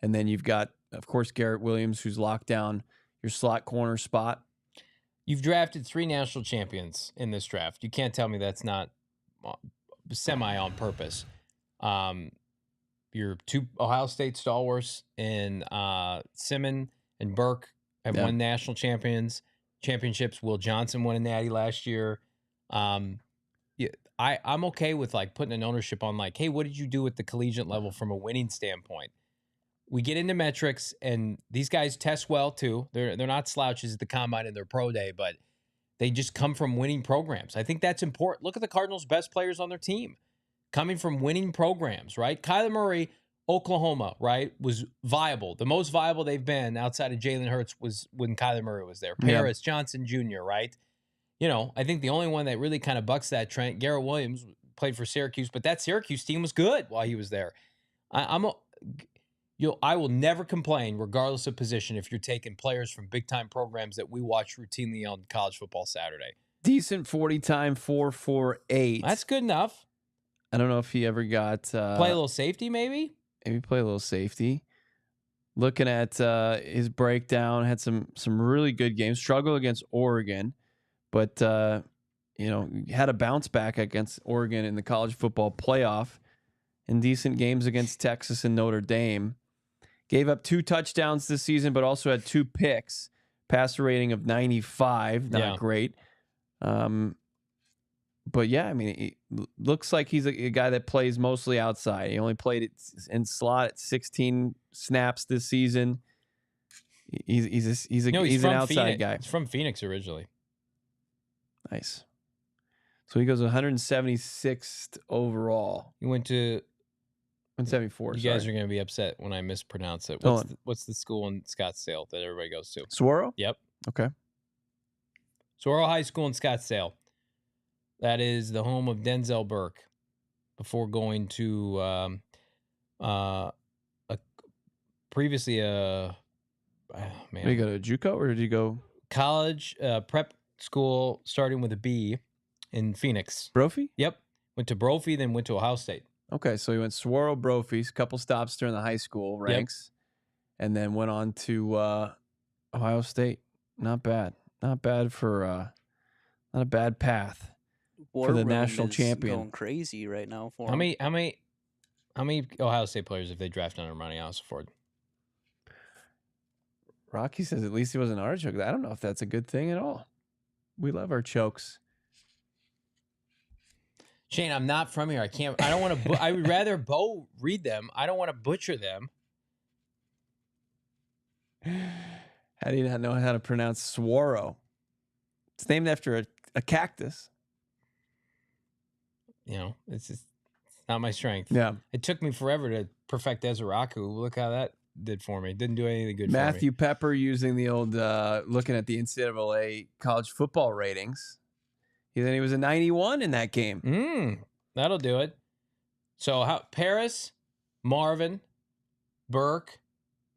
And then you've got, of course, Garrett Williams, who's locked down your slot corner spot. You've drafted 3 national champions in this draft. You can't tell me that's not semi on purpose. Your 2 Ohio State stalwarts in Simon and Burke have won national championships. Will Johnson won a natty last year. I'm okay with like putting an ownership on like, hey, what did you do at the collegiate level from a winning standpoint? We get into metrics, and these guys test well too. They're not slouches at the combine and their pro day, but they just come from winning programs. I think that's important. Look at the Cardinals' best players on their team coming from winning programs, right? Kyler Murray Oklahoma, right, was viable. The most viable they've been outside of Jalen Hurts was when Kyler Murray was there. Paris Johnson Jr., right? I think the only one that really kind of bucks that trend, Garrett Williams played for Syracuse, but that Syracuse team was good while he was there. I will never complain, regardless of position, if you're taking players from big-time programs that we watch routinely on College Football Saturday. Decent 40 time, 4.48. That's good enough. I don't know if he ever got... play a little safety, maybe? Maybe play a little safety. Looking at his breakdown, had some really good games. Struggled against Oregon, but had a bounce back against Oregon in the college football playoff, and decent games against Texas and Notre Dame. Gave up 2 touchdowns this season, but also had 2 picks. Passer rating of 95, not great. But yeah, I mean, it looks like he's a guy that plays mostly outside. He only played it in slot at 16 snaps this season. He's an outside guy. He's from Phoenix originally. Nice. So he goes 176th overall. He went to 174. You guys are going to be upset when I mispronounce it. What's the school in Scottsdale that everybody goes to? Saguaro? Yep. Okay. Saguaro High School in Scottsdale. That is the home of Denzel Burke before going to previously Did you go to JUCO or did you go college prep school starting with a B in Phoenix? Brophy? Yep. Went to Brophy, then went to Ohio State. Okay, so he went Saguaro, Brophy, a couple stops during the high school ranks, and then went on to Ohio State. Not bad. Not bad for not a bad path. War for the Room national is champion. Going crazy right now for How him. many Ohio State players have they drafted under Monti Ossenfort? Rocky says at least he wasn't an artichoke. I don't know if that's a good thing at all. We love our chokes. Shane, I'm not from here. I don't want to. I would rather Bo read them. I don't want to butcher them. How do you not know how to pronounce saguaro? It's named after a cactus. It's not my strength. Yeah. It took me forever to perfect Ezeraku. Look how that did for me. It didn't do anything good for me. Matthew Pepper using the old, looking at the NCAA college football ratings. He was a 91 in that game. That'll do it. So Paris, Marvin, Burke.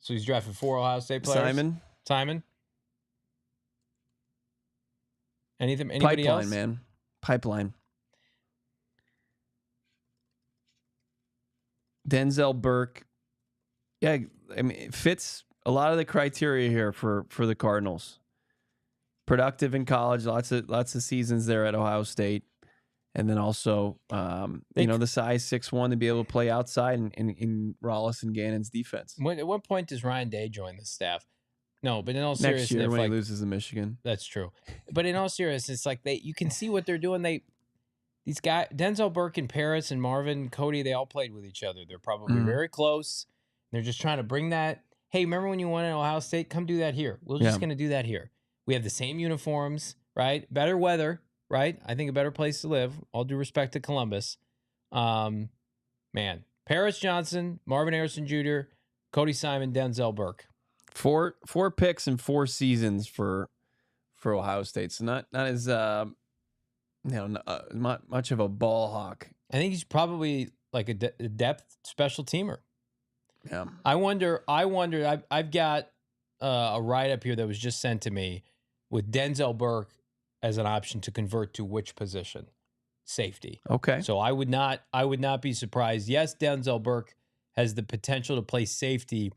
So he's drafted 4 Ohio State players. Simon. Anybody Pipeline, else? Man. Pipeline. Denzel Burke. Yeah, I mean, it fits a lot of the criteria here for the Cardinals. Productive in college, lots of seasons there at Ohio State, and then also the size 6'1" to be able to play outside in Rollis and Gannon's defense. At what point does Ryan Day join the staff? No, but in all Next seriousness, year when he loses to Michigan. That's true. But in all seriousness, it's like you can see what they're doing. These guys, Denzel Burke and Paris and Marvin, Cody, they all played with each other. They're probably very close. They're just trying to bring that. Hey, remember when you won at Ohio State? Come do that here. We're just going to do that here. We have the same uniforms, right? Better weather, right? I think a better place to live. All due respect to Columbus. Man, Paris Johnson, Marvin Harrison Jr., Cody Simon, Denzel Burke. 4 picks in 4 seasons for Ohio State. So not as not much of a ball hawk. I think he's probably like a depth special teamer. Yeah. I wonder. I've got a write up here that was just sent to me with Denzel Burke as an option to convert to which position? Safety. Okay. So I would not be surprised. Yes, Denzel Burke has the potential to play safety.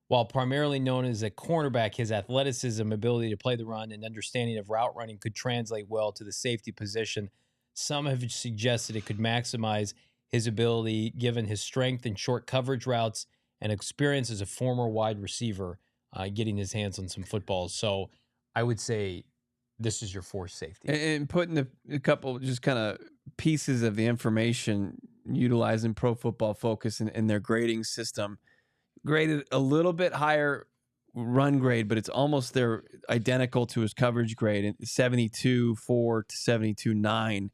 While primarily known as a cornerback, his athleticism, ability to play the run, and understanding of route running could translate well to the safety position. Some have suggested it could maximize his ability given his strength in short coverage routes and experience as a former wide receiver, getting his hands on some footballs. So I would say this is your force safety. And putting a couple just kind of pieces of the information, utilizing Pro Football Focus in their grading system. Graded a little bit higher run grade, but it's almost identical to his coverage grade, 72.4 to 72.9.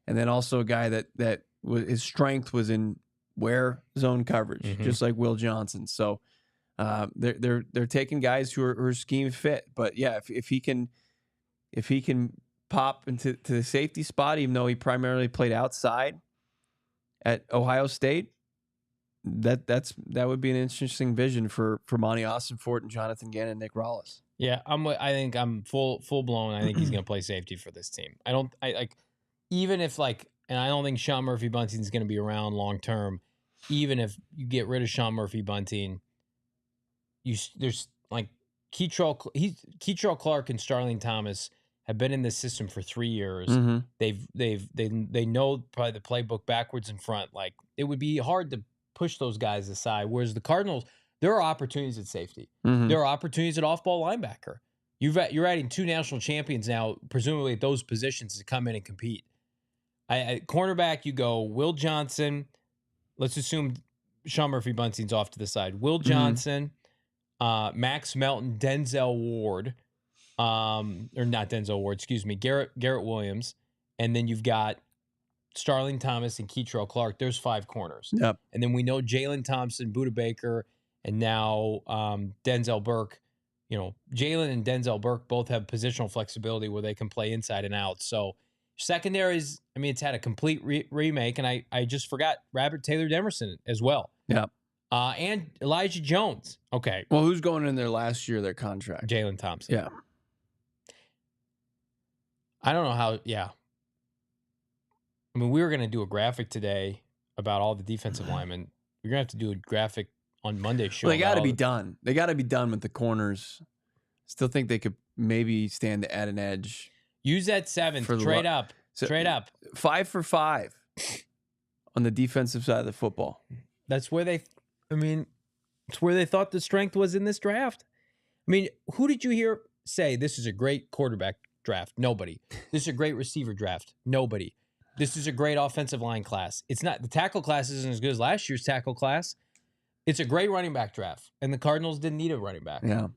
And then also a guy that his strength was in wear zone coverage, just like Will Johnson. So they're taking guys who are scheme fit. But yeah, if he can pop into the safety spot, even though he primarily played outside at Ohio State, that would be an interesting vision for Monti Ossenfort and Jonathan Gannon and Nick Rollis. Yeah, I think I'm full blown. I think he's going to play safety for this team. Even if and I don't think Sean Murphy-Bunting is going to be around long term. Even if you get rid of Sean Murphy-Bunting, there's Keitrell Clark and Starling Thomas have been in this system for 3 years. They know probably the playbook backwards and front. Like, it would be hard to push those guys aside. Whereas the Cardinals, there are opportunities at safety. There are opportunities at off-ball linebacker. You're adding 2 national champions now, presumably at those positions, to come in and compete. At cornerback, you go Will Johnson. Let's assume Sean Murphy-Bunting's off to the side. Will Johnson, Max Melton, Denzel Ward, or not Denzel Ward, excuse me, Garrett Williams, and then you've got Starling Thomas and Keitrell Clark. There's 5 corners. Yep. And then we know Jalen Thompson, Budda Baker, and now Denzel Burke. Jalen and Denzel Burke both have positional flexibility where they can play inside and out. So secondaries, it's had a complete remake, and I just forgot Robert Taylor Demerson as well. Yeah. And Elijah Jones. Okay. Well, who's going in their last year of their contract? Jalen Thompson. Yeah. I don't know how, yeah. We were going to do a graphic today about all the defensive linemen. We're going to have to do a graphic on Monday's show. Well, they got to be done. They got to be done with the corners. Still think they could maybe stand to add an edge. Use that 7th. Trade up. Trade up. 5 for 5 on the defensive side of the football. That's where it's where they thought the strength was in this draft. Who did you hear say this is a great quarterback draft? Nobody. This is a great receiver draft. Nobody. This is a great offensive line class. It's not, the tackle class isn't as good as last year's tackle class. It's a great running back draft, and the Cardinals didn't need a running back. Yeah.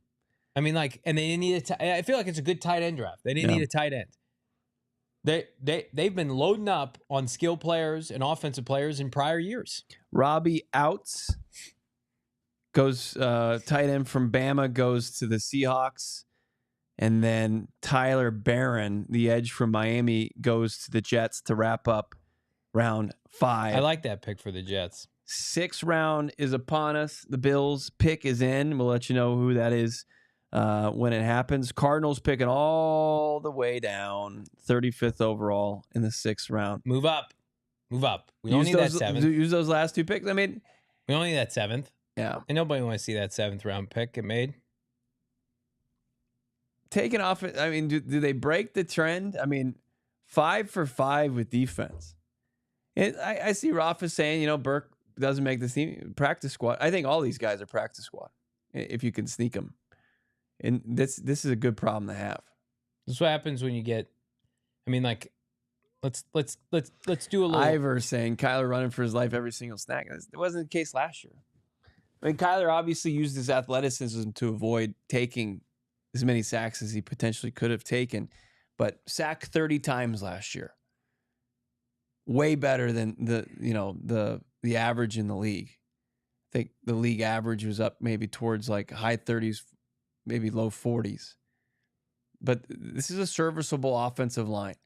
And they didn't need I feel like it's a good tight end draft. They didn't need a tight end. They've been loading up on skill players and offensive players in prior years. Robbie Outs goes tight end from Bama, goes to the Seahawks. And then Tyler Barron, the edge from Miami, goes to the Jets to wrap up round 5. I like that pick for the Jets. 6th round is upon us. The Bills pick is in. We'll let you know who that is when it happens. Cardinals picking all the way down, 35th overall in the 6th round. Move up. We don't need that 7th. Use those last 2 picks. We don't need that 7th. Yeah. And nobody wants to see that 7th round pick get made. Taken off, do they break the trend? 5 for 5 with defense. I see Rafa saying, Burke doesn't make the team practice squad. I think all these guys are practice squad if you can sneak them. And this is a good problem to have. This is what happens when you get. Let's do a little. Ivor saying Kyler running for his life every single snack. It wasn't the case last year. Kyler obviously used his athleticism to avoid taking as many sacks as he potentially could have taken, but sacked 30 times last year. Way better than the average in the league. I think the league average was up maybe towards high 30s, maybe low 40s. But this is a serviceable offensive line.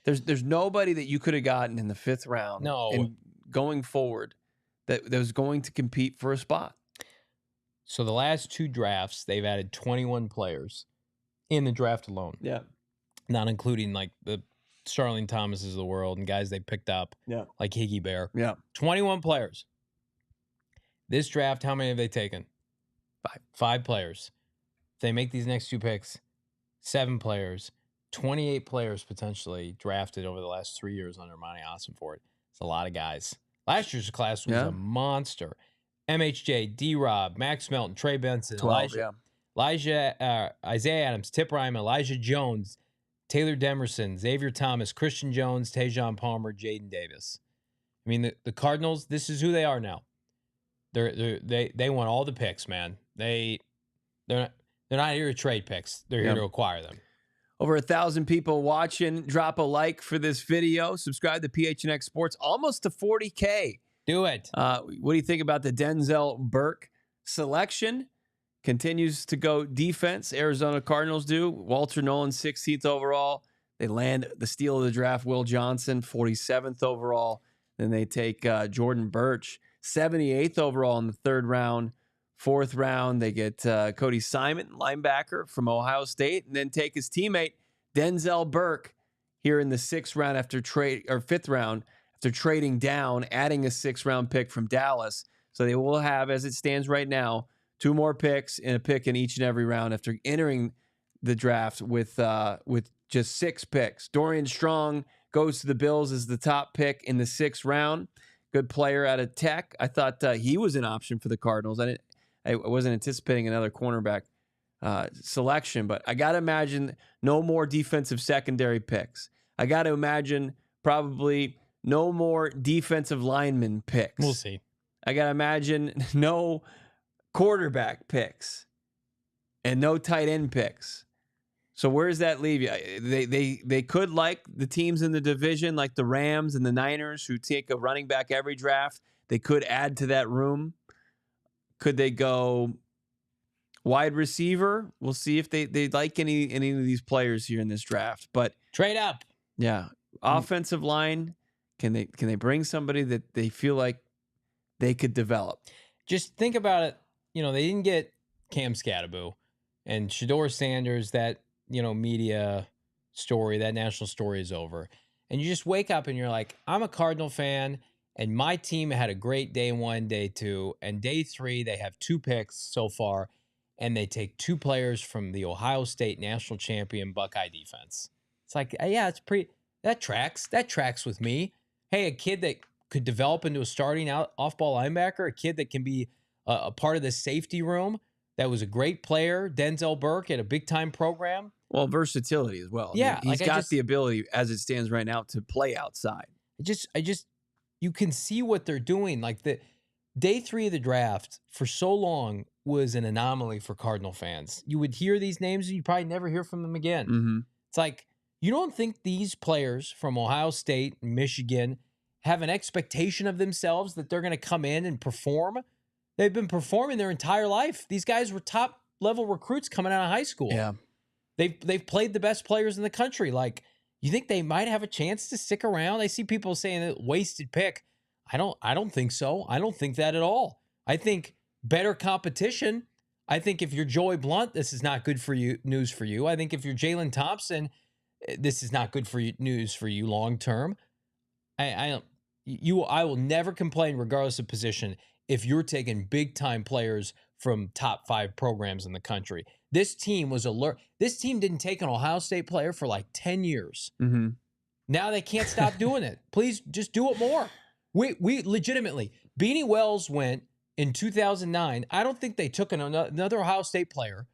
There's nobody that you could have gotten in the 5th round. No. And going forward that was going to compete for a spot. So the last 2 drafts, they've added 21 players in the draft alone. Yeah. Not including the Starling Thomases of the world and guys they picked up. Yeah. Like Higgy Bear. Yeah. 21 players. This draft, how many have they taken? 5. 5 players. If they make these next 2 picks, 7 players. 28 players potentially drafted over the last 3 years under Monti Ossenfort. It's a lot of guys. Last year's class was a monster. MHJ, D-Rob, Max Melton, Trey Benson, 12, Isaiah Adams, Tip Ryman, Elijah Jones, Taylor Demerson, Xavier Thomas, Christian Jones, Tajon Palmer, Jaden Davis. The Cardinals, this is who they are now. They want all the picks, man. They're not here to trade picks. They're here to acquire them. Over 1,000 people watching. Drop a like for this video. Subscribe to PHNX Sports. Almost to 40K. Do it. What do you think about the Denzel Burke selection? Continues to go defense. Arizona Cardinals do. Walter Nolen, 16th overall. They land the steal of the draft, Will Johnson, 47th overall. Then they take Jordan Burch, 78th overall in the 3rd round. 4th round, they get Cody Simon, linebacker from Ohio State, and then take his teammate Denzel Burke here in the 6th round after 5th round after trading down, adding a 6th round pick from Dallas. So they will have, as it stands right now, 2 more picks and a pick in each and every round after entering the draft with just 6 picks. Dorian Strong goes to the Bills as the top pick in the 6th round. Good player out of Tech. I thought he was an option for the Cardinals. I wasn't anticipating another cornerback selection, but I got to imagine no more defensive secondary picks. I got to imagine probably no more defensive lineman picks. We'll see. I got to imagine no quarterback picks and no tight end picks. So where does that leave you? They could, like the teams in the division, like the Rams and the Niners, who take a running back every draft, they could add to that room. Could they go wide receiver? We'll see if they like any of these players here in this draft. But trade up. Yeah. Offensive line, can they bring somebody that they feel like they could develop? Just think about it. They didn't get Cam Skattebo and Shedeur Sanders. That, media story, that national story is over. And you just wake up and you're like, I'm a Cardinal fan. And my team had a great day 1, day 2, and day 3, they have 2 picks so far, and they take 2 players from the Ohio State national champion Buckeye defense. It's like, yeah, it's pretty, that tracks. That tracks with me. Hey, a kid that could develop into a starting off-ball linebacker, a kid that can be a part of the safety room, that was a great player, Denzel Burke at a big-time program. Well, versatility as well. Yeah. He's got the ability, as it stands right now, to play outside. You can see what they're doing. Like the day 3 of the draft for so long was an anomaly for Cardinal fans. You would hear these names and you probably never hear from them again. Mm-hmm. It's like, you don't think these players from Ohio State and Michigan have an expectation of themselves that they're going to come in and perform? They've been performing their entire life. These guys were top level recruits coming out of high school. Yeah. They've played the best players in the country. Like, you think they might have a chance to stick around? I see people saying that wasted pick. I don't think so. I don't think that at all. I think better competition. I think if you're Joey Blunt, this is not good for you, news for you. I think if you're Jalen Thompson, this is not good for you, news for you long term. I will never complain regardless of position if you're taking big time players from top 5 programs in the country. This team was alert. This team didn't take an Ohio State player for like 10 years. Mm-hmm. Now they can't stop doing it. Please just do it more. We legitimately, Beanie Wells went in 2009. I don't think they took another Ohio State player,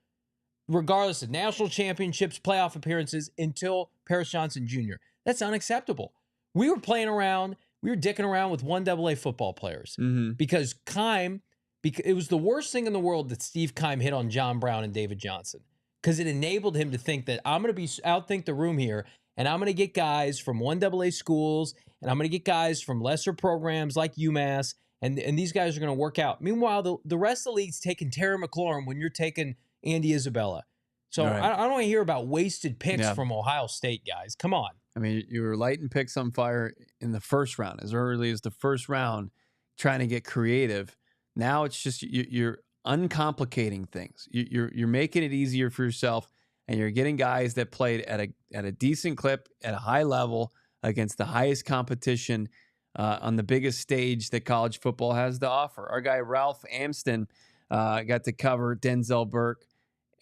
regardless of national championships, playoff appearances, until Paris Johnson Jr. That's unacceptable. We were playing around. We were dicking around with 1AA football players because it was the worst thing in the world that Steve Keim hit on John Brown and David Johnson, because it enabled him to think that I'm going to outthink the room here, and I'm going to get guys from 1AA schools, and I'm going to get guys from lesser programs like UMass, and these guys are going to work out. Meanwhile, the rest of the league's taking Terry McLaurin when you're taking Andy Isabella. So right. I don't want to hear about wasted picks from Ohio State guys. Come on. I mean, you were lighting picks on fire in the first round, as early as the first round, trying to get creative. Now it's just you're uncomplicating things. You're making it easier for yourself, and you're getting guys that played at a decent clip at a high level against the highest competition on the biggest stage that college football has to offer. Our guy Ralph Amston got to cover Denzel Burke.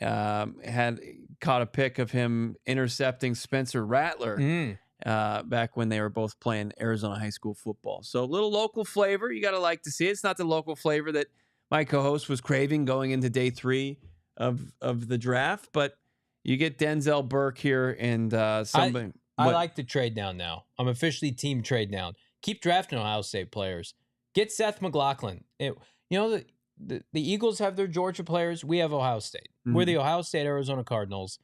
Had caught a pic of him intercepting Spencer Rattler back when they were both playing Arizona high school football. So a little local flavor. You got to like to see it. It's not the local flavor that my co-host was craving going into day 3 of the draft, but you get Denzel Burke here and somebody. I like the trade down now. I'm officially team trade down. Keep drafting Ohio State players. Get Seth McLaughlin. The Eagles have their Georgia players. We have Ohio State. We're the Ohio State Arizona Cardinals.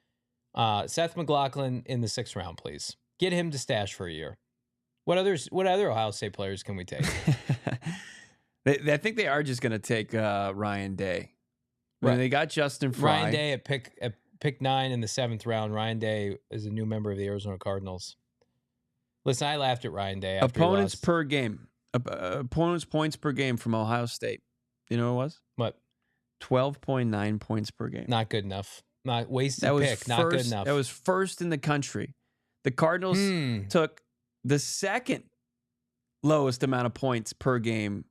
Seth McLaughlin in the 6th round, please. Get him to stash for a year. What other Ohio State players can we take? I think they are just going to take Ryan Day. I mean, they got Justin Fry. Ryan Day at pick 9 in the 7th round. Ryan Day is a new member of the Arizona Cardinals. Listen, I laughed at Ryan Day. Opponents per game. Opponents points per game from Ohio State. You know what it was? What? 12.9 points per game. Not good enough. Not wasted pick. Not good enough. That was first in the country. The Cardinals took the second lowest amount of points per game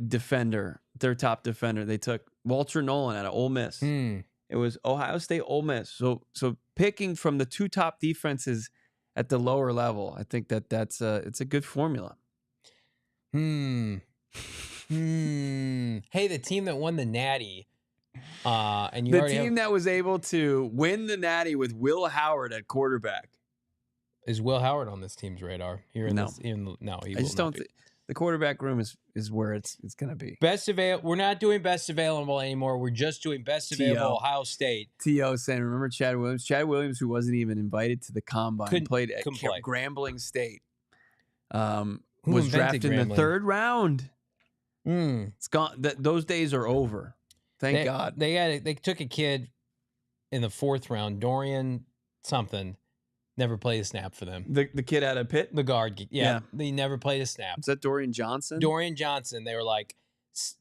defender, their top defender. They took Walter Nolen out of Ole Miss. It was Ohio State, Ole Miss. So picking from the 2 top defenses at the lower level, I think it's a good formula. Hey, the team that won the Natty, and the team that was able to win the Natty with Will Howard at quarterback. Is Will Howard on this team's radar? No, I just don't. The quarterback room is where it's going to be. Best available. We're not doing best available anymore. We're just doing best available Ohio State. T.O. saying, remember Chad Williams? Chad Williams, who wasn't even invited to the combine, played at Grambling State. Was drafted in the 3rd round. It's gone. Those days are over. Thank God. They took a kid in the 4th round, Dorian something. Never played a snap for them. The kid out of Pitt? The guard. Yeah. He never played a snap. Is that Dorian Johnson? Dorian Johnson. They were like,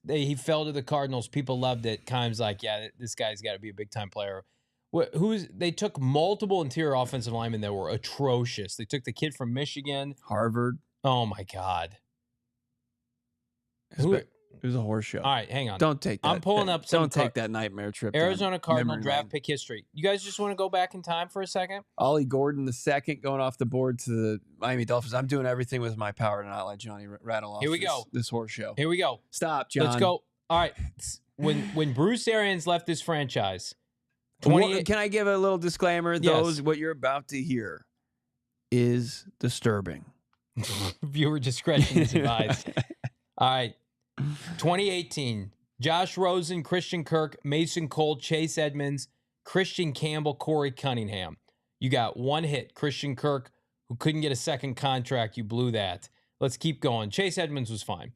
he fell to the Cardinals. People loved it. Kime's like, yeah, this guy's got to be a big-time player. They took multiple interior offensive linemen that were atrocious. They took the kid from Michigan. Harvard. Oh, my God. It was a horse show. All right, hang on. Don't take that. I'm pulling up some. Don't take that nightmare trip. Arizona Cardinal draft pick history. You guys just want to go back in time for a second? Ollie Gordon II going off the board to the Miami Dolphins. I'm doing everything with my power to not let Johnny rattle off this horse show. Here we go. Stop, John. Let's go. All right. When Bruce Arians left this franchise, can I give a little disclaimer? Yes. What you're about to hear is disturbing. Viewer discretion is advised. All right. 2018, Josh Rosen, Christian Kirk, Mason Cole, Chase Edmonds, Christian Campbell, Corey Cunningham. You got one hit. Christian Kirk, who couldn't get a second contract, you blew that. Let's keep going. Chase Edmonds was fine.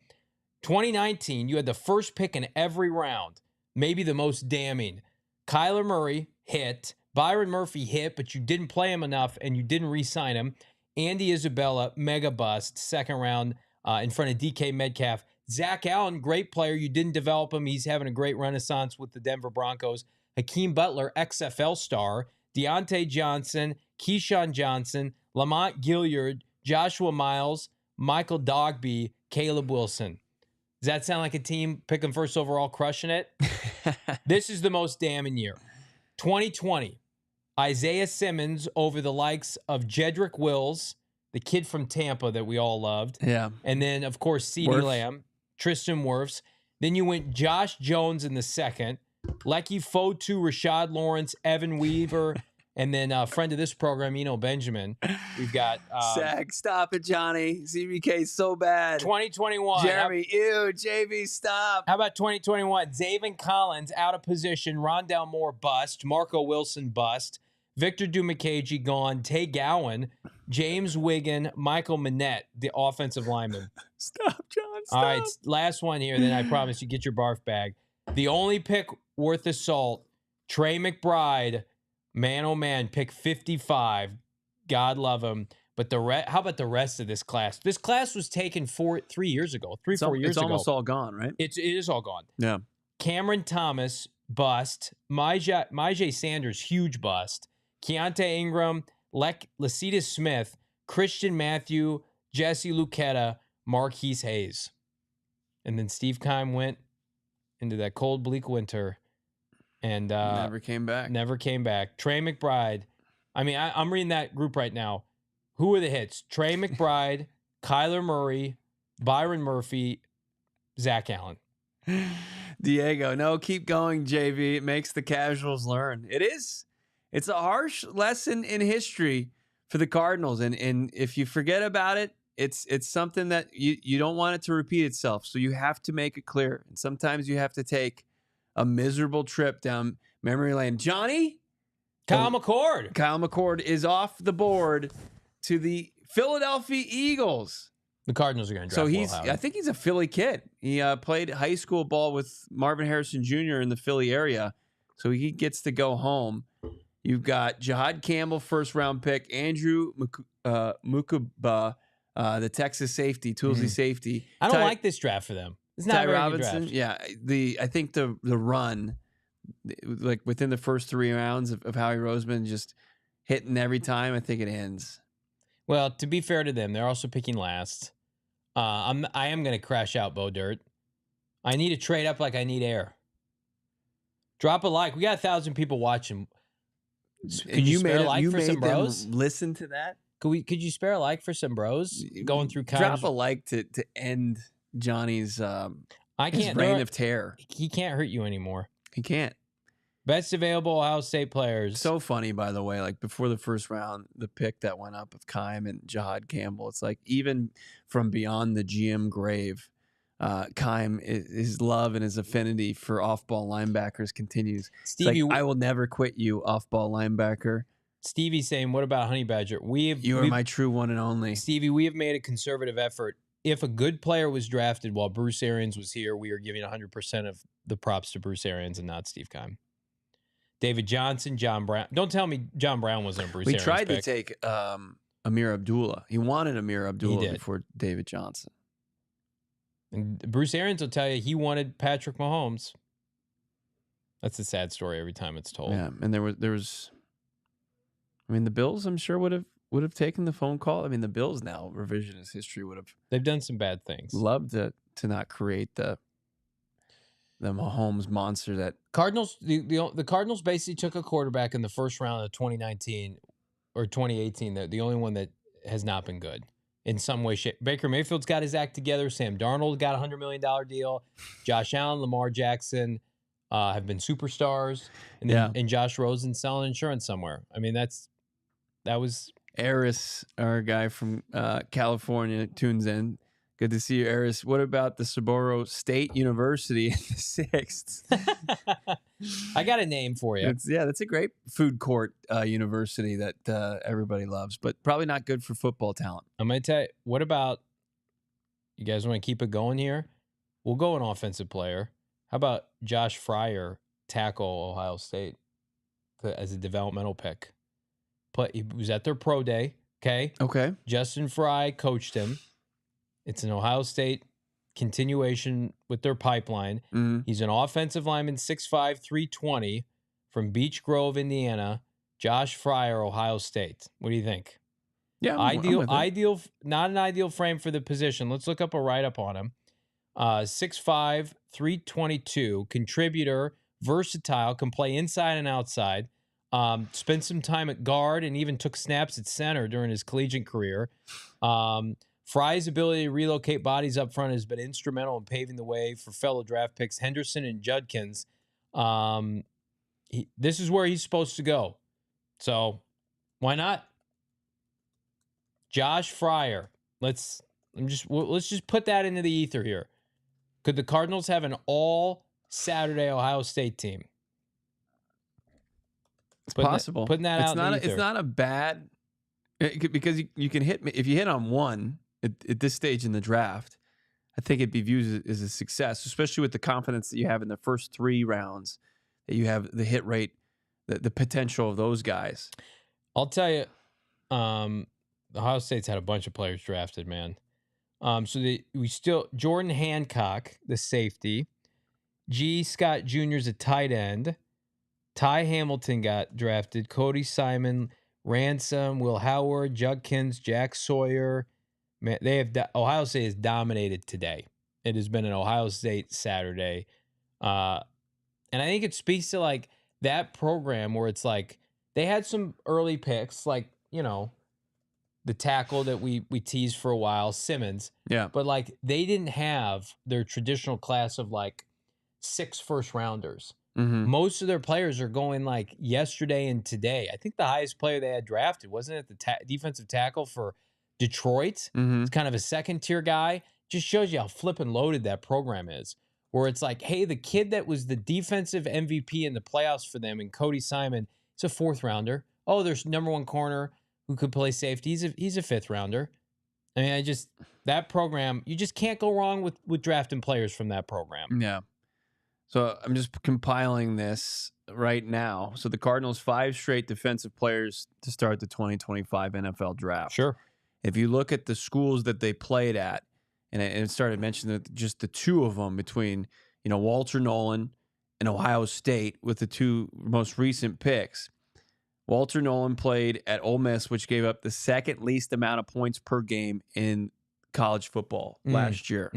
2019, you had the first pick in every round, maybe the most damning. Kyler Murray hit. Byron Murphy hit, but you didn't play him enough, and you didn't re-sign him. Andy Isabella, mega bust, 2nd round in front of DK Metcalf. Zach Allen, great player. You didn't develop him. He's having a great renaissance with the Denver Broncos. Hakeem Butler, XFL star. Deontay Johnson, Keyshawn Johnson, Lamont Gilliard, Joshua Miles, Michael Dogby, Caleb Wilson. Does that sound like a team picking first overall, crushing it? This is the most damning year. 2020, Isaiah Simmons over the likes of Jedrick Wills, the kid from Tampa that we all loved. Yeah. And then, of course, CeeDee Lamb, Tristan Wirfs. Then you went Josh Jones in the 2nd, Lecky Fotu, Rashad Lawrence, Evan Weaver, and then a friend of this program, Eno Benjamin. We've got Sag, stop it, Johnny. CBK so bad. 2021. Jeremy, ew, JV, stop. How about 2021? Zaven Collins out of position, Rondell Moore bust, Marco Wilson bust, Victor Dumakagi gone, Tay Gowan, James Wiggin, Michael Manette, the offensive lineman. Stop, John. Stop. All right, last one here, then I promise you get your barf bag. The only pick worth the salt, Trey McBride, man, oh man, pick 55. God love him. But how about the rest of this class? This class was taken 4 years ago, 4 years ago. It's almost all gone, right? It is all gone. Yeah. Cameron Thomas, bust. Myjai Sanders, huge bust. Keontae Ingram, Lecitus Smith, Christian Matthew, Jesse Lucetta, Marquise Hayes. And then Steve Keim went into that cold, bleak winter and never came back. Trey McBride. I mean, I'm reading that group right now. Who are the hits? Trey McBride, Kyler Murray, Byron Murphy, Zach Allen. Diego, no, keep going, JV. It makes the casuals learn. It is. It's a harsh lesson in history for the Cardinals. And if you forget about it, it's something that you don't want it to repeat itself. So you have to make it clear. And sometimes you have to take a miserable trip down memory lane. Johnny? Kyle McCord. Kyle McCord is off the board to the Philadelphia Eagles. The Cardinals are going to So draft Will I Howard. think he's a Philly kid. He played high school ball with Marvin Harrison Jr. in the Philly area. So he gets to go home. You've got Jahad Campbell, first round pick, Andrew Mukuba, the Texas safety, Toolsy safety. I don't like this draft for them. It's not Ty a very Robinson. good draft. Yeah, I think the run, like within the first 3 rounds of Howie Roseman just hitting every time, I think it ends. Well, to be fair to them, they're also picking last. I am going to crash out Bo Dirt. I need to trade up like I need air. Drop a like. We got 1,000 people watching. Could you spare a like for some bros? Listen to that. Could you spare a like for some bros going through Drop a like to end Johnny's his reign of terror. He can't hurt you anymore. He can't. Best available Ohio State players. So funny, by the way, like before the first round, the pick that went up of Keim and Jahad Campbell, it's like even from beyond the GM grave, Keim, his love and his affinity for off-ball linebackers continues. Stevie, like, I will never quit you, off-ball linebacker. Stevie's saying, what about Honey Badger? You are my true one and only. Stevie, we have made a conservative effort. If a good player was drafted while Bruce Arians was here, we are giving 100% of the props to Bruce Arians and not Steve Keim. David Johnson, John Brown. Don't tell me John Brown wasn't a Bruce Arians tried pick. to take Amir Abdullah. He wanted Amir Abdullah before David Johnson. And Bruce Arians will tell you he wanted Patrick Mahomes. That's a sad story every time it's told. Yeah, and there was I mean, the Bills, I'm sure, would have taken the phone call. I mean, the Bills now, revisionist history, would have. They've done some bad things. Loved to not create the Mahomes monster that Cardinals. The Cardinals basically took a quarterback in the first round of 2019 or 2018. The only one that has not been good in some way, shape. Baker Mayfield's got his act together. Sam Darnold got a $100 million deal. Josh Allen, Lamar Jackson have been superstars, and Josh Rosen selling insurance somewhere. I mean, that was Eris, our guy from California, tunes in. Good to see you, Eris. What about the Sapporo State University in the sixth? I got a name for you. That's a great food court university that everybody loves, but probably not good for football talent. I'm going to tell you, what about, you guys want to keep it going here? We'll go an offensive player. How about Josh Fryer, tackle Ohio State, as a developmental pick? He was at their pro day, okay? Okay. Justin Fry coached him. It's an Ohio State continuation with their pipeline. Mm-hmm. He's an offensive lineman, 6'5", 320, from Beech Grove, Indiana. Josh Fryer, Ohio State. What do you think? Yeah, ideal, not an ideal frame for the position. Let's look up a write-up on him. 6'5", 322, contributor, versatile, can play inside and outside. Spent some time at guard and even took snaps at center during his collegiate career. Fry's ability to relocate bodies up front has been instrumental in paving the way for fellow draft picks Henderson and Judkins. This is where he's supposed to go. So why not? Josh Fryer. Let's just put that into the ether here. Could the Cardinals have an all Saturday Ohio State team? It's possible. Putting that out in the ether. It's not a bad, because you can hit, if you hit on one at this stage in the draft, I think it'd be viewed as a success, especially with the confidence that you have in the first 3 rounds, that you have the hit rate, the potential of those guys. I'll tell you, Ohio State's had a bunch of players drafted, man. Jordan Hancock, the safety, G. Scott Jr.'s a tight end, Ty Hamilton got drafted, Cody Simon, Ransom, Will Howard, Judkins, Jack Sawyer. Man, Ohio State has dominated today. It has been an Ohio State Saturday. And I think it speaks to like that program where it's like they had some early picks, like, you know, the tackle that we teased for a while, Simmons. Yeah. But like they didn't have their traditional class of like 6 first-rounders. Mm-hmm. Most of their players are going like yesterday and today. I think the highest player they had drafted, wasn't it the defensive tackle for Detroit? Mm-hmm. It's kind of a second-tier guy. Just shows you how flippin' loaded that program is. Where it's like, hey, the kid that was the defensive MVP in the playoffs for them and Cody Simon, it's a 4th rounder. Oh, there's number 1 corner, who could play safety. He's a 5th rounder. I mean, that program, you just can't go wrong with drafting players from that program. Yeah. So I'm just compiling this right now. So the Cardinals 5 straight defensive players to start the 2025 NFL draft. Sure. If you look at the schools that they played at, and it started mentioning just the 2 of them between, Walter Nolen and Ohio State with the 2 most recent picks. Walter Nolen played at Ole Miss, which gave up the 2nd least amount of points per game in college football last year.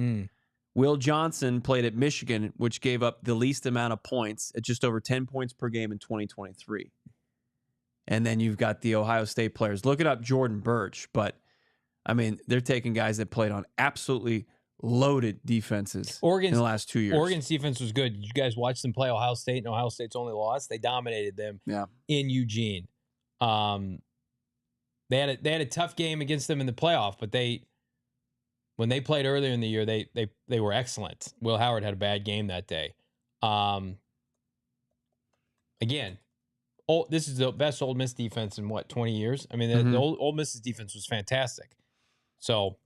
Will Johnson played at Michigan, which gave up the least amount of points at just over 10 points per game in 2023. And then you've got the Ohio State players. Look it up, Jordan Burch. But, I mean, they're taking guys that played on absolutely loaded defenses in the last 2 years. Oregon's defense was good. Did you guys watch them play Ohio State? And Ohio State's only loss. They dominated them in Eugene. They had a tough game against them in the playoff, but when they played earlier in the year, they were excellent. Will Howard had a bad game that day. Again, this is the best Ole Miss defense in 20 years? I mean, the Ole Miss's defense was fantastic. So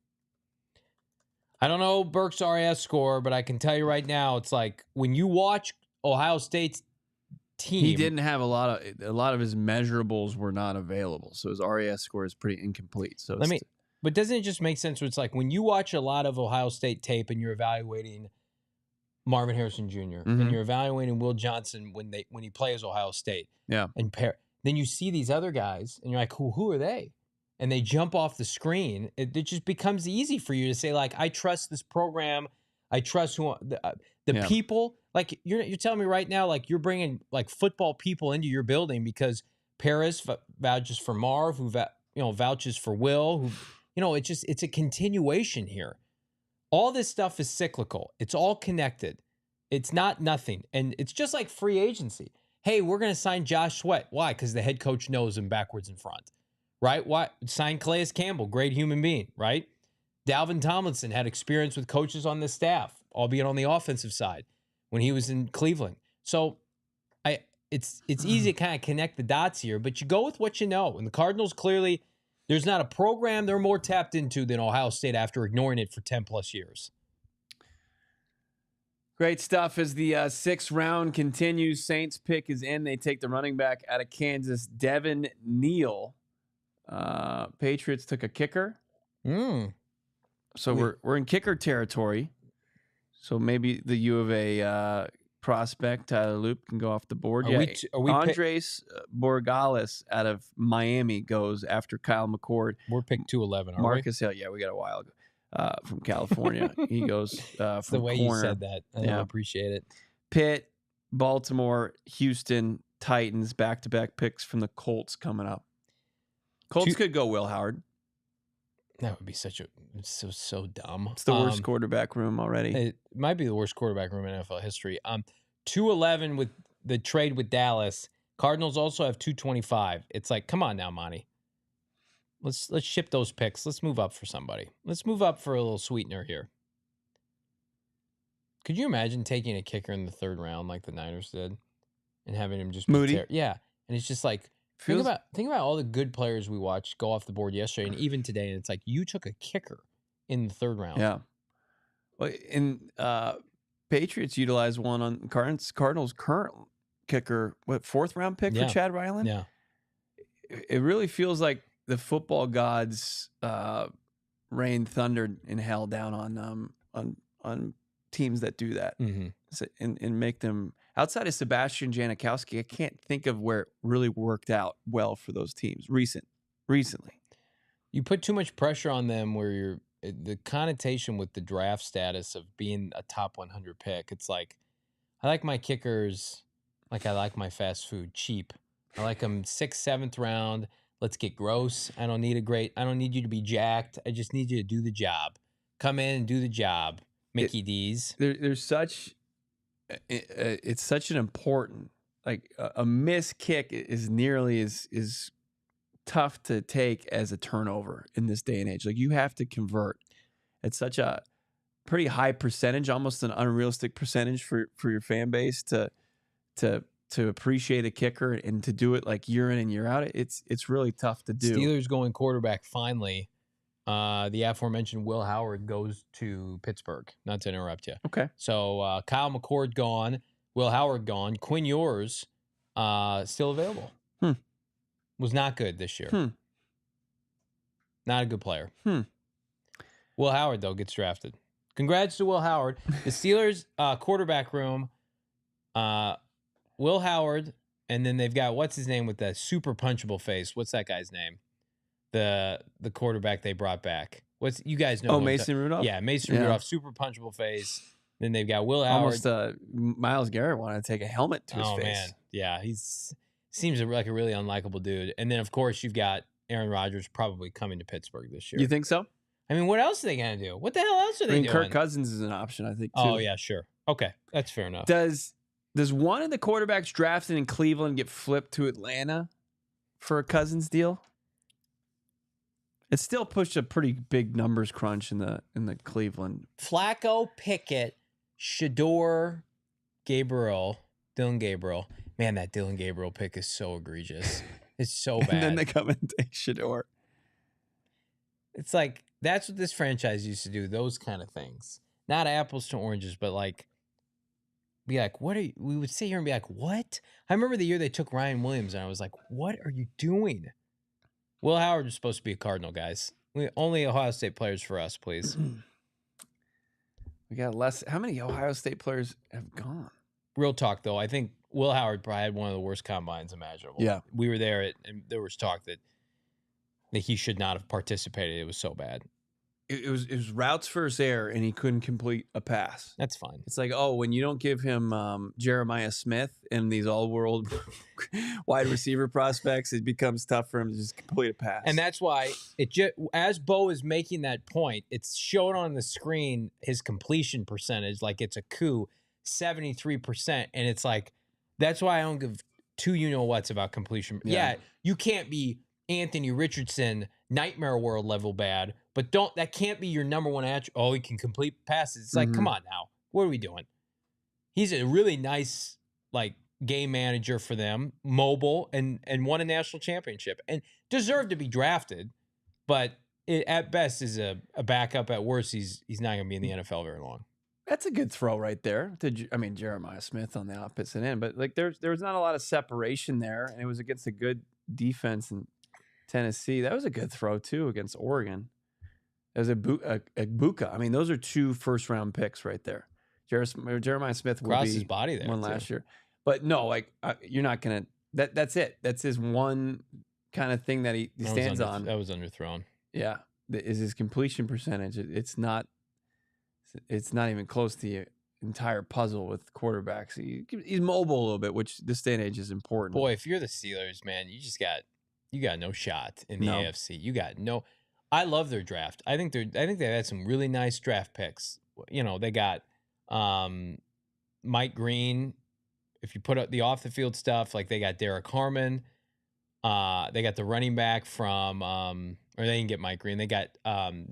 I don't know Burke's RAS score, but I can tell you right now, it's like when you watch Ohio State's team, he didn't have a lot of his measurables were not available, so his RAS score is pretty incomplete. So but doesn't it just make sense where it's like when you watch a lot of Ohio State tape and you're evaluating Marvin Harrison Jr. and you're evaluating Will Johnson when he plays Ohio State, and then you see these other guys and you're like, who are they? And they jump off the screen. It just becomes easy for you to say, like, I trust this program. I trust the people. Like you're telling me right now, like you're bringing like football people into your building because Paris vouches for Marv, who vouches for Will, who. It's a continuation here. All this stuff is cyclical. It's all connected. It's not nothing. And it's just like free agency. Hey, we're going to sign Josh Sweat. Why? Because the head coach knows him backwards and front. Right? Why? Sign Calais Campbell, great human being, right? Dalvin Tomlinson had experience with coaches on the staff, albeit on the offensive side, when he was in Cleveland. So it's easy to kind of connect the dots here, but you go with what you know. And the Cardinals clearly... There's not a program they're more tapped into than Ohio State after ignoring it for 10-plus years. Great stuff as the 6th round continues. Saints pick is in. They take the running back out of Kansas, Devin Neal. Patriots took a kicker. So we're in kicker territory. So maybe the U of A prospect, Tyler Loop, can go off the board. Andres Borregales out of Miami goes after Kyle McCord. We're picked 211, Marcus Hill, we got a while ago from California. He goes from the way corner. You said that. I appreciate it. Pitt, Baltimore, Houston, Titans, back-to-back picks from the Colts coming up. Colts could go Will Howard. That would be so dumb. It's the worst quarterback room already. It might be the worst quarterback room in NFL history. 211 with the trade with Dallas. Cardinals also have 225. It's like, come on now, Monty. Let's ship those picks. Let's move up for somebody. Let's move up for a little sweetener here. Could you imagine taking a kicker in the 3rd round like the Niners did and having him just be Moody? And it's just like, think about all the good players we watched go off the board yesterday and even today, and it's like you took a kicker in the 3rd round. Yeah. Well, and Patriots utilized one on Cardinals' current kicker, 4th round pick for Chad Ryland? Yeah. It really feels like the football gods rain thunder and hell down on teams that do that and make them. Outside of Sebastian Janikowski, I can't think of where it really worked out well for those teams recently. You put too much pressure on them where the connotation with the draft status of being a top 100 pick. It's like, I like my kickers like I like my fast food, cheap. I like them 6th, 7th round. Let's get gross. I don't need you to be jacked. I just need you to do the job. Come in and do the job, Mickey D's. There's such... It's such an important, like a missed kick is nearly as tough to take as a turnover in this day and age. Like you have to convert. It's such a pretty high percentage, almost an unrealistic percentage for your fan base to to appreciate a kicker and to do it like year in and year out, it's really tough to do. Steelers going quarterback finally. The aforementioned Will Howard goes to Pittsburgh. Not to interrupt you. Okay. So Kyle McCord gone, Will Howard gone. Quinn Ewers still available. Was not good this year. Not a good player. Will Howard, though, gets drafted. Congrats to Will Howard. The Steelers quarterback room, Will Howard, and then they've got, what's his name with that super punchable face? What's that guy's name? The quarterback they brought back. What's, you guys know? Oh, Mason Rudolph? Yeah, Mason Rudolph, super punchable face. Then they've got Will Howard. Almost Myles Garrett wanted to take a helmet to his face. Man. Yeah, seems like a really unlikable dude. And then, of course, you've got Aaron Rodgers probably coming to Pittsburgh this year. You think so? I mean, what else are they going to do? What the hell else are they doing? Kirk Cousins is an option, I think, too. Oh, yeah, sure. Okay, that's fair enough. Does one of the quarterbacks drafted in Cleveland get flipped to Atlanta for a Cousins deal? It still pushed a pretty big numbers crunch in the Cleveland. Flacco, Pickett, Shedeur, Dylan Gabriel. Man, that Dylan Gabriel pick is so egregious. It's so bad. And then they come and take Shedeur. It's like, that's what this franchise used to do, those kind of things. Not apples to oranges, but like, be like, what are you? We would sit here and be like, what? I remember the year they took Ryan Williams, and I was like, what are you doing? Will Howard was supposed to be a Cardinal, guys. Only Ohio State players for us, please. We got less. How many Ohio State players have gone? Real talk, though. I think Will Howard probably had one of the worst combines imaginable. Yeah. We were there, and there was talk that he should not have participated. It was so bad. It was routes versus air, and he couldn't complete a pass. That's fine. It's like, when you don't give him Jeremiah Smith and these all-world wide receiver prospects, it becomes tough for him to just complete a pass. And that's why as Bo is making that point, it's shown on the screen his completion percentage like it's a coup, 73%, and it's like that's why I don't give two you-know-whats about completion. Yeah, you can't be Anthony Richardson, Nightmare World level bad, but that can't be your number one attribute. Oh, he can complete passes. It's like, come on now. What are we doing? He's a really nice, like, game manager for them, mobile, and won a national championship and deserved to be drafted, but at best is a backup. At worst, he's not going to be in the NFL very long. That's a good throw right there. Jeremiah Smith on the opposite end, but like there was not a lot of separation there, and it was against a good defense in Tennessee. That was a good throw too against Oregon. It was a Buka. I mean, those are 2 first-round picks right there. Jeremiah Smith will Cross be his body there one too. last year, but no, like you're not gonna. That's it. That's his one kind of thing that he stands on. That was underthrown. Yeah, is his completion percentage. It's not even close to the entire puzzle with quarterbacks. He's mobile a little bit, which this day and age is important. Boy, if you're the Steelers, man, you got no shot in the AFC. You got no. I love their draft. I think they've had some really nice draft picks. You know, they got Mike Green. If you put up the off the field stuff, like they got Derek Harmon. They got the running back from or they didn't get Mike Green. They got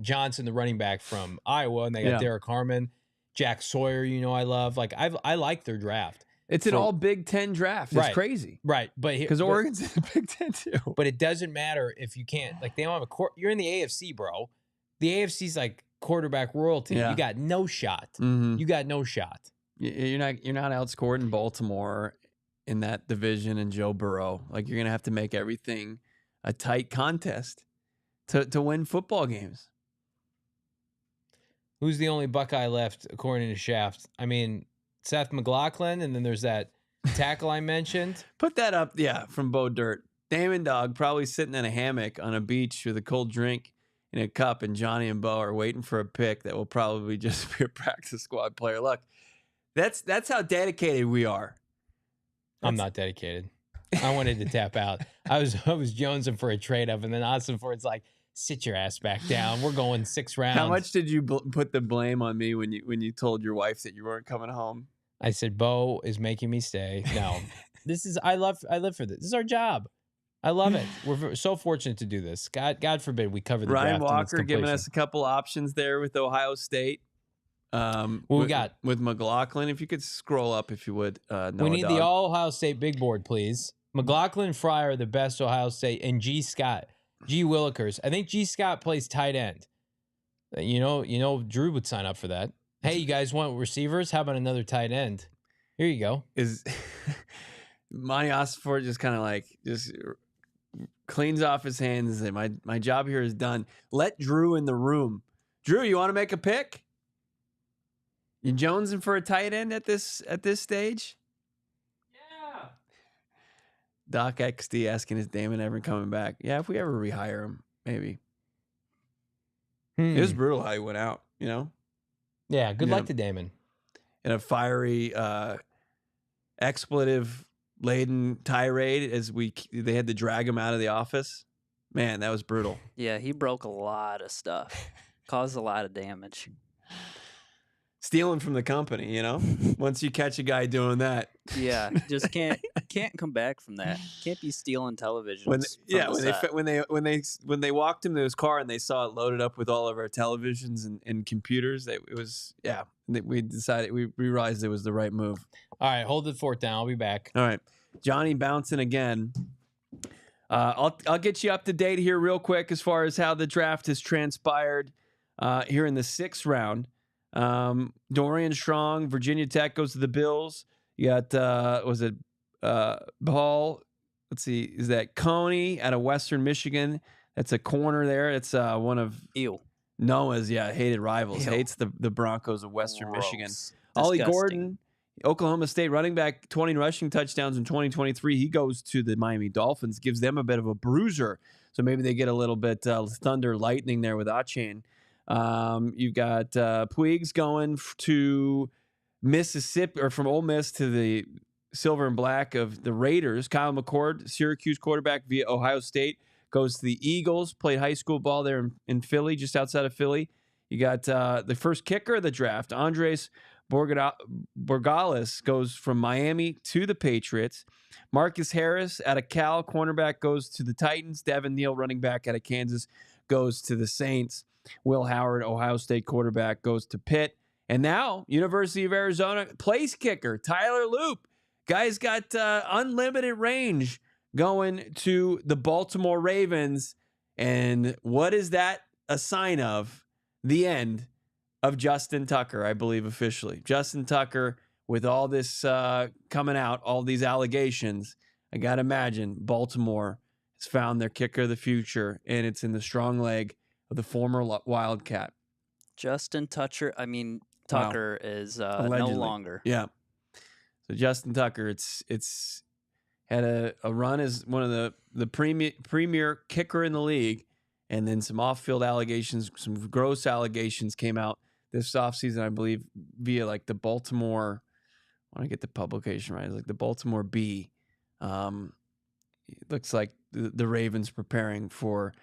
Johnson, the running back from Iowa, and they got Derek Harmon, Jack Sawyer. You know, I love. Like I like their draft. It's an all Big Ten draft. It's crazy, right? But because Oregon's in the Big Ten too. But it doesn't matter if you can't. Like they don't have you're in the AFC, bro. The AFC's like quarterback royalty. You got no shot. You got no shot. You're not outscored in Baltimore in that division and Joe Burrow. Like you're gonna have to make everything a tight contest to win football games. Who's the only Buckeye left according to Shaft? I mean, Seth McLaughlin, and then there's that tackle I mentioned. Put that up, from Bo Dirt. Damon Dog probably sitting in a hammock on a beach with a cold drink in a cup, and Johnny and Bo are waiting for a pick that will probably just be a practice squad player. Look, that's how dedicated we are. I'm not dedicated. I wanted to tap out. I was jonesing for a trade up, and then Ossenfort's like, sit your ass back down. We're going 6 rounds. How much did you put the blame on me when you told your wife that you weren't coming home? I said, Bo is making me stay. No, I live for this. This is our job. I love it. We're so fortunate to do this. God forbid we cover the Ryan draft. Walker giving us a couple options there with Ohio State. What we got? With McLaughlin. If you could scroll up, if you would. We need the All Ohio State big board, please. McLaughlin and Fryer are the best Ohio State, and G. Willikers. I think G. Scott plays tight end. You know, Drew would sign up for that. Hey, you guys want receivers? How about another tight end? Here you go. Is Monti Ossenfort just kind of like cleans off his hands and say, my job here is done. Let Drew in the room. Drew, you want to make a pick? You jonesing for a tight end at this stage? Yeah. Doc XD asking, is Damon ever coming back? Yeah, if we ever rehire him, maybe. It was brutal how he went out, you know? Yeah, good luck to Damon. In a fiery, expletive-laden tirade as they had to drag him out of the office. Man, that was brutal. Yeah, he broke a lot of stuff. Caused a lot of damage. Stealing from the company, you know? Once you catch a guy doing that. Yeah, just can't come back from that. Can't be stealing televisions. When they walked him to his car and they saw it loaded up with all of our televisions and computers, we decided we realized it was the right move. All right, hold the fort down. I'll be back. All right, Johnny bouncing again. I'll get you up to date here real quick as far as how the draft has transpired here in the 6th round. Dorian Strong, Virginia Tech goes to the Bills. You got Ball? Let's see, is that Coney out of Western Michigan? That's a corner there. It's one of Noah's hated rivals. Hates the Broncos of Western Michigan. Ollie Gordon, Oklahoma State running back, 20 rushing touchdowns in 2023. He goes to the Miami Dolphins, gives them a bit of a bruiser. So maybe they get a little bit thunder lightning there with Achane. You've got Puigs going to Mississippi, or from Ole Miss to the silver and black of the Raiders. Kyle McCord, Syracuse quarterback via Ohio State, goes to the Eagles. Played high school ball there in Philly, just outside of Philly. You got the first kicker of the draft, Andres Borregales, goes from Miami to the Patriots. Marcus Harris out of Cal, cornerback, goes to the Titans. Devin Neal, running back out of Kansas, goes to the Saints. Will Howard, Ohio State quarterback, goes to Pitt. And now, University of Arizona place kicker, Tyler Loop. Guy's got unlimited range going to the Baltimore Ravens. And what is that a sign of? The end of Justin Tucker, I believe, officially. Justin Tucker, with all this coming out, all these allegations, I got to imagine Baltimore has found their kicker of the future, and it's in the strong leg of the former Wildcat. Justin Tucker is no longer. Yeah. So Justin Tucker, it's had a run as one of the premier kicker in the league, and then some off-field allegations, some gross allegations came out this offseason, I believe, via like the Baltimore, I want to get the publication right, it's like the Baltimore Bee. It looks like the Ravens preparing for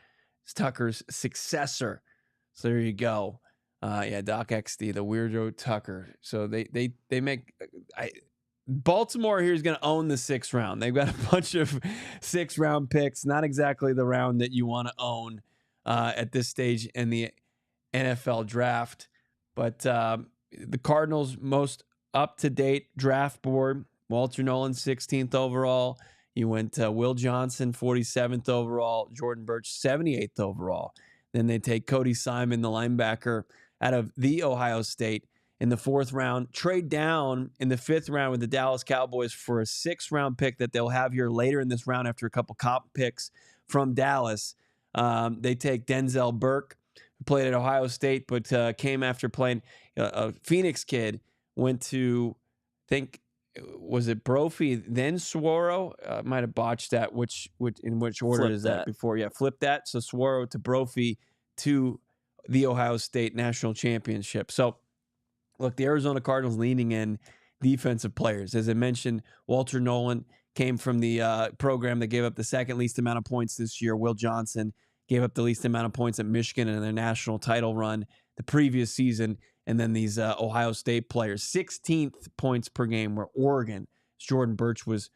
Tucker's successor. So there you go. Doc XD, the weirdo Tucker. So they make Baltimore here is going to own the 6th round. They've got a bunch of 6th round picks, not exactly the round that you want to own at this stage in the NFL draft. But the Cardinals' most up-to-date draft board, Walter Nolen, 16th overall. You went Will Johnson, 47th overall. Jordan Burch, 78th overall. Then they take Cody Simon, the linebacker, out of the Ohio State in the 4th round. Trade down in the 5th round with the Dallas Cowboys for a 6th round pick that they'll have here later in this round after a couple comp picks from Dallas. They take Denzel Burke, who played at Ohio State, but came after playing a Phoenix kid, went to, I think, was it Brophy, then Saguaro? Might have botched that. In which order is that before? Yeah, flip that. So Saguaro to Brophy to the Ohio State National Championship. So, look, the Arizona Cardinals leaning in defensive players. As I mentioned, Walter Nolen came from the program that gave up the second least amount of points this year. Will Johnson gave up the least amount of points at Michigan in their national title run the previous season. And then these Ohio State players, 16th points per game, where Oregon, Jordan Burch was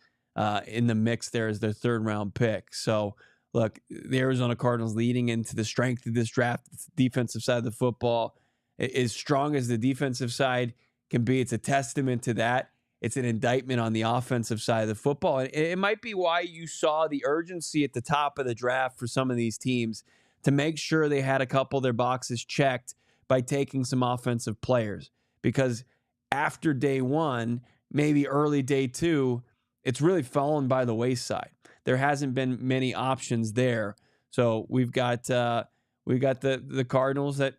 in the mix there as their 3rd round pick. So, look, the Arizona Cardinals leading into the strength of this draft, the defensive side of the football. as strong as the defensive side can be, it's a testament to that. It's an indictment on the offensive side of the football. And it might be why you saw the urgency at the top of the draft for some of these teams to make sure they had a couple of their boxes checked by taking some offensive players. Because after day one, maybe early day two, it's really fallen by the wayside. There hasn't been many options there. So we've got the Cardinals that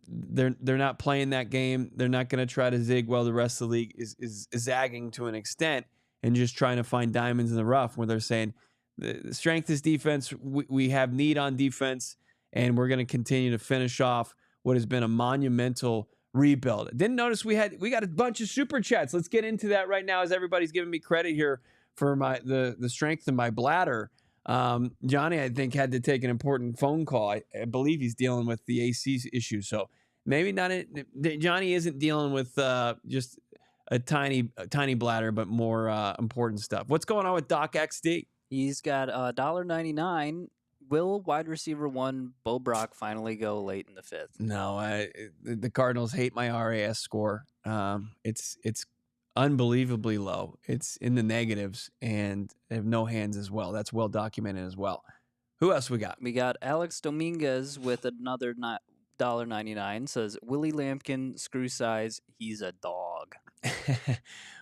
they're not playing that game. They're not going to try to zig while the rest of the league is zagging to an extent and just trying to find diamonds in the rough, where they're saying the strength is defense. We have need on defense, and we're going to continue to finish off what has been a monumental rebuild. Didn't notice we got a bunch of super chats. Let's get into that right now as everybody's giving me credit here for the strength of my bladder. Johnny, I think, had to take an important phone call. I believe he's dealing with the AC issue. So maybe not. Johnny isn't dealing with just a tiny bladder, but more important stuff. What's going on with Doc XD? He's got $1.99. Will wide receiver 1 Bo Brack finally go late in the 5th? No, the Cardinals hate my RAS score. It's unbelievably low. It's in the negatives, and they have no hands as well. That's well documented as well. Who else we got? We got Alex Dominguez with another $1.99. Says, Willie Lampkin, screw size, he's a dog.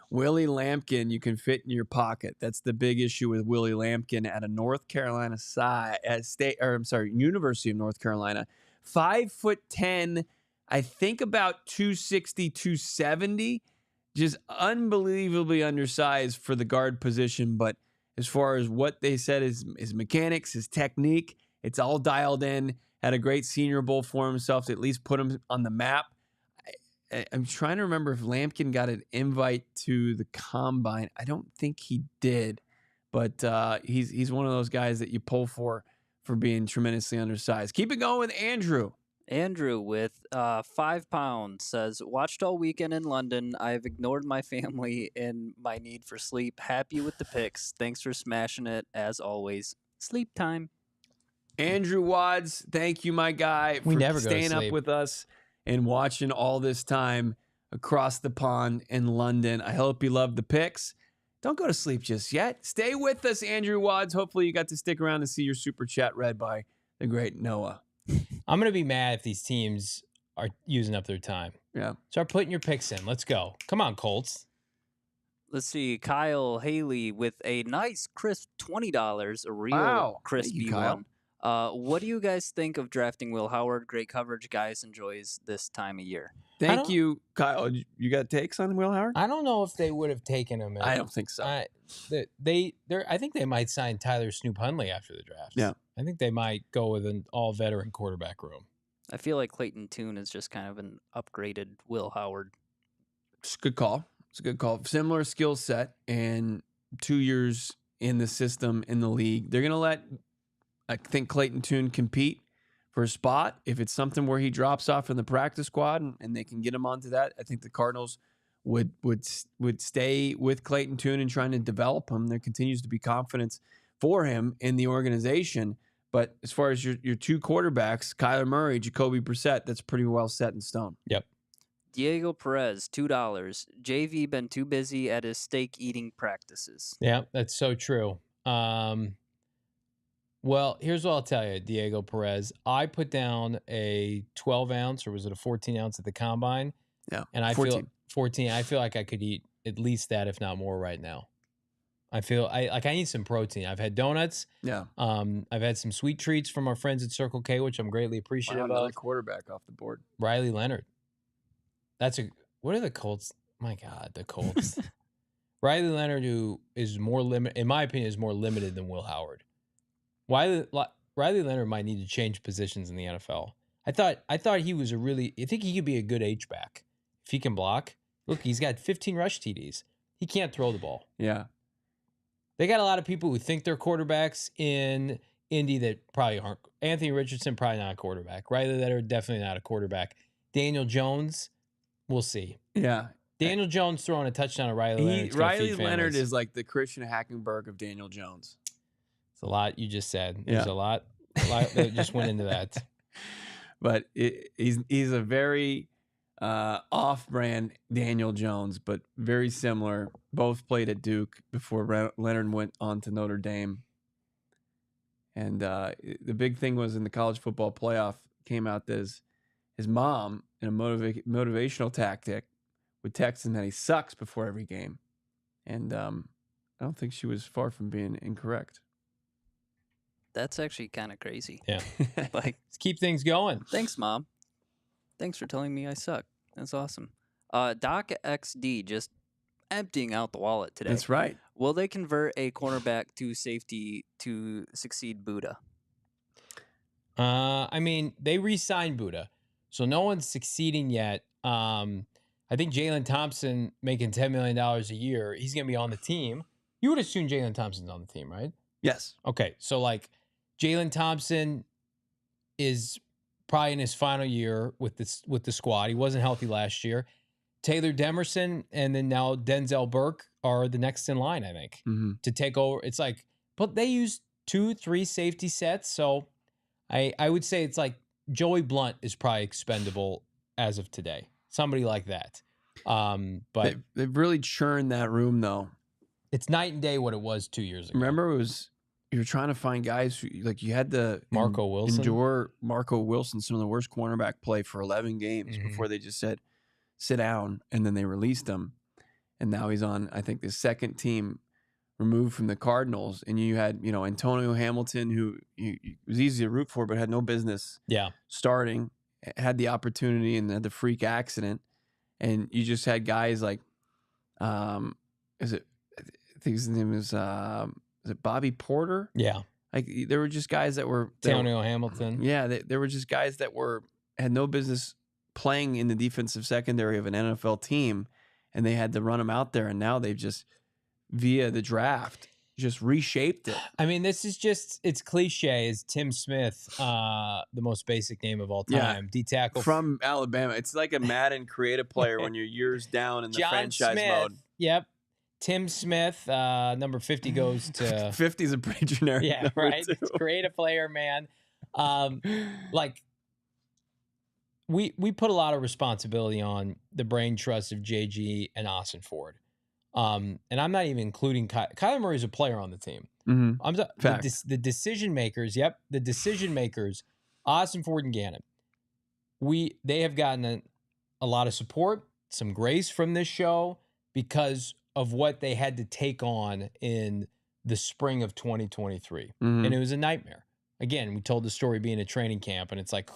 Willie Lampkin, you can fit in your pocket. That's the big issue with Willie Lampkin at a North Carolina University of North Carolina. 5'10", I think about 260, 270. Just unbelievably undersized for the guard position, but as far as what they said is his mechanics, his technique, it's all dialed in. Had a great Senior Bowl for himself to at least put him on the map. I'm trying to remember if Lampkin got an invite to the Combine. I don't think he did, but he's one of those guys that you pull for being tremendously undersized. Keep it going with Andrew. Andrew with 5 pounds says, watched all weekend in London. I've ignored my family and my need for sleep. Happy with the picks. Thanks for smashing it as always. Sleep time. Andrew Wads, thank you, my guy, for staying up with us and watching all this time across the pond in London. I hope you love the picks. Don't go to sleep just yet. Stay with us, Andrew Wads. Hopefully you got to stick around to see your super chat read by the great Noah. I'm going to be mad if these teams are using up their time. Yeah. Start putting your picks in. Let's go. Come on, Colts. Let's see. Kyle Haley with a nice crisp $20, a real crispy one. What do you guys think of drafting Will Howard? Great coverage, guys. Enjoys this time of year. Thank you, Kyle. You got takes on Will Howard? I don't know if they would have taken him. I don't think so. I think they might sign Tyler Snoop Hundley after the draft. Yeah. I think they might go with an all-veteran quarterback room. I feel like Clayton Tune is just kind of an upgraded Will Howard. It's a good call. Similar skill set and 2 years in the system, in the league. They're going to let, I think, Clayton Tune compete for a spot. If it's something where he drops off in the practice squad and they can get him onto that, I think the Cardinals would stay with Clayton Tune and trying to develop him. There continues to be confidence for him in the organization. But as far as your two quarterbacks, Kyler Murray, Jacoby Brissett, that's pretty well set in stone. Yep. Diego Perez, $2. JV been too busy at his steak eating practices. Yeah, that's so true. Well, here's what I'll tell you, Diego Perez. I put down a 12 ounce, or was it a 14 ounce at the Combine? Yeah, and I 14. feel 14. I feel like I could eat at least that, if not more, right now. I feel I need some protein. I've had donuts. Yeah. I've had some sweet treats from our friends at Circle K, which I'm greatly appreciative another of. quarterback off the board. Riley Leonard. What are the Colts? My God, the Colts. Riley Leonard, who is more limited, in my opinion, is more limited than Will Howard. Riley Leonard might need to change positions in the NFL. I thought he was I think he could be a good H-back if he can block. Look, he's got 15 rush TDs. He can't throw the ball. Yeah. They got a lot of people who think they're quarterbacks in Indy that probably aren't. Anthony Richardson, probably not a quarterback. Riley Leonard, definitely not a quarterback. Daniel Jones, we'll see. Yeah. Daniel Jones throwing a touchdown to Riley Leonard. Riley Leonard is like the Christian Hackenberg of Daniel Jones. It's a lot you just said. Yeah. There's a lot that just went into that. but he's a very off-brand Daniel Jones, but very similar. Both played at Duke before Leonard went on to Notre Dame. And the big thing was in the college football playoff came out that his mom, in a motivational tactic, would text him that he sucks before every game. And I don't think she was far from being incorrect. That's actually kind of crazy. Yeah. Like, Let's keep things going. thanks, Mom. Thanks for telling me I suck. That's awesome. Doc XD just emptying out the wallet today. That's right. Will they convert a cornerback to safety to succeed Buddha? I mean, they re-signed Buddha, so no one's succeeding yet. I think Jalen Thompson making $10 million a year, he's going to be on the team. You would assume Jalen Thompson's on the team, right? Yes. Okay, so like Jalen Thompson is probably in his final year with the squad. He wasn't healthy last year. Taylor Demerson and then now Denzel Burke are the next in line, I think, to take over. It's like, but they use 2-3 safety sets, so I would say it's like Joey Blunt is probably expendable as of today. Somebody like that. But they've really churned that room, though. It's night and day what it was 2 years ago. Remember, you were trying to find guys who, like, you had to Marco Wilson. endure Marco Wilson, some of the worst cornerback play for 11 games before they just said, sit down, and then they released him. And now he's on, I think, the second team removed from the Cardinals. And you had, Antonio Hamilton, who was easy to root for, but had no business starting, had the opportunity and had the freak accident. And you just had guys like, I think his name is it Bobby Porter? Yeah. Like, there were just guys that were Antonio Hamilton. Yeah, there were just guys that had no business playing in the defensive secondary of an NFL team, and they had to run them out there. And now they've just, via the draft, just reshaped it. I mean, this is just, it's cliche. Is Tim Smith the most basic name of all time? D tackle from Alabama. It's like a Madden creative player when you're years down in the franchise mode. Yep. Tim Smith, number 50 goes to 50 is a pretty generic number, right? too. Creative player, man. Like, we put a lot of responsibility on the brain trust of JG and Ossenfort. And I'm not even including Kyler Murray's a player on the team. The decision makers, the decision makers, Ossenfort and Gannon. They have gotten a lot of support, some grace from this show because of what they had to take on in the spring of 2023. And it was a nightmare. Again, we told the story being a training camp, and it's like,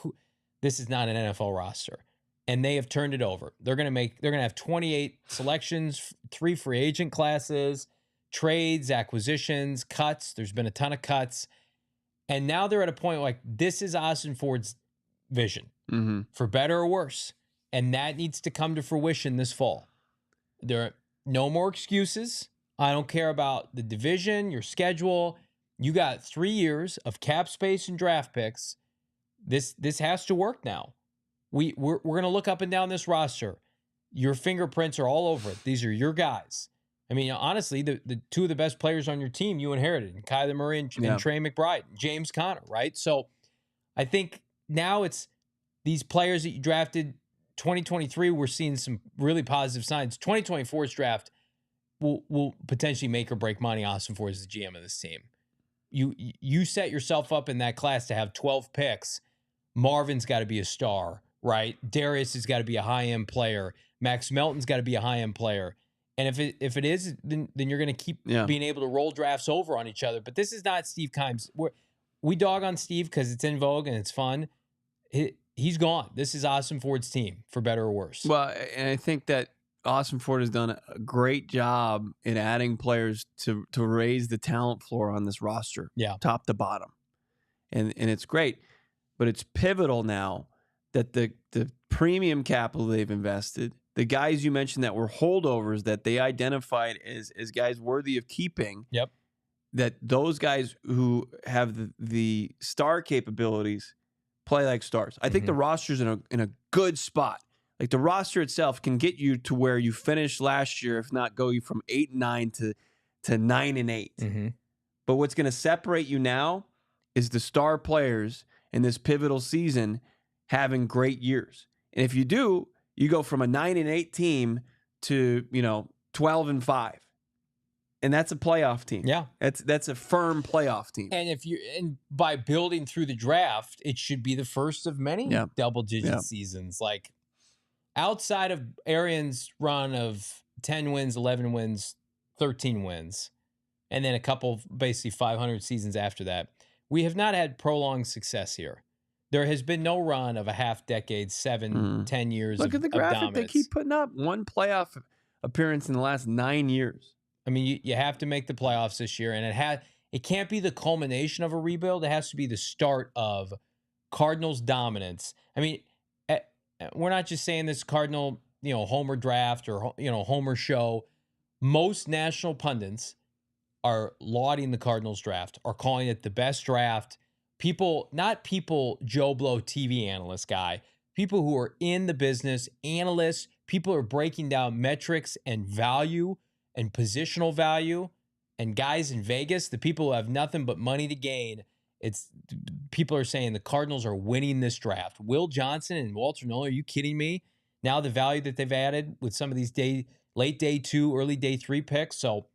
this is not an NFL roster. And they have turned it over. They're going to have 28 selections, 3 free agent classes, trades, acquisitions, cuts. There's been a ton of cuts. And now they're at a point like, this is Ossenfort's vision, for better or worse. And that needs to come to fruition this fall. There are no more excuses. I don't care about the division, your schedule. You got 3 years of cap space and draft picks. This has to work now. We're going to look up and down this roster. Your fingerprints are all over it. These are your guys. I mean, honestly, the 2 of the best players on your team you inherited, Kyler Murray and Trey McBride, James Conner, right? So I think now it's these players that you drafted 2023, we're seeing some really positive signs. 2024's draft will potentially make or break Monti Ossenfort as the GM of this team. You set yourself up in that class to have 12 picks. Marvin's got to be a star, right? Darius has got to be a high-end player. Max Melton's got to be a high-end player. And if it is, then you're going to keep being able to roll drafts over on each other. But this is not Steve Keim's. We dog on Steve because it's in vogue and it's fun. He's gone. This is Ossenfort's team, for better or worse. Well, and I think that Ossenfort has done a great job in adding players to raise the talent floor on this roster, top to bottom. And it's great. But it's pivotal now that the premium capital they've invested, the guys you mentioned that were holdovers that they identified as guys worthy of keeping, that those guys who have the star capabilities play like stars. I think the roster's in a good spot. Like, the roster itself can get you to where you finished last year, if not go you from 8-9 to 9-8. But what's going to separate you now is the star players in this pivotal season having great years. And if you do, you go from a 9-8 team to 12-5, and that's a playoff team. Yeah, that's a firm playoff team. And by building through the draft, it should be the first of many double-digit seasons. Like outside of Arians' run of 10 wins, 11 wins, 13 wins, and then a couple basically 500 seasons after that, we have not had prolonged success here. There has been no run of a half decade, 10 years. Look at the graphic dominance. they keep putting up. One playoff appearance in the last 9 years. I mean, you have to make the playoffs this year, and it can't be the culmination of a rebuild. It has to be the start of Cardinals dominance. I mean, we're not just saying this Cardinal, Homer draft or Homer show. Most national pundits are lauding the Cardinals draft, are calling it the best draft. Not people, Joe Blow TV analyst guy, people who are in the business, analysts, people who are breaking down metrics and value and positional value, and guys in Vegas, the people who have nothing but money to gain. People are saying the Cardinals are winning this draft. Will Johnson and Walter Nolen, are you kidding me? Now the value that they've added with some of these late day 2, early day 3 picks. So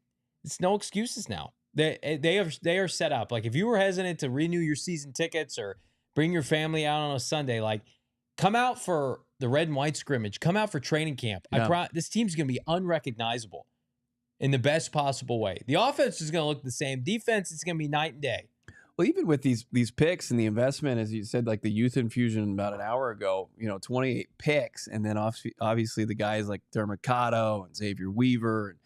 it's no excuses now. They are set up. Like if you were hesitant to renew your season tickets or bring your family out on a Sunday, like come out for the red and white scrimmage, come out for training camp. Yeah. This team's going to be unrecognizable in the best possible way. The offense is going to look the same. Defense is going to be night and day. Well, even with these picks and the investment, as you said, like the youth infusion about an hour ago, 28 picks, and then obviously the guys like Dermicado and Xavier Weaver and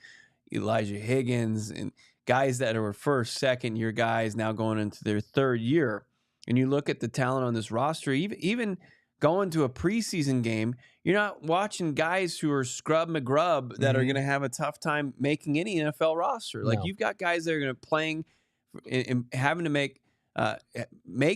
Elijah Higgins and guys that are first, second year guys now going into their third year. And you look at the talent on this roster, even going to a preseason game, you're not watching guys who are scrub McGrub that are going to have a tough time making any NFL roster. Like you've got guys that are going to playing and having to make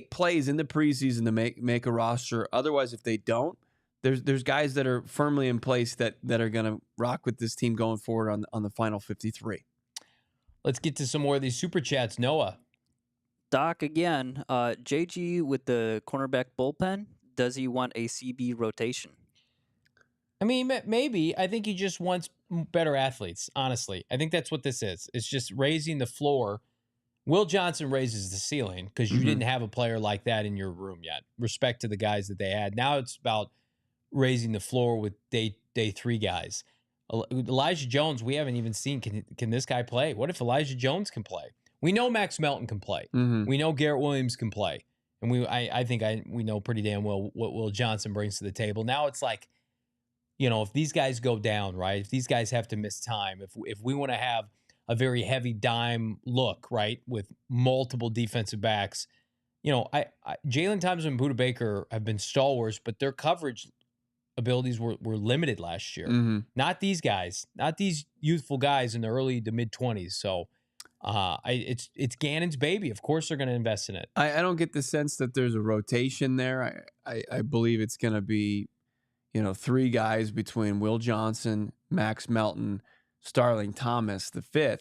plays in the preseason to make a roster. Otherwise, if they don't, there's guys that are firmly in place that are going to rock with this team going forward on the final 53. Let's get to some more of these super chats. Noah. Doc again. JG with the cornerback bullpen. Does he want a CB rotation? I mean, maybe. I think he just wants better athletes, honestly. I think that's what this is. It's just raising the floor. Will Johnson raises the ceiling because you didn't have a player like that in your room yet. Respect to the guys that they had. Now it's about raising the floor with day 3 guys. Elijah Jones, we haven't even seen. Can this guy play? What if Elijah Jones can play? We know Max Melton can play. We know Garrett Williams can play. And I think we know pretty damn well what Will Johnson brings to the table. Now it's like, if these guys go down, right? If these guys have to miss time, if we want to have a very heavy dime look, right, with multiple defensive backs, Jalen Thompson and Budda Baker have been stalwarts, but their coverage abilities were limited last year. Not these guys, not these youthful guys in the early to mid 20s. So it's Gannon's baby. Of course they're going to invest in it. I don't get the sense that there's a rotation there. I believe it's going to be, 3 guys between Will Johnson, Max Melton, Starling Thomas, the 5th.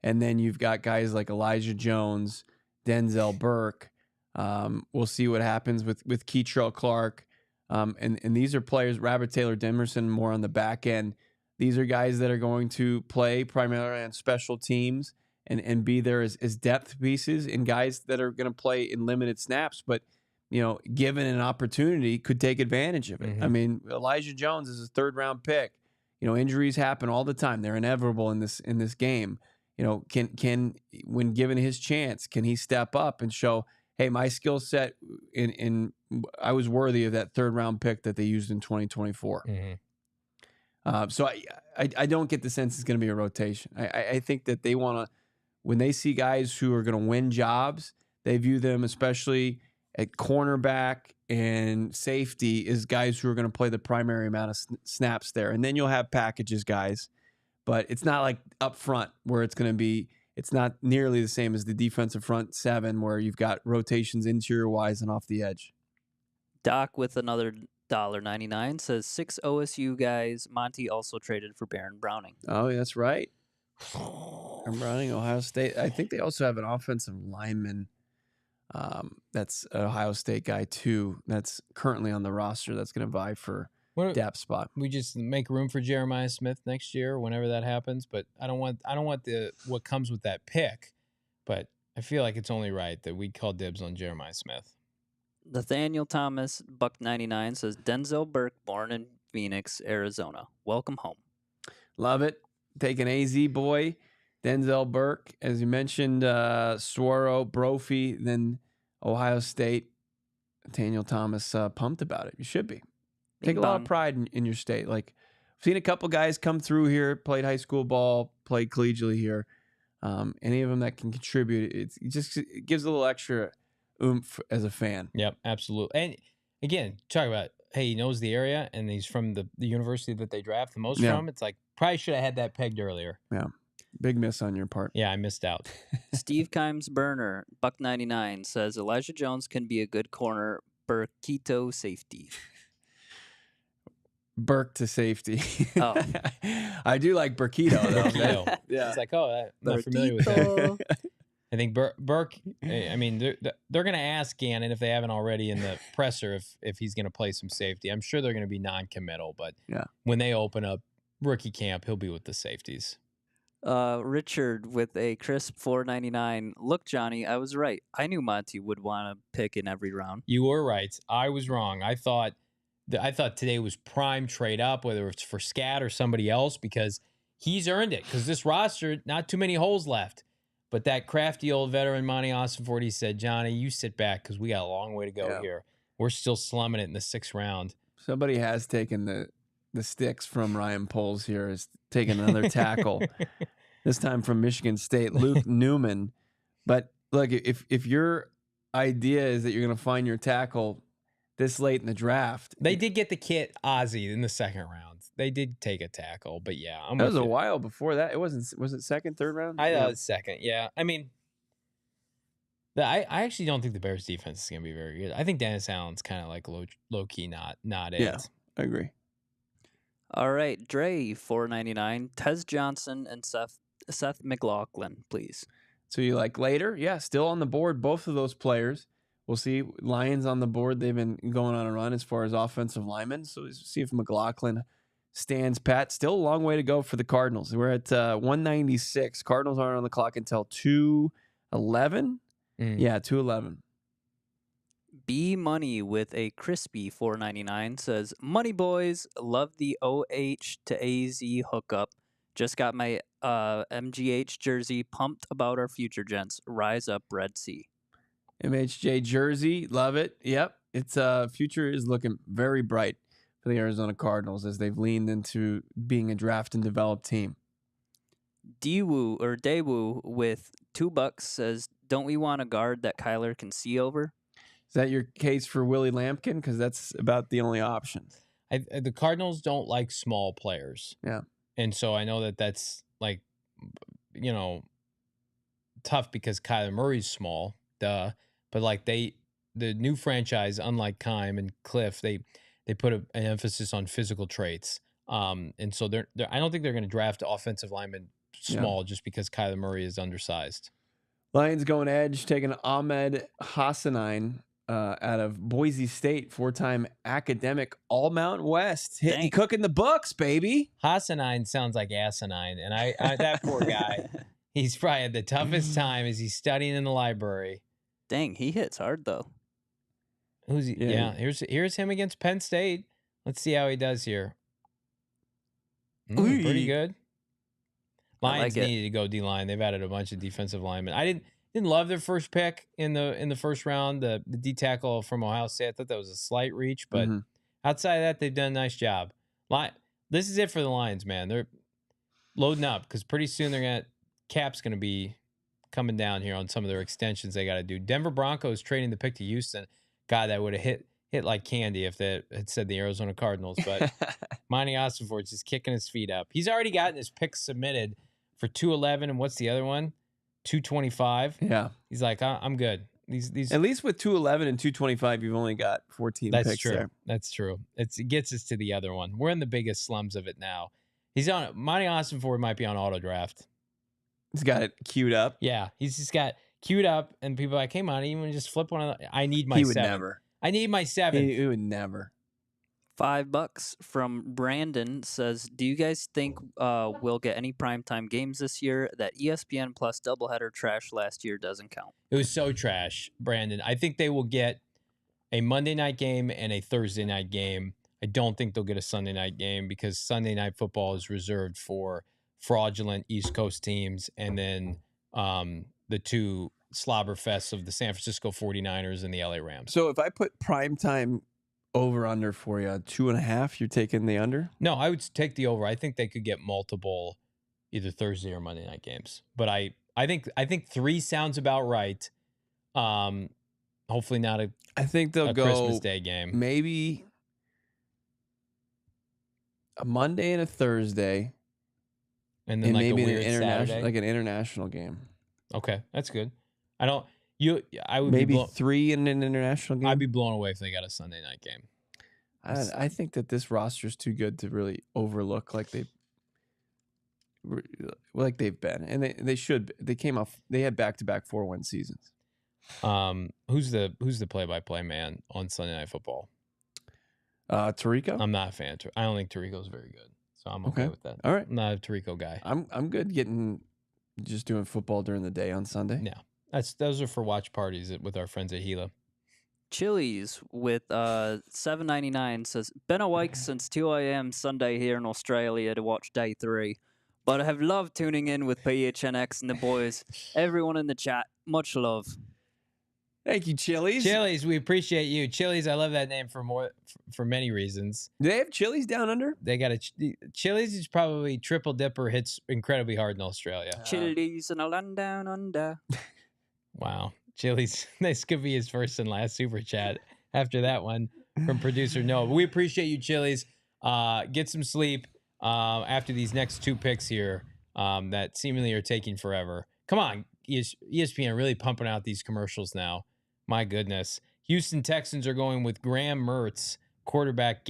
And then you've got guys like Elijah Jones, Denzel Burke. We'll see what happens with Keitrell Clark. And these are players, Robert Taylor Demerson, more on the back end. These are guys that are going to play primarily on special teams and be there as depth pieces, and guys that are going to play in limited snaps, but given an opportunity, could take advantage of it. I mean, Elijah Jones is a 3rd-round pick. Injuries happen all the time. They're inevitable in this game. Can when given his chance, can he step up and show, hey, my skill set I was worthy of that 3rd-round pick that they used in 2024. So I don't get the sense it's going to be a rotation. I think that they want to, when they see guys who are going to win jobs, they view them, especially at cornerback and safety, as guys who are going to play the primary amount of snaps there. And then you'll have packages guys, but it's not like up front where it's going to be, it's not nearly the same as the defensive front 7 where you've got rotations interior wise and off the edge. Doc with another $1.99 says 6 OSU guys. Monty also traded for Baron Browning. Oh, that's right. Baron Browning, Ohio State. I think they also have an offensive lineman That's an Ohio State guy too. That's currently on the roster. That's going to vie for depth spot. We just make room for Jeremiah Smith next year, whenever that happens. But I don't want what comes with that pick. But I feel like it's only right that we call dibs on Jeremiah Smith. Nathaniel Thomas, $1.99 says Denzel Burke, born in Phoenix, Arizona. Welcome home. Love it. Take an AZ boy. Denzel Burke, as you mentioned, Swaro, Brophy, then Ohio State. Nathaniel Thomas, pumped about it. You should be. Take a lot of pride in your state. Like, I've seen a couple guys come through here, played high school ball, played collegiately here. Any of them that can contribute, it gives a little extra oomph as a fan. Yep, absolutely. And again, talk about, hey, he knows the area, and he's from the university that they draft the most from. It's like, probably should have had that pegged earlier. Yeah. Big miss on your part. Yeah, I missed out. Steve Kimes Burner, $1.99 says Elijah Jones can be a good corner, Burkito safety. Burke to safety. Oh. I do like Burkito, though. Burkito. Yeah. It's like, oh, I'm not familiar with that. I think Burke, I mean, they're going to ask Gannon, if they haven't already in the presser, if he's going to play some safety. I'm sure they're going to be non-committal, but when they open up rookie camp, he'll be with the safeties. Richard with a crisp $4.99. Look, Johnny, I was right. I knew Monty would want to pick in every round. You were right. I was wrong. I thought today was prime trade up, whether it's for Scat or somebody else, because he's earned it. Because this roster, not too many holes left. But that crafty old veteran, Monti Ossenfort, he said, Johnny, you sit back because we got a long way to go here. We're still slumming it in the 6th round. Somebody has taken the sticks from Ryan Poles here, is taking another tackle. This time from Michigan State, Luke Newman. But look, if your idea is that you're going to find your tackle this late in the draft. They did get the kid Ozzie in the 2nd round. They did take a tackle, but yeah. That was a while before that. It wasn't, was it 2nd, 3rd round? I thought it was 2nd, yeah. I mean, I actually don't think the Bears defense is going to be very good. I think Dennis Allen's kind of like low-key not it. Yeah, I agree. All right, Dre, $4.99. Tez Johnson and Seth McLaughlin, please. So you like later? Yeah, still on the board, both of those players. We'll see. Lions on the board. They've been going on a run as far as offensive linemen. So we'll see if McLaughlin stands pat. Still a long way to go for the Cardinals. We're at 196. Cardinals aren't on the clock until 2:11. Yeah, 2:11. B Money with a crispy $4.99 says, Money boys, love the OH to AZ hookup. Just got my MGH jersey. Pumped about our future, gents. Rise up, Red Sea. MHJ jersey, love it. Yep, its future is looking very bright for the Arizona Cardinals as they've leaned into being a draft and develop team. Daewoo with $2 says, don't we want a guard that Kyler can see over? Is that your case for Willie Lampkin? Because that's about the only option. The Cardinals don't like small players. Yeah. And so I know that's like, tough because Kyler Murray's small. Duh. But like the new franchise, unlike Kime and Cliff, they put an emphasis on physical traits. And so I don't think they're going to draft offensive linemen small just because Kyler Murray is undersized. Lions going edge, taking Ahmed Hassanein out of Boise State, 4-time academic All-Mountain West. Hitting cooking the books, baby. Hassanein sounds like asinine, and I that poor guy. He's probably had the toughest time as he's studying in the library. Dang, he hits hard though. Who's he? Yeah, here's him against Penn State. Let's see how he does here. Pretty good. Lions needed to go D-line. They've added a bunch of defensive linemen. I didn't love their first pick in the first round. The D tackle from Ohio State. I thought that was a slight reach, but outside of that, they've done a nice job. This is it for the Lions, man. They're loading up because pretty soon Cap's gonna be coming down here on some of their extensions they got to do. Denver Broncos trading the pick to Houston. God, that would have hit like candy if they had said the Arizona Cardinals. But Monti Ossenfort's just kicking his feet up. He's already gotten his pick submitted for 211, and what's the other one? 225. Yeah, he's like, I'm good. These at least with 211 and 225, you've only got 14 That's picks true. there. That's true. It gets us to the other one. We're in the biggest slums of it now. He's on Monti Ossenfort might be on auto draft. He's got it queued up. Yeah, he's just got queued up, and people are like, "Hey, Monty, you want to just flip one of the?" I need my He would 7. never. I need my 7. He would never. $5 from Brandon says, do you guys think we'll get any primetime games this year? That ESPN Plus doubleheader trash last year doesn't count. It was so trash, Brandon. I think they will get a Monday night game and a Thursday night game. I don't think they'll get a Sunday night game because Sunday night football is reserved for fraudulent East Coast teams, and then the 2 slobber fests of the San Francisco 49ers and the LA Rams. So if I put primetime over under for you, 2.5, you're taking the under? No, I would take the over. I think they could get multiple either Thursday or Monday night games. But I think 3 sounds about right. Hopefully not I think they'll go Christmas Day game. Maybe a Monday and a Thursday. And then maybe a weird Saturday. like an international game. Okay, that's good. I would maybe be 3 in an international game. I'd be blown away if they got a Sunday night game. I think that this roster is too good to really overlook like they've been, and they should. They came off. They had back-to-back 4-win seasons. Who's the play-by-play man on Sunday Night Football? Tirico. I'm not a fan. I don't think Tirico's very good, so I'm okay with that. All right, I'm not a Tirico guy. I'm good just doing football during the day on Sunday. Yeah, those are for watch parties with our friends at Gila. Chili's with $7.99 says, been awake since 2 a.m. Sunday here in Australia to watch day 3, but I have loved tuning in with PHNX and the boys. Everyone in the chat, much love. Thank you, Chili's. Chili's, we appreciate you. Chili's, I love that name for many reasons. Do they have Chili's down under? They got Chili's is probably triple dipper, hits incredibly hard in Australia. Chili's in a land down under. Wow. Chili's, this could be his first and last super chat after that one from producer Noah. But we appreciate you, Chili's. Get some sleep after these next 2 picks here that seemingly are taking forever. Come on, ESPN really pumping out these commercials now. My goodness. Houston Texans are going with Graham Mertz, quarterback.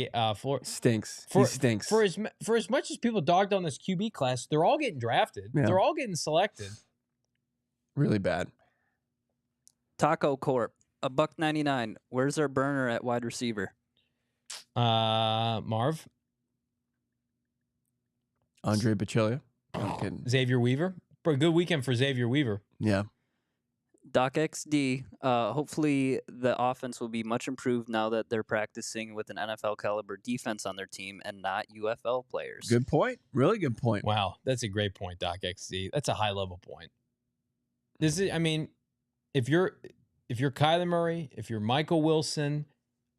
Stinks. He stinks. For as much as people dogged on this QB class, they're all getting drafted. Yeah. They're all getting selected. Really bad. Taco Corp, $1.99. Where's our burner at wide receiver? Marv. Andre Bocellia. I'm kidding. Xavier Weaver. A good weekend for Xavier Weaver. Yeah. Doc XD, hopefully the offense will be much improved now that they're practicing with an NFL caliber defense on their team and not UFL players. Good point. Really good point. Wow, that's a great point, Doc XD. That's a high level point. If you're Kyler Murray, if you're Michael Wilson,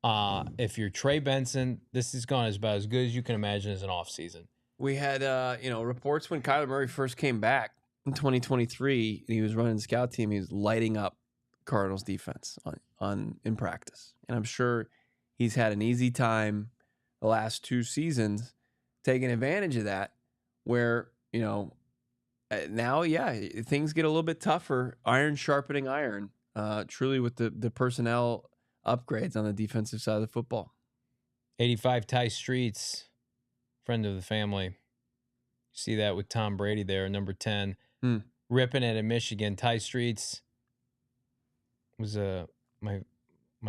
if you're Trey Benson, this is gone about as good as you can imagine as an offseason. We had reports when Kyler Murray first came back in 2023 and he was running the scout team, he was lighting up Cardinals defense in practice. And I'm sure he's had an easy time the last 2 seasons taking advantage of that, where, now, things get a little bit tougher. Iron sharpening iron, truly, with the personnel upgrades on the defensive side of the football. 85 Ty Streets, friend of the family. See that with Tom Brady there, number 10. Ripping it in Michigan. Ty Streets was my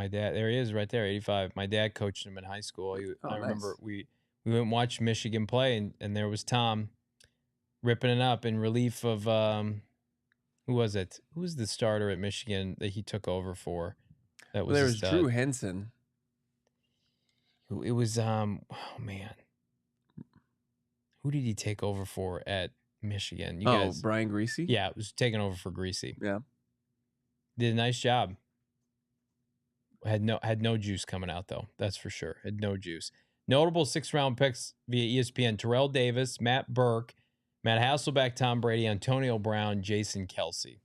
dad. There he is right there, 85. My dad coached him in high school. I remember we went and watched Michigan play, and there was Tom ripping it up in relief of who was it? Who was the starter at Michigan that he took over for? That was there was Drew Henson. It was oh man, who did he take over for at Michigan? Brian Greasy. Yeah, it was taking over for Greasy. Yeah, did a nice job. Had no juice coming out though. That's for sure. Had no juice. Notable 6th-round picks via ESPN: Terrell Davis, Matt Burke, Matt Hasselbeck, Tom Brady, Antonio Brown, Jason Kelsey.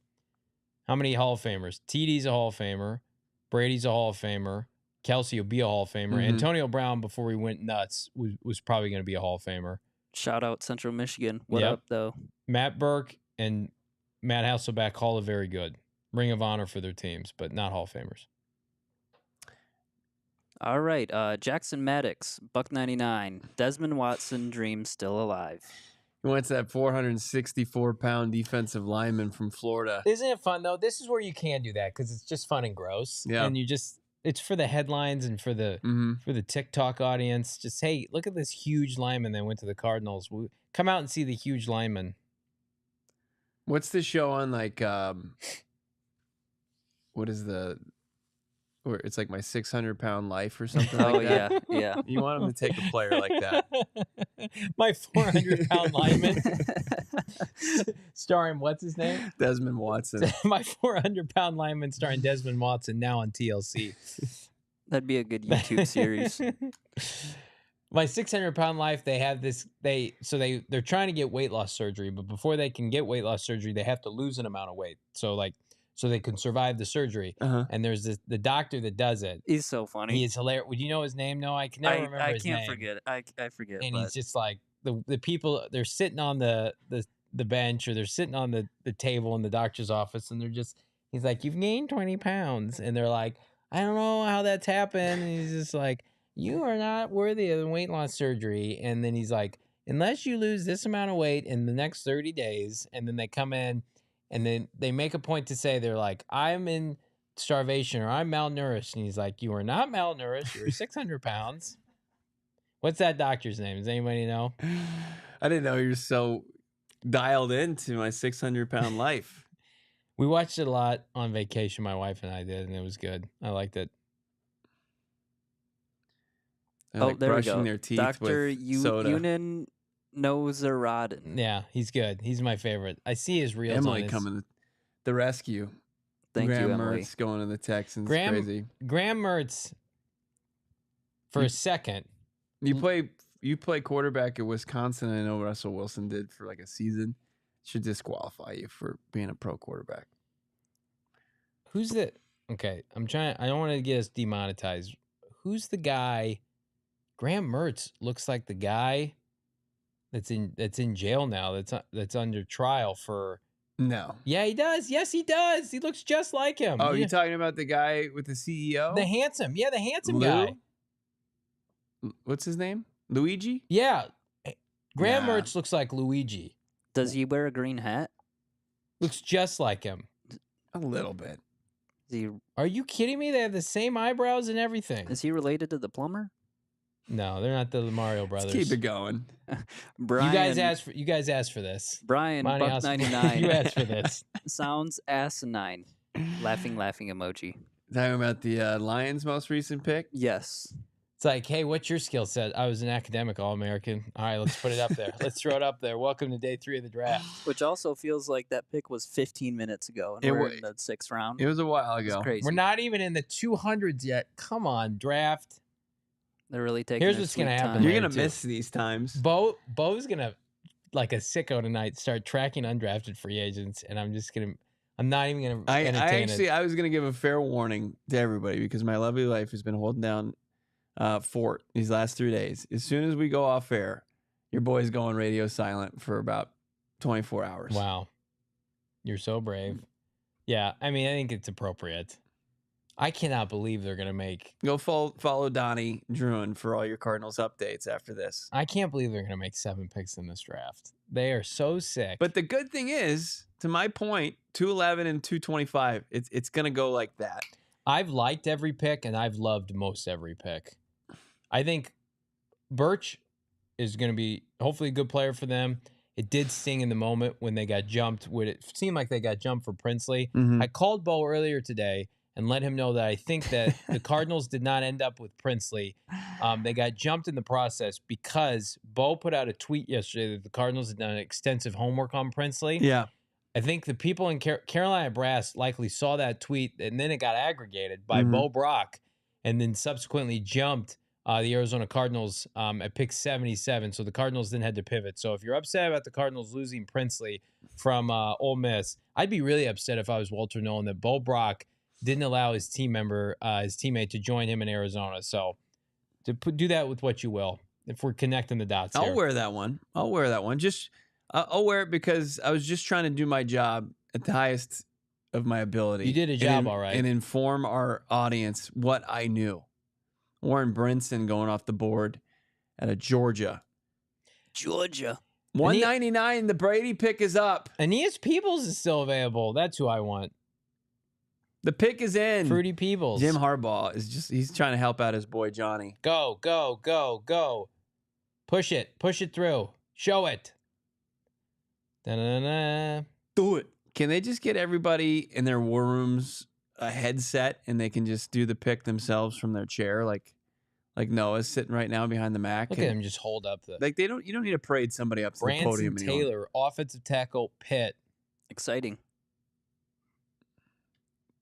How many Hall of Famers? TD's a Hall of Famer. Brady's a Hall of Famer. Kelsey will be a Hall of Famer. Mm-hmm. Antonio Brown, before we went nuts, was probably going to be a Hall of Famer. Shout out Central Michigan. What up, though? Matt Burke and Matt Hasselbeck, Hall of Very Good. Ring of Honor for their teams, but not Hall of Famers. All right. Jackson Maddox, $1.99. Desmond Watson dream still alive. He wants that 464-pound defensive lineman from Florida. Isn't it fun though? This is where you can do that because it's just fun and gross. Yeah. And it's for the headlines and for the TikTok audience. Just, hey, look at this huge lineman that went to the Cardinals. Come out and see the huge lineman. What's the show on, like, what is where it's like My 600-Pound Life or something like that? Yeah. You want him to take a player like that. My 400-pound lineman. Starring, what's his name? Desmond Watson. My 400-pound lineman starring Desmond Watson, now on TLC. That'd be a good YouTube series. My 600-pound life, they have this, they're trying to get weight loss surgery, but before they can get weight loss surgery, they have to lose an amount of weight. So they can survive the surgery. And there's the doctor that does it. He's so funny. He is hilarious. Would you know his name? No, I can never remember his name. I can't forget. I forget. And he's just like, the people, they're sitting on the bench, or they're sitting on the table in the doctor's office, and he's like, you've gained 20 pounds. And they're like, I don't know how that's happened. And he's just like, you are not worthy of the weight loss surgery. And then he's like, unless you lose this amount of weight in the next 30 days. And then they come in and then they make a point to say, they're like, I'm in starvation or I'm malnourished. And he's like, you are not malnourished. You're 600 pounds. What's that doctor's name? Does anybody know? I didn't know you're so dialed into My 600-Pound Life. We watched it a lot on vacation, my wife and I did, and it was good. I liked it. Like there we brushing go. their teeth Dr. with soda. Yunin Nozaradin. Yeah, he's good. He's my favorite. I see his reels Emily on his... coming to the rescue. Thank Graham you, Emily. Mertz going to the Texans. Graham- Crazy. Graham Mertz, for a second. You play quarterback at Wisconsin. I know Russell Wilson did for like a season. Should disqualify you for being a pro quarterback. Who's the... Okay, I don't want to get us demonetized. Who's the guy... Graham Mertz looks like the guy that's in jail now. That's under trial for... No. Yeah, he does. Yes, he does. He looks just like him. Oh, Yeah. you talking about the guy with the CEO? The handsome Lou? guy. What's his name? Luigi? Yeah. Graham Nah. Mertz looks like Luigi. Does he wear a green hat? Looks just like him. A little bit. Are you kidding me? They have the same eyebrows and everything. Is he related to the plumber? No, they're not the Mario brothers. Let's keep it going. Brian, You guys asked for this. Brian Monti Buck Ossenfort, 99. You asked for this. Sounds asinine. Laughing emoji. Talking about the Lions' most recent pick? Yes. It's like, hey, what's your skill set? I was an academic All-American. All right, let's put it up there. Let's throw it up there. Welcome to day 3 of the draft. Which also feels like that pick was 15 minutes ago, and we're in the 6th round. It was a while ago. It's crazy. We're not even in the 200s yet. Come on, draft. They're really taking Here's their what's gonna sweet happen. time. You're Later, going to too. miss these times. Bo's gonna, like a sicko tonight, start tracking undrafted free agents, and I'm not even gonna entertain it. I was going to give a fair warning to everybody because my lovely life has been holding down fort these last 3 days. As soon as we go off air, your boy's going radio silent for about 24 hours. Wow. You're so brave. Yeah, I mean, I think it's appropriate. I cannot believe they're going to make... Go follow Donnie Druin for all your Cardinals updates after this. I can't believe they're going to make 7 picks in this draft. They are so sick. But the good thing is, to my point, 211 and 225, it's going to go like that. I've liked every pick, and I've loved most every pick. I think Burch is going to be hopefully a good player for them. It did sting in the moment when they got jumped. It seemed like they got jumped for Princely. Mm-hmm. I called Bo earlier today and let him know that I think that the Cardinals did not end up with Princely. They got jumped in the process because Bo put out a tweet yesterday that the Cardinals had done extensive homework on Princely. Yeah. I think the people in Carolina Brass likely saw that tweet, and then it got aggregated by Bo Brack, and then subsequently jumped the Arizona Cardinals at pick 77. So the Cardinals then had to pivot. So if you're upset about the Cardinals losing Princely from Ole Miss, I'd be really upset if I was Walter Nolen that Bo Brack didn't allow his teammate to join him in Arizona. So do that with what you will. If we're connecting the dots, I'll here. wear that one. I'll wear it because I was just trying to do my job at the highest of my ability. You did a job, all right. And inform our audience what I knew. Warren Brinson going off the board out of Georgia. $199. The Brady pick is up. Aeneas Peebles is still available. That's who I want. The pick is in. Fruity Peebles. Jim Harbaugh he's trying to help out his boy Johnny. Go, go, go, go. Push it. Push it through. Show it. Da-na-na-na. Do it. Can they just get everybody in their war rooms a headset and they can just do the pick themselves from their chair, like Noah's sitting right now behind the Mac? Look at him just hold up the. Like you don't need to parade somebody up to the podium Branson anymore. Taylor, offensive tackle, Pitt. Exciting.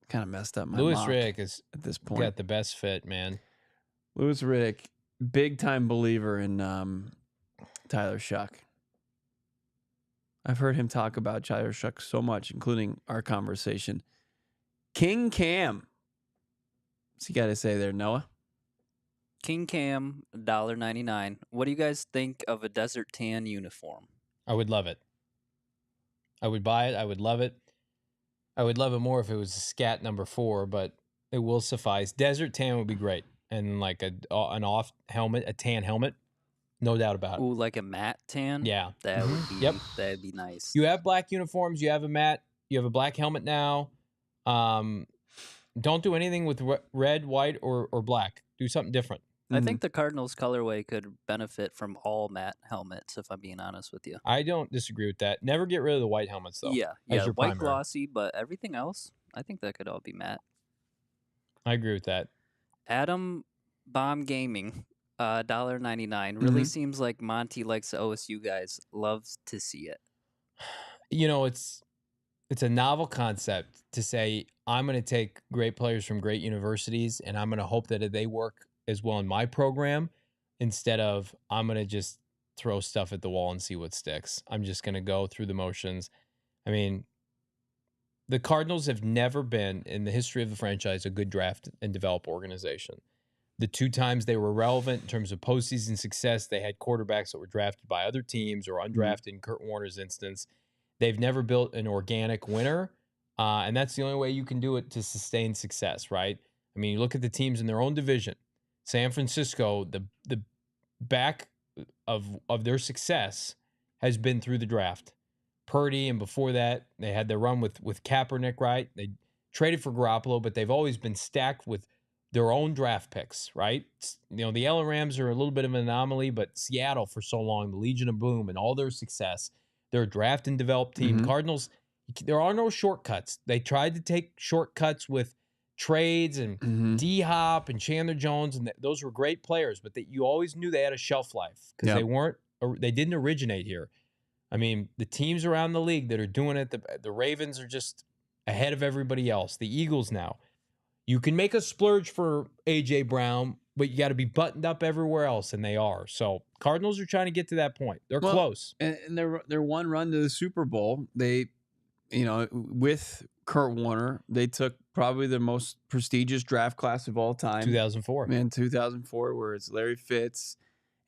Kind of messed up my Louis mock Riddick is at this point. got the best fit, man. Louis Riddick, big time believer in Tyler Shuck. I've heard him talk about Tyler Shuck so much, including our conversation. King Cam. What's he got to say there, Noah? King Cam, $1.99. What do you guys think of a desert tan uniform? I would love it. I would buy it. I would love it. I would love it more if it was a scat number 4, but it will suffice. Desert tan would be great. And like an off helmet, a tan helmet. No doubt about it. Ooh, like a matte tan? Yeah. That would be Yep. that'd be nice. You have black uniforms. You have a matte. You have a black helmet now. Don't do anything with red, white, or black. Do something different. I think the Cardinals colorway could benefit from all matte helmets, if I'm being honest with you. I don't disagree with that. Never get rid of the white helmets, though. Yeah, as your white primary. glossy, but everything else, I think that could all be matte. I agree with that. Adam Bomb Gaming, $1.99. Really seems like Monty likes the OSU guys. Loves to see it. You know, it's a novel concept to say I'm going to take great players from great universities and I'm going to hope that they work as well in my program instead of I'm going to just throw stuff at the wall and see what sticks. I'm just going to go through the motions. I mean, the Cardinals have never been in the history of the franchise a good draft and develop organization. The 2 times they were relevant in terms of postseason success, they had quarterbacks that were drafted by other teams or undrafted in Kurt Warner's instance. They've never built an organic winner, and that's the only way you can do it to sustain success, right? I mean, you look at the teams in their own division. San Francisco, the back of their success has been through the draft. Purdy, and before that, they had their run with Kaepernick, right? They traded for Garoppolo, but they've always been stacked with their own draft picks, right? You know, the LA Rams are a little bit of an anomaly, but Seattle for so long, the Legion of Boom, and all their success, they're a draft and develop team. Cardinals, there are no shortcuts. They tried to take shortcuts with trades and D-Hop and Chandler Jones, and those were great players, but you always knew they had a shelf life because they didn't originate here. I mean, the teams around the league that are doing it, the Ravens are just ahead of everybody else. The Eagles now. You can make a splurge for A.J. Brown, but you got to be buttoned up everywhere else, and they are. So Cardinals are trying to get to that point. They're close. And their one run to the Super Bowl, they, with Kurt Warner, they took probably the most prestigious draft class of all time. 2004. Man, 2004, where it's Larry Fitz,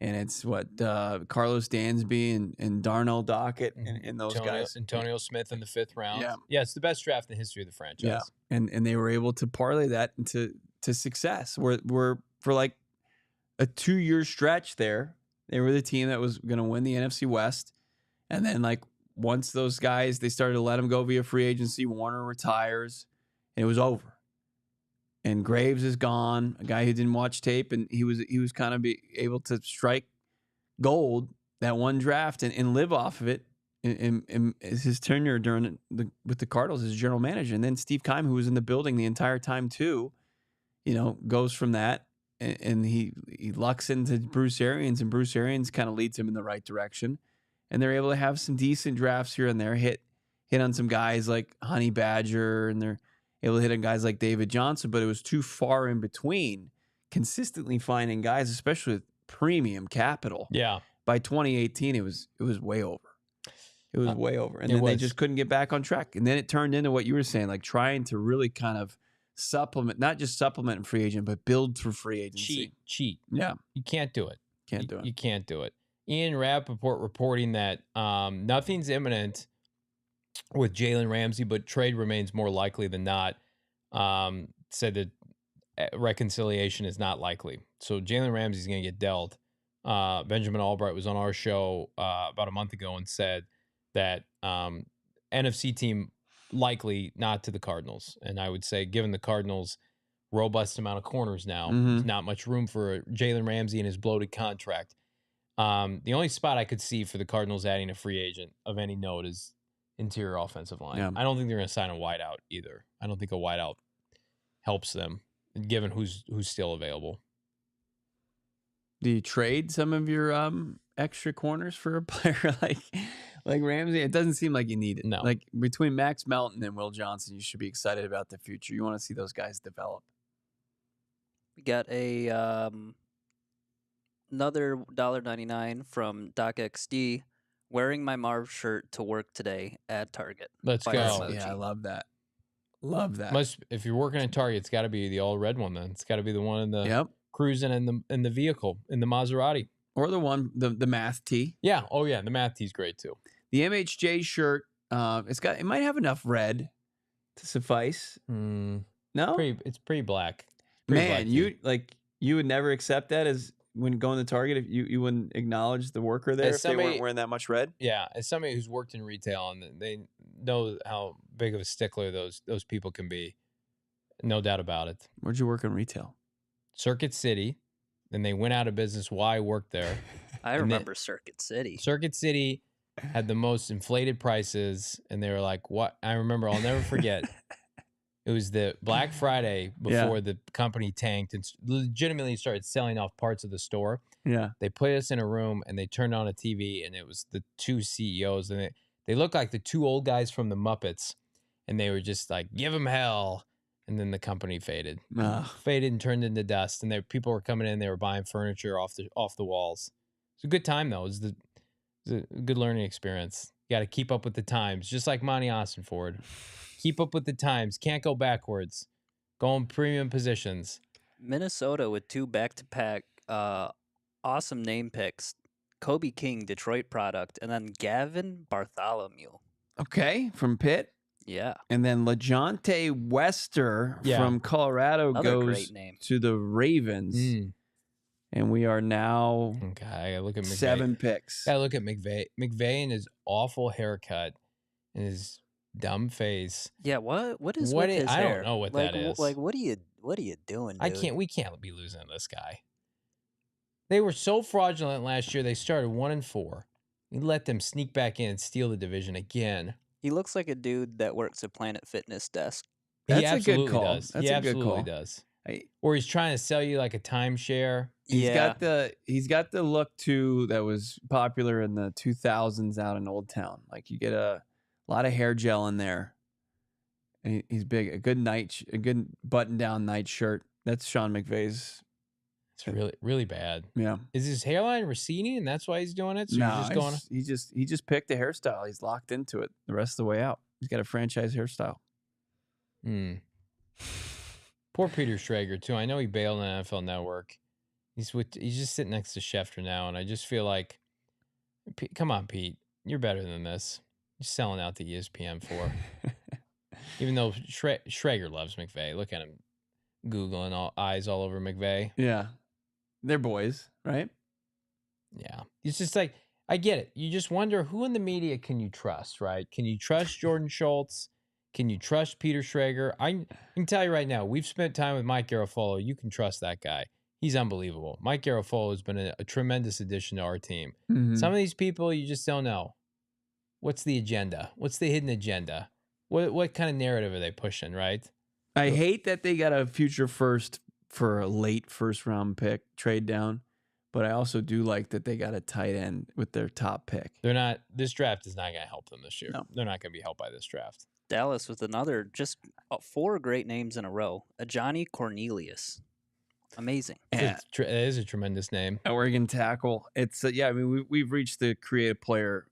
and it's Carlos Dansby and Darnell Dockett and those guys. Antonio Smith in the 5th round. Yeah, it's the best draft in the history of the franchise. Yeah, and they were able to parlay that into success. Where for like a 2-year stretch there, they were the team that was going to win the NFC West, and then like once those guys they started to let them go via free agency, Warner retires, and it was over. And Graves is gone, a guy who didn't watch tape, and he was kind of able to strike gold that one draft and live off of it in his tenure with the Cardinals as general manager. And then Steve Keim, who was in the building the entire time too, goes from that and he lucks into Bruce Arians, and Bruce Arians kind of leads him in the right direction. And they're able to have some decent drafts here and there, hit on some guys like Honey Badger, and they're able to hit on guys like David Johnson, but it was too far in between consistently finding guys, especially with premium capital. Yeah. By 2018, it was way over. It was way over. And then they just couldn't get back on track. And then it turned into what you were saying, like trying to really kind of supplement, not just supplement in free agent, but build through free agency. Cheat. Yeah. You can't do it. You can't do it. Ian Rappaport reporting that nothing's imminent with Jalen Ramsey, but trade remains more likely than not. Said that reconciliation is not likely. So Jalen Ramsey's going to get dealt. Benjamin Albright was on our show about a month ago and said that NFC team likely not to the Cardinals. And I would say, given the Cardinals' robust amount of corners now, there's not much room for Jalen Ramsey and his bloated contract. The only spot I could see for the Cardinals adding a free agent of any note is interior offensive line. Yeah. I don't think they're going to sign a wideout either. I don't think a wideout helps them, given who's still available. Do you trade some of your extra corners for a player like Ramsey? It doesn't seem like you need it. No. Like between Max Melton and Will Johnson, you should be excited about the future. You want to see those guys develop. We got a another $1.99 from Doc XD. Wearing my Marv shirt to work today at Target. Let's Fire go. emoji. Yeah, I love that. Love that. If you're working at Target, it's got to be the all red one. Then it's got to be the one in the Yep. cruising in the vehicle in the Maserati. Or the one, the math tee. Yeah. Oh yeah, the math tee's great too. The MHJ shirt, it might have enough red to suffice. No? It's pretty black. Pretty black Man, tee. you would never accept that as when going to Target if you wouldn't acknowledge the worker there As if they weren't wearing that much red? Yeah, as somebody who's worked in retail and they know how big of a stickler those people can be. No doubt about it. Where'd you work in retail? Circuit City, then they went out of business. Why worked there? I remember Circuit City. Circuit City had the most inflated prices, and they were like, "What?" I remember. I'll never forget. It was the Black Friday before the company tanked and legitimately started selling off parts of the store. Yeah. They put us in a room and they turned on a TV, and it was the two CEOs, and they looked like the two old guys from the Muppets, and they were just like, "Give them hell." And then the company faded, faded and turned into dust. And people were coming in, they were buying furniture off the walls. It's a good time though. It was a good learning experience. You got to keep up with the times, just like Monti Ossenfort. Keep up with the times. Can't go backwards. Go in premium positions. Minnesota with 2 back-to-back awesome name picks. Kobe King, Detroit product, and then Gavin Bartholomew. Okay, from Pitt. Yeah. And then LeJohntay Wester from Colorado Another goes great name. to the Ravens. And we are now Okay, I gotta look at McVay. 7 picks. I look at McVay. McVay and his awful haircut and his dumb face. Yeah, what is with his hair? I don't know what that is. Like, what are you doing, dude? We can't be losing to this guy. They were so fraudulent last year. They started 1-4. You let them sneak back in and steal the division again. He looks like a dude that works a Planet Fitness desk. That's a good call. Does. That's he a good absolutely call. does. Or he's trying to sell you like a timeshare. He's got the look too that was popular in the 2000s out in Old Town. Like you get a lot of hair gel in there. And he's big. A good button down night shirt. That's Sean McVay's. It's really, really bad. Yeah. Is his hairline receding and that's why he's doing it? So No, he's just going. he just picked a hairstyle. He's locked into it the rest of the way out. He's got a franchise hairstyle. Poor Peter Schrager too. I know he bailed on NFL Network. He's just sitting next to Schefter now, and I just feel like, come on, Pete, you're better than this. You're selling out the ESPN for. Even though Schrager loves McVay, look at him Googling eyes all over McVay. Yeah, they're boys, right? Yeah, it's just like I get it. You just wonder who in the media can you trust, right? Can you trust Jordan Schultz? Can you trust Peter Schrager? I can tell you right now, we've spent time with Mike Garafolo. You can trust that guy. He's unbelievable. Mike Garafolo has been a tremendous addition to our team. Mm-hmm. Some of these people, you just don't know. What's the agenda? What's the hidden agenda? What kind of narrative are they pushing, right? I hate that they got a future first for a late first round pick trade down, but I also do like that they got a tight end with their top pick. This draft is not going to help them this year. No. They're not going to be helped by this draft. Dallas with another, just 4 great names in a row. A Johnny Cornelius. Amazing. Yeah. It is a tremendous name. Oregon tackle. It's I mean we've reached the creative player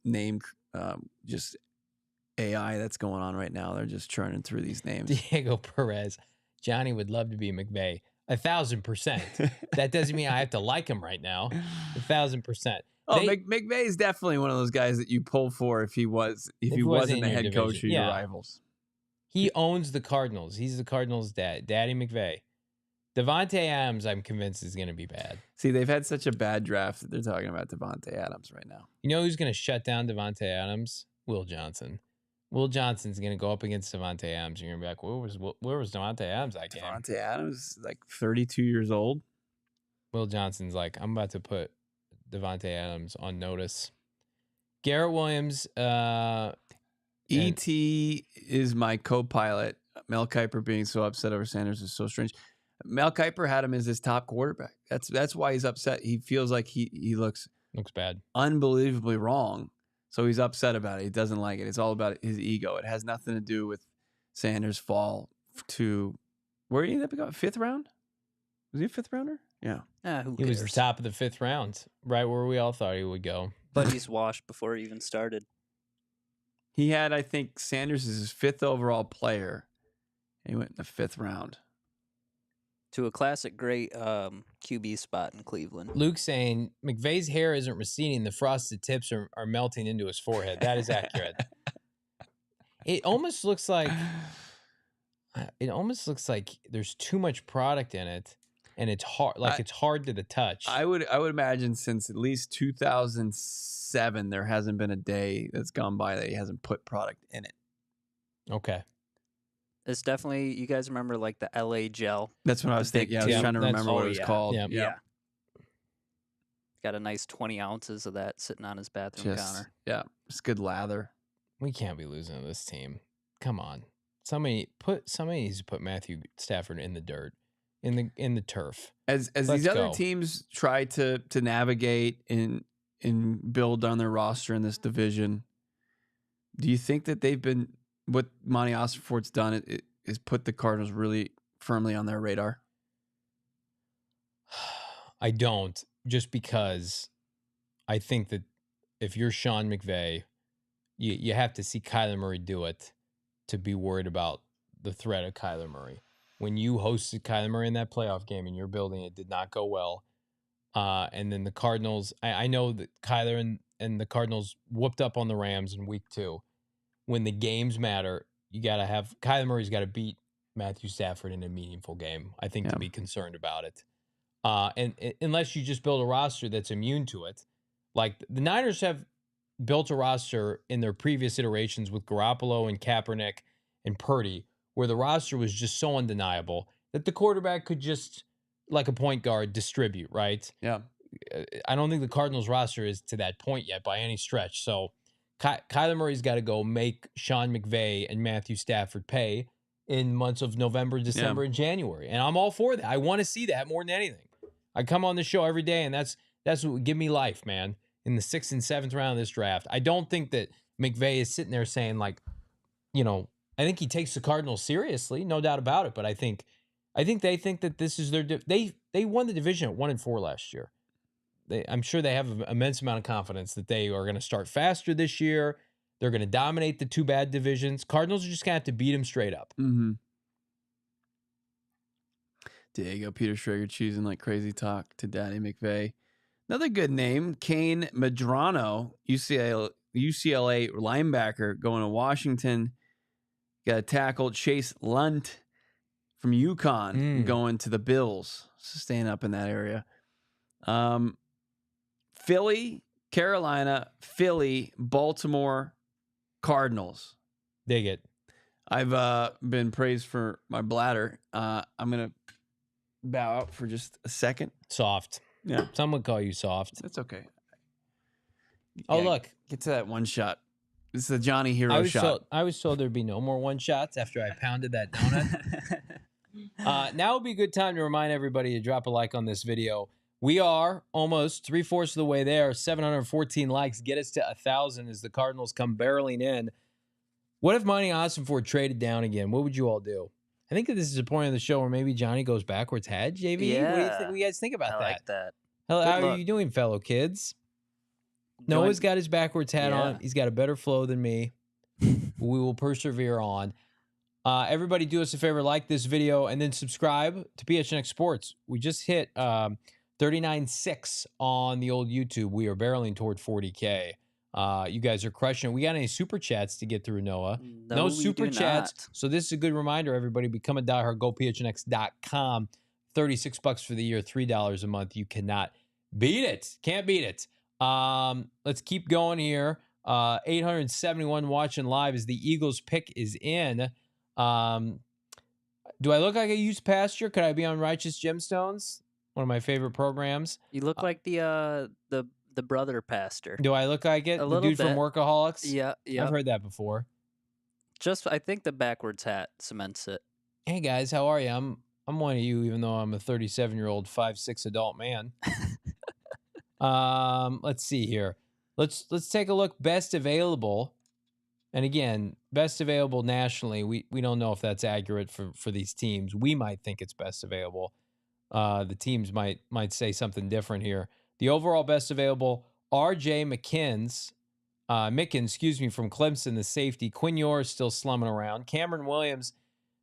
name just AI that's going on right now. They're just churning through these names. Diego Perez. Johnny would love to be McVay. 1,000%. That doesn't mean I have to like him right now. 1,000%. Oh, McVay is definitely one of those guys that you pull for if he wasn't the head coach of your rivals. He owns the Cardinals. He's the Cardinals' dad, Daddy McVay. Devontae Adams, I'm convinced, is going to be bad. See, they've had such a bad draft that they're talking about Devontae Adams right now. You know who's going to shut down Devontae Adams? Will Johnson. Will Johnson's going to go up against Devontae Adams. You're going to be like, where was Devontae Adams that game? Devontae Adams, like 32 years old. Will Johnson's like, I'm about to put Devontae Adams on notice. Garrett Williams. E.T. is my co-pilot. Mel Kiper being so upset over Sanders is so strange. Mel Kiper had him as his top quarterback. That's why he's upset. He feels like he looks bad, unbelievably wrong. So he's upset about it. He doesn't like it. It's all about his ego. It has nothing to do with Sanders' fall to where did he end up going? 5th round? Was he a 5th rounder? Yeah. Who he cares? was the top of the 5th round, right where we all thought he would go. But he's washed before he even started. He had, I think, Sanders is his 5th overall player. And he went in the 5th round. To a classic great QB spot in Cleveland. Luke saying McVay's hair isn't receding. The frosted tips are melting into his forehead. That is accurate. It almost looks like there's too much product in it, and it's hard. It's hard to the touch. I would imagine since at least 2007, there hasn't been a day that's gone by that he hasn't put product in it. Okay. It's definitely, you guys remember like the LA gel? That's what I was thinking. I was trying to remember what it was called. Yeah. Got a nice 20 ounces of that sitting on his bathroom counter. Yeah, it's good lather. We can't be losing to this team. Come on. Somebody needs to put Matthew Stafford in the dirt, in the turf. As these other teams try to navigate and build on their roster in this division, do you think that they've been, what Monti Ossenfort's done is put the Cardinals really firmly on their radar? I don't, just because I think that if you're Sean McVay, you have to see Kyler Murray do it to be worried about the threat of Kyler Murray. When you hosted Kyler Murray in that playoff game and your building, it did not go well. And then the Cardinals, I know that Kyler and the Cardinals whooped up on the Rams in week 2. When the games matter, you got to have Kyler Murray's got to beat Matthew Stafford in a meaningful game, I think, to be concerned about it. And unless you just build a roster that's immune to it. Like the Niners have built a roster in their previous iterations with Garoppolo and Kaepernick and Purdy, where the roster was just so undeniable that the quarterback could just, like a point guard, distribute, right? Yeah. I don't think the Cardinals roster is to that point yet by any stretch. So Kyler Murray's got to go make Sean McVay and Matthew Stafford pay in months of November, December, and January. And I'm all for that. I want to see that more than anything. I come on the show every day, and that's what would give me life, man, in the 6th and 7th round of this draft. I don't think that McVay is sitting there saying, like, I think he takes the Cardinals seriously, no doubt about it. But I think they think that this is their they won the division at 1-4 last year. I'm sure they have an immense amount of confidence that they are going to start faster this year. They're going to dominate the 2 bad divisions. Cardinals are just going to have to beat them straight up. Mm-hmm. There you go, Peter Schrager choosing like crazy talk to Daddy McVay. Another good name, Kane Medrano, UCLA linebacker going to Washington. Got a tackle, Chase Lunt from UConn going to the Bills, staying up in that area. Philly, Carolina, Philly, Baltimore, Cardinals. Dig it. I've been praised for my bladder. I'm going to bow out for just a second. Soft. Yeah. Some would call you soft. That's okay. Oh, look. Get to that one shot. This is the Johnny Hero shot. I was told there'd be no more one shots after I pounded that donut. Now would be a good time to remind everybody to drop a like on this video. We are almost 3/4 of the way there. 714 likes. Get us to 1,000 as the Cardinals come barreling in. What if Monti Ossenfort traded down again? What would you all do? I think that this is a point of the show where maybe Johnny goes backwards head. JV, Yeah. What do you guys think about I like that. How Good are luck. you doing, fellow kids? Noah's got his backwards hat on. He's got a better flow than me. We will persevere on. Everybody do us a favor, like this video, and then subscribe to PHNX Sports. We just hit 39.6 on the old YouTube. We are barreling toward 40K. You guys are crushing it. We got any super chats to get through, Noah? No we super do chats. not. So this is a good reminder, everybody. Become a diehard. Go PHNX.com. $36 for the year, $3 a month. You cannot beat it. Can't beat it. Let's keep going here. 871 watching live as the Eagles pick is in. Do I look like a used pasture? Could I be on Righteous Gemstones? One of my favorite programs. You look like the brother pastor. Do I look like it? A The little dude from bit. Workaholics? Yeah. I've heard that before. Just I think the backwards hat cements it. Hey guys, how are you? I'm one of you, even though I'm a 37-year-old 5'6" adult man. Let's see here. Let's take a look. Best available, and again, best available nationally. We don't know if that's accurate for these teams. We might think it's best available. The teams might say something different here. The overall best available: R.J. Mickens, from Clemson, the safety. Quinn Ewers still slumming around. Cameron Williams.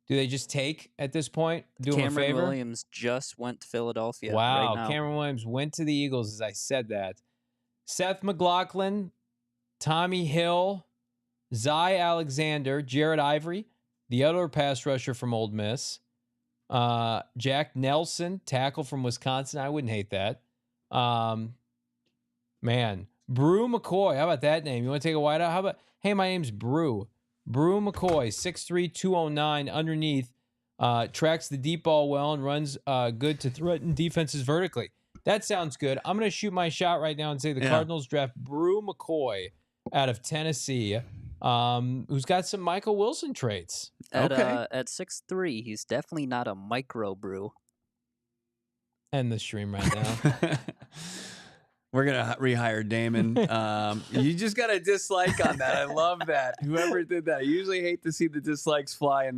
Do they just take at this point? Do him a favor? Cameron Williams just went to Philadelphia. Wow, right now. Cameron Williams went to the Eagles as I said that. Seth McLaughlin, Tommy Hill, Zy Alexander, Jared Ivory, the other pass rusher from Ole Miss. Jack Nelson, tackle from Wisconsin. I wouldn't hate that. Man, Brew McCoy. How about that name? You want to take a wideout? How about, hey, my name's Brew. Brew McCoy, 6'3", 209 underneath. Tracks the deep ball well and runs good to threaten defenses vertically. That sounds good. I'm going to shoot my shot right now and say the Cardinals draft Brew McCoy out of Tennessee, who's got some Michael Wilson traits. At 6'3", he's definitely not a micro brew. End the stream right now. We're going to rehire Damon. You just got a dislike on that. I love that. Whoever did that. I usually hate to see the dislikes fly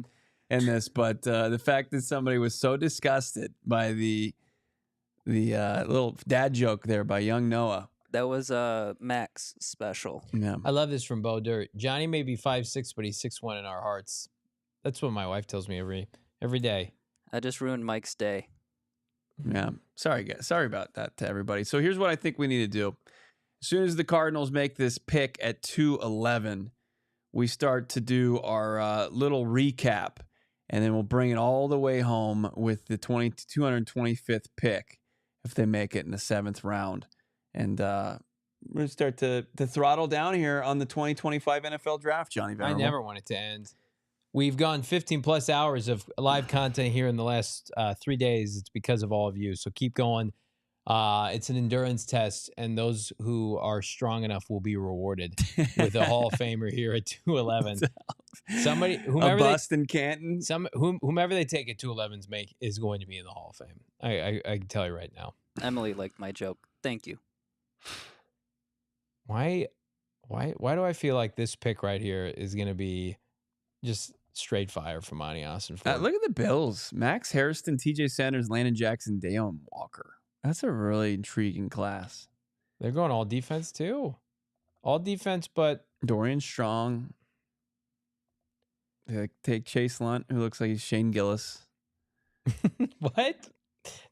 in this, but the fact that somebody was so disgusted by the little dad joke there by young Noah. That was Max special. Yeah. I love this from Bo Dirt. Johnny may be 5'6", but he's 6'1" in our hearts. That's what my wife tells me every day. I just ruined Mike's day. Yeah. Sorry, guys. Sorry about that to everybody. So here's what I think we need to do. As soon as the Cardinals make this pick at 211, we start to do our little recap, and then we'll bring it all the way home with the 225th pick if they make it in the 7th round. And we're going to start to throttle down here on the 2025 NFL draft, Johnny Venerable. I never want it to end. We've gone 15-plus hours of live content here in the last 3 days. It's because of all of you. So keep going. It's an endurance test, and those who are strong enough will be rewarded with a Hall of Famer here at 211. Somebody, whomever Boston Canton, whomever they take at 211's is going to be in the Hall of Fame. I can tell you right now. Emily liked my joke. Thank you. Why do I feel like this pick right here is going to be just straight fire from Monti Ossenfort? Look at the Bills. Max Harrison, TJ Sanders, Landon Jackson, Dayon Walker. That's a really intriguing class. They're going all defense too. All defense, but Dorian Strong. They take Chase Lunt, who looks like he's Shane Gillis. What?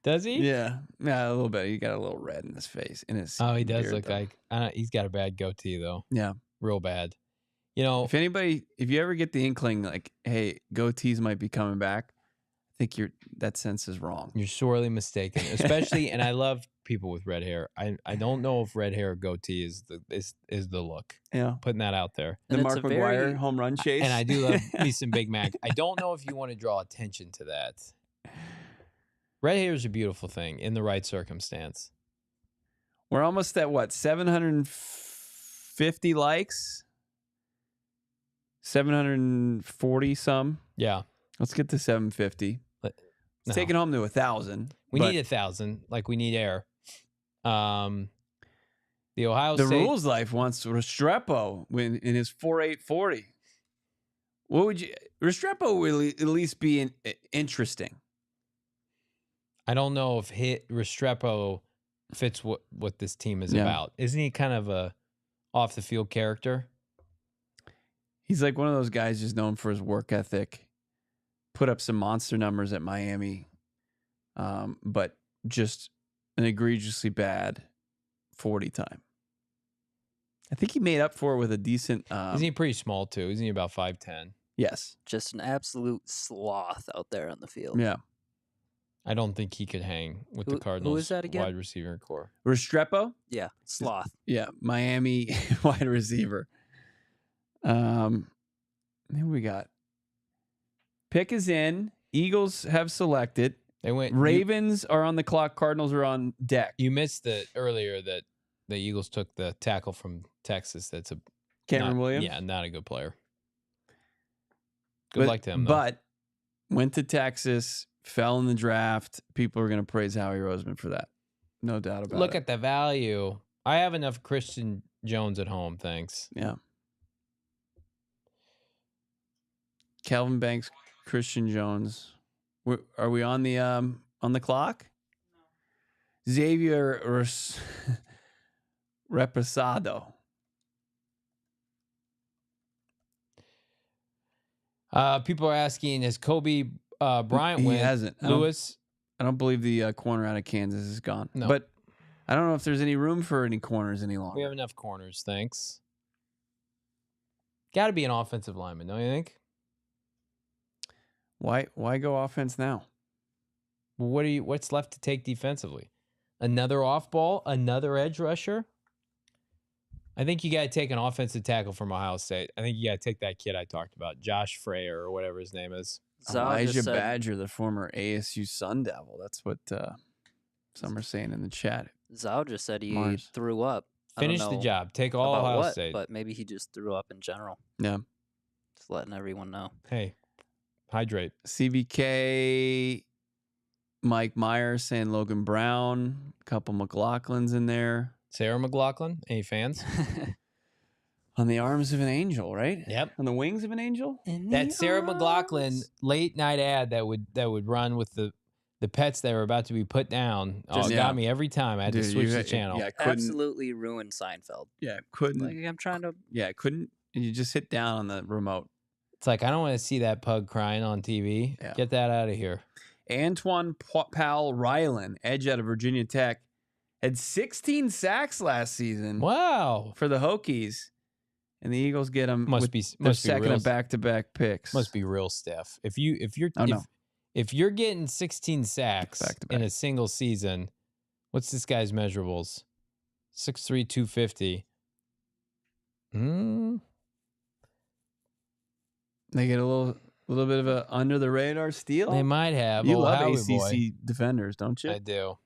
Does he? Yeah, a little bit. He got a little red in his face. He does beard, look though. like he's got a bad goatee though. Yeah, real bad. You know, if you ever get the inkling like, hey, goatees might be coming back, I think that sense is wrong. You're sorely mistaken. Especially, and I love people with red hair. I don't know if red hair or goatee is the look. Yeah, putting that out there. The Mark McGuire home run chase, and I do love me some Big Mac. I don't know if you want to draw attention to that. Red hair is a beautiful thing in the right circumstance. We're almost at what, 750 likes, 740 some. Yeah, let's get to 750. Let's take it home to 1,000. We need 1,000, like we need air. The Ohio the State Rules Life wants Restrepo in his 4.840. What would you? Restrepo will at least be interesting. I don't know if Restrepo fits what this team is about. Isn't he kind of a off the field character? He's like one of those guys just known for his work ethic. Put up some monster numbers at Miami, but just an egregiously bad 40 time. I think he made up for it with a decent. Isn't he pretty small too? Isn't he about 5'10"? Yes. Just an absolute sloth out there on the field. Yeah. I don't think he could hang with the Cardinals. Who is that again? Wide receiver core. Restrepo? Yeah, Sloth. Yeah, Miami wide receiver. Then we got pick is in. Eagles have selected. They went. Ravens are on the clock. Cardinals are on deck. You missed the earlier that the Eagles took the tackle from Texas. That's a Cameron Williams? Yeah, not a good player. Good luck to him, though. But went to Texas, fell in the draft. People are going to praise Howie Roseman for that. No doubt about it. Look at the value. I have enough Christian Jones at home, thanks. Yeah. Calvin Banks, Christian Jones. Are we on the clock? No. Xavier Reposado. People are asking, has Kobe Bryant He went? hasn't. Lewis? I don't believe the corner out of Kansas is gone. No. But I don't know if there's any room for any corners any longer. We have enough corners, thanks. Got to be an offensive lineman, don't you think? Why go offense now? What's left to take defensively? Another off ball? Another edge rusher? I think you got to take an offensive tackle from Ohio State. I think you got to take that kid I talked about, Josh Freyer or whatever his name is. Elijah Badger, the former ASU Sun Devil. That's what some are saying in the chat. Zhao just said he threw up. Finish the job. Take all Ohio State. But maybe he just threw up in general. Yeah. Just letting everyone know. Hey, hydrate. CVK, Mike Myers saying Logan Brown. A couple McLaughlins in there. Sarah McLaughlin. Any fans? On the arms of an angel, right? Yep. On the wings of an angel? That Sarah McLaughlin late night ad that would run with the pets that were about to be put down got me every time. I had to switch the channel. Yeah, absolutely ruined Seinfeld. Yeah, couldn't. Like, I'm trying to. Yeah, couldn't. You just hit down on the remote. It's like, I don't want to see that pug crying on TV. Yeah. Get that out of here. Antoine Powell Ryland, edge out of Virginia Tech, had 16 sacks last season. Wow. For the Hokies. And the Eagles get him must be second of back-to-back picks. Must be real stiff. If you're getting 16 sacks in a single season, what's this guy's measurables? 6'3", 250. They get a little bit of a under the radar steal. They might have. You love ACC defenders, don't you? I do.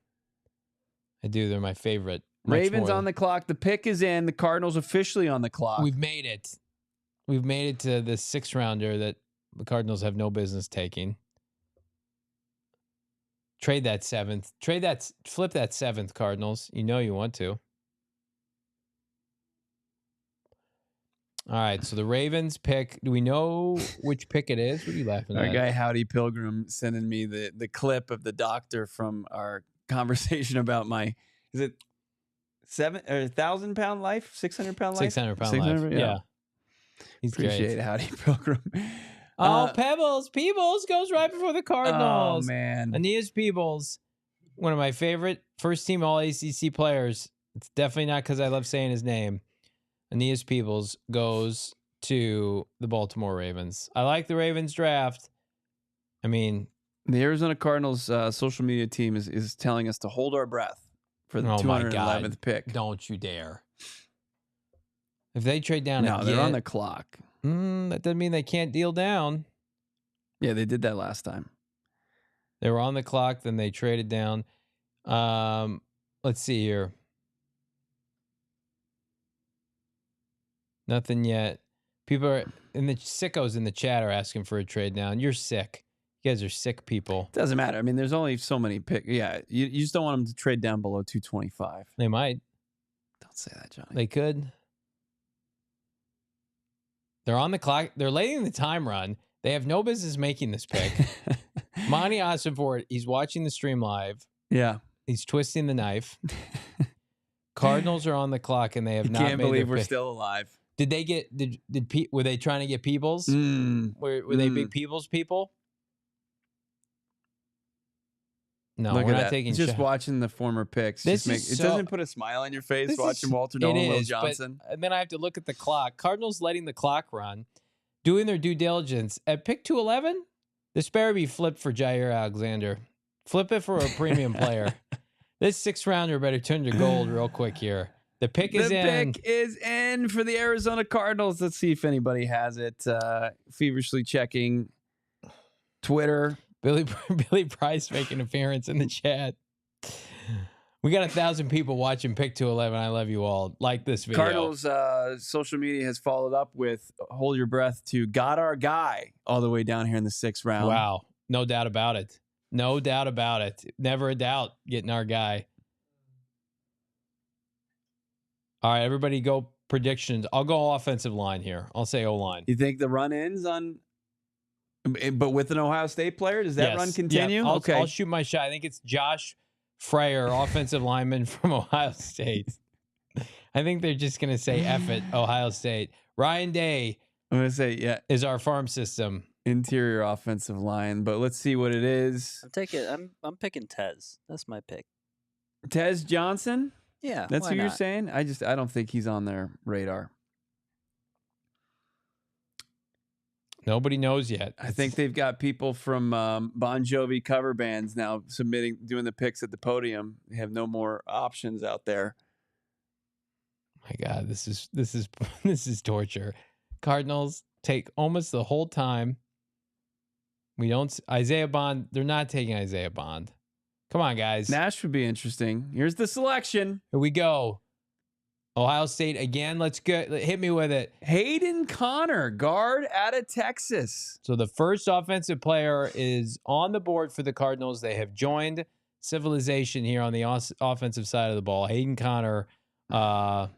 They're my favorite. Ravens on the clock. The pick is in. The Cardinals officially on the clock. We've made it. We've made it to the 6th rounder that the Cardinals have no business taking. Trade that 7th. Flip that 7th, Cardinals. You know you want to. All right, so the Ravens pick. Do we know which pick it is? What are you laughing at? Our guy Howdy Pilgrim sending me the clip of the doctor from our conversation about is it 1,000 pound life, 600 pound life, 600 pound life. Yeah. He's appreciate great. Howdy Pilgrim. Peebles goes right before the Cardinals. Oh man, Aeneas Peebles, one of my favorite first team All ACC players. It's definitely not because I love saying his name. Aeneas Peebles goes to the Baltimore Ravens. I like the Ravens draft. I mean, the Arizona Cardinals social media team is telling us to hold our breath for the 211th pick. Don't you dare. If they trade down again. No, they're on the clock. That doesn't mean they can't deal down. Yeah, they did that last time. They were on the clock, then they traded down. Let's see here. Nothing yet. People are sickos in the chat are asking for a trade down. You're sick. You guys are sick people. Doesn't matter. I mean, there's only so many picks. Yeah, you just don't want them to trade down below 225. They might. Don't say that, Johnny. They could. They're on the clock. They're letting the time run. They have no business making this pick. Monti Ossenfort, he's watching the stream live. Yeah. He's twisting the knife. Cardinals are on the clock, and they have not made their pick. Can't believe we're still alive. Did they get? Were they trying to get Peebles? Were they big Peebles people? No, Look we're at not that. taking. Just watching the former picks. It doesn't put a smile on your face watching Walter Nolen, Will Johnson. And then I have to look at the clock. Cardinals letting the clock run, doing their due diligence at pick 211. The Sparrowby flipped for Jair Alexander Flip it for a premium player. This 6th rounder better turn to gold real quick here. The pick is in. The pick is in for the Arizona Cardinals. Let's see if anybody has it. Feverishly checking Twitter. Billy Price making an appearance in the chat. We got 1,000 people watching Pick 211. I love you all. Like this video. Cardinals social media has followed up with hold your breath to got our guy all the way down here in the 6th round. Wow. No doubt about it. No doubt about it. Never a doubt getting our guy. All right, everybody go predictions. I'll go offensive line here. I'll say O-line. You think the run ends on, but with an Ohio State player? Does that run continue? Yeah, okay. I'll shoot my shot. I think it's Josh Freyer, offensive lineman from Ohio State. I think they're just going to say F it, Ohio State. Ryan Day I'm going to say, yeah, is our farm system. interior offensive line, but let's see what it is. I'm picking Tez. That's my pick. Tez Johnson? Yeah, That's why who you're not? saying? I don't think he's on their radar. Nobody knows yet. I think they've got people from Bon Jovi cover bands now doing the picks at the podium. They have no more options out there. My God, this is torture. Cardinals take almost the whole time. We don't Isaiah Bond. They're not taking Isaiah Bond. Come on, guys. Nash would be interesting. Here's the selection. Here we go. Ohio State again. Let's go. Hit me with it. Hayden Connor, guard out of Texas. So the first offensive player is on the board for the Cardinals. They have joined civilization here on the offensive side of the ball. Hayden Connor, now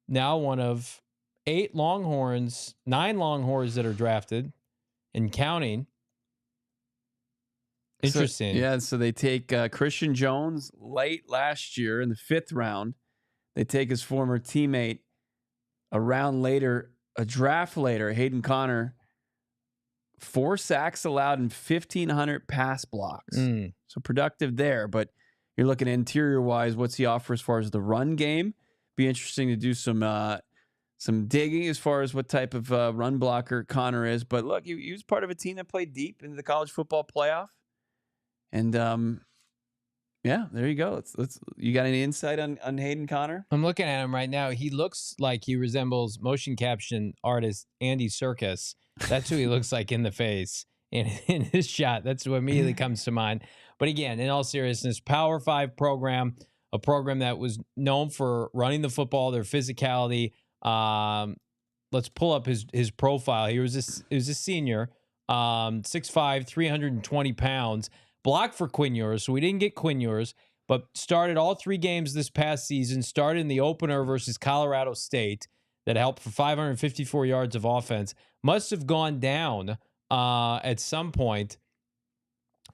one of 9 Longhorns that are drafted and counting. Interesting. So they take Christian Jones late last year in the 5th round. They take his former teammate a draft later, Hayden Connor, 4 sacks allowed and 1,500 pass blocks. So productive there. But you're looking interior-wise, what's he offer as far as the run game? Be interesting to do some digging as far as what type of run blocker Connor is. But look, he was part of a team that played deep into the college football playoff. And yeah, there you go. Let's. You got any insight on Hayden Connor? I'm looking at him right now. He looks like he resembles motion caption artist Andy Serkis. That's who he looks like in the face. And in his shot, that's what immediately comes to mind. But again, in all seriousness, Power 5 program, a program that was known for running the football, their physicality. Let's pull up his profile. He was a senior, 6'5", 320 pounds. Blocked for Quinn Ewers, so we didn't get Quinn Ewers, but started all 3 games this past season, started in the opener versus Colorado State that helped for 554 yards of offense. Must have gone down at some point.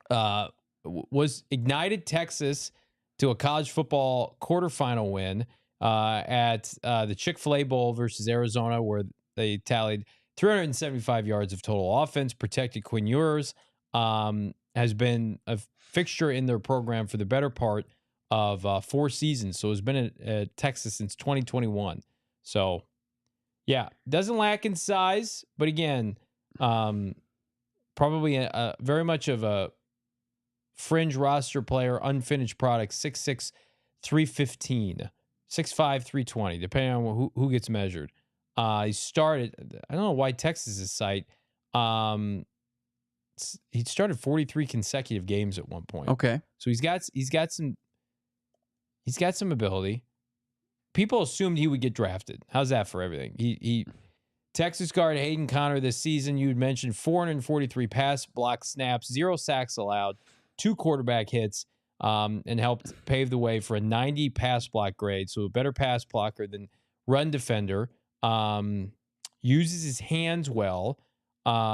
Was ignited Texas to a college football quarterfinal win at the Chick-fil-A Bowl versus Arizona, where they tallied 375 yards of total offense, protected Quinn Ewers. Has been a fixture in their program for the better part of 4 seasons. So it's been at Texas since 2021. So, yeah, doesn't lack in size, but again, probably a very much of a fringe roster player, unfinished product, 6'6", 315, 6'5", 320, depending on who gets measured. He started, I don't know why Texas' site, he started 43 consecutive games at one point. Okay. So he's got some ability. People assumed he would get drafted. How's that for everything? He Texas guard Hayden Connor this season, you'd mentioned 443 pass block snaps, 0 sacks allowed, 2 quarterback hits, and helped pave the way for a 90 pass block grade. So a better pass blocker than run defender. Uses his hands well.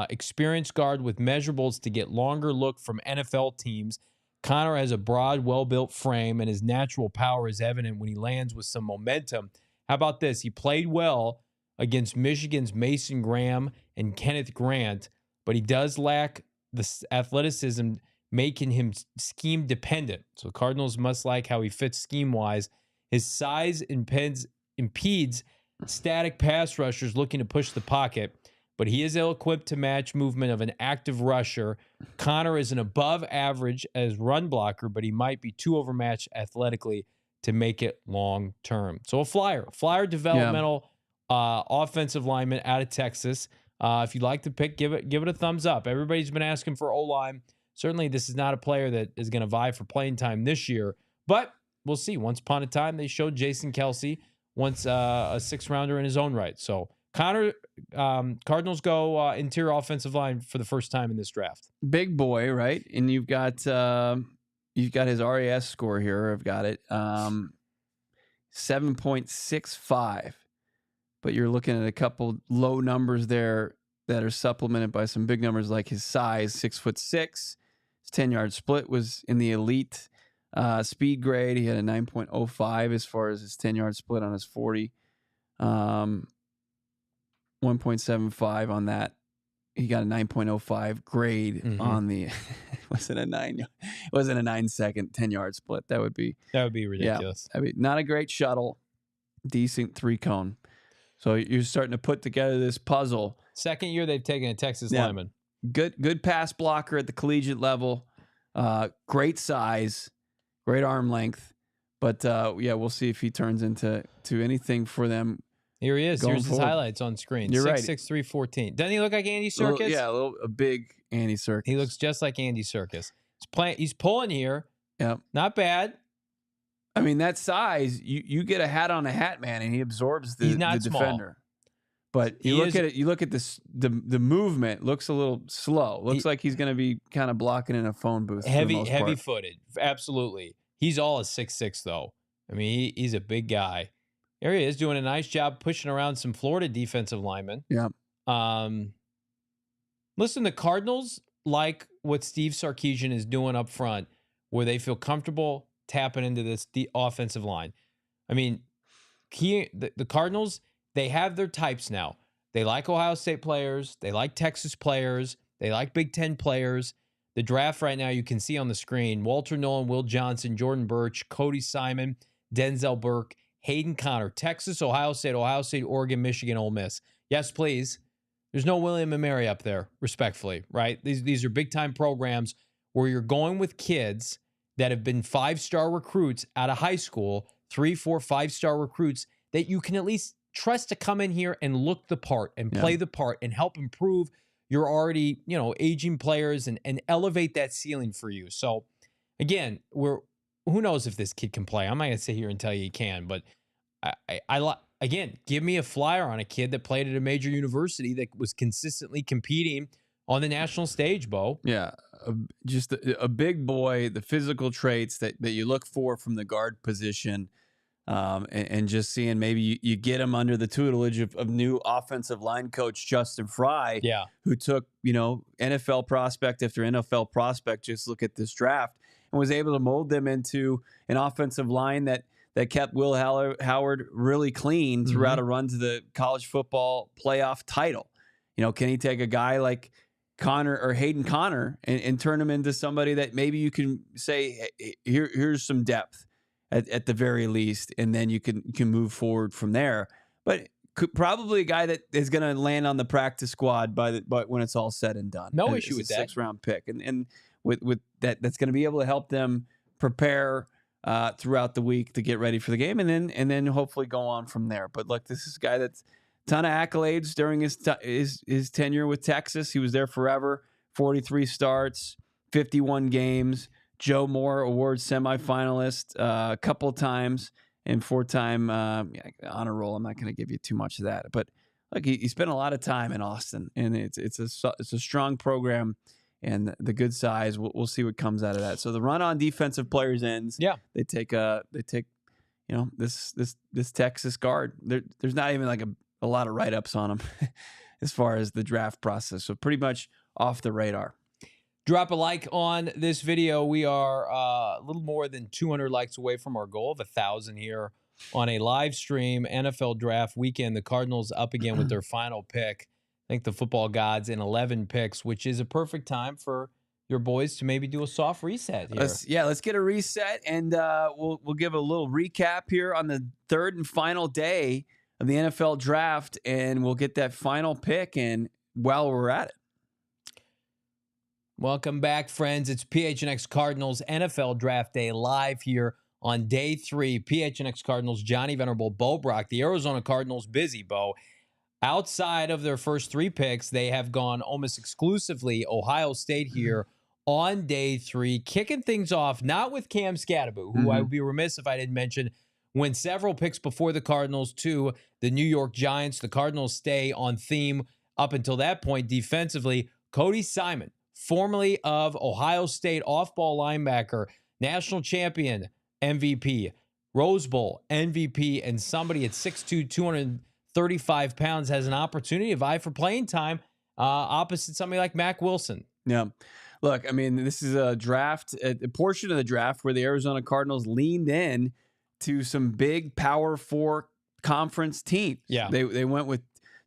Experienced guard with measurables to get longer look from NFL teams. Connor has a broad, well-built frame, and his natural power is evident when he lands with some momentum. How about this? He played well against Michigan's Mason Graham and Kenneth Grant, but he does lack the athleticism, making him scheme-dependent. So Cardinals must like how he fits scheme-wise. His size impedes static pass rushers looking to push the pocket. but he is ill-equipped to match movement of an active rusher. Connor is an above average as run blocker, but he might be too overmatched athletically to make it long term. So a flyer developmental offensive lineman out of Texas. If you like the pick, give it a thumbs up. Everybody's been asking for O-line. Certainly, this is not a player that is going to vie for playing time this year, but we'll see. Once upon a time, they showed Jason Kelsey once a sixth-rounder in his own right. So Connor, Cardinals go interior offensive line for the first time in this draft. Big boy, right? And you've got his RAS score here. I've got it 7.65. But you're looking at a couple low numbers there that are supplemented by some big numbers like his size, 6'6". His 10-yard split was in the elite speed grade. He had a 9.05 as far as his 10-yard split on his 40. 1.75 on that. He got a 9.05 grade on the wasn't a 9-second 10-yard split. That would be ridiculous. Yeah, I mean, not a great shuttle, decent 3-cone. So you're starting to put together this puzzle. Second year they've taken a Texas lineman. Good pass blocker at the collegiate level. Great size, great arm length. But we'll see if he turns into anything for them. Here he is. Here's forward. His highlights on screen. You're 6'6", 314. Doesn't he look like Andy Serkis? A big Andy Serkis. He looks just like Andy Serkis. He's pulling here. Yeah, not bad. I mean, that size, you get a hat on a hat, man, and he absorbs the defender. But you look at this, the movement looks a little slow. Looks like he's going to be kind of blocking in a phone booth. Heavy footed, absolutely. He's all a 6'6", though. I mean, he's a big guy. There he is doing a nice job pushing around some Florida defensive linemen. Yeah. Listen, the Cardinals like what Steve Sarkisian is doing up front, where they feel comfortable tapping into the offensive line. I mean, the Cardinals, they have their types now. They like Ohio State players. They like Texas players. They like Big Ten players. The draft right now, you can see on the screen, Walter Nolen, Will Johnson, Jordan Burch, Cody Simon, Denzel Burke, Hayden Connor, Texas, Ohio State, Oregon, Michigan, Ole Miss. Yes, please. There's no William and Mary up there, respectfully, right? These are big-time programs where you're going with kids that have been 5-star recruits out of high school, 3, 4, 5-star recruits that you can at least trust to come in here and look the part and play the part and help improve your already, aging players and elevate that ceiling for you. So, again, who knows if this kid can play? I'm not going to sit here and tell you he can, but again, give me a flyer on a kid that played at a major university that was consistently competing on the national stage, Bo. Yeah, just a big boy, the physical traits that you look for from the guard position, and just seeing maybe you get him under the tutelage of new offensive line coach Justin Fry, who took, NFL prospect after NFL prospect, just look at this draft, and was able to mold them into an offensive line that kept Will Howard really clean throughout a run to the college football playoff title. Can he take a guy like Connor or Hayden Connor and turn him into somebody that maybe you can say, hey, here's some depth at the very least, and then you can move forward from there. But probably a guy that is going to land on the practice squad but when it's all said and done. No issue with that. 6th-round pick, and with that's going to be able to help them prepare throughout the week to get ready for the game, and then hopefully go on from there. But look, this is a guy that's ton of accolades during his tenure with Texas. He was there forever. 43 starts, 51 games. Joe Moore Award semifinalist a couple times, and 4-time honor roll. I'm not going to give you too much of that, but look, he spent a lot of time in Austin, and it's a strong program. And the good size, we'll see what comes out of that. So the run on defensive players ends. Yeah, they take this Texas guard. There's not even like a lot of write ups on him as far as the draft process. So pretty much off the radar. Drop a like on this video. We are a little more than 200 likes away from our goal of 1,000 here on a live stream NFL draft weekend. The Cardinals up again with their final pick. Thank the football gods in 11 picks, which is a perfect time for your boys to maybe do a soft reset here. Let's get a reset, and we'll give a little recap here on the third and final day of the NFL draft, and we'll get that final pick. And while we're at it. Welcome back, friends. It's PHNX Cardinals NFL Draft Day live here on day 3. PHNX Cardinals, Johnny, Venerable, Bo Brack. The Arizona Cardinals, busy, Bo. Outside of their first 3 picks, they have gone almost exclusively Ohio State here on day 3, kicking things off, not with Cam Skattebo, who I would be remiss if I didn't mention, went several picks before the Cardinals to the New York Giants. The Cardinals stay on theme up until that point defensively. Cody Simon, formerly of Ohio State, off-ball linebacker, national champion, MVP, Rose Bowl, MVP, and somebody at 6'2", 235 pounds has an opportunity to vie for playing time opposite somebody like Mack Wilson. Yeah. Look, I mean, this is a draft, a portion of the draft where the Arizona Cardinals leaned in to some big Power 4 conference teams. Yeah. They went with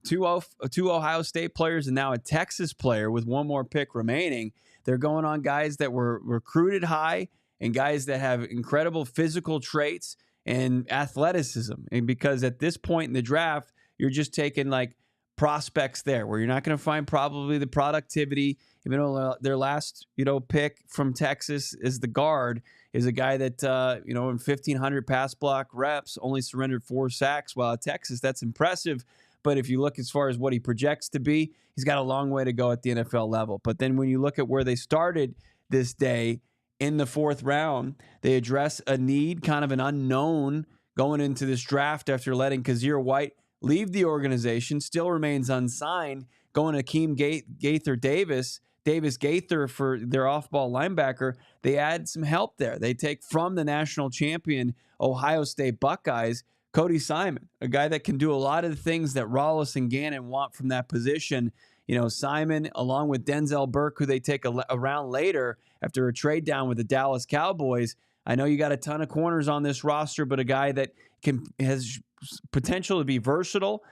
two Ohio State players and now a Texas player with one more pick remaining. They're going on guys that were recruited high and guys that have incredible physical traits and athleticism. And because at this point in the draft, you're just taking like prospects there where you're not going to find probably the productivity. Even though their last, pick from Texas is the guard, is a guy that, in 1,500 pass block reps, only surrendered 4 sacks. While at Texas, that's impressive. But if you look as far as what he projects to be, he's got a long way to go at the NFL level. But then when you look at where they started this day in the 4th round, they address a need, kind of an unknown going into this draft after letting Kazir White leave the organization, still remains unsigned, going to Akeem Davis Gaither for their off-ball linebacker. They add some help there. They take from the national champion Ohio State Buckeyes, Cody Simon, a guy that can do a lot of the things that Rawlis and Gannon want from that position. Simon, along with Denzel Burke, who they take a round later after a trade down with the Dallas Cowboys. I know you got a ton of corners on this roster, but a guy that has potential to be versatile.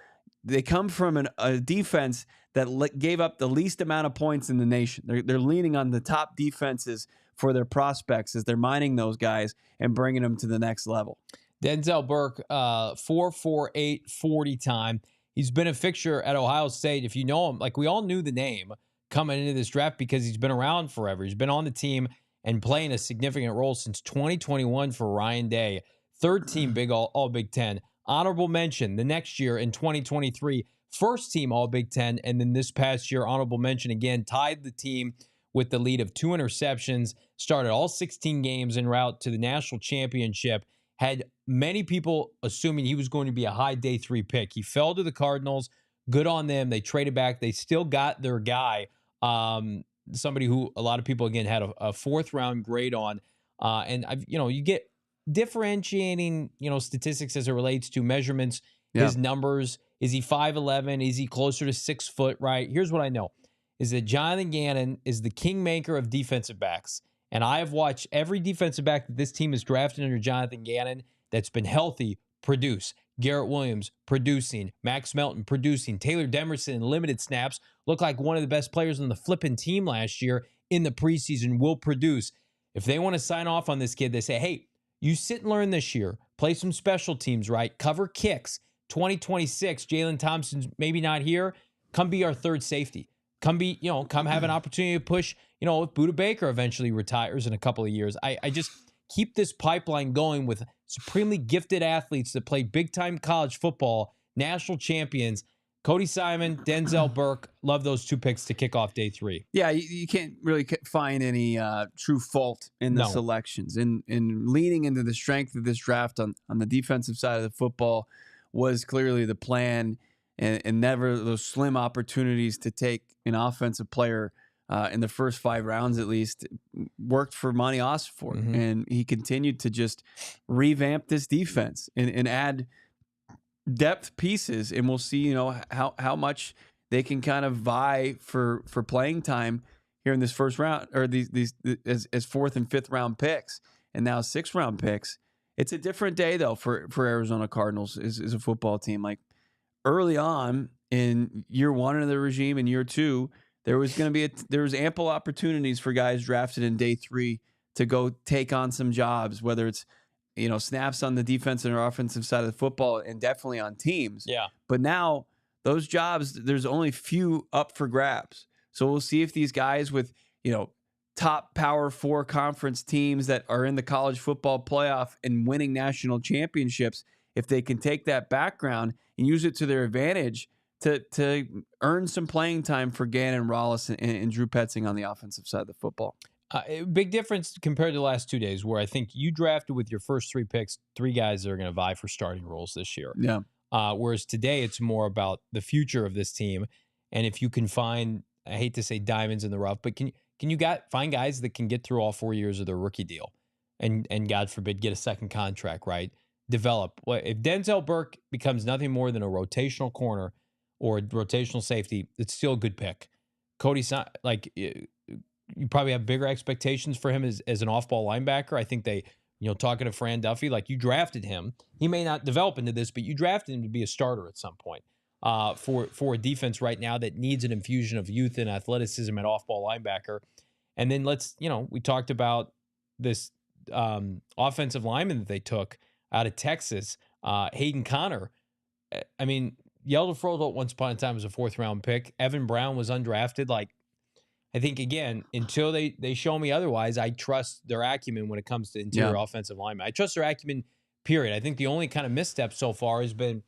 They come from a defense that gave up the least amount of points in the nation. They're leaning on the top defenses for their prospects as they're mining those guys and bringing them to the next level. Denzel Burke, 4.48 40 time. He's been a fixture at Ohio State. If you know him, like we all knew the name coming into this draft because he's been around forever. He's been on the team and playing a significant role since 2021 for Ryan Day. 3rd team All Big Ten. Honorable mention the next year in 2023, 1st team All Big Ten. And then this past year, honorable mention again, tied the team with the lead of 2 interceptions, started all 16 games en route to the national championship. Had many people assuming he was going to be a high day 3 pick. He fell to the Cardinals. Good on them. They traded back. They still got their guy, somebody who a lot of people, again, had a 4th round grade on. And, you get differentiating, statistics as it relates to measurements, his numbers. Is he 5'11"? Is he closer to 6 foot, right? Here's what I know, is that Jonathan Gannon is the kingmaker of defensive backs. And I have watched every defensive back that this team has drafted under Jonathan Gannon that's been healthy produce. Garrett Williams producing. Max Melton producing. Taylor Demerson in limited snaps looked like one of the best players on the flipping team last year in the preseason, will produce. If they want to sign off on this kid, they say, hey, you sit and learn this year. Play some special teams, right? Cover kicks. 2026, Jalen Thompson's maybe not here. Come be our 3rd safety. Come have an opportunity to push, if Budda Baker eventually retires in a couple of years. I just keep this pipeline going with supremely gifted athletes that play big-time college football, national champions. Cody Simon, Denzel Burke, love those 2 picks to kick off day 3. Yeah, you can't really find any true fault in the selections. And leaning into the strength of this draft on the defensive side of the football was clearly the plan, and never those slim opportunities to take an offensive player in the first 5 rounds at least worked for Monti Ossenfort. And he continued to just revamp this defense and add depth pieces, and we'll see, how much they can kind of vie for playing time here in this first round, or these as 4th and 5th round picks, and now 6th round picks. It's a different day though for Arizona Cardinals as a football team. Like early on in year 1 of the regime and year 2, there was ample opportunities for guys drafted in day 3 to go take on some jobs, whether it's snaps on the defensive or offensive side of the football, and definitely on teams. Yeah. But now those jobs, there's only few up for grabs. So we'll see if these guys with, top Power 4 conference teams that are in the college football playoff and winning national championships, if they can take that background and use it to their advantage to earn some playing time for Gannon, Rollis, and Drew Petzing on the offensive side of the football. Big difference compared to the last 2 days, where I think you drafted with your first 3 picks 3 guys that are going to vie for starting roles this year. Yeah. Whereas today it's more about the future of this team, and if you can find, I hate to say diamonds in the rough, but can you find guys that can get through all 4 years of their rookie deal, and God forbid get a second contract, right? Develop. Well, if Denzel Burke becomes nothing more than a rotational corner or rotational safety, it's still a good pick. Cody Simon, you probably have bigger expectations for him as an off-ball linebacker. I think they, talking to Fran Duffy, you drafted him. He may not develop into this, but you drafted him to be a starter at some point for a defense right now that needs an infusion of youth and athleticism at off-ball linebacker. And then we talked about this offensive lineman that they took out of Texas, Hayden Connor. I mean, Yelder Froholt once upon a time was a 4th-round pick. Evan Brown was undrafted. I think, again, until they show me otherwise, I trust their acumen when it comes to interior offensive linemen. I trust their acumen, period. I think the only kind of misstep so far has been,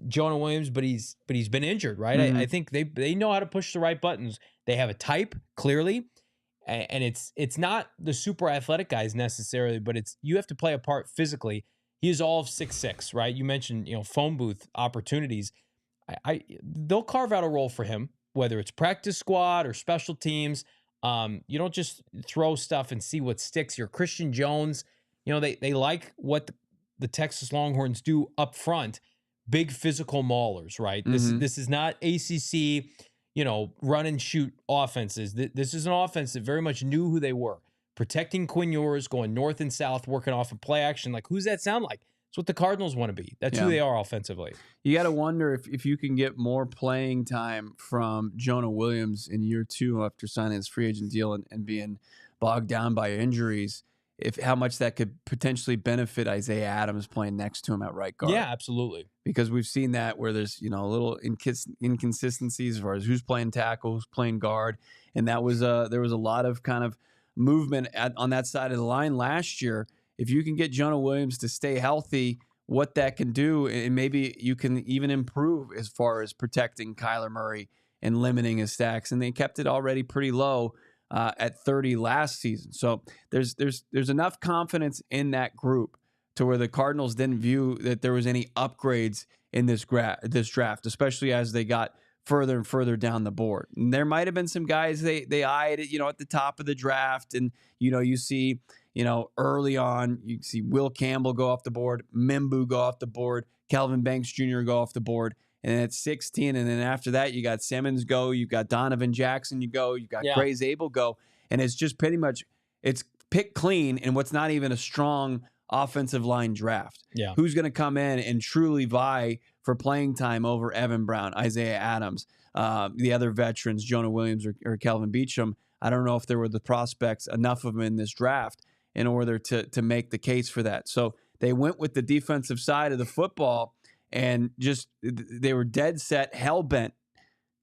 Jonah Williams, but he's been injured, right? Mm-hmm. I think they know how to push the right buttons. They have a type, clearly, and it's not the super athletic guys necessarily, but you have to play a part physically. He is all of 6'6", right? You mentioned, phone booth opportunities. They'll carve out a role for him, whether it's practice squad or special teams. You don't just throw stuff and see what sticks. Your Christian Jones, they like what the Texas Longhorns do up front. Big physical maulers, right? Mm-hmm. This is not ACC, run and shoot offenses. This is an offense that very much knew who they were. Protecting Quinn Ewers, going north and south, working off of play action. Who's that sound like? It's what the Cardinals want to be. That's who they are offensively. You got to wonder if you can get more playing time from Jonah Williams in year 2 after signing his free agent deal and being bogged down by injuries, how much that could potentially benefit Isaiah Adams playing next to him at right guard. Yeah, absolutely. Because we've seen that where there's, a little inconsistencies as far as who's playing tackle, who's playing guard. And that was there was a lot of kind of movement on that side of the line last year. If you can get Jonah Williams to stay healthy, what that can do, and maybe you can even improve as far as protecting Kyler Murray and limiting his stacks. And they kept it already pretty low at 30 last season. So there's enough confidence in that group to where the Cardinals didn't view that there was any upgrades in this draft, especially as they got further and further down the board. And there might have been some guys they eyed it, at the top of the draft, and you see. Early on, you see Will Campbell go off the board, Mimbu go off the board, Kelvin Banks Jr. go off the board, and then at 16, and then after that, you got Simmons go, you've got Donovan Jackson you've got Gray Zabel go, and it's just pretty much, it's pick clean in what's not even a strong offensive line draft. Yeah. Who's going to come in and truly vie for playing time over Evan Brown, Isaiah Adams, the other veterans, Jonah Williams or Kelvin Beachum? I don't know if there were the prospects, enough of them in this draft in order to make the case for that. So they went with the defensive side of the football and just they were dead set, hell-bent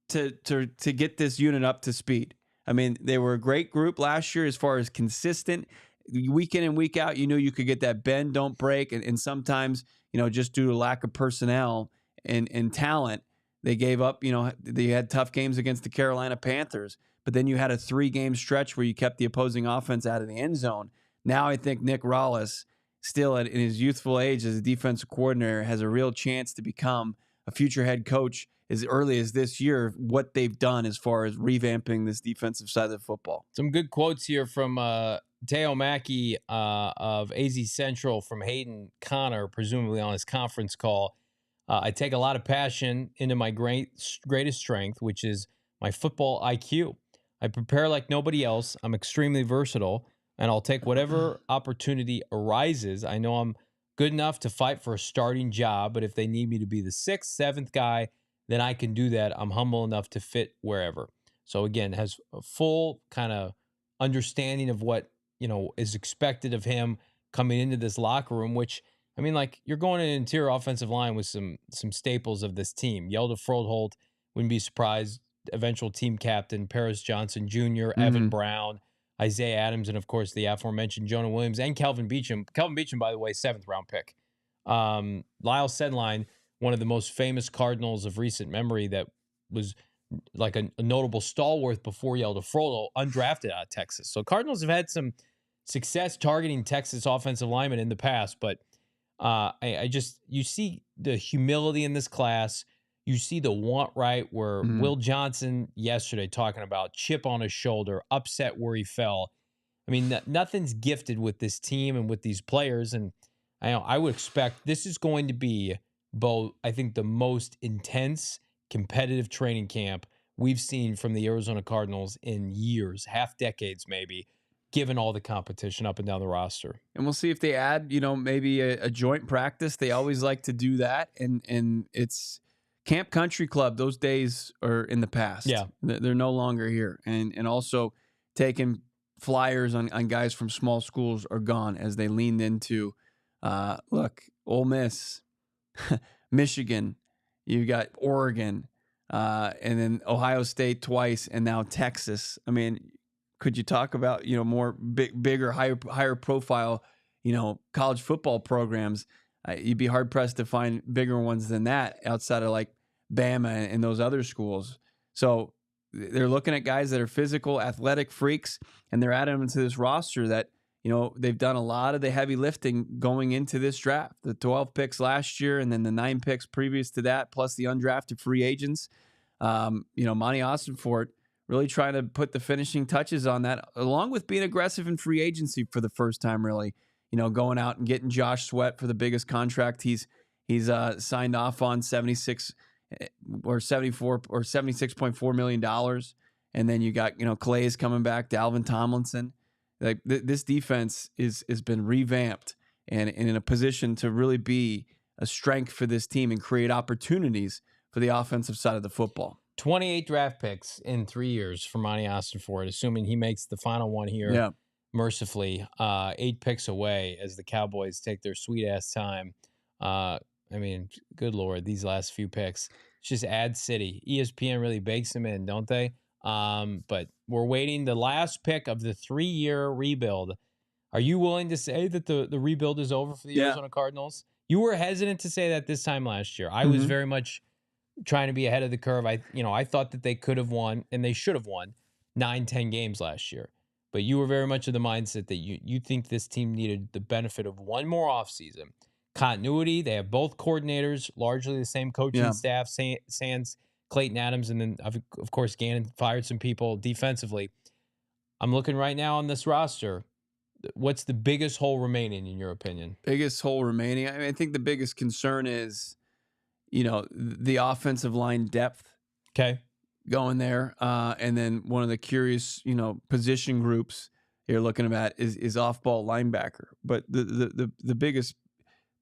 to get this unit up to speed. I mean, they were a great group last year as far as consistent. Week in and week out, you could get that bend, don't break. And sometimes, just due to lack of personnel and talent, they gave up. They had tough games against the Carolina Panthers. But then you had a 3-game stretch where you kept the opposing offense out of the end zone. Now I think Nick Rollis, still in his youthful age as a defensive coordinator, has a real chance to become a future head coach as early as this year, what they've done as far as revamping this defensive side of the football. Some good quotes here from Teo Mackey of AZ Central from Hayden Connor, presumably on his conference call. I take a lot of passion into my greatest strength, which is my football IQ. I prepare like nobody else. I'm extremely versatile, and I'll take whatever opportunity arises. I know I'm good enough to fight for a starting job, but if they need me to be the 6th, 7th guy, then I can do that. I'm humble enough to fit wherever. So again, has a full kind of understanding of what, is expected of him coming into this locker room, which I mean, like, you're going in an interior offensive line with some staples of this team. Yelda Froholt, wouldn't be surprised. Eventual team captain, Paris Johnson Jr., Evan Brown, Isaiah Adams, and of course the aforementioned Jonah Williams and Kelvin Beachum. Kelvin Beachum, by the way, 7th-round pick. Lyle Sedline, one of the most famous Cardinals of recent memory that was like a notable stalwart before Yelda Froholt, undrafted out of Texas. So Cardinals have had some success targeting Texas offensive linemen in the past, but you see the humility in this class. You see the want right where Will Johnson yesterday talking about chip on his shoulder, upset where he fell. I mean, nothing's gifted with this team and with these players. And I would expect this is going to be, Bo, I think the most intense competitive training camp we've seen from the Arizona Cardinals in years, half decades maybe, given all the competition up and down the roster. And we'll see if they add, maybe a joint practice. They always like to do that. And it's Camp Country Club. Those days are in the past. Yeah. They're no longer here. And also taking flyers on guys from small schools are gone as they leaned into, look, Ole Miss, Michigan, you've got Oregon, and then Ohio State twice, and now Texas. I mean, could you talk about, more bigger, higher profile, college football programs? You'd be hard pressed to find bigger ones than that outside of like Bama and those other schools. So they're looking at guys that are physical, athletic freaks, and they're adding them to this roster that, they've done a lot of the heavy lifting going into this draft. The 12 picks last year, and then the 9 picks previous to that, plus the undrafted free agents. Monti Ossenfort really trying to put the finishing touches on that, along with being aggressive in free agency for the first time, really. Going out and getting Josh Sweat for the biggest contract he's signed off on, 76 or 74 or $76.4 million. And then you got, Clay's coming back, Dalvin Tomlinson. Like this defense has been revamped and in a position to really be a strength for this team and create opportunities for the offensive side of the football. 28 draft picks in 3 years for Monti Ossenfort, assuming he makes the final one here. Yeah. Mercifully, 8 picks away as the Cowboys take their sweet-ass time. I mean, good Lord, these last few picks. It's just ad city. ESPN really bakes them in, don't they? But we're waiting the last pick of the 3-year rebuild. Are you willing to say that the rebuild is over for the Arizona Cardinals? You were hesitant to say that this time last year. I was very much trying to be ahead of the curve. I thought that they could have won, and they should have won 9-10 games last year. But you were very much of the mindset that you think this team needed the benefit of one more offseason. Continuity, they have both coordinators, largely the same coaching staff, sans Clayton Adams, and then, of course, Gannon fired some people defensively. I'm looking right now on this roster. What's the biggest hole remaining, in your opinion? Biggest hole remaining? I mean, I think the biggest concern is, the offensive line depth. Okay. Going there. And then one of the curious, position groups you're looking at is off-ball linebacker. But the biggest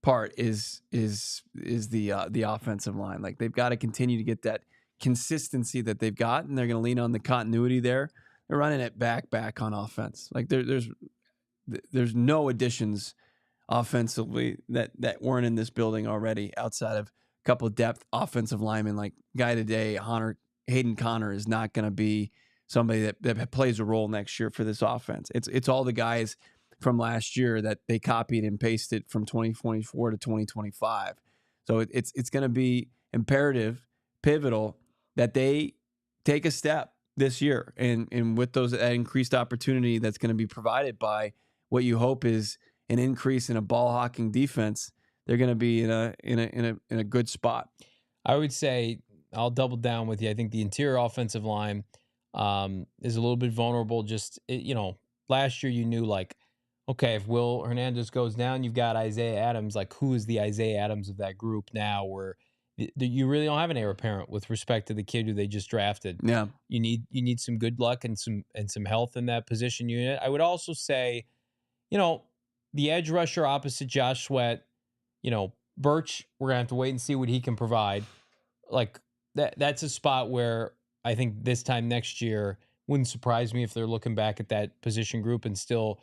part is the offensive line. Like, they've got to continue to get that consistency that they've got, and they're going to lean on the continuity there. They're running it back on offense. Like, there's no additions offensively that weren't in this building already outside of a couple of depth offensive linemen. Like, guy today, Hayden Connor is not going to be somebody that plays a role next year for this offense. It's all the guys from last year that they copied and pasted from 2024 to 2025. So it's going to be imperative, pivotal, that they take a step this year. And with that increased opportunity that's going to be provided by what you hope is an increase in a ball hawking defense, they're going to be in a good spot. I would say, I'll double down with you. I think the interior offensive line is a little bit vulnerable. Just, last year you knew, like, okay, if Will Hernandez goes down, you've got Isaiah Adams. Like, who is the Isaiah Adams of that group now, where you really don't have an heir apparent with respect to the kid who they just drafted? Yeah. You need some good luck and some health in that position unit. I would also say, the edge rusher opposite Josh Sweat, Burch, we're going to have to wait and see what he can provide. Like, that's a spot where I think this time next year wouldn't surprise me if they're looking back at that position group and still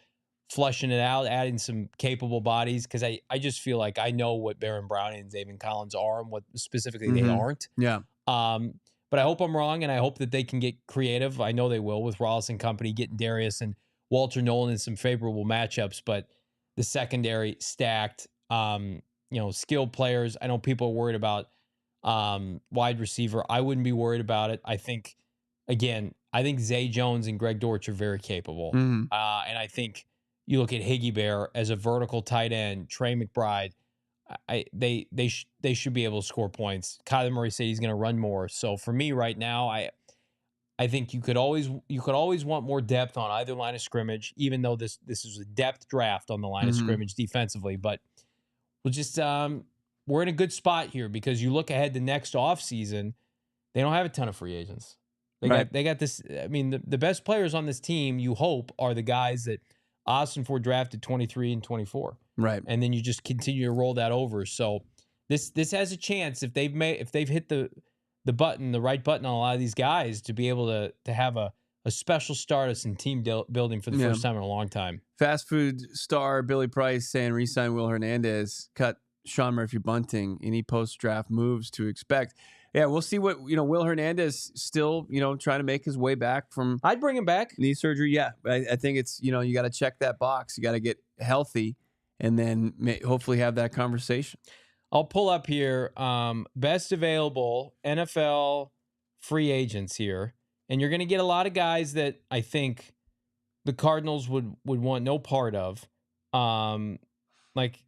flushing it out, adding some capable bodies, because I just feel like I know what Baron Browning and Zaven Collins are and what specifically they aren't. Yeah. But I hope I'm wrong, and I hope that they can get creative. I know they will with Rollins and company, getting Darius and Walter Nolen in some favorable matchups, but the secondary stacked, skilled players. I know people are worried about wide receiver. I wouldn't be worried about it. I think Zay Jones and Greg Dortch are very capable. And I think you look at Higgy Bear as a vertical tight end, Trey McBride, they should be able to score points. Kyler Murray said he's going to run more. So for me right now, I think you could always want more depth on either line of scrimmage, even though this is a depth draft on the line of scrimmage defensively. But we'll just we're in a good spot here, because you look ahead to next offseason, they don't have a ton of free agents. They got this. I mean, the best players on this team, you hope, are the guys that Ossenfort drafted 23 and 24. Right. And then you just continue to roll that over. So this has a chance, if they've hit the right button on a lot of these guys, to be able to have a special status in team building for the first time in a long time. Fast food star Billy Price saying re-sign Will Hernandez, cut Sean Murphy-Bunting, any post-draft moves to expect. Yeah, we'll see what, Will Hernandez still, trying to make his way back from I'd bring him back. Knee surgery. Yeah. I think it's, you got to check that box. You got to get healthy and then hopefully have that conversation. I'll pull up here best available NFL free agents here. And you're going to get a lot of guys that I think the Cardinals would want no part of. Like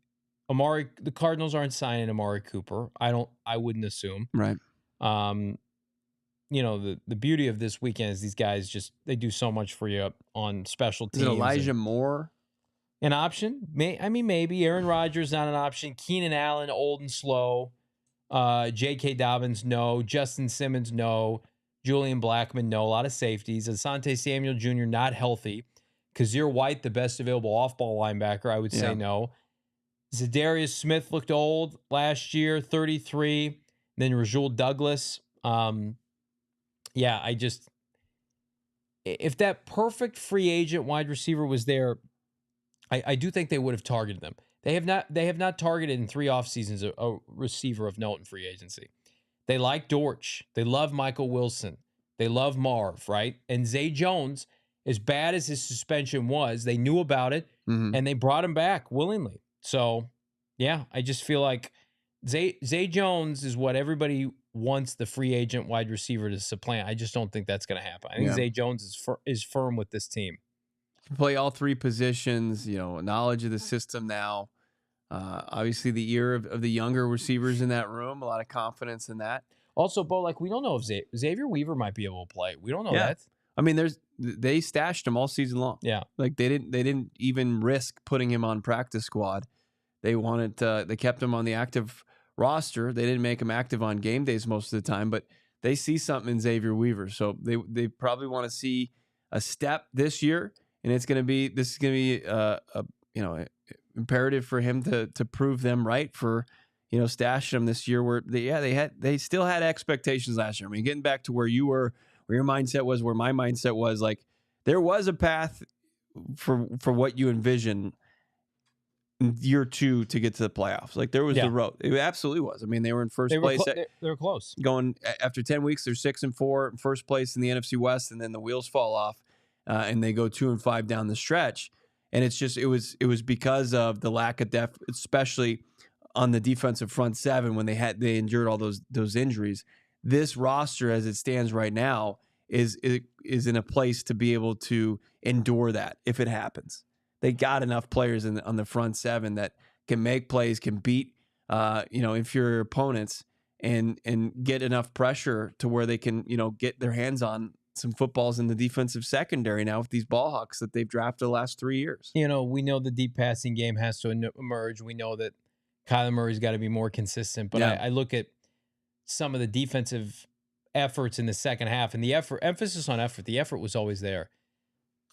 Amari, the Cardinals aren't signing Amari Cooper. I wouldn't assume. Right. The beauty of this weekend is these guys they do so much for you on special teams. Is it Elijah Moore an option? Maybe. Aaron Rodgers not an option. Keenan Allen, old and slow. J.K. Dobbins, no. Justin Simmons, no. Julian Blackmon, no. A lot of safeties. Asante Samuel Jr., not healthy. Kazir White, the best available off-ball linebacker, I would say no. Zadarius Smith looked old last year, 33. Then Rasul Douglas. If that perfect free agent wide receiver was there, I do think they would have targeted them. They have not targeted in 3 off seasons a receiver of note in free agency. They like Dortch. They love Michael Wilson. They love Marv, right? And Zay Jones, as bad as his suspension was, they knew about it, and they brought him back willingly. So, yeah, I just feel like Zay Jones is what everybody wants the free agent wide receiver to supplant. I just don't think that's going to happen. I think Zay Jones is firm with this team. Play all 3 positions, knowledge of the system now. Obviously, the ear of the younger receivers in that room, a lot of confidence in that. Also, Bo, we don't know if Xavier Weaver might be able to play. We don't know that. I mean, they stashed him all season long. Yeah, they didn't even risk putting him on practice squad. They kept him on the active roster. They didn't make him active on game days most of the time, but they see something in Xavier Weaver, so they probably want to see a step this year, and this is gonna be imperative for him to prove them right for stashing him this year. Where they still had expectations last year. I mean, getting back to where you were, where your mindset was, where my mindset was, like there was a path for what you envisioned in year 2 to get to the playoffs. Like there was the road. It absolutely was. I mean, they were in first place. They were close. Going after 10 weeks, they're 6-4 in first place in the NFC West, and then the wheels fall off, and they go 2-5 down the stretch. And it's just it was because of the lack of depth, especially on the defensive front 7 when they endured all those injuries. This roster, as it stands right now, is in a place to be able to endure that if it happens. They got enough players on the front 7 that can make plays, can beat inferior opponents, and get enough pressure to where they can get their hands on some footballs in the defensive secondary now with these ball hawks that they've drafted the last 3 years. We know the deep passing game has to emerge. We know that Kyler Murray's got to be more consistent, but I look at some of the defensive efforts in the second half, and the emphasis on effort. The effort was always there.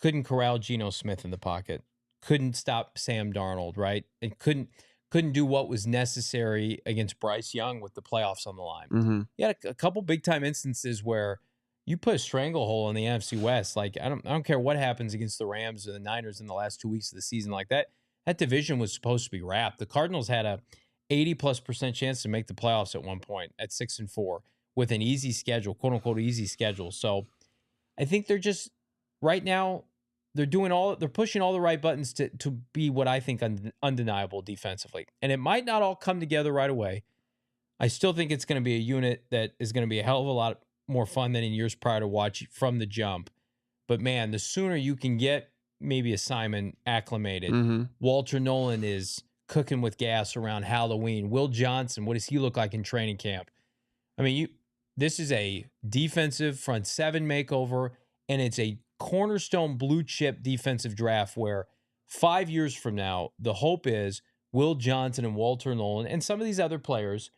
Couldn't corral Geno Smith in the pocket. Couldn't stop Sam Darnold, right? And couldn't do what was necessary against Bryce Young with the playoffs on the line. Mm-hmm. He had a couple big time instances where you put a stranglehold on the NFC West. Like, I don't care what happens against the Rams or the Niners in the last 2 weeks of the season. Like that division was supposed to be wrapped. The Cardinals had a 80+% chance to make the playoffs at one point at 6-4 with an easy schedule, quote unquote easy schedule. So I think they're just right now they're pushing all the right buttons to be what I think undeniable defensively. And it might not all come together right away. I still think it's going to be a unit that is going to be a hell of a lot more fun than in years prior to watch from the jump. But man, the sooner you can get maybe a Simon acclimated, Walter Nolen is cooking with gas around Halloween. Will Johnson, what does he look like in training camp? I mean, this is a defensive front seven makeover, and it's a cornerstone blue chip defensive draft where 5 years from now, the hope is Will Johnson and Walter Nolen and some of these other players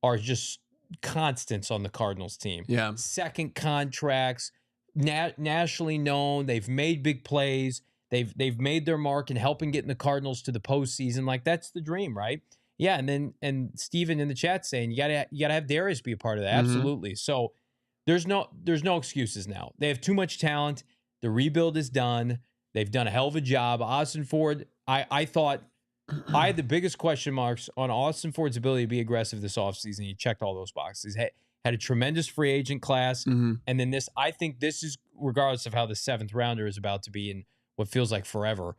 are just constants on the Cardinals team. Yeah. Second contracts, nationally known. They've made big plays. They've made their mark in helping getting the Cardinals to the postseason. Like, that's the dream, right? Yeah, and Steven in the chat saying you gotta have Darius be a part of that. Absolutely. So there's no excuses now. They have too much talent. The rebuild is done. They've done a hell of a job. Ossenfort, I thought I had the biggest question marks on Ossenfort's ability to be aggressive this offseason. He checked all those boxes. Had a tremendous free agent class. And then I think this is, regardless of how the 7th rounder is about to be in what feels like forever,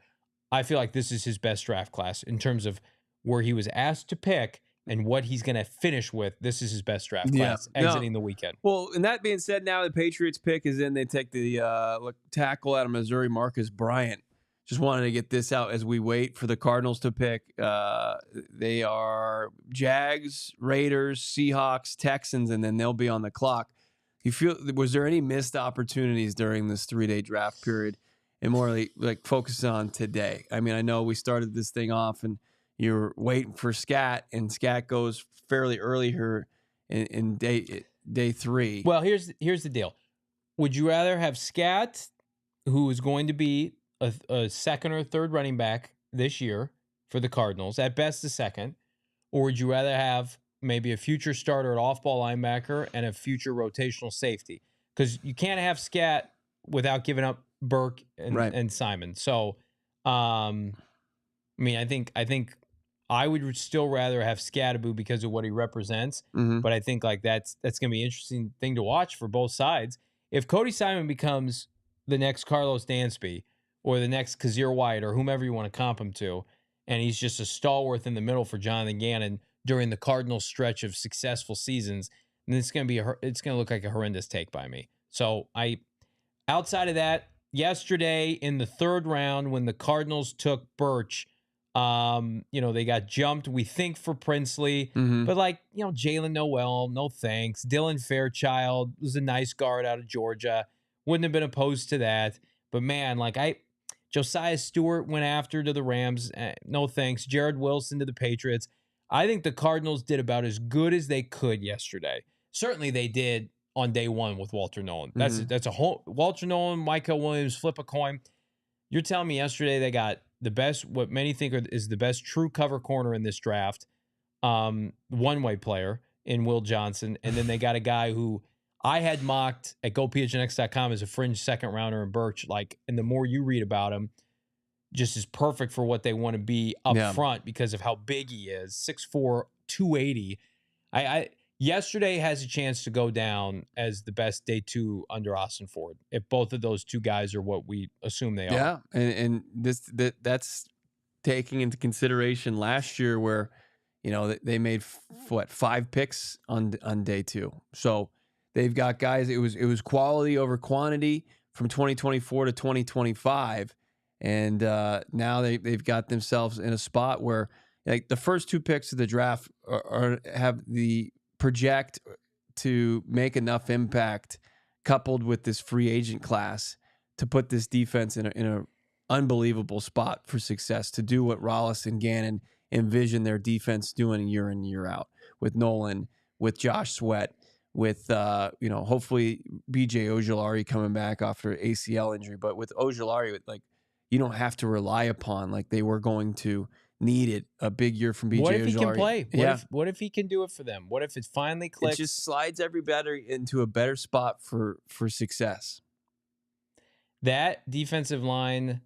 I feel like this is his best draft class in terms of where he was asked to pick and what he's going to finish with. This is his best draft class exiting the weekend. Well, and that being said, now the Patriots pick is in. They take the tackle out of Missouri, Marcus Bryant. Just wanted to get this out as we wait for the Cardinals to pick. They are Jags, Raiders, Seahawks, Texans, and then they'll be on the clock. Was there any missed opportunities during this 3-day draft period? And more like focus on today. I mean, I know we started this thing off and you're waiting for Scat, and Scat goes fairly early here in day 3. Well, here's the deal. Would you rather have Scat, who is going to be a second or third running back this year for the Cardinals, at best a second, or would you rather have maybe a future starter at off-ball linebacker and a future rotational safety? Because you can't have Scat without giving up Burke and Simon. So, I mean, I think I would still rather have Skattebo because of what he represents. But I think like that's going to be an interesting thing to watch for both sides. If Cody Simon becomes the next Carlos Dansby or the next Kazir White or whomever you want to comp him to, and he's just a stalwart in the middle for Jonathan Gannon during the Cardinals stretch of successful seasons, then it's going to look like a horrendous take by me. So outside of that, yesterday in the 3rd round when the Cardinals took Burch, they got jumped, we think, for Princely, but Jalen Noel, no thanks. Dylan Fairchild was a nice guard out of Georgia. Wouldn't have been opposed to that. But man, Josiah Stewart went after to the Rams. No thanks. Jared Wilson to the Patriots. I think the Cardinals did about as good as they could yesterday. Certainly they did on day 1 with Walter Nolen. That's a whole Walter Nolen, Michael Williams, flip a coin. You're telling me yesterday they got the best, what many think is the best true cover corner in this draft, one-way player in Will Johnson, and then they got a guy who I had mocked at GoPHNX.com as a fringe 2nd rounder in Burch. And the more you read about him, just is perfect for what they want to be up front because of how big he is, 6'4", 280. Yesterday has a chance to go down as the best day 2 under Ossenfort if both of those two guys are what we assume they are. Yeah, and that's taking into consideration last year where, they made 5 picks on day 2. So they've got guys. It was quality over quantity from 2024 to 2025, and now they've got themselves in a spot where the first 2 picks of the draft have the project to make enough impact coupled with this free agent class to put this defense in a unbelievable spot for success, to do what Rollis and Gannon envision their defense doing year in, year out with Nolen, with Josh Sweat, with hopefully BJ Ojulari coming back after ACL injury. But with Ojulari, you don't have to rely upon like they were going to needed a big year from BJ What if he can Ojulari. play? Yeah. What if he can do it for them? What if it finally It clicks? just slides everybody into a better spot for success. That defensive line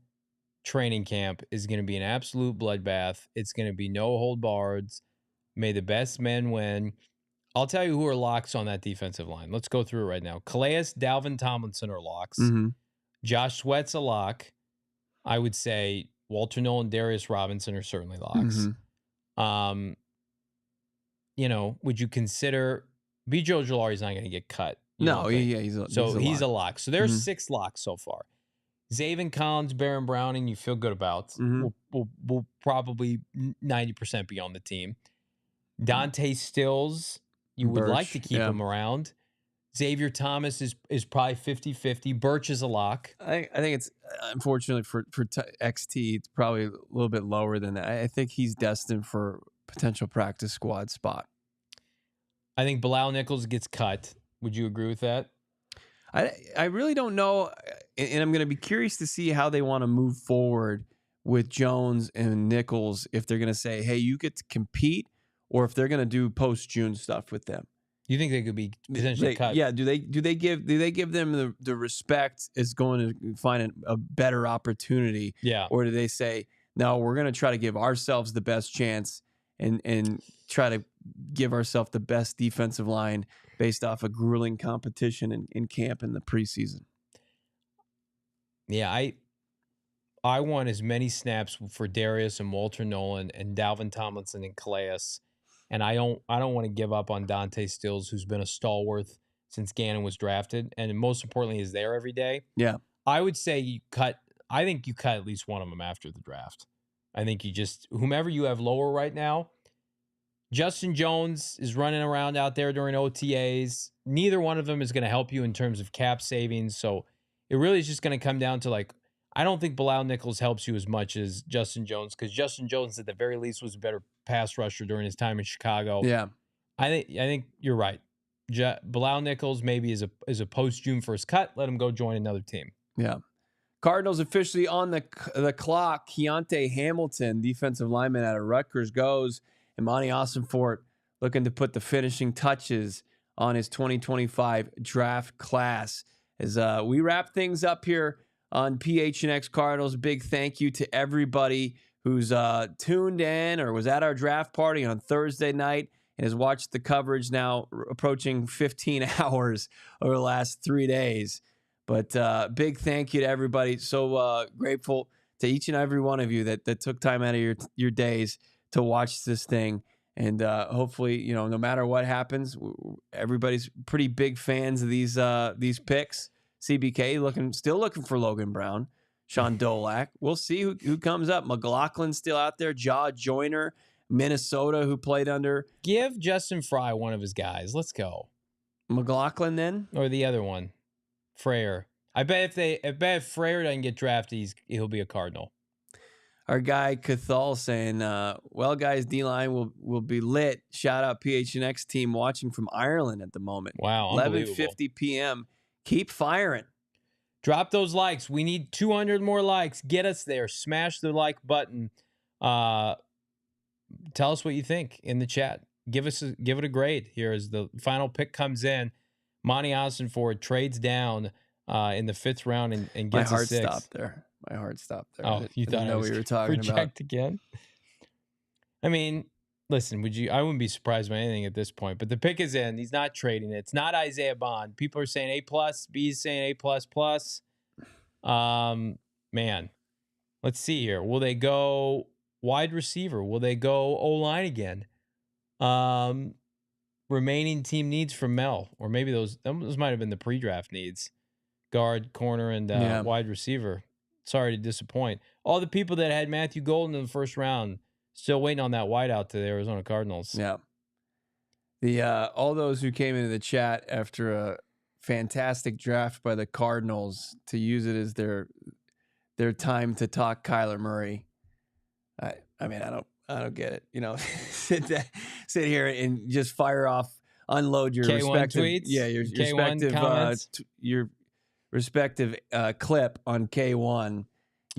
training camp is going to be an absolute bloodbath. It's going to be no hold bards. May the best men win. I'll tell you who are locks on that defensive line. Let's go through it right now. Calais, Dalvin Tomlinson are locks. Mm-hmm. Josh Sweat's a lock. I would say Walter Nolen, Darius Robinson are certainly locks. Mm-hmm. Would you consider BJ Ojulari's not going to get cut? He's a lock. So there's Mhm. 6 locks so far. Zaven Collins, Baron Browning, you feel good about. Mhm. Will probably 90% be on the team. Dante Stills, you would like Burch, to keep yeah. him around. Xavier Thomas is probably 50-50. Burch is a lock. I think it's unfortunately for XT, it's probably a little bit lower than that. I think he's destined for potential practice squad spot. I think Bilal Nichols gets cut. Would you agree with that? I really don't know, and I'm going to be curious to see how they want to move forward with Jones and Nichols, if they're going to say, hey, you get to compete, or if they're going to do post-June stuff with them. You think they could be potentially cut? Yeah. Do they give them the respect is going to find a better opportunity? Yeah. Or do they say, no, we're going to try to give ourselves the best chance and try to give ourselves the best defensive line based off a grueling competition in camp in the preseason? Yeah, I want as many snaps for Darius and Walter Nolen and Dalvin Tomlinson and Calais. And I don't want to give up on Dante Stills, who's been a stalwart since Gannon was drafted, and most importantly is there every day. Yeah. I would say I think you cut at least one of them after the draft. I think you just, whomever you have lower right now. Justin Jones is running around out there during OTAs. Neither one of them is going to help you in terms of cap savings. So it really is just going to come down to I don't think Bilal Nichols helps you as much as Justin Jones, because Justin Jones at the very least was a better pass rusher during his time in Chicago. Yeah. I think you're right. Bilal Nichols maybe is a post-June 1st cut. Let him go join another team. Yeah. Cardinals officially on the clock. Keontae Hamilton, defensive lineman out of Rutgers, goes. And Monti Ossenfort looking to put the finishing touches on his 2025 draft class. As we wrap things up here on PHNX Cardinals, big thank you to everybody who's tuned in or was at our draft party on Thursday night and has watched the coverage now approaching 15 hours over the last 3 days. But big thank you to everybody. So grateful to each and every one of you that took time out of your days to watch this thing. And hopefully, no matter what happens, everybody's pretty big fans of these picks. CBK still looking for Logan Brown, Sean Dolak. We'll see who comes up. McLaughlin's still out there. Jaw Joyner, Minnesota, who played under. Give Justin Fry one of his guys. Let's go. McLaughlin then? Or the other one, Frayer. I bet if Frayer doesn't get drafted, he'll be a Cardinal. Our guy Cathal saying, well, guys, D-line will be lit. Shout out PHNX team watching from Ireland at the moment. Wow, 11:50 p.m. Keep firing. Drop those likes. We need 200 more likes. Get us there. Smash the like button. Tell us what you think in the chat. Give it a grade here as the final pick comes in. Monti Ossenfort trades down in the 5th round and gets My heart a 6. stopped there. My heart stopped there. Oh, you thought I was we were talking reject about again? I mean, listen, I wouldn't be surprised by anything at this point. But the pick is in. He's not trading it. It's not Isaiah Bond. People are saying A+. B's saying A++. Man, let's see here. Will they go wide receiver? Will they go O-line again? Remaining team needs from Mel, or maybe those might have been the pre-draft needs. Guard, corner, and wide receiver. Sorry to disappoint. All the people that had Matthew Golden in the 1st round still waiting on that wideout to the Arizona Cardinals. Yeah. All those who came into the chat after a fantastic draft by the Cardinals to use it as their time to talk Kyler Murray. I mean, I don't get it. Sit here and just fire off, unload your K1 respective tweets, your K1 respective comments. your respective clip on K1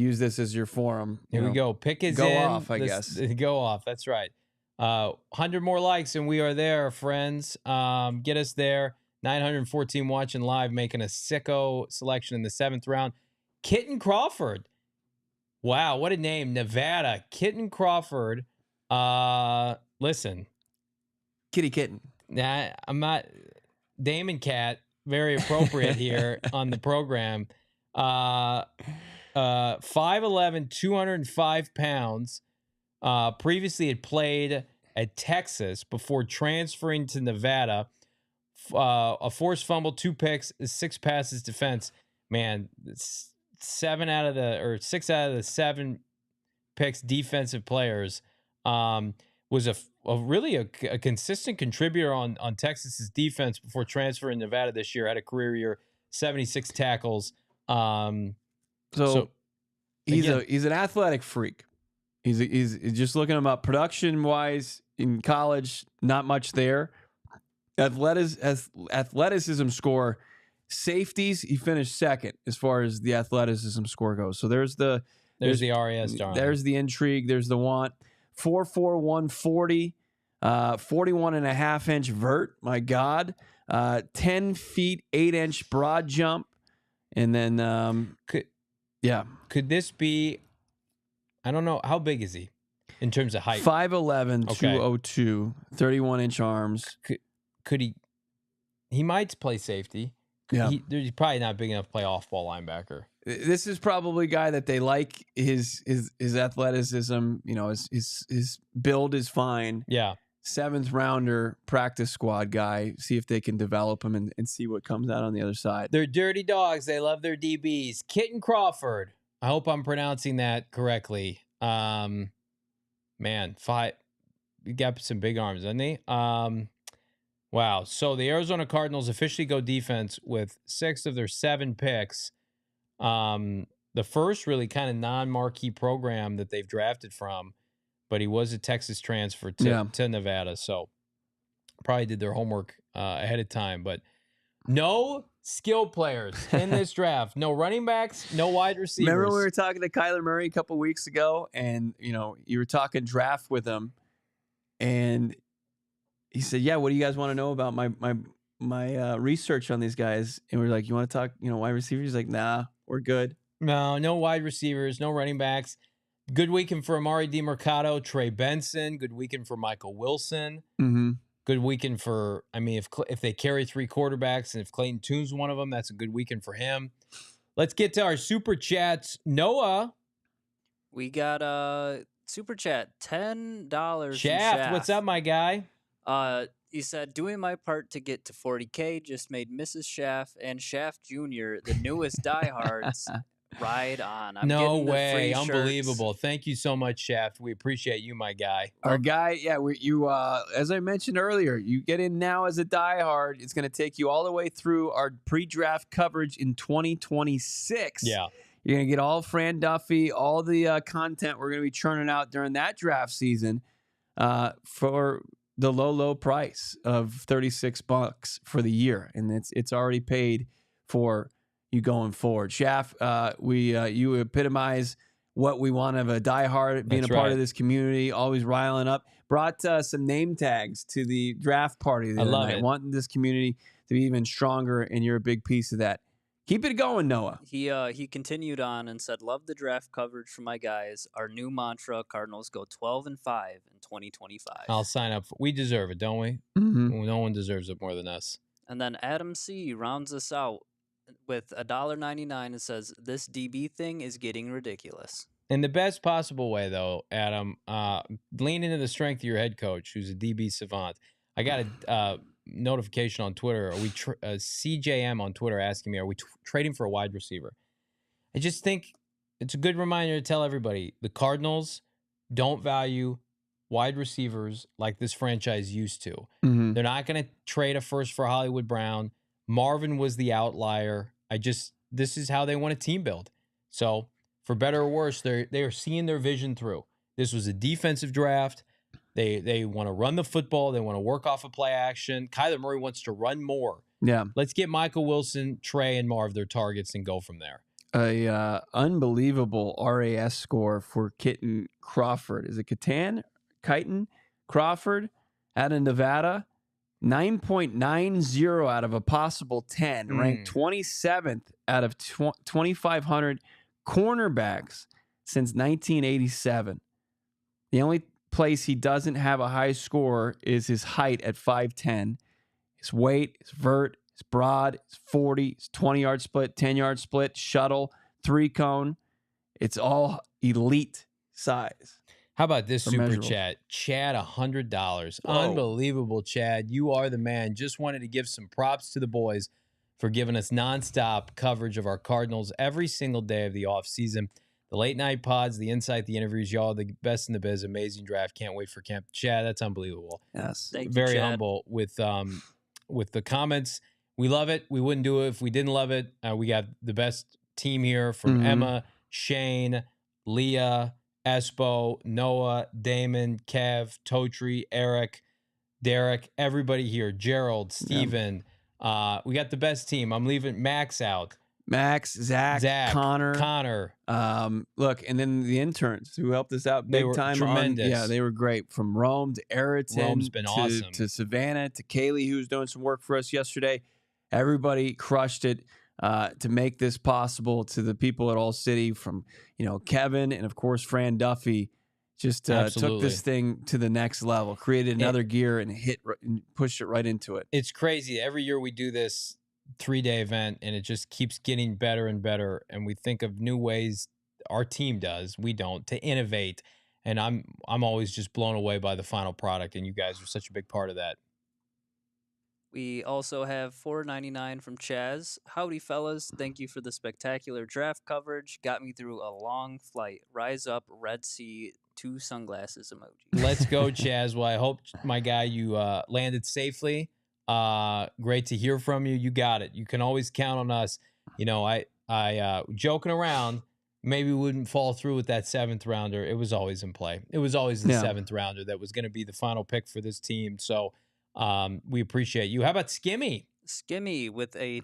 use this as your forum. Here we go. Pick is go in. off, I guess. Go off. That's right. 100 more likes and we are there, friends. Get us there. 914 watching live, making a sicko selection in the 7th round. Kitan Crawford. Wow, what a name. Nevada. Kitan Crawford. Listen. Kitty kitten. Nah, I'm not. Damon Cat. Very appropriate here on the program. 5'11", 205 pounds. Previously had played at Texas before transferring to Nevada. A forced fumble, 2 picks, 6 passes defense. Man, 6 out of the 7 picks defensive players. Was really a consistent contributor on Texas's defense before transferring to Nevada this year. Had a career year, 76 tackles. So he's an athletic freak. He's just looking about production wise in college, not much there. Athleticism score, safeties, he finished second as far as the athleticism score goes. So there's the RAS, darling. There's the intrigue. There's the want. 4'4", 140, 41.5-inch vert. My God, 10 feet 8-inch broad jump, and then could this be? I don't know, how big is he in terms of height? 5'11", 202, 31-inch arms. Could he? He might play safety. Yeah, he's probably not big enough to play off-ball linebacker. This is probably a guy that they like. His athleticism, his build is fine. Yeah. 7th rounder, practice squad guy. See if they can develop him and see what comes out on the other side. They're dirty dogs. They love their DBs. Kitan Crawford. I hope I'm pronouncing that correctly. Man, he got some big arms, doesn't he? Wow. So the Arizona Cardinals officially go defense with 6 of their 7 picks. The first really kind of non-marquee program that they've drafted from, but he was a Texas transfer to Nevada. So probably did their homework ahead of time, but no skill players in this draft. No running backs, no wide receivers. Remember we were talking to Kyler Murray a couple weeks ago, and you were talking draft with him, and he said, "Yeah, what do you guys want to know about my research on these guys?" And we're like, "You want to talk, wide receivers?" He's like, "Nah, we're good." No wide receivers, no running backs. Good weekend for Amari DiMercato, Trey Benson. Good weekend for Michael Wilson. Mm-hmm. Good weekend for, if they carry 3 quarterbacks and if Clayton Tune's one of them, that's a good weekend for him. Let's get to our super chats. Noah. We got a super chat, $10. Shaft, what's up, my guy? He said, doing my part to get to 40K, just made Mrs. Shaft and Shaft Jr. the newest diehards. Ride on. No way. Unbelievable. Thank you so much, Shaft. We appreciate you, my guy. Our guy, as I mentioned earlier, you get in now as a diehard. It's going to take you all the way through our pre-draft coverage in 2026. Yeah. You're going to get all Fran Duffy, all the content we're going to be churning out during that draft season for the low price of $36 for the year. And it's already paid for you going forward. Shaft, you epitomize what we want of a diehard, being That's a part right. of this community, always riling up. Brought some name tags to the draft party the other love night, it. wanting this community to be even stronger, and you're a big piece of that. Keep it going, Noah. He continued on and said, love the draft coverage from my guys. Our new mantra, Cardinals go 12-5 in 2025. I'll sign up. We deserve it, don't we? Mm-hmm. No one deserves it more than us. And then Adam C. rounds us out with $1.99 and says, this DB thing is getting ridiculous. In the best possible way, though, Adam, lean into the strength of your head coach, who's a DB savant. I got a notification on Twitter. Are we CJM on Twitter asking me, are we trading for a wide receiver? I just think it's a good reminder to tell everybody the Cardinals don't value wide receivers like this franchise used to. Mm-hmm. They're not going to trade a first for Hollywood Brown. Marvin was the outlier. This is how they want a team build. So for better or worse, they are seeing their vision through. This was a defensive draft. They want to run the football. They want to work off of play action. Kyler Murray wants to run more. Yeah. Let's get Michael Wilson, Trey, and Marv their targets and go from there. a unbelievable RAS score for Kitan Crawford. Is it Kitan Crawford out of Nevada? 9.90 out of a possible 10, ranked 27th out of 2,500 cornerbacks since 1987. The only place he doesn't have a high score is his height at 5'10", his weight, his vert, his broad, his 40, his 20-yard split, 10-yard split, shuttle, 3-cone. It's all elite size. How about this super measurable chat? Chad, $100. Whoa. Unbelievable, Chad. You are the man. Just wanted to give some props to the boys for giving us nonstop coverage of our Cardinals every single day of the offseason. The late night pods, the insight, the interviews, y'all the best in the biz. Amazing draft. Can't wait for camp. Chad, that's unbelievable. Yes. Thank you, Very Chad. humble with the comments. We love it. We wouldn't do it if we didn't love it. We got the best team here from Emma, Shane, Leah, Espo, Noah, Damon, Kev, Totri, Eric, Derek, everybody here, Gerald, Steven. We got the best team. I'm leaving Max out. Max, Zach, Connor. Look, and then the interns who helped us out big They were time. tremendous. They were great. From Rome to Ayrton, Rome's been awesome. to Savannah, to Kaylee, who was doing some work for us yesterday. Everybody crushed it to make this possible. To the people at ALLCITY, from Kevin and of course Fran Duffy, just took this thing to the next level, created another gear and pushed it right into it. It's crazy. Every year we do this 3-day event and it just keeps getting better and better, and we think of new ways, our team does, we don't, to innovate, and I'm always just blown away by the final product, and you guys are such a big part of that. We also have $4.99 from Chaz. Howdy, fellas. Thank you for the spectacular draft coverage. Got me through a long flight. Rise up, Red Sea, 2 sunglasses emoji. Let's go, Chaz. Well, I hope, my guy, you landed safely. Great to hear from you. You got it. You can always count on us. I joking around, maybe we wouldn't fall through with that 7th rounder. It was always in play. It was always the 7th rounder that was going to be the final pick for this team. So we appreciate you. How about Skimmy? Skimmy with a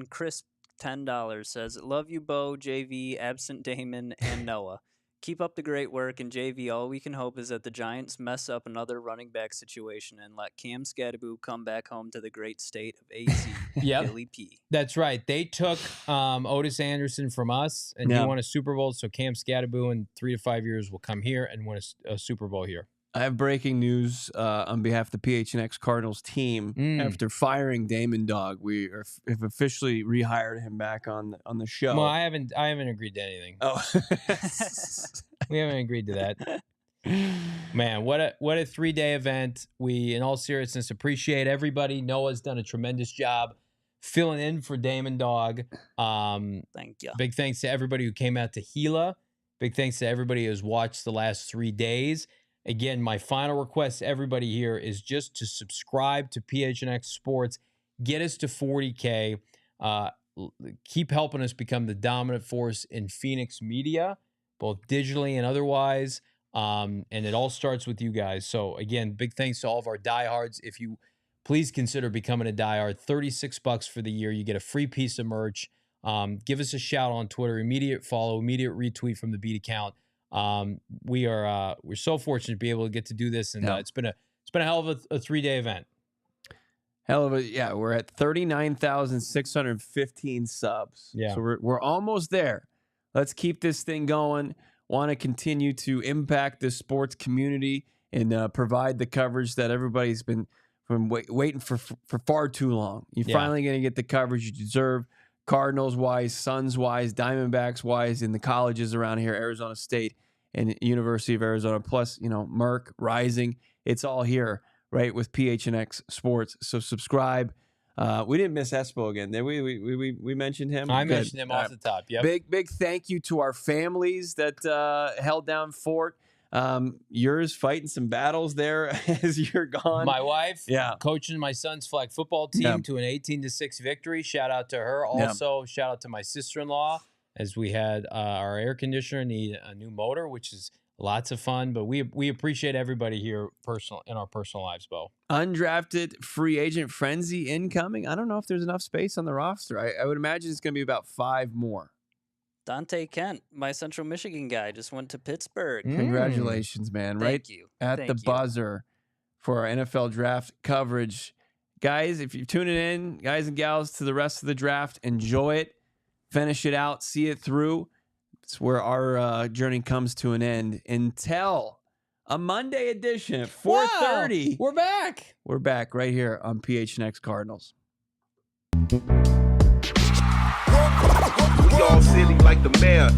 crisp $10 says, love you, Bo, JV, absent Damon, and Noah. Keep up the great work, and JV, all we can hope is that the Giants mess up another running back situation and let Cam Skattebo come back home to the great state of AZ. Billy P. That's right. They took Otis Anderson from us, and he won a Super Bowl, so Cam Skattebo in 3 to 5 years will come here and win a Super Bowl here. I have breaking news on behalf of the PHNX Cardinals team. After firing Damon Dog, we have officially rehired him back on the show. Well, I haven't agreed to anything. Oh, we haven't agreed to that. Man, what a 3-day event. We, in all seriousness, appreciate everybody. Noah's done a tremendous job filling in for Damon Dog. Thank you. Big thanks to everybody who came out to Gila. Big thanks to everybody who's watched the last 3 days. Again, my final request to everybody here is just to subscribe to PHNX Sports. Get us to 40K. Keep helping us become the dominant force in Phoenix media, both digitally and otherwise. And it all starts with you guys. So, again, big thanks to all of our diehards. If you please consider becoming a diehard, $36 for the year. You get a free piece of merch. Give us a shout on Twitter. Immediate follow, immediate retweet from the Beat account. We're so fortunate to be able to get to do this, and it's been a hell of a 3-day event. Hell of a we're at 39,615 subs. Yeah, so we're almost there. Let's keep this thing going. Want to continue to impact the sports community and provide the coverage that everybody's been waiting for far too long. You're finally going to get the coverage you deserve. Cardinals wise, Suns wise, Diamondbacks wise, in the colleges around here, Arizona State and University of Arizona, plus Merck, Rising. It's all here, right, with PHNX Sports. So subscribe. We didn't miss Espo again, did we? We mentioned him. I mentioned him off the top. Yep. Big thank you to our families that held down fort. Yours fighting some battles there as you're gone. My wife, coaching my son's flag football team to an 18-6 victory. Shout out to her. Also, shout out to my sister-in-law, as we had our air conditioner need a new motor, which is lots of fun. But we appreciate everybody here in our personal lives, Bo. Undrafted free agent frenzy incoming. I don't know if there's enough space on the roster. I would imagine it's going to be about 5 more. Dante Kent, my Central Michigan guy, just went to Pittsburgh. Congratulations, man. Right Thank you. at Thank the you. buzzer for our NFL draft coverage. Guys, if you're tuning in, guys and gals, to the rest of the draft, enjoy it, finish it out, see it through. It's where our journey comes to an end until a Monday edition at 4:30. Wow, we're back. We're back right here on PHNX Cardinals. We all silly like the mayor.